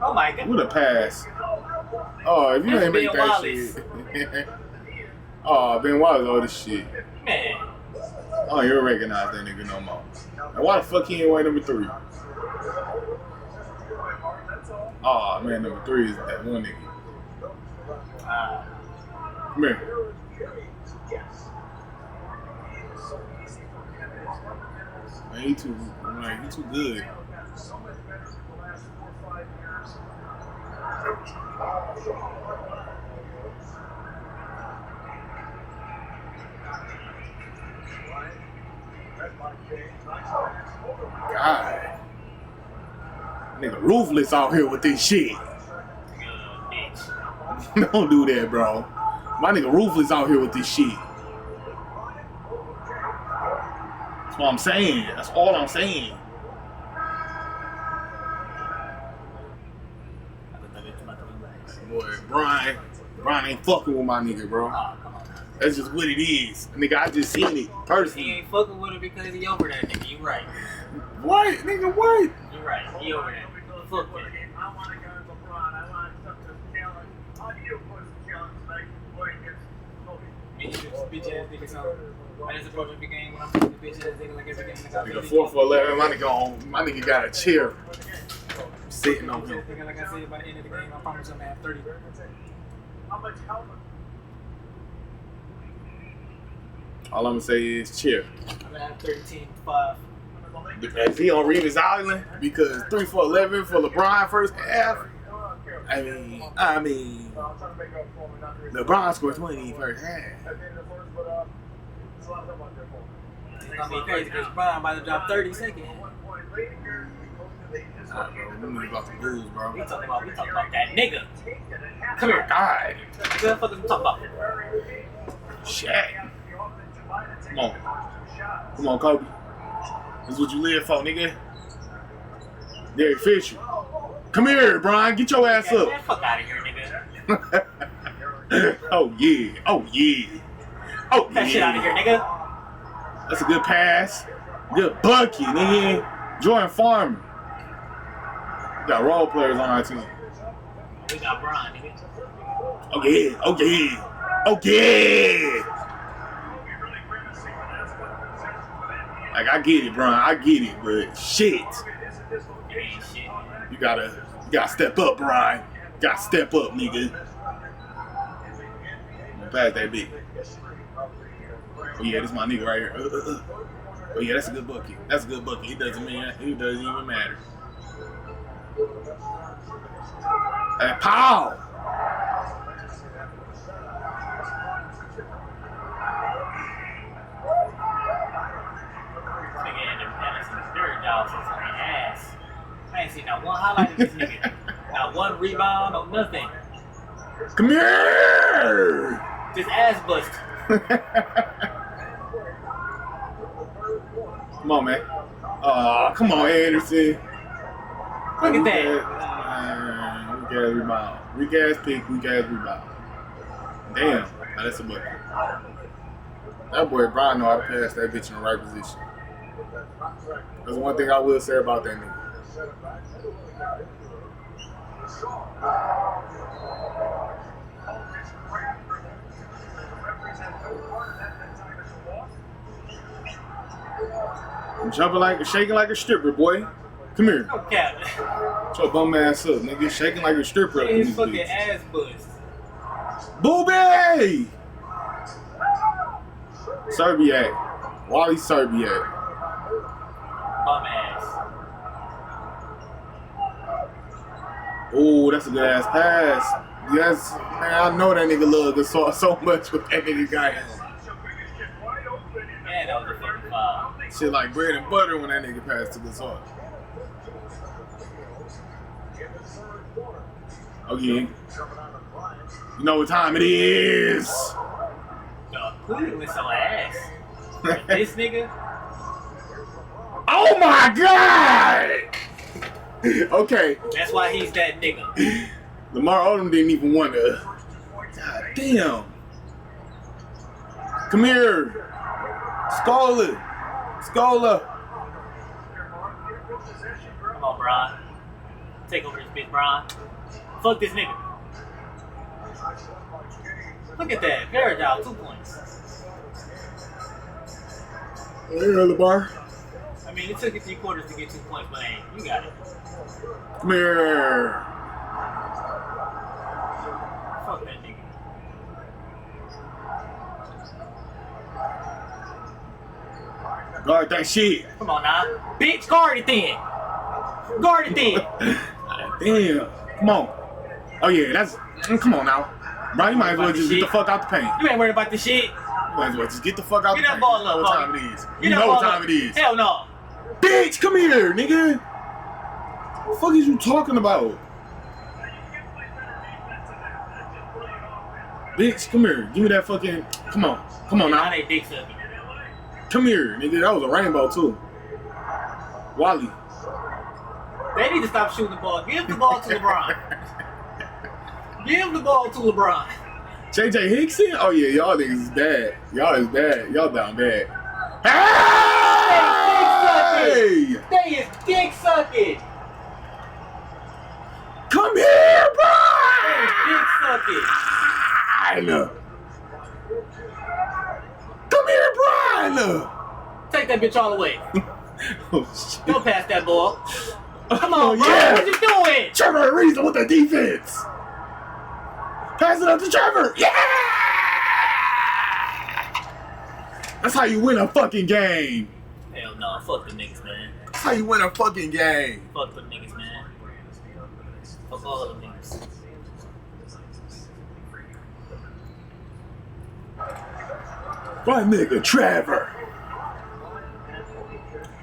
Oh my God. What a pass. Oh, if you That's ain't make Ben that Wallace. shit. Oh, Ben Wallace, all this shit. Man. I don't even recognize that nigga no more. And why the fuck he ain't wearing number 3? Oh man, number 3 is that one nigga. Come here. Man, he too good. God. Nigga ruthless out here with this shit. Don't do that, bro. My nigga ruthless out here with this shit. That's what I'm saying. That's all I'm saying. Boy, Brian ain't fucking with my nigga, bro. That's just what it is. Nigga, I just seen it personally. He ain't fucking with it because he over that nigga. You right. What? Nigga, what? You right. He over that. Fuck that. Bitch ass nigga, so I just approach the game when I'm playing the bitch ass nigga like every game. Nigga 4 for 11. My nigga got a chair sitting on him. Like I said, by the end of the game, I promise I'm gonna have 30. All I'm gonna say is chair. I'm gonna have 13-5. Is he on Reeves Island? Because 3 for 11 for LeBron first half. I mean, LeBron scored 20 first half. It's gonna be crazy because Brian about to drop 30 second. Nah, bro, we need about the Bulls, bro. We talking about that nigga. Come here. God. What the fuck is we talking about? Shit. Come on, Kobe. This is what you live for, nigga. Derek Fisher. Come here, Brian. Get your ass up. Man, fuck out of here, nigga. Oh yeah. Oh yeah. Oh Get that shit out of here, yeah. nigga. That's a good pass. Good bucket, nigga. Jordan Farmer. We got role players on our team. We got Brian, nigga. Oh yeah. Oh yeah. Oh yeah. Like I get it, Brian. I get it, but shit. It ain't shit. You gotta step up, Brian. You gotta step up, nigga. Pass that big. Oh yeah, this is my nigga right here. Oh yeah, that's a good bucket. That's a good bucket. It doesn't even matter. Hey, pow! Nigga ended up having some spirit dogs on some ass. I ain't seen not one highlight of this nigga. Not one rebound or nothing. Come here! Just ass bust. Come on, man. Come on, Anderson. Look at that. Weak ass rebound. Weak ass pick, weak ass rebound. Damn. Now that's a bucket. That boy Brian know how to pass that bitch in the right position. That's one thing I will say about that nigga. I'm shaking like a stripper, boy. Come here. No cap. Shut your bum ass up, nigga. Shaking like a stripper. Look Up at in his this fucking bitch. ass bust. Booby! Serbiak. Wally Serbiak. Bum ass. Oh, that's a good ass pass. Yes, man, I know that nigga love Gasol so much with that nigga got him. Man, that was a fucking foul. Shit like bread and butter when that nigga passed to Gasol. Okay. You know what time it is. Dog, who with some ass? Like this nigga? Oh my god! Okay. That's why he's that nigga. Lamar Odom didn't even want to. God damn. Come here. Scola. Come on, Brian. Take over this bitch, Brian. Fuck this nigga. Look at that. Paradise, 2 points. Here, Lamar. I mean, it took you 3 quarters to get 2 points, but hey, you got it. Come here. Fuck that nigga. Guard that shit. Come on now. Bitch, guard it then. Guard it then. Damn. Come on. Oh yeah, that's. Come on now. Bro, you might as well just get the fuck out the paint. You ain't worried about this shit. You might as well just get the fuck out the Get paint. that ball You know up, what Bobby. time it is. Get You that know what ball time up. it is. Hell no. Bitch, come here, nigga. What the fuck is you talking about? Bitch, come here. Give me that fucking. Come on. Come on Now now. they dick sucking. Come here, nigga. That was a rainbow, too. Wally. They need to stop shooting the ball. Give the ball to LeBron. Give the ball to LeBron. JJ Hickson? Oh, yeah. Y'all niggas is bad. Y'all is bad. Y'all down bad. Hey! They is dick sucking. Come here, They Brian! is dick sucking. Come here, Brian! Take that bitch all the way. Oh, shit. Don't pass that ball. Come on, Oh, bro. yeah. What you doing? Trevor Ariza with the defense. Pass it up to Trevor. Yeah! That's how you win a fucking game. Hell no. Fuck the niggas, man. That's how you win a fucking game. Fuck the niggas, man. Fuck all of them niggas. My nigga, Trevor.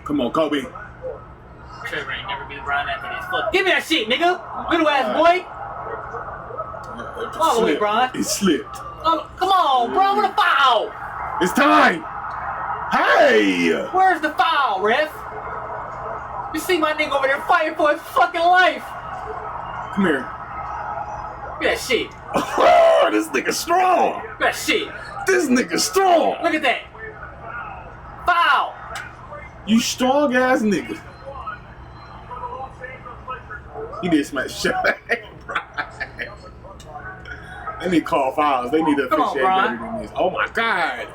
Come on, Kobe. Trevor ain't never beat Brian after this. Fuck. Give me that shit, nigga. Little ass boy. All the way, Brian. It slipped. Oh, come on, bro. What a foul. It's time. Hey! Where's the foul, ref? You see my nigga over there fighting for his fucking life. Come here. Look at that shit. Oh, this nigga strong. Look at that shit. This nigga strong. Look at that. Foul. You strong ass nigga. He did smash shot. They need to call fouls. They need to officiate better than this. Oh my god.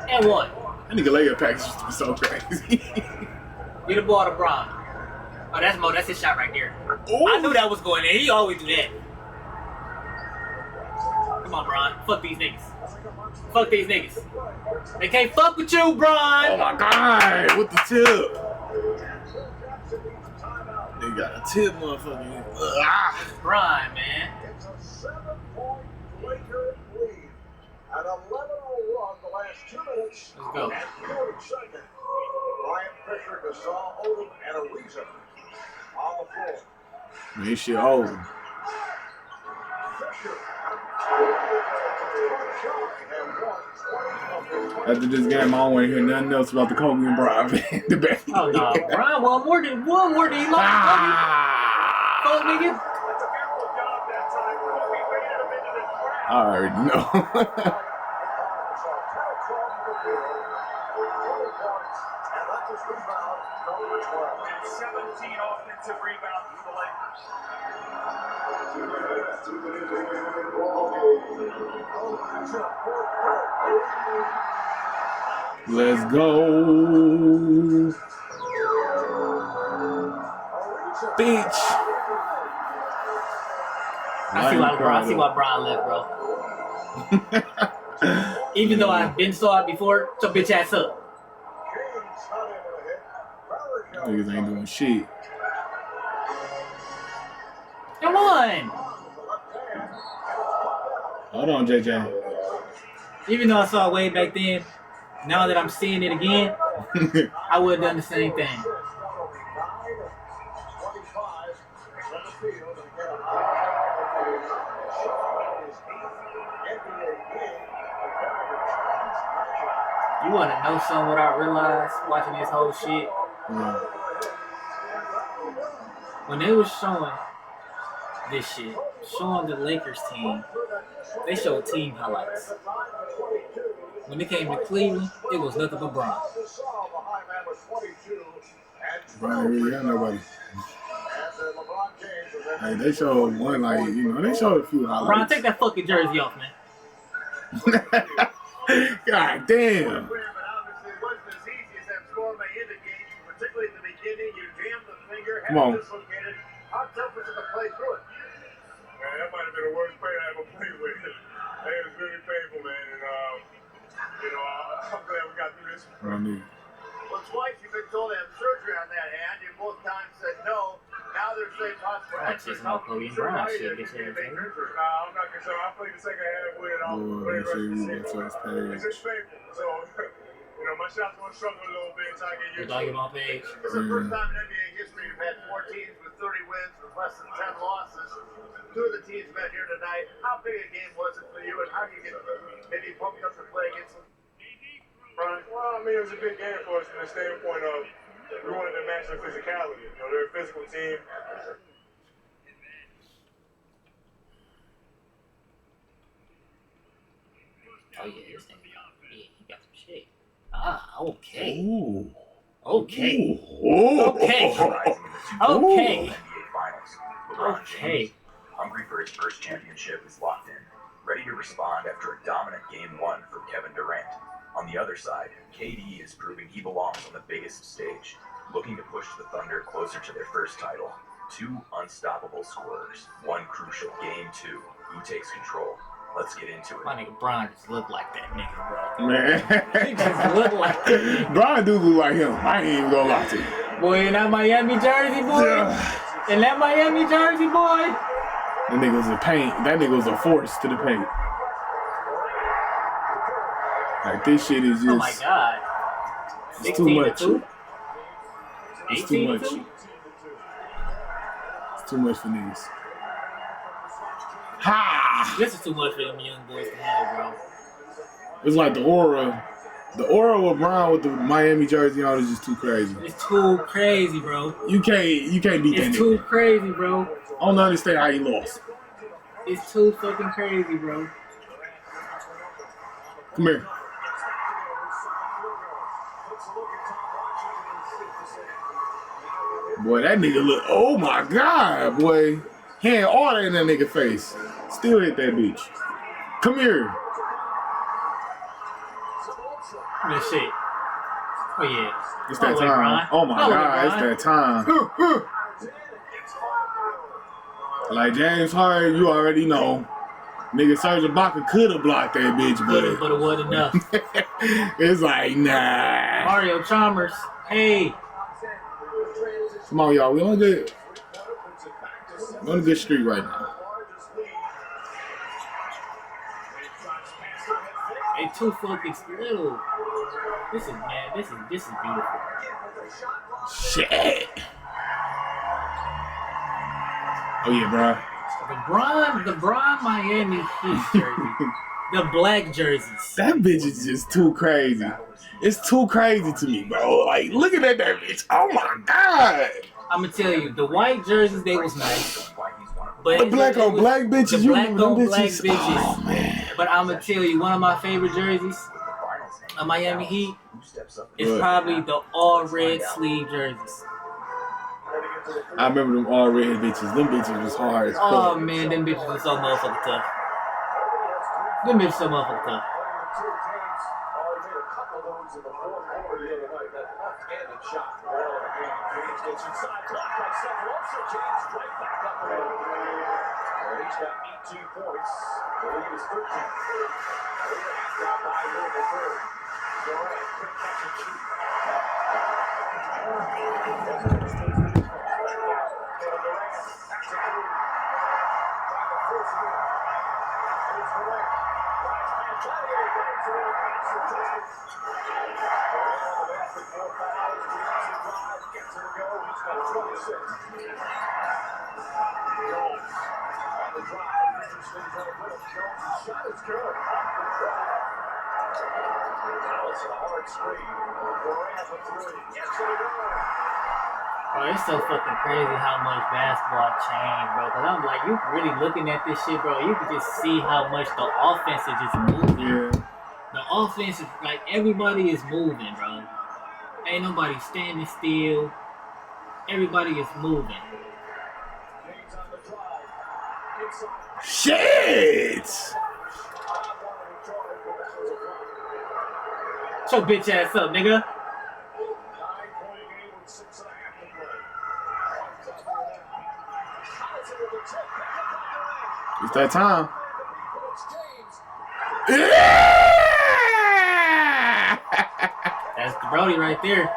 And one. That nigga layup package used to be so crazy. Get the ball to Bron. Oh, that's Mo. That's his shot right there. Ooh. I knew that was going in. He always do that. Come on, Bron. Fuck these niggas. Fuck these niggas. They can't fuck with you, Bron. Oh my god. With the tip. They got a tip, motherfucker. Bron, man. It's a 7-point Laker lead. At 11:01, the last 2 minutes. Let's go. And 40 seconds. Ryan Fisher, Gasol, Odom, and Ariza on the floor. Man, this shit old. Fisher. After this game, I don't want to hear nothing else about the Kobe and Bron debate. Oh no, Bron won more than he lost. Fuck nigga. I already know. 17 offensive rebounds for the Lakers. Let's go. Bitch. I see why Bron left, bro. Even though I've been saw it before, so bitch ass up. Niggas ain't doing shit. Come on. Hold on, JJ. Even though I saw it way back then, now that I'm seeing it again, I would have done the same thing. You want to know something what I realized watching this whole shit? Yeah. When they was showing this shit, showing the Lakers team, they showed team highlights. When it came to Cleveland, it was nothing but Bron. Bron really got nobody. Hey, they showed one, like, you know, they showed a few highlights. Bron, take that fucking jersey off, man. God damn. Come on. How tough was it to play through it? Man, that might have been the worst play I ever played with. It was really painful, man. And, I'm glad we got through this. Well, twice you've been told to have surgery on that hand. You both times said no. Now there's a possible extra help. Kobe and Bron shit. This shit. I'm not concerned. I played the second half with it. It's just painful. So, my shots going to struggle a little bit until I get used to it. My page. This is the first time in NBA history you've had 4 teams with 30 wins with less than 10 losses. 2 of the teams met here tonight. How big a game was it for you, and how do you get maybe pumped up to play against them? Right. Well, I mean, it was a big game for us from the standpoint of we wanted to match their physicality. They're a physical team. Oh, yeah, this thing. Yeah, he got some shit. Ah, okay. Ooh. Okay. Ooh. Okay. Okay. Okay. Hungry for his first championship, is locked in, ready to respond after a dominant Game 1 from Kevin Durant. On the other side, KD is proving he belongs on the biggest stage, looking to push the Thunder closer to their first title. 2 unstoppable scorers, 1 crucial Game 2. Who takes control? Let's get into it. My nigga Bron just look like that nigga, bro. Man. He just look like that. Bron do look like him. I ain't even gonna lie to you. Boy, in that Miami jersey, boy. In that Miami jersey, boy. That nigga was a paint. That nigga was a force to the paint. Like, this shit is just... Oh, my God. It's too much. 16-2? It's too much. 18-2? It's too much for niggas. Ha! This is too much for them young boys to handle, bro. It's like the aura The aura of Brown with the Miami jersey on is just too crazy. It's too crazy, bro. You can't beat that nigga. It's too crazy, bro. I don't understand how he lost. It's too fucking crazy, bro. Come here. Boy, that nigga look. Oh my god, boy. He had all that in that nigga face. Still hit that bitch. Come here. Good shit. Oh yeah. It's that time. Oh my god, it's that time. Like James Harden, you already know. Nigga Serge Ibaka could have blocked that bitch, but it wasn't enough. It's like, nah. Mario Chalmers, hey. Come on, y'all. We on a good streak right now. Hey, too fucking little. This is beautiful. Shit. Oh yeah, bro. The Bron Miami Heat jersey. The black jerseys. That bitch is just too crazy. It's too crazy to me, bro. Like, looking at that bitch. Oh my god. I'ma tell you, the white jerseys, they was nice. But the black on black bitches, the you black remember them on black bitches? bitches. Oh man. But I'ma tell you, one of my favorite jerseys of Miami Heat is probably the all red sleeve jerseys. I remember them all red bitches. Them bitches was hard as fuck. Oh man, them bitches was so motherfucking tough. Them bitches so motherfucking tough. He's got 18 points. The lead is 13. Bro, it's so fucking crazy how much basketball changed, bro. Cause I'm like, you really looking at this shit, bro. You can just see how much the offense is just moving. Yeah. The offense is like everybody is moving, bro. Ain't nobody standing still. Everybody is moving. Shit! Shut your bitch ass up, nigga. It's that time. Yeah! That's the Brody right there.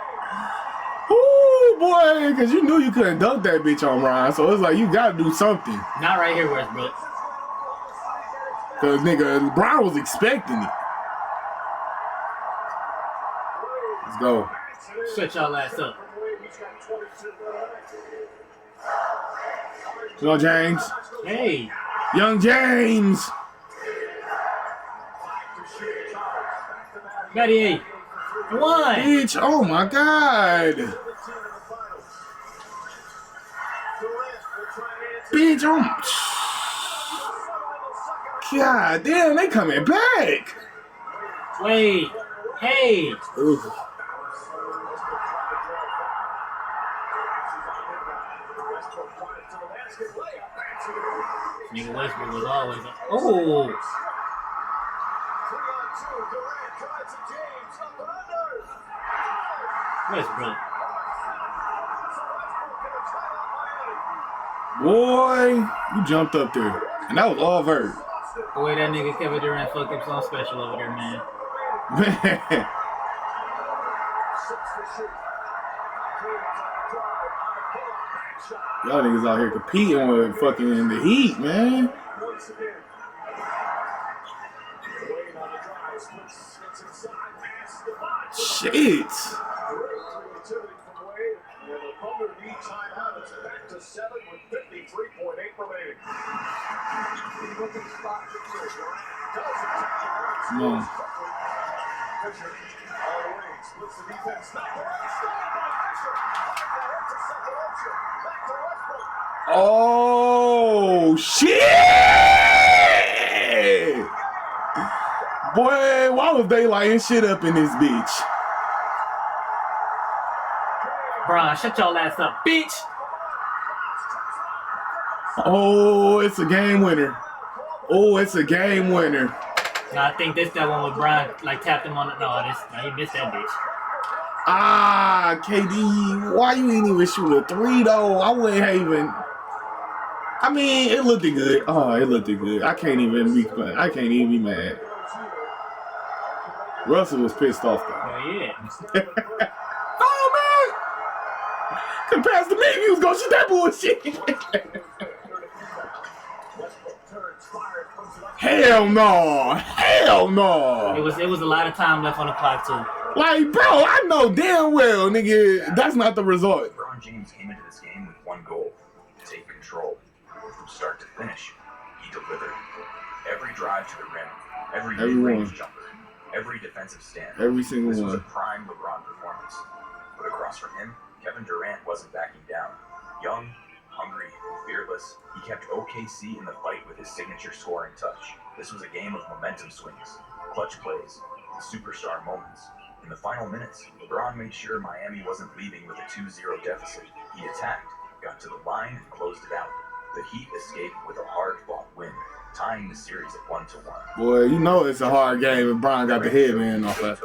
Ooh, boy, because you knew you couldn't dunk that bitch on Ron, so it's like you got to do something. Not right here, Westbrook. Because, nigga, Brown was expecting it. Let's go. Shut y'all ass up. Come on, James. Hey. Young James. 38. One. Bitch, oh my God. Bitch, God damn, they coming back. Wait. Hey. Ooh. Nigga Westbrook was always oh. Westbrook. Boy, you jumped up there. And that was all vert. Boy, that nigga Kevin Durant fucked up something special over there, man. Man. Y'all niggas out here competing with fucking the Heat, man. Shit. Come on. Oh shit! Boy, why was they lighting shit up in this bitch? Bron, shut your ass up, bitch. Oh, it's a game winner. Oh, it's a game winner. No, I think this that one with Bron like tapped him on the. No, he missed that bitch. Ah, KD, why you ain't even shoot a 3 though? I wouldn't even. I mean, it looked good. Oh, it looked good. I can't even be mad. Russell was pissed off though. Oh yeah. Oh man! Could pass to me if you was gonna shoot that bullshit. Hell no! Hell no! It was a lot of time left on the clock too. Like, bro, I know damn well, nigga, that's not the result. LeBron James came into this game with one goal: take control. From start to finish, he delivered. Every drive to the rim, every mid-range jumper, every defensive stand. Every single this one. was a prime LeBron performance. But across from him, Kevin Durant wasn't backing down. Young, hungry, fearless, he kept OKC in the fight with his signature scoring touch. This was a game of momentum swings, clutch plays, and superstar moments. In the final minutes, LeBron made sure Miami wasn't leaving with a 2-0 deficit. He attacked, got to the line, and closed it out. The Heat escaped with a hard-fought win, tying the series at 1-1. Boy, you know it's a hard game if Brian got the headband off that.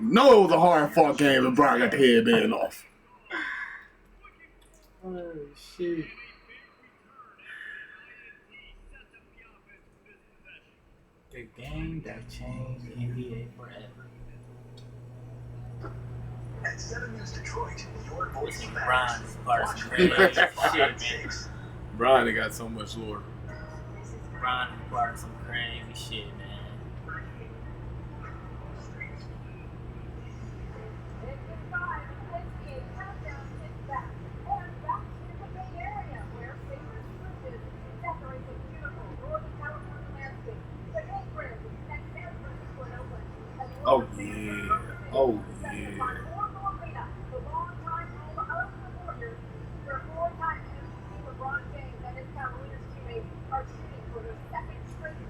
You know it was a hard-fought game if Brian got the headband off. Oh shit. The game that changed the NBA forever. At 7 News Detroit, your voice Brian is part of some crazy shit, man. Brian got so much lore. Brian is part of some crazy shit, man. Oh yeah. Oh yeah.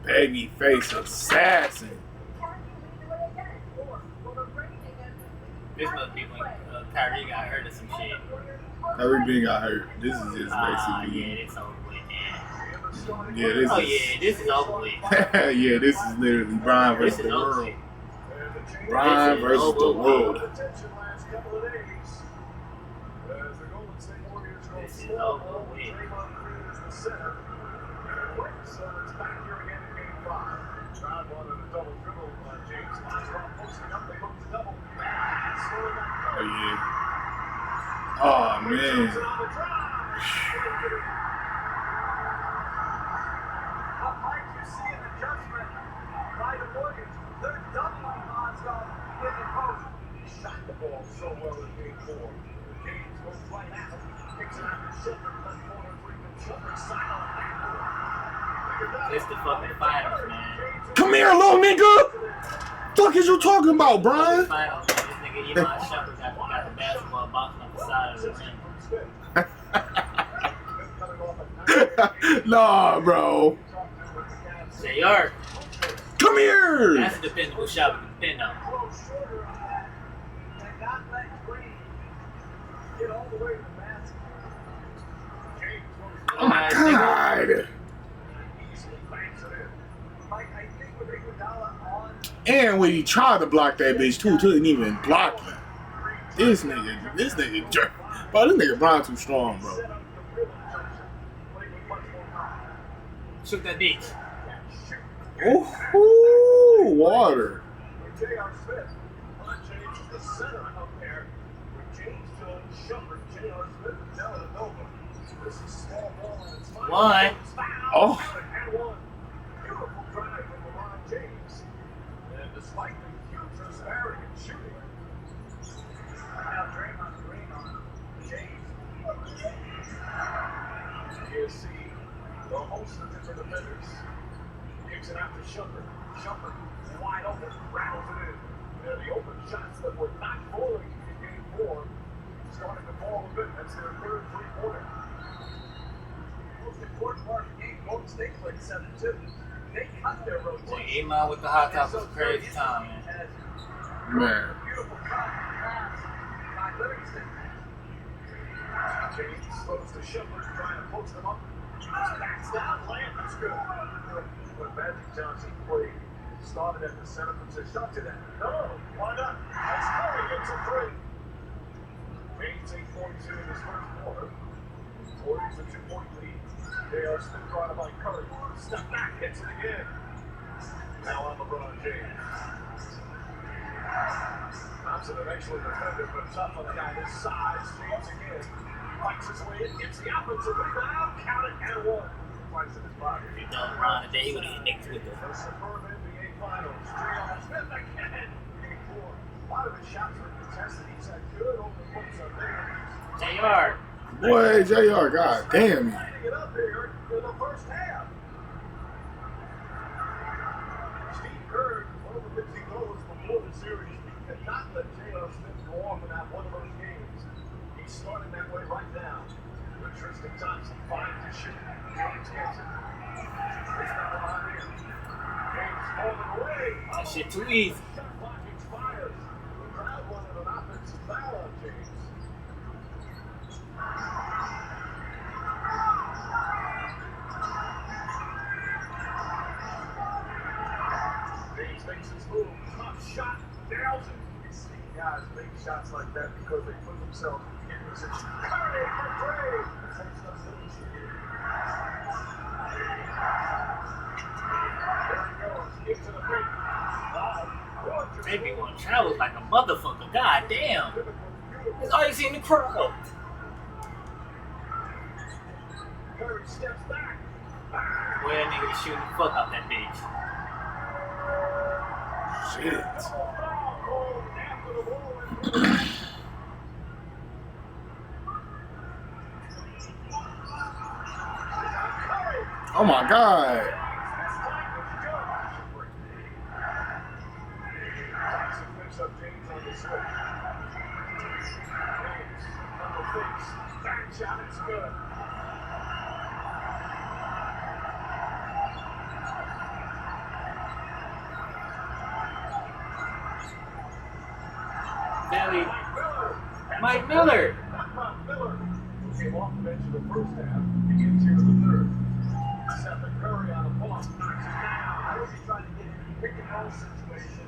Baby face assassin. This must be when Kyrie got hurt or some shit. Kyrie being got hurt. This is just basically. Yeah, it's over with, man. Yeah, this Oh is. yeah, this is over with. Yeah, this is literally Brian versus This the is over world. with. Brian This is versus the over world. This is over with. Oh yeah. Oh man. It's the fucking finals, man. Come here, little nigga. Fuck is you talking about, Brian? Finals, man. This nigga Elon Shepard got the basketball bouncing off the side of the rim. Nah, bro. JR. Come here. That's a dependable shot we can depend on. Oh my God. And when he tried to block that bitch too, couldn't even block it. This nigga jerk. Bro, this nigga Brian too strong, bro. Shoot that bitch. Ooh, water. One. Oh. The host of different defenders kicks it out to Shumpert. Shumpert wide open, rattles it in. The open shots that were not falling in game 4 started to fall a bit. That's their third three-pointer. Most important part of the game, Golden State played 7-2. They cut their rotation. Iman with the hot top was a crazy time, man. Man. Beautiful cut by Livingston. James slows to Shepard, trying to post him up. Backs down, that's good. When Magic Johnson played, started at the center position. Shot to that. No, why not? As Curry gets a three. James 8.2 in his first quarter. Warriors a 2-point lead. They are still guarded by Curry. Step back, hits it again. Now on LeBron James. Thompson eventually defended, but tough on the guy this size. James again. Fights his way in, gets the offensive rebound, count it, and one. Fights in his body. If you don't run today, he would have nicked with The superb NBA Finals. Smith again. Game 4. A lot of his shots were contested. He's had good open looks up there. JR. Boy, JR, god damn. Lining it up here in the first half. Steve Kerr, one of the things he knows before the series, he could not let J.R. Smith go off in that one of those games. He's starting that way right now. With Tristan Thompson finds the shoot. James gets it. It's not behind him. James falling away. That shit too easy. Shot clock expires. The crowd wanted an offensive foul on James. James makes his move. Tough shot. Nails it. You see guys make shots like that because they put themselves in position. Curry for three. Takes the finish. There he goes. Into the paint. Baby one travels like a motherfucker. God damn. That's all you see in the crowd. Curry steps back. Boy, that nigga was shooting the fuck out that bitch. Shit. Oh my god. Shot, it's good. Belly. Mike Miller. Miller came off the bench in the first half, begins here in the third. Stephen Curry on a pull-up, knocks it down. How is he trying to get in a pick and roll situation?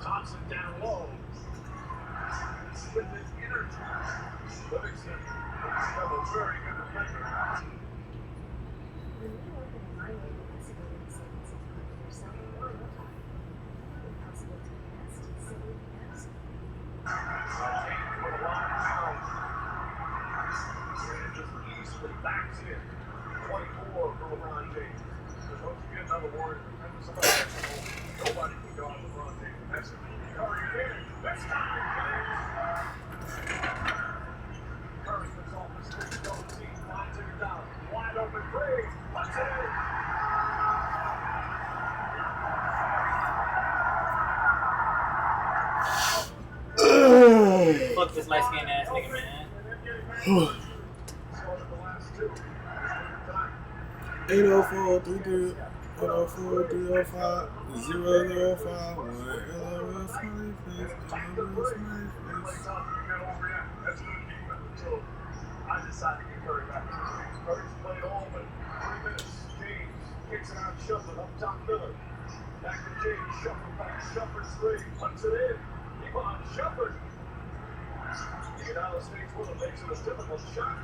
Thompson down low. With his energy. Livingston, still a very good defender. Backs in. 24 for LeBron James. Because once you get another Warrior, remember somebody else, nobody can guard LeBron James. That's it. Curry again. That's time. Curry puts off the stick, double team, finds it down. Wide open three. Puts it in. Fuck this light skinned ass nigga, man. 804 33 804 305 005 I decided to get Curry back. Curry's played all but 3 minutes. James kicks it out, Shuffler up top Miller. Back to James, Shuffler back, Shuffler's three, puts it in. Keep on Shuffler. The United States with him makes it a difficult shot.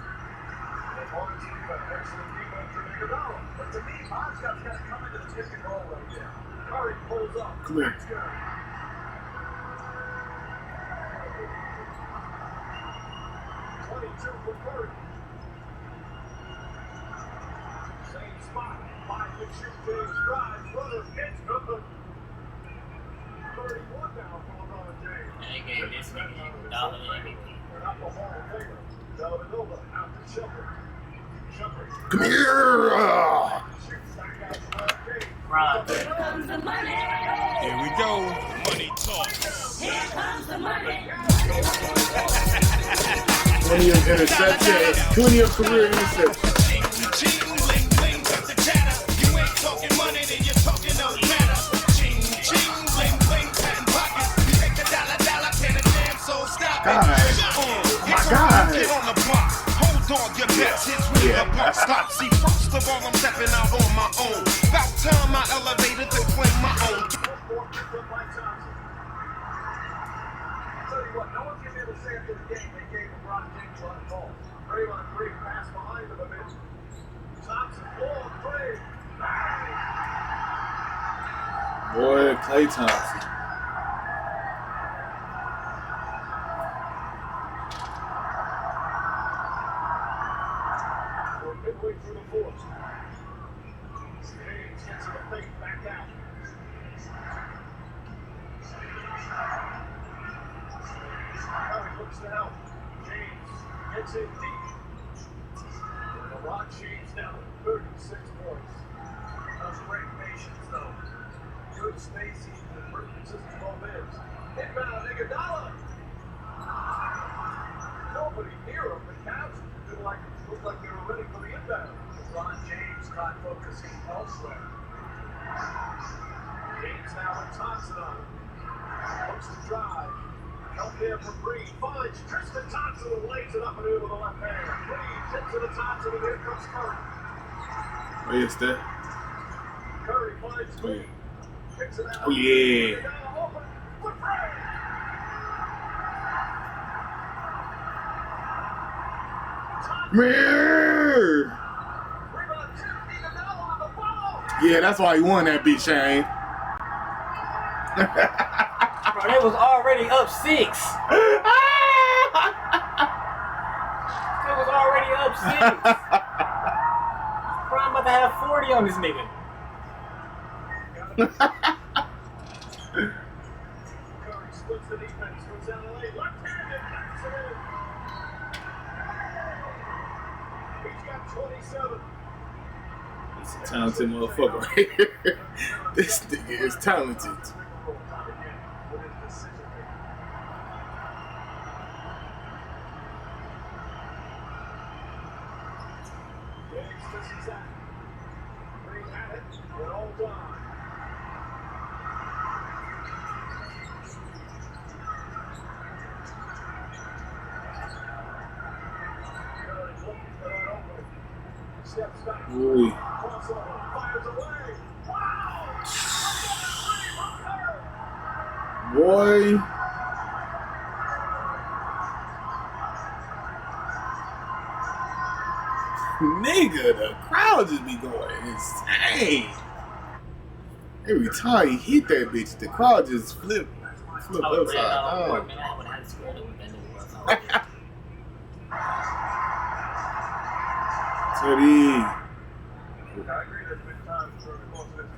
And Hornets defense, excellent defense for Iguodala. But to me, Mozgov's got to come into the pick and roll right now. Curry pulls up. Clear. That's good. 22 for Curry. Same spot. 5 to shoot. James drives. Runner hits. Good. 31 now for LeBron James. They gave this nigga $1 MVP. They're not the Hall of Famer. Dellavedova out to Shepard. Come here. Ron. Here comes the money. Here we go. 20 of interception, 20 of career interception. God. My God. Hold on, your best hits when the buck stops. See, first of all, I'm stepping out on my own. About time I elevated to claim my own. Tell you what, no one can ever say after the game they gave LeBron James a lot of calls. Draymond Green pass behind him a bit. Thompson, ball, three. Boy, Klay Thompson. We're midway through the fourth. James gets in the fake back out. Curry looks to help. James gets in deep. LeBron James down 36 points. That's great patience, though. Good spacing and consistent momentum. Inbound, Iguodala. Nobody near him. The Cavs looked like they were ready for the inbound. LeBron James not focusing elsewhere. James now with Thompson on him. Looks to drive. Help there for Green. Finds Tristan Thompson and lays it up and in with the left hand. Green gets to the Thompson and here comes Curry. Oh, yes, that. Curry finds Green. Picks it out. Oh, yeah. Open for Green. Man. Yeah, that's why he won that beat, Shane. Bro, they was already up 6. They was already up 6. Bro, I'm about to have 40 on this nigga. Curry splits the defense, goes down the lane, left-handed, backs it in. He's got 27. He's a talented motherfucker right here. This nigga is talented. Ooh. Boy. Nigga, the crowd just be going insane. Every time he hit that bitch, the crowd just flip upside down. Teddy.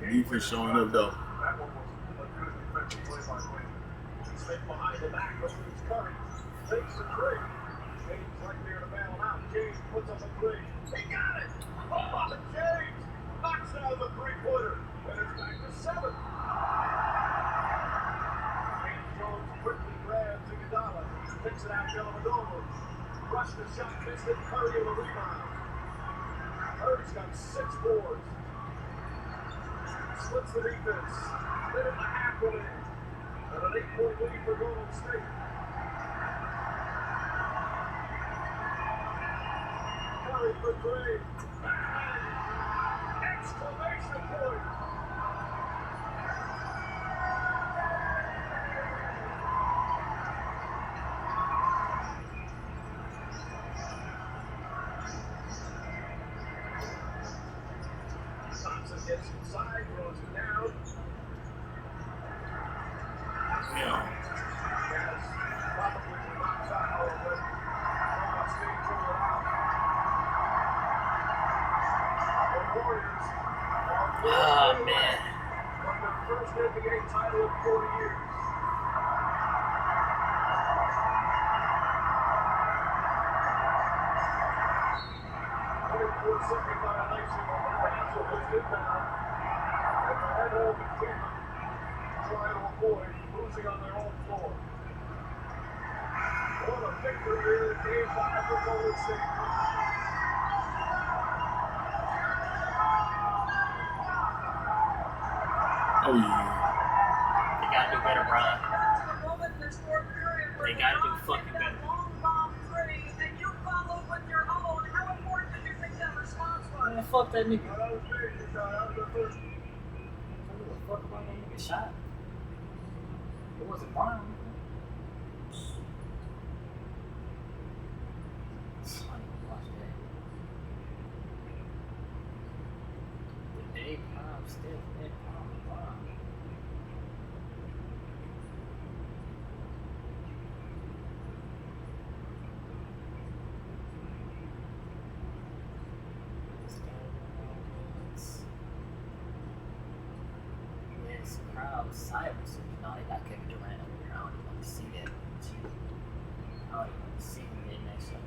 Defense showing up though. That one was a good defensive play by Quinn. Smith behind the back, but leaves Curry. Takes the three. James right there to bail him out. James puts up a three. He got it! Oh, James knocks down the three-pointer. And it's back to 7. James Jones quickly grabs Iguodala. Takes it out to Dellavedova. Rushed the shot, missed it. Curry with a rebound. Curry's got 6 boards. Splits the defense. Minute and a half remaining. And an 8-point lead for Golden State. Curry for 3. Exclamation point. Thompson gets inside, throws it down. Yeah. Yes, probably not foul, but State drew it out. The Warriors are man. won their first NBA title in 40 years. Second violation of the Hansel was inbound. And the head home and Cleveland try to avoid losing on their own floor. What a victory here in Game 5 for Golden State. Oh yeah. They gotta do better, Brian. They gotta do fucking better. Man, fuck that nigga. I don't give a fuck about that nigga shot. It wasn't Brian. Watch that. The day prime still that prime. Yes, crowd silence. No, they got Kevin Durant over here. I don't even want to see that. I don't even want to see him in that show.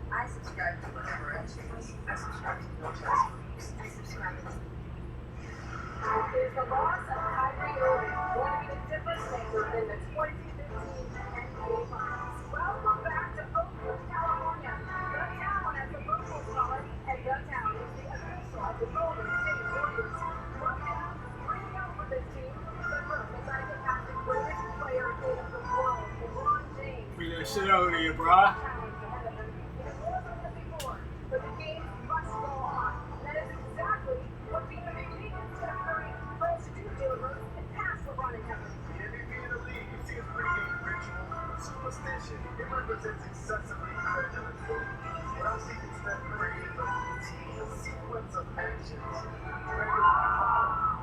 I subscribe to whatever else you listen. I subscribe to no trust. I subscribe to Is the loss of Kyrie Irving going to be the difference maker in the 2015 NBA Finals? Welcome back to Oakland, California. The town as the football scholar, and the town is the official of the Golden State Warriors. Right now, bringing out for this team, the first fantastic greatest player in the world, LeBron James. Bring that shit over here, bro. But the game must go on. That is exactly what the MVP and Steph Curry plans to do, deliver and pass LeBron and Kevin. The MVP in the league, you see his pregame ritual, superstition. It represents excessively credibility. What else he can Steph Curry is a routine, a sequence of actions,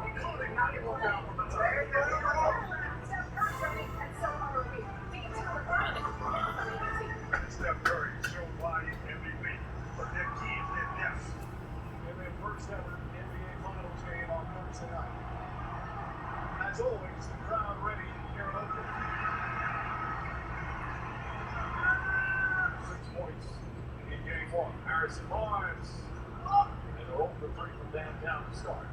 including knocking one down from the top. Steph Curry's ready, and so are we. Game 2 of the Steph Curry showed why he's MVP. But their key is their depth. In their first ever NBA Finals game on Thursday night. As always, the crowd ready here in Oakland. 6 points in game 1. Harrison Barnes. And they're 0 for 3 from downtown to start.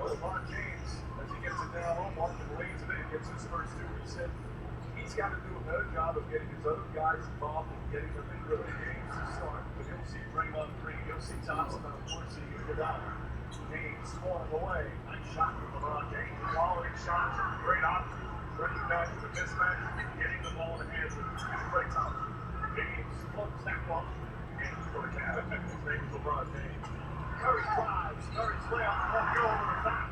Well, LeBron James, as he gets it down low, Martin leads it in, gets his first 2. He said he's got to do a better job of getting his other guys involved and getting them in rhythm games to start. But you'll see Draymond Green, you'll see Thompson, and of course, see Iguodala. James scoring away. Nice shot from LeBron James. Quality shots, great option. Recognizing the mismatch, getting the ball in the hands of Klay Thompson. James floats that one. And for the Cavs, his name is LeBron James. Curry drives. Curry's layup won't go over the top.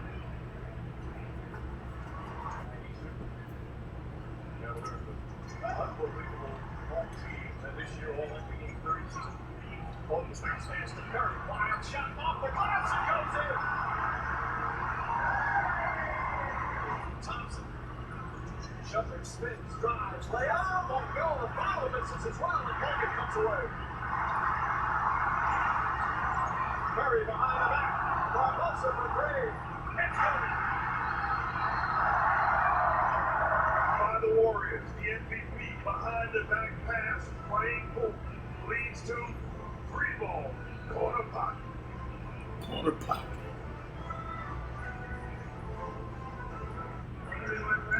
Unbelievable home team, and this year all NBA 32. Golden State stands to Curry. Wild shot off the glass. It goes in. Thompson. Shepard spins, drives, layup. Won't go. The follow misses as well, and Morgan comes away. Curry behind the back. Barbosa for 3. It's good. By the Warriors, the MVP behind the back pass, playing pool, leads to 3-ball, corner pocket. Corner pocket.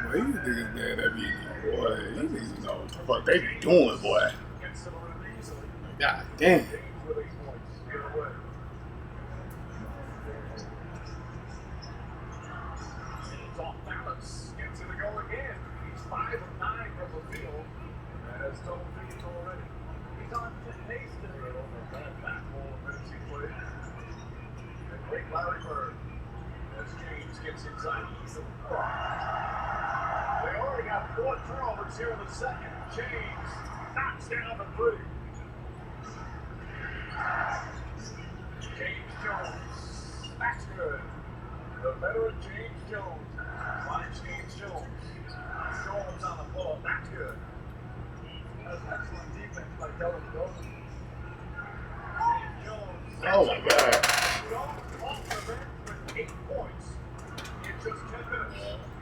Boy, these niggas mad at me. Boy, these niggas know what the fuck they be doing, boy. God damn. He's off balance, gets it to go again. He's 5 of 9 from the field. Has double digits already. He's on pace to the back more minutes he played. And great Larry Bird as James gets inside easily. They already got 4 turnovers here in the second. James knocks down the 3. James Jones. That's good. The veteran James Jones. Finds James Jones. Jones on the ball. That's good. That's excellent defense by Kevin Durant. James Jones. Oh my God. Jones off the bench with 8 points in just 10 minutes.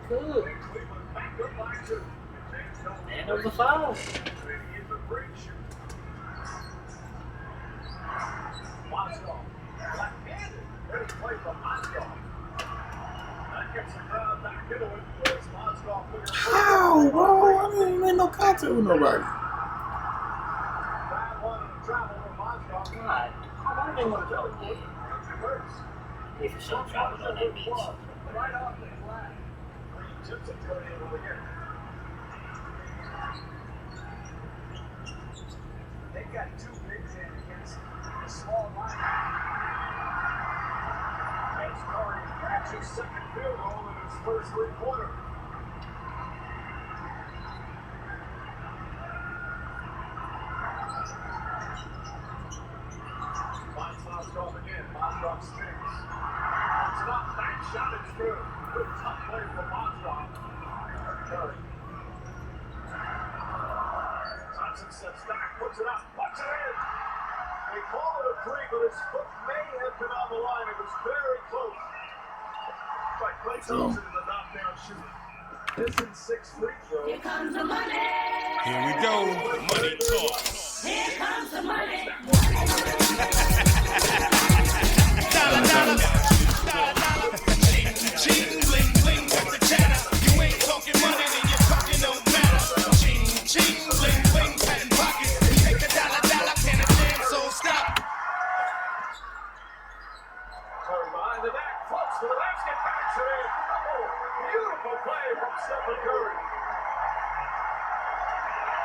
Good. And Cleveland back up by 2. And James Jones. And over 5. He is a great shooter. Moscow. How, bro? I didn't make no contact with nobody. God, how long they want to go? They for sure traveled on that beach. They've got two bigs in against a small line. As Curry grabs his second field goal in his first three-pointer. Moskov again. Moskov spins. Puts it up. That shot is good. Good tough play from Moskov. Curry. Thompson steps back, puts it up, puts it in. They call it a three, but his foot may have been on the line. It was very close. But Klay Thompson is a knockdown shooter. This is 6 free throws. Here comes the money. Here we go. Money talk. Here comes the money. Dollar, dollar, dollar, dollar. Ching, bling, bling, with the chatter. You ain't talking money, then you're talking no matter. Ching, ching, bling, bling, patent pockets. Take the dollar, dollar, can a jam, so stop. Curry behind the back, floats to the basket, backs it in. Oh, beautiful play from Stephen Curry.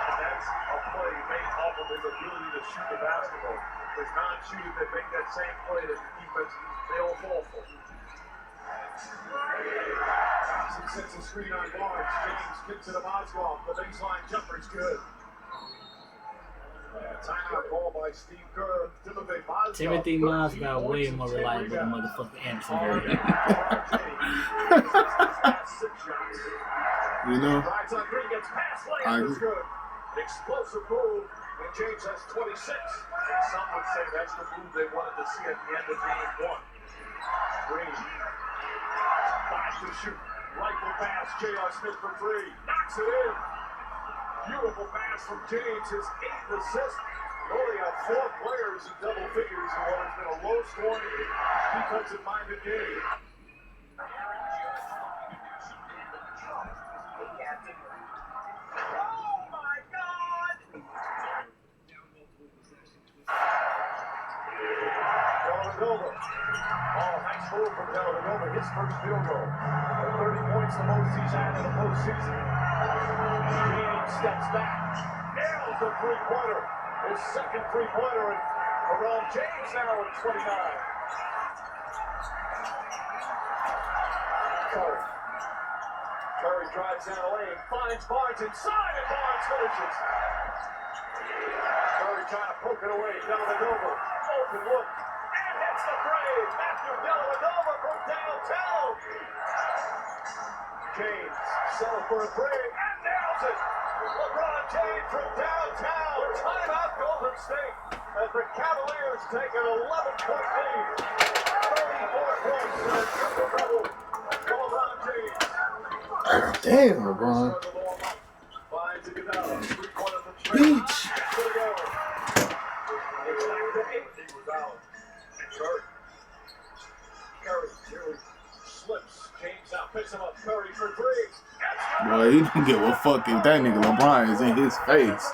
And that's a play made off of his ability to shoot the basketball. There's non-shooters that make that same play that the defense, they all fall for. Thompson sets a screen on Barnes. James kicks it to Moskov. The baseline jumper's good. Timeout call by Steve Kerr. Timothy Miles got way more reliable than motherfucking Anderson. You know, I explosive move, and James has 26. And some would say that's the move they wanted to see at the end of game one. Green. 5 to shoot. Rifle pass. J.R. Smith for 3. Knocks it in. Beautiful pass from James. His 8th assist. We only have 4 players in double figures in what has been a low-scoring, defensive-minded game. Oh my God! Dellavedova. Oh, nice move from Dellavedova. His first field goal. 30 points the most he's had in the postseason. James steps back. Nails the three-pointer. His second three-pointer around James now at 29. Curry. Curry drives down the lane, finds Barnes inside, and Barnes finishes. Curry trying to poke it away. Dellavedova, open look, and hits the three. Matthew Dellavedova from downtown. James settled for a three, and nails it. LeBron James from downtown. Timeout Golden State as the Cavaliers take an 11-point lead. 34 points in a triple-double for LeBron James. damn, LeBron. Beach. Curry slips. James out, picks him up. Curry for 3. Boy, he don't give a fuck if that nigga LeBron is in his face.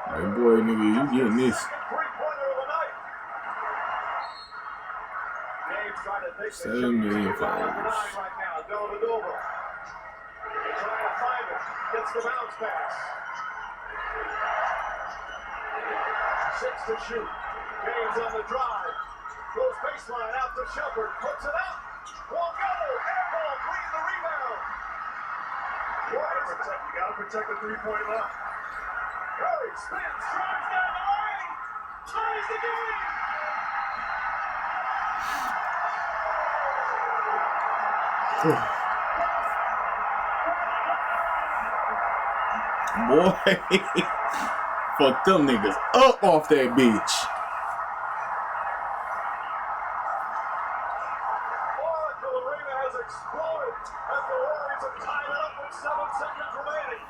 Like, boy, nigga, you getting this. 7 million followers. Right now, Dellavedova. Trying to find it. Gets the bounce pass. 6 to shoot. James on the drive. Goes baseline out to Shepard. Puts it up. Won't go. Airball. Green the rebound. You gotta protect the three-point line. Curry spins. Drives down the lane. Ties the game. Boy, fuck them niggas up off that beach. Has exploded as the Warriors have tied it up with 7 seconds remaining.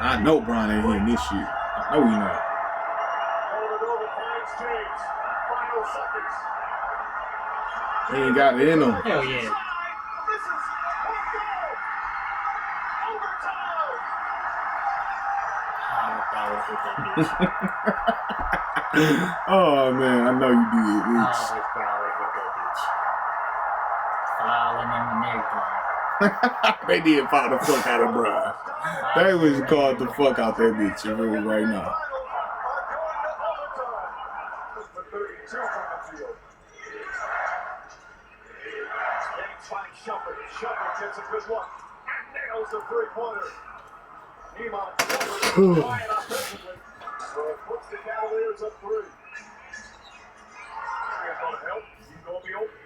I know Bron ain't hitting this shit. I know he not. Dellavedova finds James. Final seconds. He ain't got it in him. Hell yeah. This is Oh man, I know you did, I bitch. was probably hit that bitch. Fouling him and everything. They did foul the fuck out of Brian. They was called the fuck out that bitch if it was right now. Shepard gets a good look and nails the three-pointer. Iman flying offensively. So it puts the Cavaliers up 3. He's going to help. He's going to be open.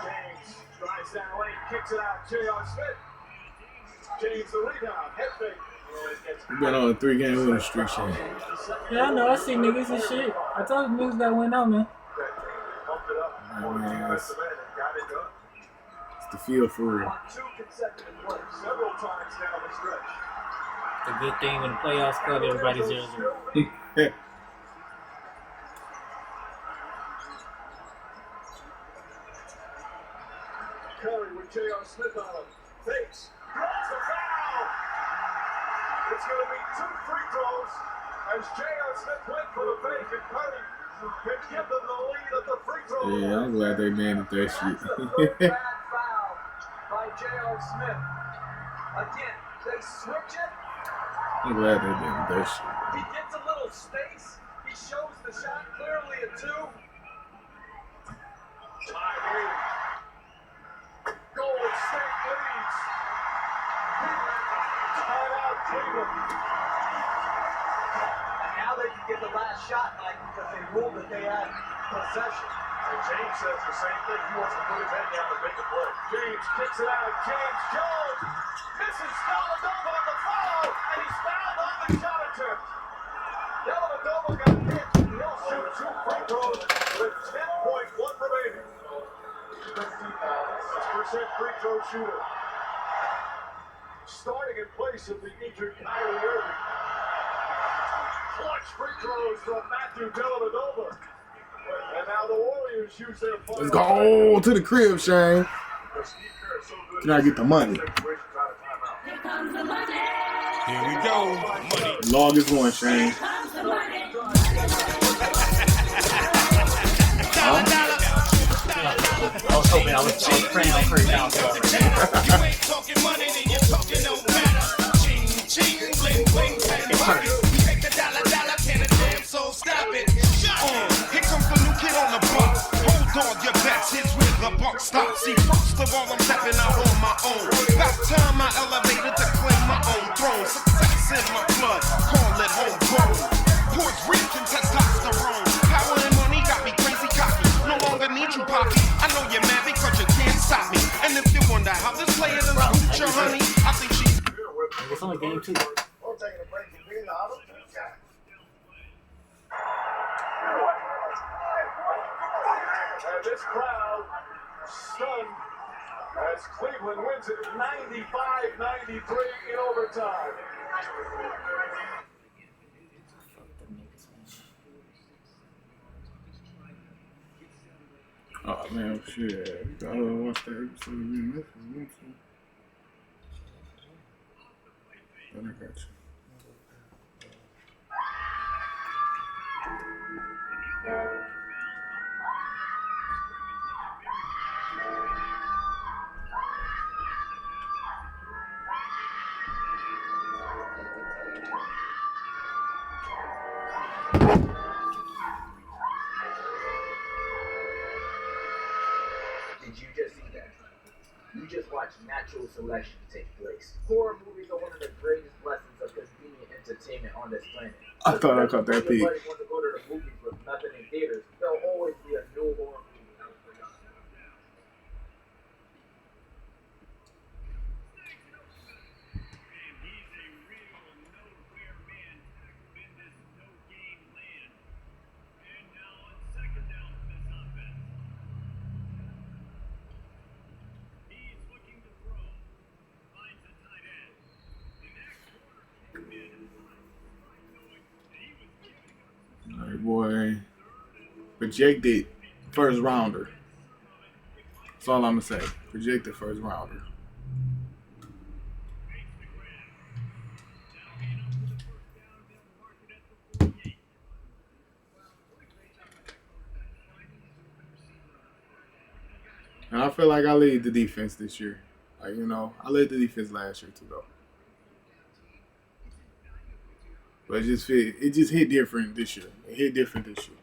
James drives down lane, kicks it out. J.R. Smith. James the rebound. Head fake. We've been on a 3-game winning streak, Shane. Yeah, I know. I see niggas and shit. I told you niggas that went out, man. Pumped it up. It's the feel for real. 2 consecutive plays, several times down the stretch. It's a good thing when the playoffs start, everybody's 0-0. Curry with J.R. Smith on him. Fakes. Draws the foul. It's going to be 2 free throws as J.R. Smith went for the fake and Curry can give them the lead at the free throw. Yeah, I'm glad they managed that shit. Bad foul by J.R. Smith. Again, they switch it. I'm glad they managed that shit. He gets a little space. He shows the shot clearly at 2. Tie game. Golden State leads. Timeout Cleveland. And now they can get the last shot, Mike, because they ruled that they had possession. And James says the same thing. He wants to put his head down and make a play. James kicks it out. James Jones misses Dellavedova on the foul, and he's fouled on the shot attempt. Dellavedova got hit. He'll shoot 2 free throws with 10.1 remaining. 6% free throw shooter. Starting in place of the injured Kyrie Irving. Clutch free throws from Matthew Dellavedova. And now the Warriors use their final. Let's go to the crib, Shane. Can I get the money? Here comes the money. Here we go. Money. Longest one, Shane. Here comes the money. I was hoping I was praying on first down. You ain't talking money, then you're talking no matter. Ching, ching, bling, bling, bang, bang. Take the dollar, can a damn soul stop it? Here comes the new kid on the block. Hold on, your best hits with the buck stop. See, first of all, I'm stepping out on my own. About time I elevated to claim my own throne. Success in my blood, call it homegrown. Puerto Rican testosterone. Power and money got me crazy cocky. No longer need you, Poppy. I know you're mad because you can't stop me. And if you wonder how this player does future, honey, I think she's. It's only game 2. We're taking a break and being the auto. And this crowd stunned as Cleveland wins it 95-93 in overtime. Oh man, shit. I don't watch that episode. But I got you. Did you just see that? You just watched natural selection take place. Horror movies are one of the greatest lessons of convenient entertainment on this planet. I thought I caught that peek. Everybody wants to go to the movies with nothing in theaters. There'll always be a new horror movie out for y'all. Alright, boy. Projected first rounder. That's all I'm gonna say. Projected first rounder. And I feel like I lead the defense this year. Like, you know, I led the defense last year too, though. But it just hit different this year. It hit different this year.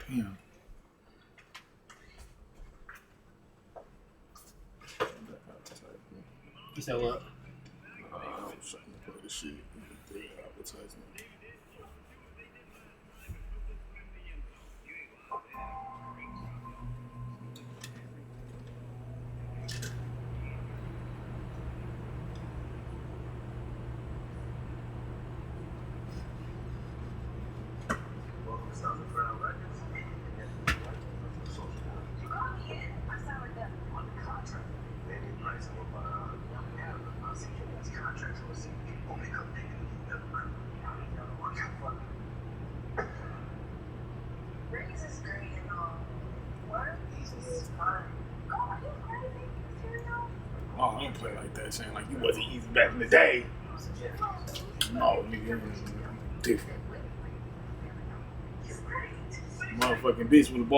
Damn. You said what? I was trying to play the shit. Advertisement. Raise is great and all. Work is fun. Oh, are you crazy? Serial? Oh, I don't play like that, saying like you wasn't easy back in the day. No, nigga, different. Motherfucking bitch would have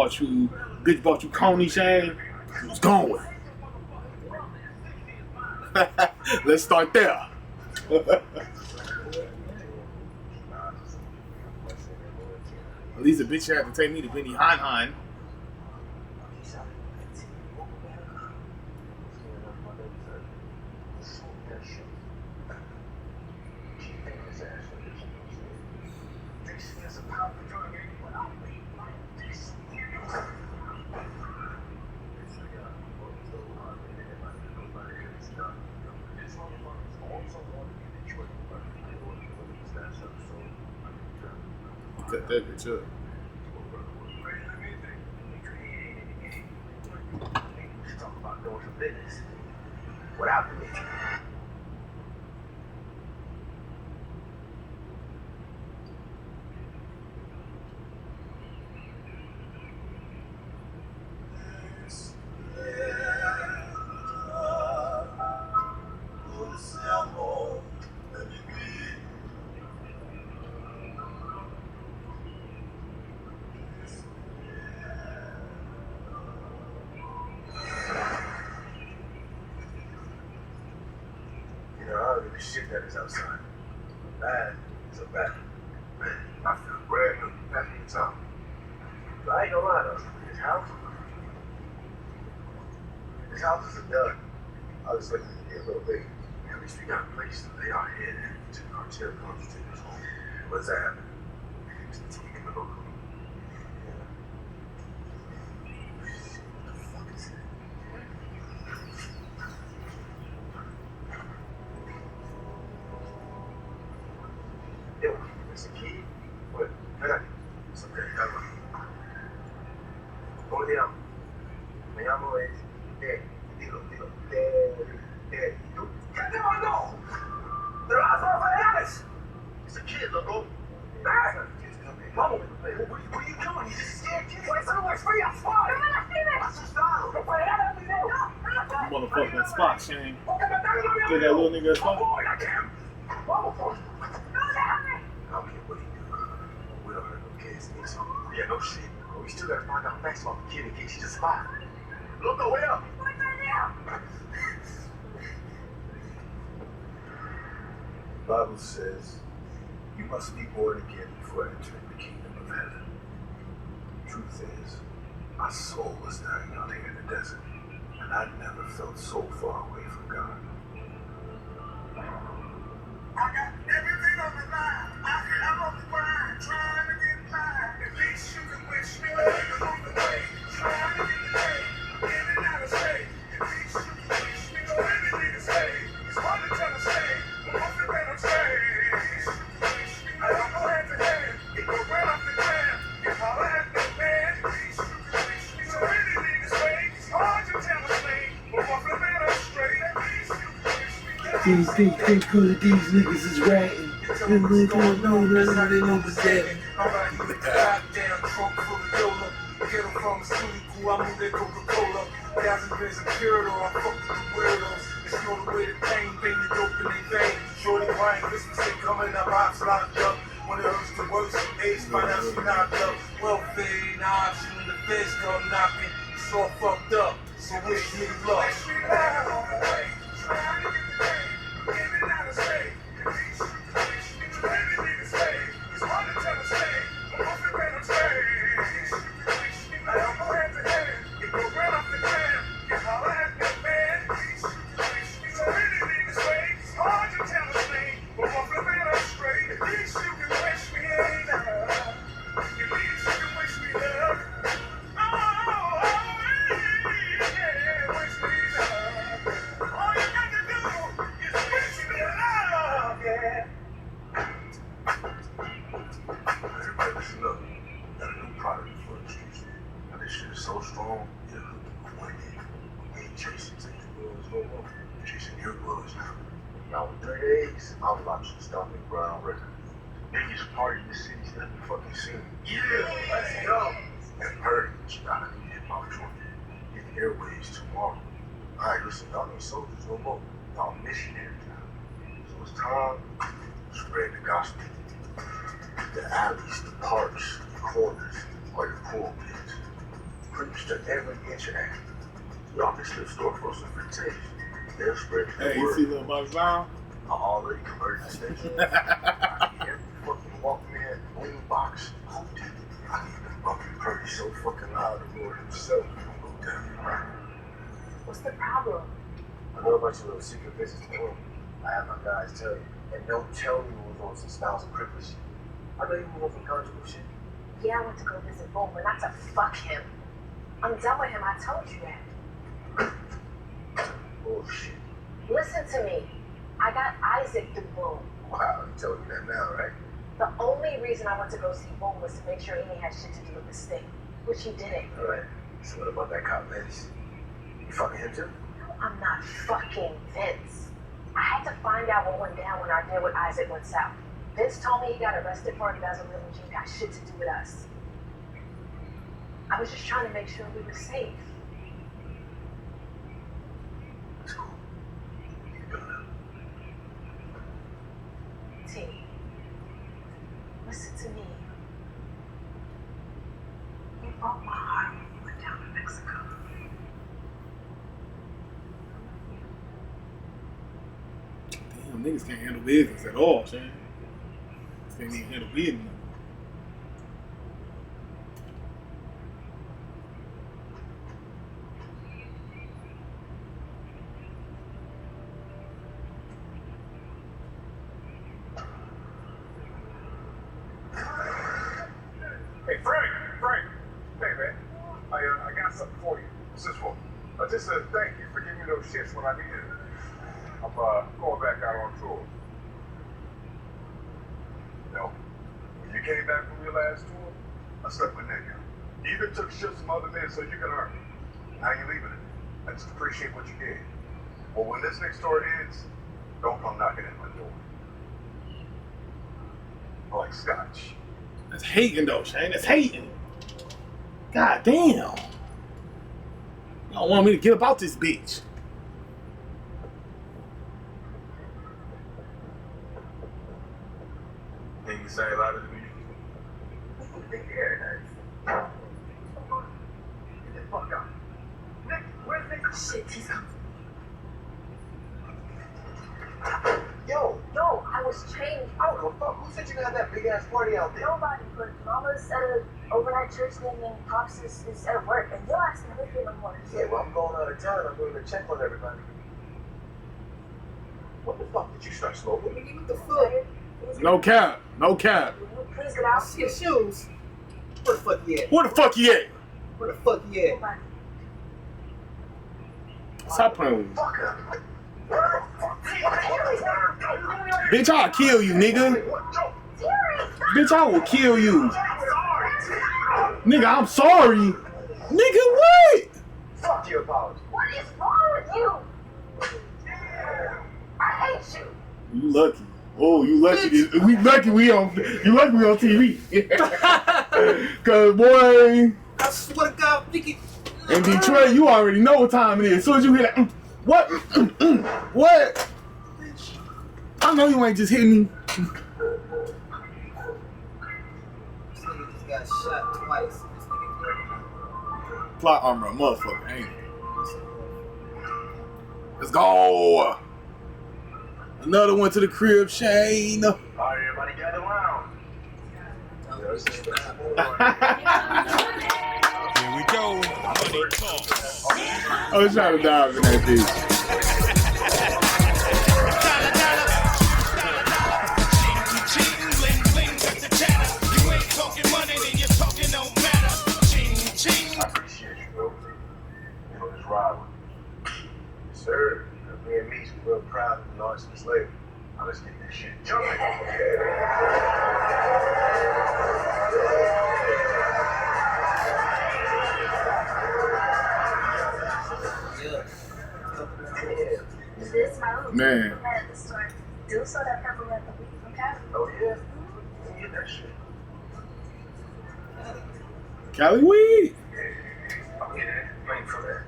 bought you, Coney, Shane. He was going. Let's start there. At least a bitch had to take me to Benny Han. Cut that bitch up. Talk about doing some business without the bitch. Shit that is outside. Bad is a bad. Man, I feel brand new back in town. But I ain't gonna lie though, this house is a dud. I was looking to get a little big. At least we got a place to lay our head in to the cartel comes to this home. What's that happen? It's the team in the local. It's a key. What? It's okay. ¿Cómo te llamas? Me llamo Dilo. ¿Tú? ¿Qué te mandó? ¿Te vas a los federales? It's a kid, loco. Vamos. What are you doing? You just scared kids. Pues eso no es free. I'm fine. Asustado. Los federales, video. Motherfucking spot, Shane. Get that little nigga a spot. Vamos, boy. No, déjame. Okay, what do you do? is. Yeah, no shit. We still gotta find out facts about the kid in case he just survived. Look, go way up. The Bible says you must be born again before entering the kingdom of heaven. Truth is, my soul was dying out here in the desert, and I never felt so far away from God. I got everything on the line. I'm on the grind, trying to get by. At least you can wish me luck along the way. Trying to get the day, in and out of state. At least you can wish me luck. Anything to say. It's hard to tell a stay, but most of that I'm saying. At least you can wish me luck. I don't go hand to hand. It go right off the ground. If all I have no man, at least you can wish me luck. Anything to say. It's hard to tell a stay, but most of that I'm straight. At least you can wish me luck. These good, these niggas is ratting. And they don't know how they know what's happening. I'm out here with the goddamn trunk full of Yola. Get them from the studio, I move that Coca-Cola. Thousand grams of Purito, I fuck with the weirdos. It's the only way to pain, bang the dope in their vein. Shorty crying, Christmas ain't coming up, ops locked up. When it hurts the worst, age find out she knocked up. Welfare ain't an option when the feds come knocking. It's all fucked up, so wish me luck. Wish me luck on the way. Trying to get the day, in and out of state. At least you can wish me luck. Anything to say. It's hard to tell a stay, but most of that I'm straight. At least you can wish me luck. I don't go hand to hand. It go right off the ground. If all I have no man, at least you can wish me luck. Anything to say. It's hard to tell a stay, but most of that I'm straight. At least you can wish me luck. At least you can wish me luck. Oh, yeah, wish me luck. All you got to do is wish me luck, yeah. Everybody listen up. Got a new product for the streets. Now this shit is so strong, it'll hook you quick. We ain't chasing taking buzz no more. We're chasing your buzz now. Now in 3 days, I'm launching Stomping Ground Records. Biggest party the city's ever fucking seen. Yeah, let's go. And Purdy, not a new hip-hop joint. Hit the airways tomorrow. Alright, listen, y'all ain't soldiers no more. Y'all missionaries now. So it's time to spread the gospel. The alleys, the parks, the corners, or the pulpits. Preach to every inch of that. Y'all can slip store for some free taste. They'll spread the Hey, you word. see little Bugs Brown? I already converted the station. I need every fucking Walkman, boom box, hooped it. I need the fucking Purdy so fucking loud the Lord himself gonna go down. What's the problem? I know about your little secret business in the room. I have my guys tell you. And don't tell me you was on some styles and privilege shit. I know you moved on from conjugal shit. Yeah, I went to go visit Boom, but not to fuck him. I'm done with him, I told you that. Bullshit. Listen to me. I got Isaac through Boom. Wow, you told me that now, right? The only reason I went to go see Boom was to make sure he had shit to do with the sting, which he didn't. Alright. So what about that cop Vince? You fucking him too? No, I'm not fucking Vince. I had to find out what went down when our deal with Isaac went south. Vince told me he got arrested for embezzlement, which ain't got shit to do with us. I was just trying to make sure we were safe. That's cool. Keep going up. T, listen to me. You broke my heart when you went down to Mexico. Damn, niggas can't handle business at all, Shane. Can't even handle business. Hey, Frank. Hey, man. I got something for you. What's this for? Just a thank you for giving me those shits when I needed it. I'm going back out on tour. No. When you came back from your last tour, I stuck my neck out. Even took shifts from other men so you could earn it. Now you're leaving it. I just appreciate what you gave. Well, when this next tour ends, don't come knocking at my door. I like scotch. That's hating though, Shane. That's hating. God damn. You don't want me to get about this bitch. Can you say a lot of the music? had that big ass party out there? Nobody, but Mama's at an overnight church thing and Pops is at work, and you'll ask me with you no more. Yeah, well, I'm going out of town. I'm going to check on everybody. What the fuck did you start smoking? What the fuck? No cap. No cap. Please get out. See your shoes. Where the fuck you at? Where the fuck you at? Where the fuck you at? Stop playing with me. Fuck up. Bitch, I'll kill you, nigga. Bitch, I will kill you. Nigga, I'm sorry. Nigga, what? Fuck your apology. What is wrong with you? I hate you. You lucky. Oh, you lucky. We lucky we on. You lucky we on TV. Cause boy, I swear to God, nigga. in Detroit, you already know what time it is. As soon as you hear that, what? What? I know you ain't just hitting me. This nigga just got shot twice. This nigga Plot armor, motherfucker, ain't it? Let's go. Another one to the crib, Shane. All right, everybody gather around. Here we go. Money talk. I was trying to dive in that bitch. Cheating, bling, bling, got the chatter. You ain't talking money, then you're talking no matter. Ching, ching. I appreciate you, bro. You know, this ride with me. Yes, sir. Me and Meech, we're real proud of the launch this label. Now let's get this shit jumping. Is this my own? Man. At the store. Do so that purple at the week from Cali. Oh, yeah? Get that shit. Cali weed. I'm getting it. Waiting for that.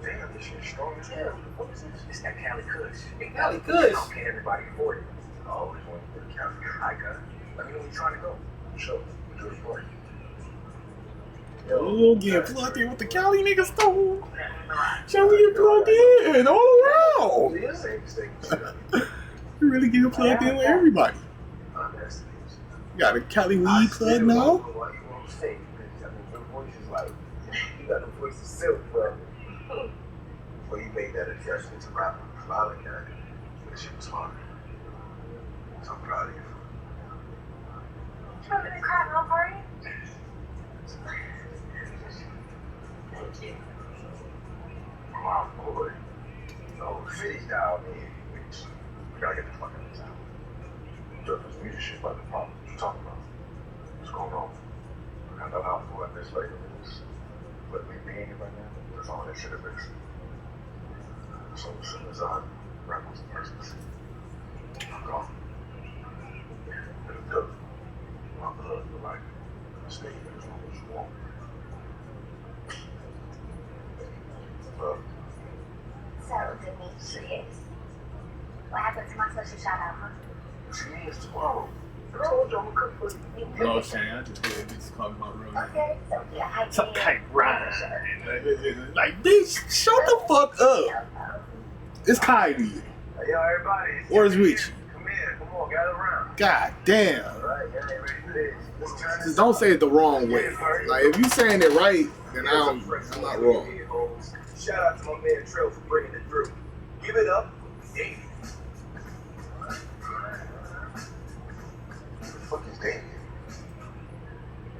Damn, this shit's strong as hell. What is this? It's that Cali Kush. Cali Kush? I'll pay everybody for it. I always wanted to get Cali. I got it. Let me know when you're trying to go. Sure. Do it for you. Oh, get plugged in with the Cali niggas too. Shall we get plugged in all around? Yeah, same mistake. You really get plugged in with everybody. You got a Cali weed plug now? Why you won't say? Because I mean, your voice is like, you got the voice of silk, bro. Before you made that adjustment to rap, I like that. That shit was hard. So I'm proud of you. You want me to cry at my party? Thank you. My boy. Oh, city's down here. We gotta get the fuck out of town. Judge's leadership about the problem. What you talking about? What's going on? I know how full that bitch later is. But me being here right now, that's all that shit is. So as soon as I wrap up some business, I'm gone. It'll do. My blood will like stay here as long as you want. So, Demetrius, what happened to my special shout out, huh? She is tomorrow. I told you I'm gonna cook for you. No, Shane, I just did this called my real name. Okay, so yeah, I Some kind of rhyme. Like, bitch, shut the fuck up. It's Kylie. Hey, yo, everybody. Where's Rich? Come here. Come on, gather around. God damn. All right, y'all ain't ready for this. Let's turn Just this don't say it the wrong way. Like, if you saying it right, then I'm not wrong. Shout out to my man Trill for bringing it through. Give it up, Dave. Who the fuck is Dave?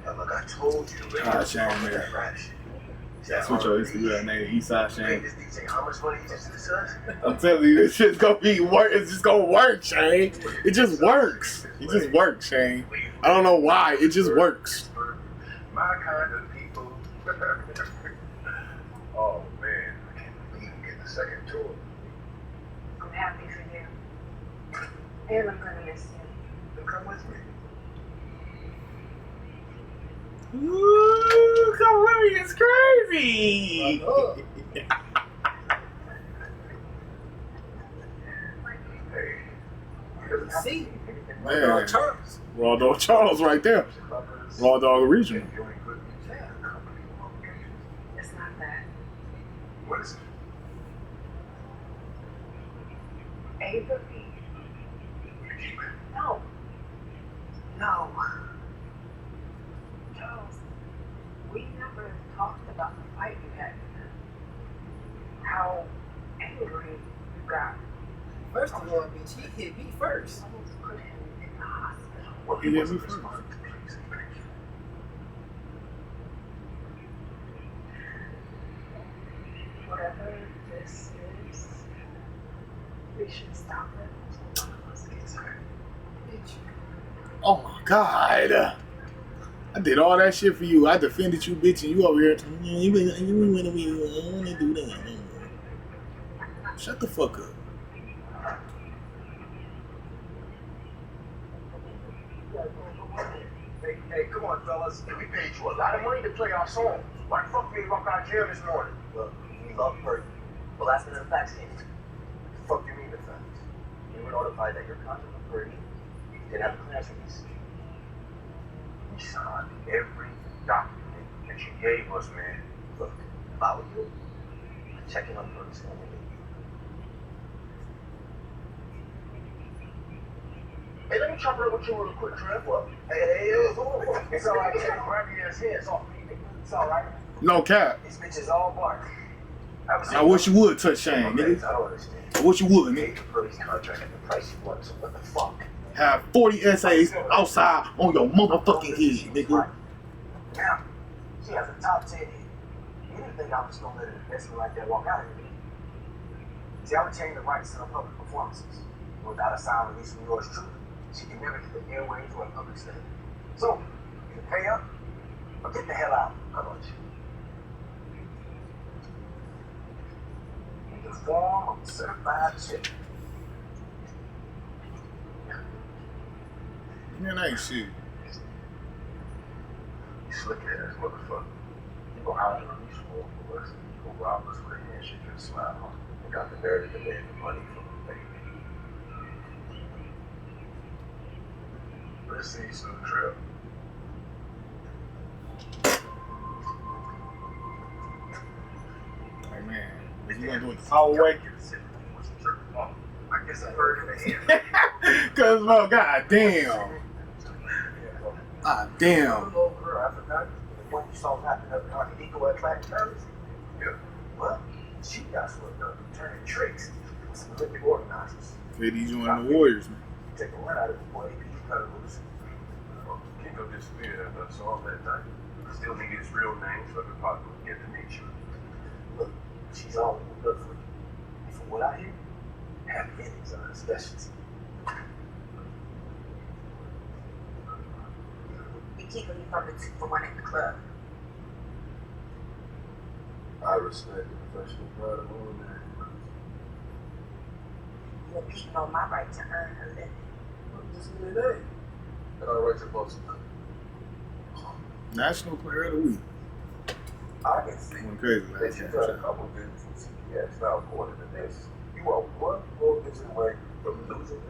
Yeah, look, I told you to really Ah, Shane, man. that rat shit. Switch your Instagram name, Eastside Hey, Shane. this DJ, how much money you just did to us? I'm telling you, this shit's gonna be work. It's just gonna work, Shane. It just works. It just works, Shane. I don't know why. It just works. My kind of people. Oh man, I can't believe I'm getting a second tour. I'm happy for you. And I'm gonna miss you. Then come with me. Ooh, come with me. It's crazy. Hey, See? Man, Charles. Raw Dog Charles right there. Raw Dog Original. It's not that. What is it? Ava B. No. No. Charles, we never talked about the fight you had with him. How angry you got. First of all, bitch, he hit me first. I need to put him in the hospital. Well, He he hit wasn't me first. responding to please and thank you. Whatever this is, we should stop it so none of us gets hurt. Bitch. Oh my God. I did all that shit for you. I defended you, bitch, and you over here. You went away. I don't want to do that. Shut the fuck up. Hey, come on, fellas. We paid you a lot of money to play our song. Why the fuck you ain't rock our jail this morning? Look, we love Purdy. The last minute of facts came. The fuck you mean the facts? We were notified that your contract with Purdy didn't have a clearance release. We signed every document that you gave us, man. Look, if I were you, I'd check in on Purdy's family. Hey, let me chop it up with you real quick, Trev. What? Hey, it's all right, Trev. Grab your ass here. It's all right. No cap. These bitches all bark. I wish you would touch Shane, nigga. I don't understand. I wish you would, You nigga. paid for Purdy's contract at the price you wanted, so what the fuck? Have 40 essays outside on your motherfucking head, nigga. Now, she has a top 10 hit. You didn't think I was gonna let an investment like that walk out of me. See, I retained the rights to the public performances. Without a sound release from yours truly, she can never hit the airwaves or a public stage. So, you can pay up or get the hell out. How much? In the form of a certified check. Man, that ain't shit. You slick ass motherfucker. You go hide in a leash for us. You go rob us with a handshake and a smile. You got the nerve to demand the money from the baby. Let's see you soon, Trev. Hey, man. What you gonna do with the power way? I guess I heard in the hand. Cause, bro, god damn. Ah, damn. Little girl, I forgot. The one you saw wrapping up in Eco Atlantic Terrace? Yeah. Well, she got swept up turning tricks with some Olympic organizers. KD joining the Warriors, man. Take a run out of the boy, he's cut loose. Kingo disappeared after I saw him that night. Still need his real name so I could possibly get the nature. Look, she's all in the good for you. And from what I hear, happy endings are her specialty. We keeping you from the 2-for-1 at the club. I respect the professional pride of all men. You're beating on my right to earn a living. Just give me a name. And I'll write your boss a note. National Player of the Week. I can see Went crazy that last you time. got a couple visits from CPS. Now, according to this, you are one more visit away from losing the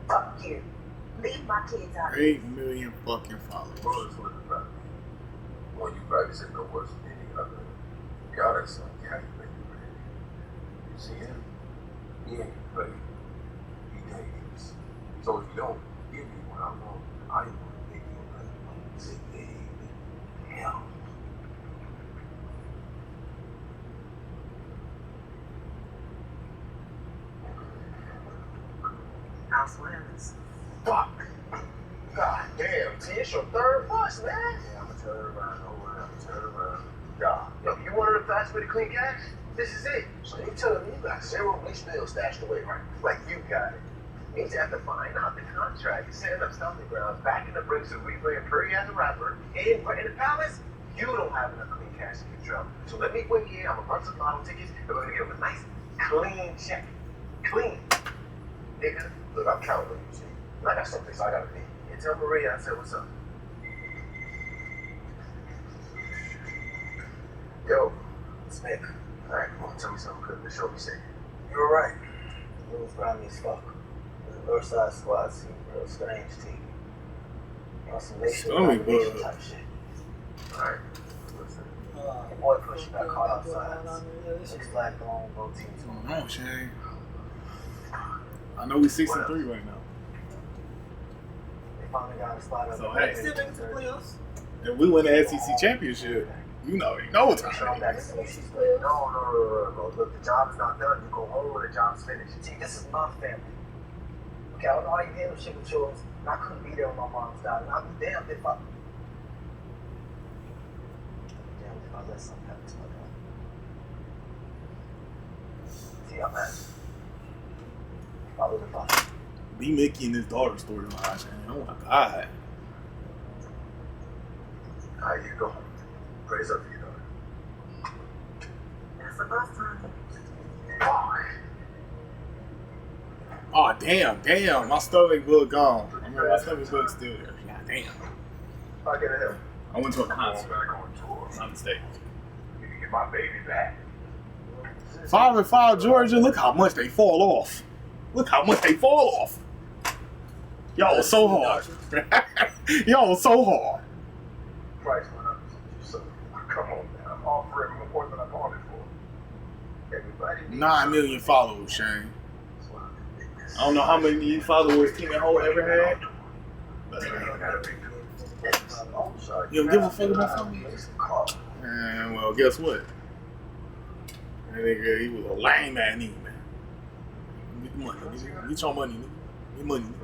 Fuck you. Leave my kids out. 8 million fucking followers. Brothers with the practice. Well, you practice it no worse than any other. Y'all that son calculated, man. You see him? He ain't playing. He dangerous. So if you don't give me what I want, I ain't gonna give you a big hell. House Williams. Fuck. God damn, T, it's your third bus, man. Yeah, I'ma turn around, don't worry, I'ma turn around. God. Yo, you wanted a fast way to clean cash? This is it. So you telling me you got several lease bills stashed away, right? Like you got it. Means you have to find out the contract. You're setting up stomping grounds, back in the bricks of replaying Purdy as a rapper, and in the palace, you don't have enough clean cash to get trouble. So let me win here, I'm gonna run some lotto tickets, and we're gonna give him a nice, clean check. Clean. Nigga, look, I'm counting on you, see? I got someplace I gotta be. And tell Maria I said what's up. Yo, it's Nick. Alright, come on, tell me something good to show me safe. You're right. It was grimy as fuck. The Northside squad seemed real strange to you. On some nation Stomach domination bug. type shit. Alright, listen. Your boy Push got caught outside. 6 black on both teams. What's going on, Shane? I know we 6-3 right now. They finally got a spot up. So, hey. Still making some playoffs. If we win the SEC championship, you know what time it is. No. Look, the job's not done. You go home when the job's finished. See, this is my family. Okay, I don't know how you handle shit with yours. I couldn't be there when my mom's died. And I'd be damned if I let something happen to my dad. See, I'm at. Follow the father. B. Mickey and his daughter storyline, man. Oh my God. How you go? Praise up for your daughter. That's the bus time. Oh, damn. My stomach bug gone. I mean, my stomach bug's still there. God damn. I get it. I went to a concert. I'm mistaken. You can get my baby back. 5-5 Georgia, look how much they fall off. Y'all was so hard. Y'all was so hard. Price went up. So, come on now. I'm offering more than I bought it for. Everybody needs 9 million followers, Shane. I don't know how many followers Team at Hole ever had. You don't give a fuck about followers? And well, guess what? That nigga, he was a lame ass nigga, man. Get the money, nigga. Get your money, nigga. Get money, nigga.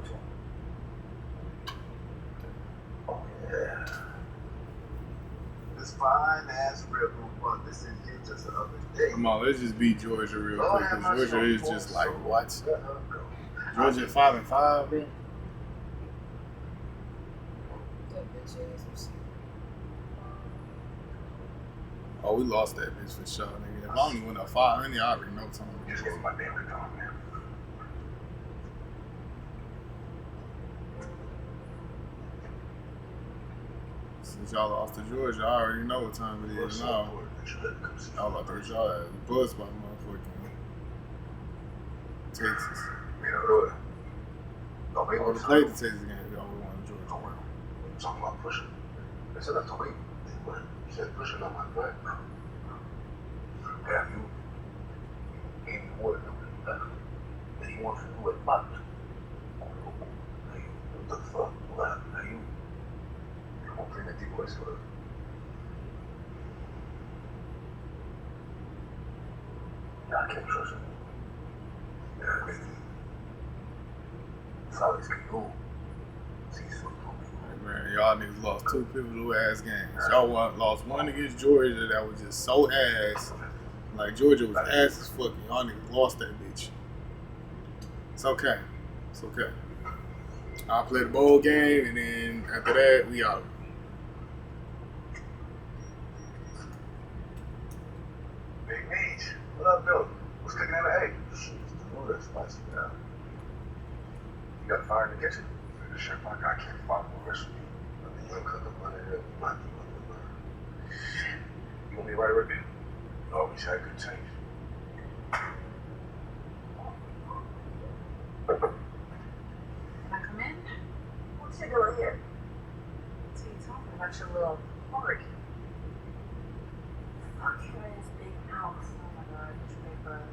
Oh, yeah. This fine ass Red Bull bug, this is here just the other day. Come on, let's just beat Georgia real quick, because Georgia is just like, what? Georgia at 5-5, bro? Oh, we lost that bitch for sure, nigga. If I only went up 500, I already know something. Just give me my damn guitar, man. Since y'all lost to Georgia, I already know what time it is now. Y'all about to get y'all ass buzzed by motherfucking Texas. Oh, we played the Texas game. Y'all won Georgia. I'm talking about pushing. They said that's the way. You said pushing on my back. Have you? He wanted to do that. And he wants to do it back. What the fuck? What? Now you won't bring the deep voice for it. Yeah, I can't trust him. Yeah, maybe. Solid's can go. Man, y'all niggas lost 2 pivotal ass games. Y'all lost one against Georgia that was just so ass. Like, Georgia was ass as fuck. Y'all niggas lost that bitch. It's okay. It's okay. I'll play the bowl game, and then after that, we out. Big Meat. What up, dude? What's cooking in the egg? Oh, that's spicy now. You got a fire in the kitchen? The chef, I can't follow the recipe. I mean, you don't cook up under there. You want me to write a review? You always had good taste. Can I come in? What you doing here? So you talking about your little party? Fuck you in this big house. Oh my god, it's big bug.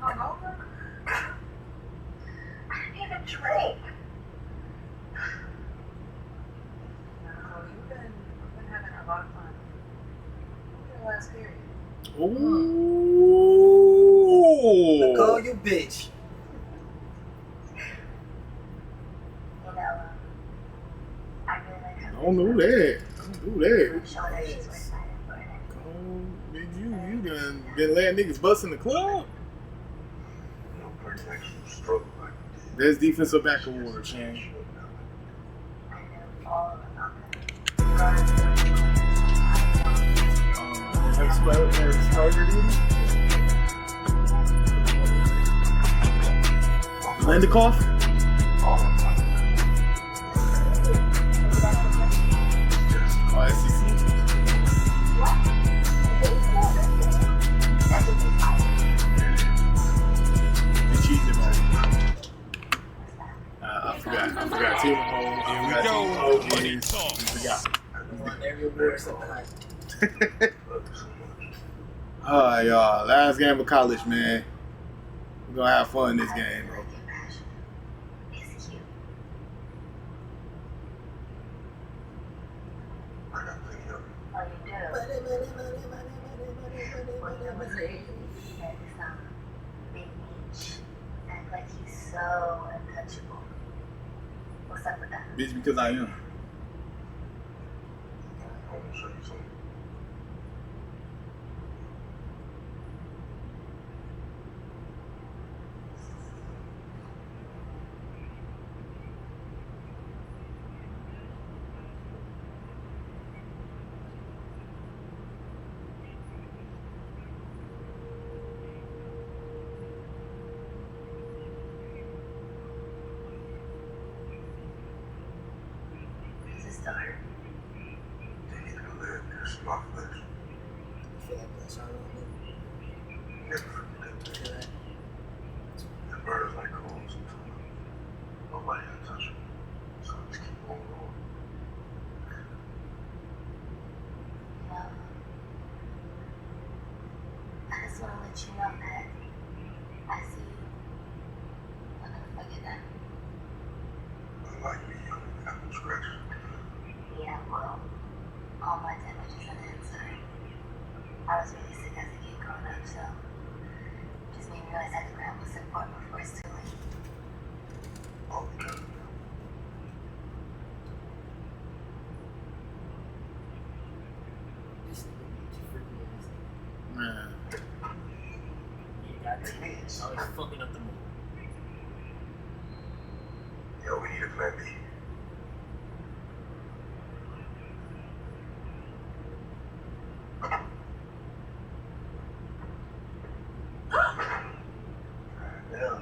Hungover? I didn't even drink. No, you've been having a lot of fun. Look at the last period. Ooh. Call you bitch. You know, I really like how Don't do that. Don't do that. Sean and she's excited for it. You done been letting niggas bust in the club? Best defensive back award, Shane. I know all about Have starter duty? Landikoff? Oh, SEC. The cheesy man. I forgot. Team home. Here we go. Forgot. Every award except the night. Alright, y'all. Last game of college, man. We're gonna have fun in this game, bro. Oh, you do? Well, you know what's crazy? That Big Meech act like he's so untouchable. What's up with that? Bitch, because I am. I want to show you something. Is it still hurt? They need to live near some flesh. Never forget that. The birds like cold sometimes. Nobody can touch them. So just keep on going. You know, I just want to let you know that I see you. I'll never forget that. Unlike me, you don't have no scratches. Yeah, well, all my damage is on the inside. I was really sick as a kid growing up, so just made me realize I had to grab what's important before it's too late. All the time. This nigga Meech, freaky ass nigga. Man. He ain't got team. Always fucking up the move. Yo, we need a plan B. Yeah.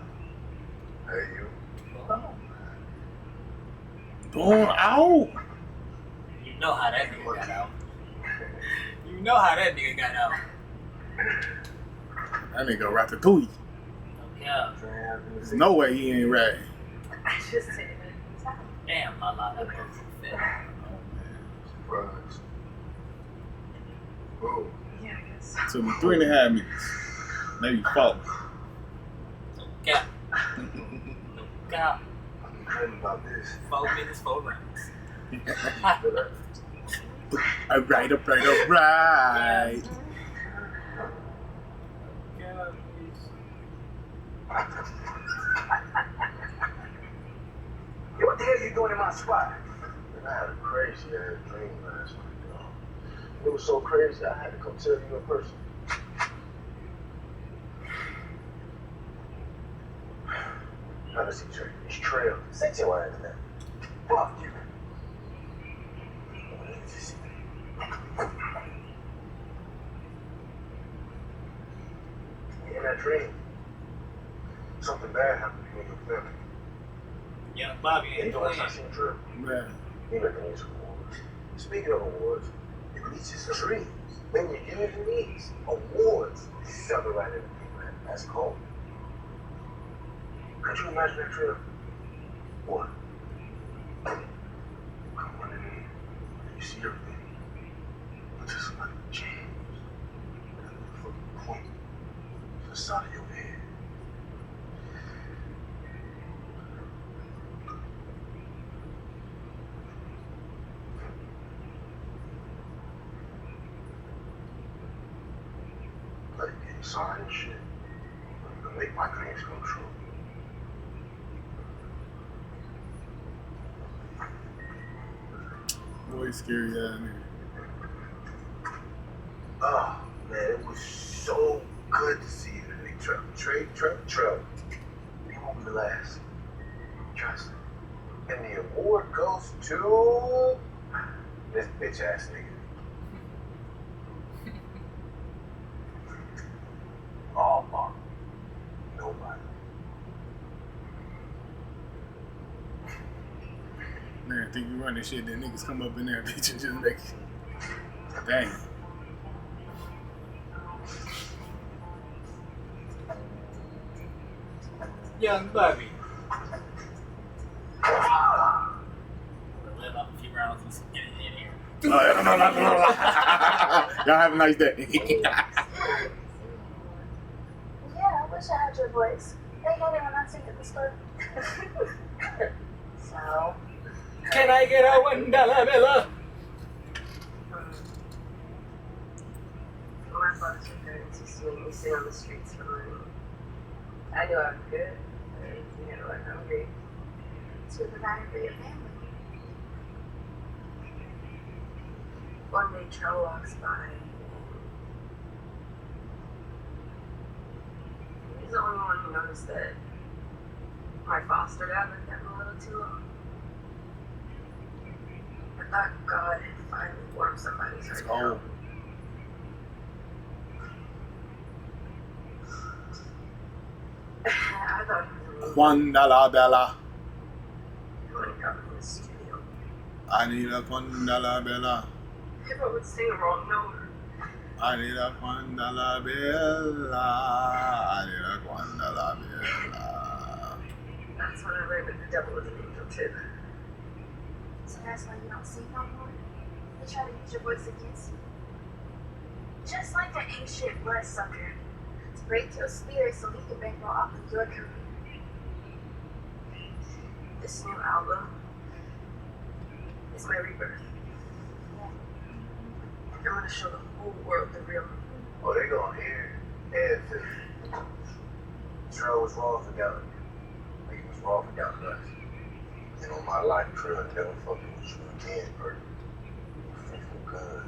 Hey, you. Going out. You know how that nigga got out. You know how that nigga got out. That nigga Ratatouille. Yeah. There's no way he ain't right. I just didn't know. Damn, Lala, that was fit. Surprise. Boom. Yeah, I guess so. Took me 3.5 minutes. Maybe 4. Yeah. God, I'm dreaming about this. 4 minutes, 4 rounds. Alright, alright. Yo, what the hell are you doing in my spot? And I had a crazy ass dream last night, y'all. It was so crazy, I had to come tell you in person. Now let's see, Trey. It's Trail. Set your ass down. Fuck you. In that dream, something bad happened to you and your family. Young Bobby ain't You know, doing I it. seen Trail. Man. He recognized awards. Speaking of awards, it reaches dreams. When you use these awards, celebrating people, that's cool. Could you imagine that Trail? What? Come running in, you see everything. But just like James, that motherfucking point to the side of your head. Like getting signed and shit. I'm gonna make my dreams come true. Boy, scary ass nigga. Oh, man, it was so good to see you today, Trevor. You won't be the last. Trust me. And the award goes to this bitch ass nigga. Oh, Mark. Nobody. Man, think you run this shit, then niggas come up in there, bitch, and just make it. Dang. Young Bobby. Let off a few rounds and get it in here. Y'all have a nice day. Yeah, I wish I had your voice. They had it when I sing at the store. So. Can I get a $1 bill? My father's parents used to make me sit on the streets for money. I knew I was good, but you know, I'm hungry. To provide for your family. One day, Joe walks by. He's the only one who noticed that my foster dad looked at me a little too long. I thought God had finally warmed somebody's heart. Oh. I thought he was $1 bill. when he got in the studio. I need a $1 bill. Everyone would sing a wrong note. I need a $1 bill. I need a $1 bill. That's when I learned that the devil was an angel too. So that's why you don't sing no more? They try to use your voice against you. Just like the ancient bloodsucker. To break your spirit so he can bankroll off of your career. This new album is my rebirth. I'm gonna show the whole world the real me. Oh, they gonna hear everything. Trell was wrong for doubting you. Like he was wrong for doubting us. And on my life, Trell never fucking with you again, bro. You faithful good.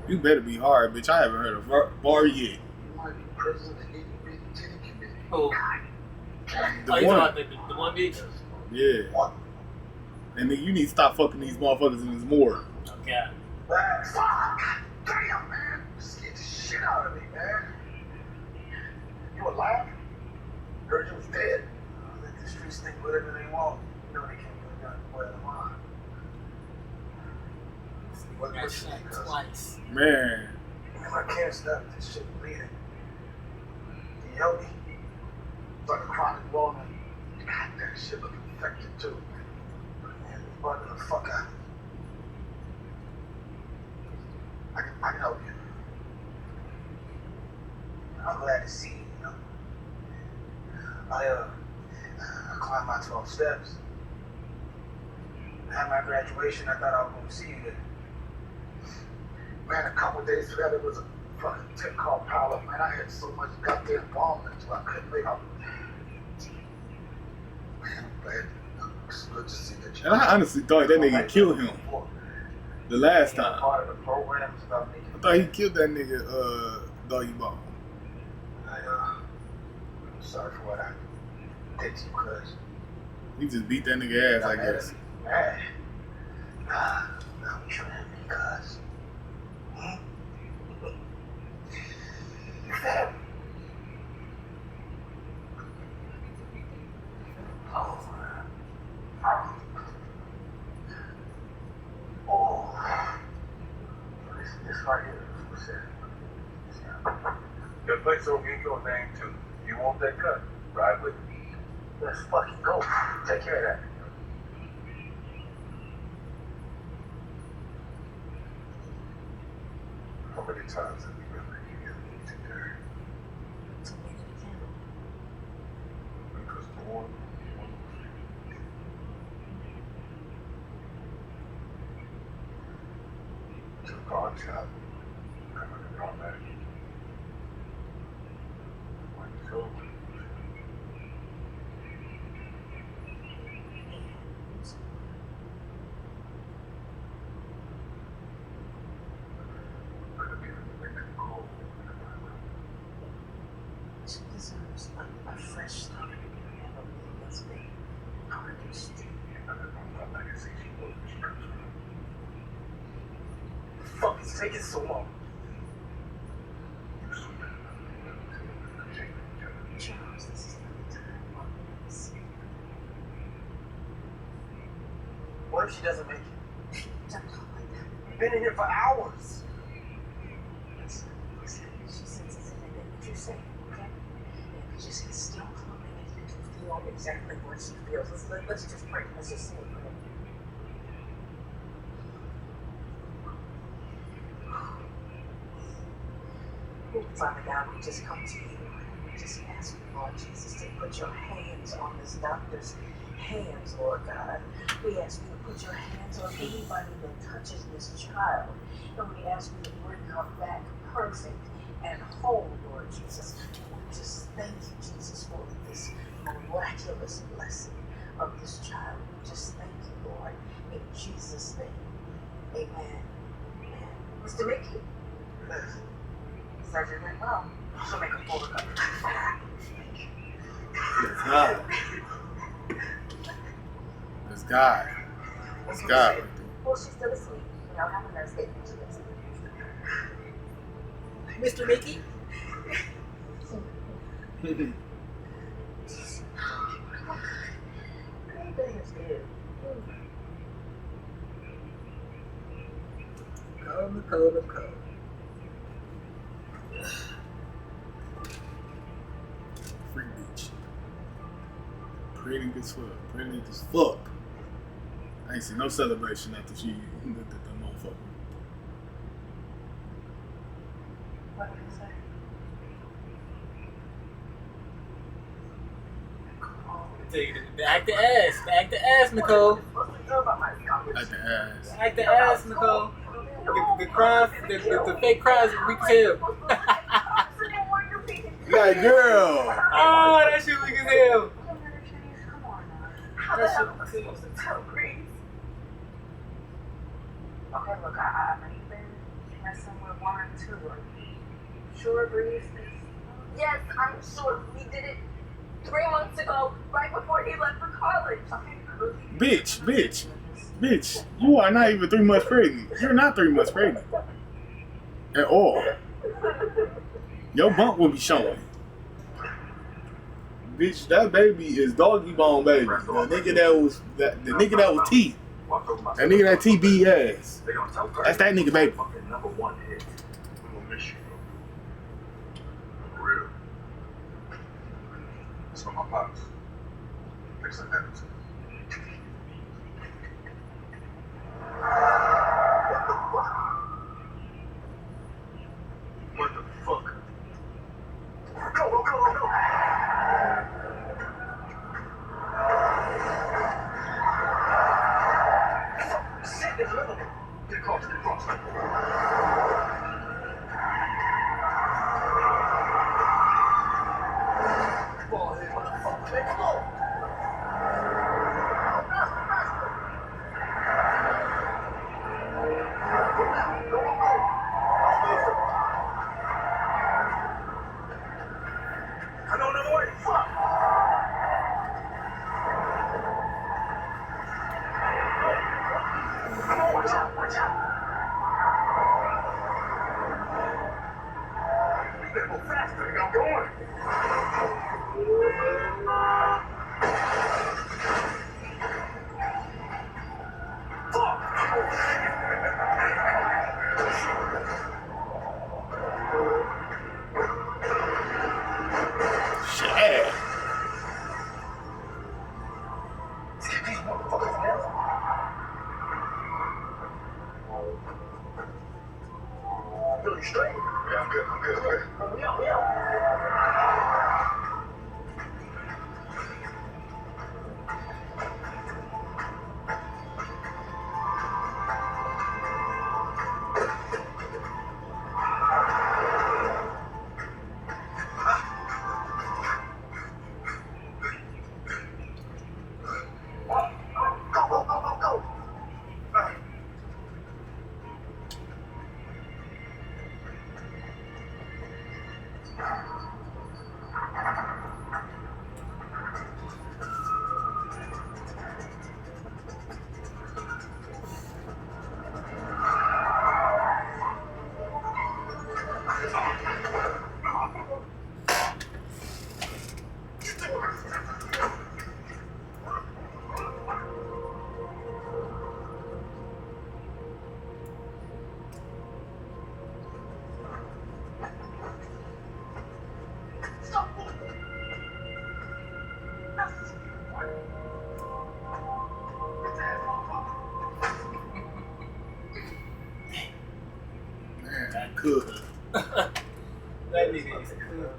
You better be hard, bitch. I haven't heard a bar yet. You might be president of the Nitty Gritty Committee. Oh, The you one. talking about the one bitch? Yeah. And then you need to stop fucking these motherfuckers in this morgue. Okay. Fuck! Damn, man. Scared the shit out of me, man. You alive? Heard you was dead. Let the streets think whatever they want. You know they can't do nothing more than mine. What Got you shot think, cuz? twice. Man. If I can't stop this shit bleeding, can you help me? It's like a chronic wound. God, that shit look infected too. Man, it's bugging the fuck out. I can help you. I'm glad to see you, you know. I climbed my 12 steps. I had my graduation, I thought I was going to see you there. Man, a couple days later, there was a fucking tip called Power. Man, I had so much goddamn vomit until I couldn't make up. Man, I'm glad. It's good to see that you. And I honestly thought that nigga killed him the last time. Part of the program is about making. I thought he killed that nigga, Doggy Ball. I'm sorry for what I did to you, cuz. He just beat that nigga ass, I guess. Man. Now we shouldn't have me, cuz. This right here is what's it. Your place over in your name too. You want that cut? Ride with me. Let's fucking go. Take care of that. How many times have we really needed to do? To make it again. Because more. To the pawn shop. I'm gonna go back. So. She deserves a fresh start. That's me. I understand. The fuck is taking so long? Charles, this is not the time. What if she doesn't make it? Don't talk like that. We've been in here for hours. Listen, she senses it in what you're saying, okay? And we just get still for a minute and know exactly what she feels. Let's just pray. Let's just say it. Father God, we just come to you and we just ask you, Lord Jesus, to put your hands on this doctor's hands, Lord God. We ask you to put your hands on anybody that touches this child. And we ask you to bring her back perfect and whole, Lord Jesus. We just thank you, Jesus, for this miraculous blessing of this child. We just thank you, Lord, in Jesus' name. Amen. Amen. Mr. Mickey? Surgery went well. She'll make a full recovery. It's God. It's God. It's God. Well, she's still asleep. You know, have a nurse get into this. Mr. Mickey? Everything is good. Nicole. Free bitch. Pretty as fuck. Pretty as fuck. I ain't seen no celebration after she looked at that motherfucker. What did you say? Act the ass. Act the ass, Nicole. At the ass. Act the ass, Nicole. The cries, the fake cries are weak as hell. Like, girl. Oh, that shit weak as hell. How the hell am I supposed to tell Grace? Okay, look, I know you've been messing with one or two. Are you sure, Grace? Yes, I'm sure. We did it 3 months ago, right before he left for college. Bitch, you are not even 3 months pregnant. You're not 3 months pregnant. At all. Your bump will be showing. Bitch, that baby is doggy bone baby. The nigga that was T. That nigga that TB ass. That's that nigga baby. It's from my pops. Fix that happens. What the fuck? Go! Shit, there's another one. Get across. Ball head, what the fuck, man? Come on! I know another way. Fuck! Come on, watch out! You better go faster, nigga. I'm going. Shit. These motherfuckers, man. Feel you straight? Yeah, I'm good. We out. Go. cook. That nigga is cool.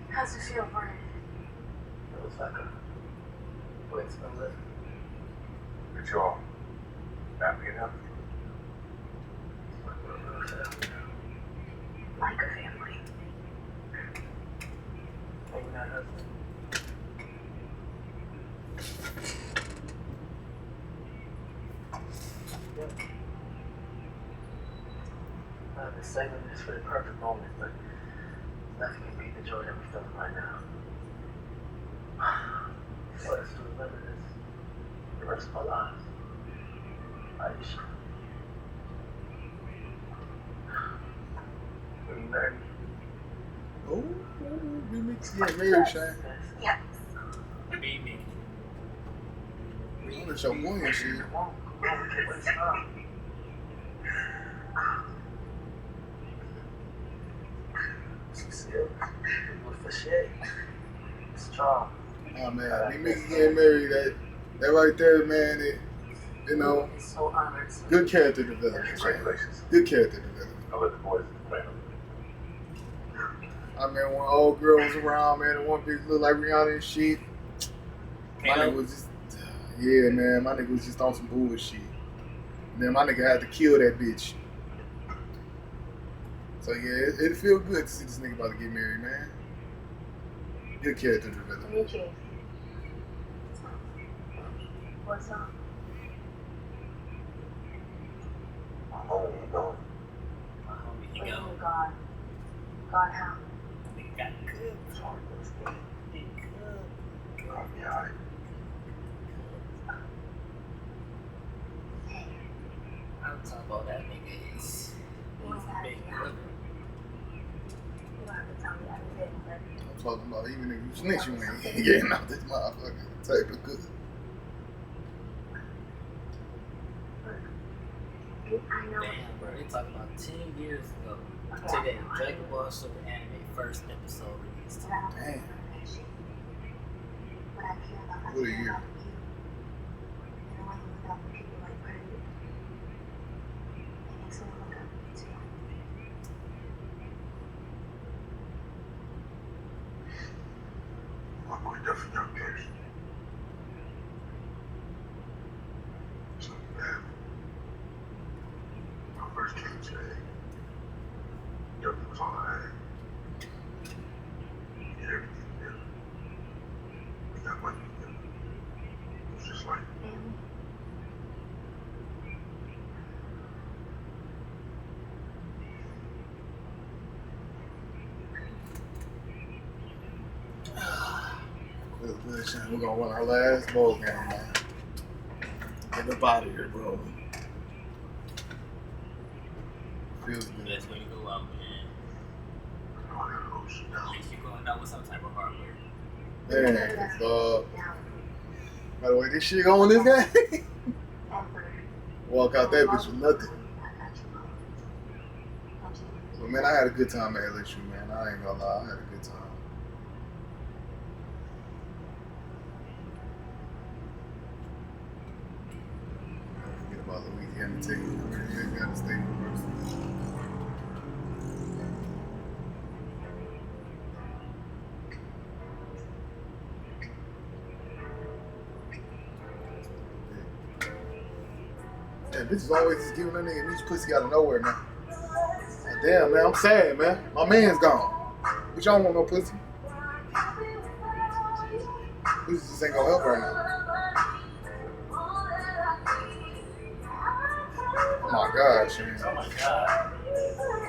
How's it feel, Brian? It was like a way to live. But y'all happy enough? Like a family. Maybe not husband. I've been saving this for the perfect moment, but nothing can beat the joy that we're feeling right now. I want us to remember this the rest of our lives. Aisha. Will you marry me? Oh, we mix get married, Shane. Yes. Be me. That's your boy and shit. Come on, we can't waste time. Cecile, we officiate. It's Charles. Oh man, we mix getting married. That right there, man. It, you know, It's so honored. good character development, Shane. Congratulations. Good character development. I'll let the boys explain. I mean, when old girl was around, man, and one bitch looked like Rihanna and shit. My nigga was just, yeah, man. My nigga was just on some bullshit. And then my nigga had to kill that bitch. So yeah, it feel good to see this nigga about to get married, man. Good character development. Demetrius. What's up? My home, you know. My homie, he Wait, go. oh God. God, how? Nigga got good. It's hard to explain. He good. I'll be alright. Hey, I'm talking about that nigga is. you don't have to Big be brother. You don't have to tell me everything, but I'm talking about even if you snitch, you ain't getting out this motherfucker. Type of good. I know. Damn, bro. They talking about 10 years ago. Today, Dragon Ball Super anime first episode released. But I don't Damn. But I care about What a year. other people. And I want to look out for people like Brady. It makes me look up to you too. I'm going to for young kids. So, man, when I first came today, Yogi was all I had. We did everything together. We got money together. It was just like, Family. Good, Shane. We're gonna win our last bowl game, man. Get up out of here, bro. Feels good. That's when you go out, man. I gotta go sit At down. least you're going out with some type of hardware. Man, by the way, this shit going this game. Walk out that bitch with nothing. But man, I had a good time at LSU, man. I ain't gonna lie, I had a good time. Forget about Louisiana Tech. Louisiana State University. Yeah, bitches always just giving that nigga these pussy out of nowhere, man. Like, damn, man, I'm sad, man. My man's gone. But y'all want no pussy. Pussy just ain't gonna help right now. Oh my gosh, man. Oh my god.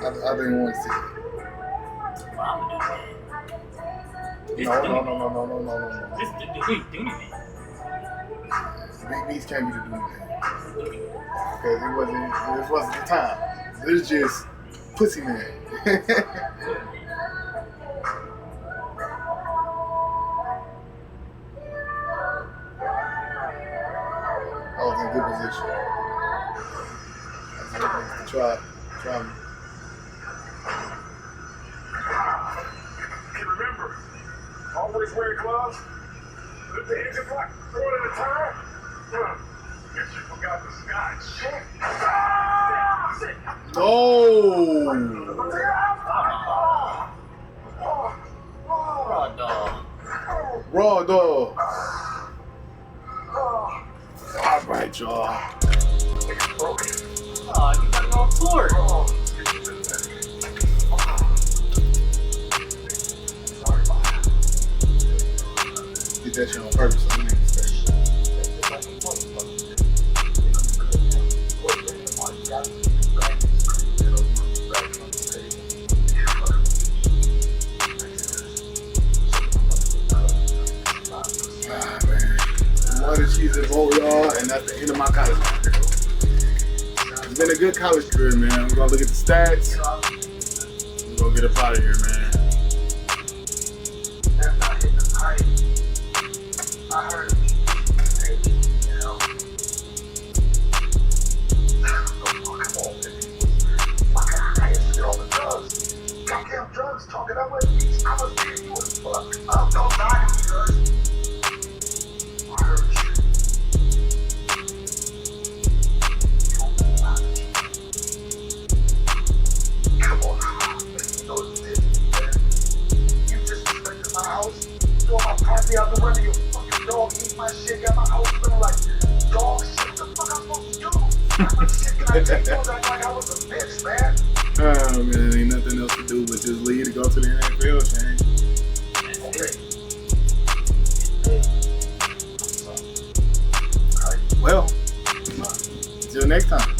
I didn't want to see it. Well, I'm gonna do that. This No. This dude, man. Big Beats can't be the dude, man. Because it wasn't the time. It's just pussy man. I was in a good position. I was try me. Hey, remember, always wear gloves. Lift the engine block, throw it in the tire. Guess you forgot the scotch. Oh! Raw dog. Raw dog. All right, y'all. Oh, you got it on tour. Did that shit on purpose. I mean, one of the cheese and bowl, y'all, and that's the end of my college career. It's been a good college career, man. We're gonna look at the stats. We're gonna get up out of here, man. I heard him. You know. Come on, man. Fucking high as shit on the drugs. Goddamn drugs talking. I was being you as fuck. Don't lie to me, cuz. I heard you. Come on, man. You know it's this, man. You disrespected my house. Throw my property out the window. You fucking dog eat my shit. Got my house feeling like dog shit. What the fuck I'm supposed to do? How much shit can I take? Don't act like I was a bitch, man. Oh man, ain't nothing else to do but just leave to go to the NFL, Shane. Okay. Well, until next time.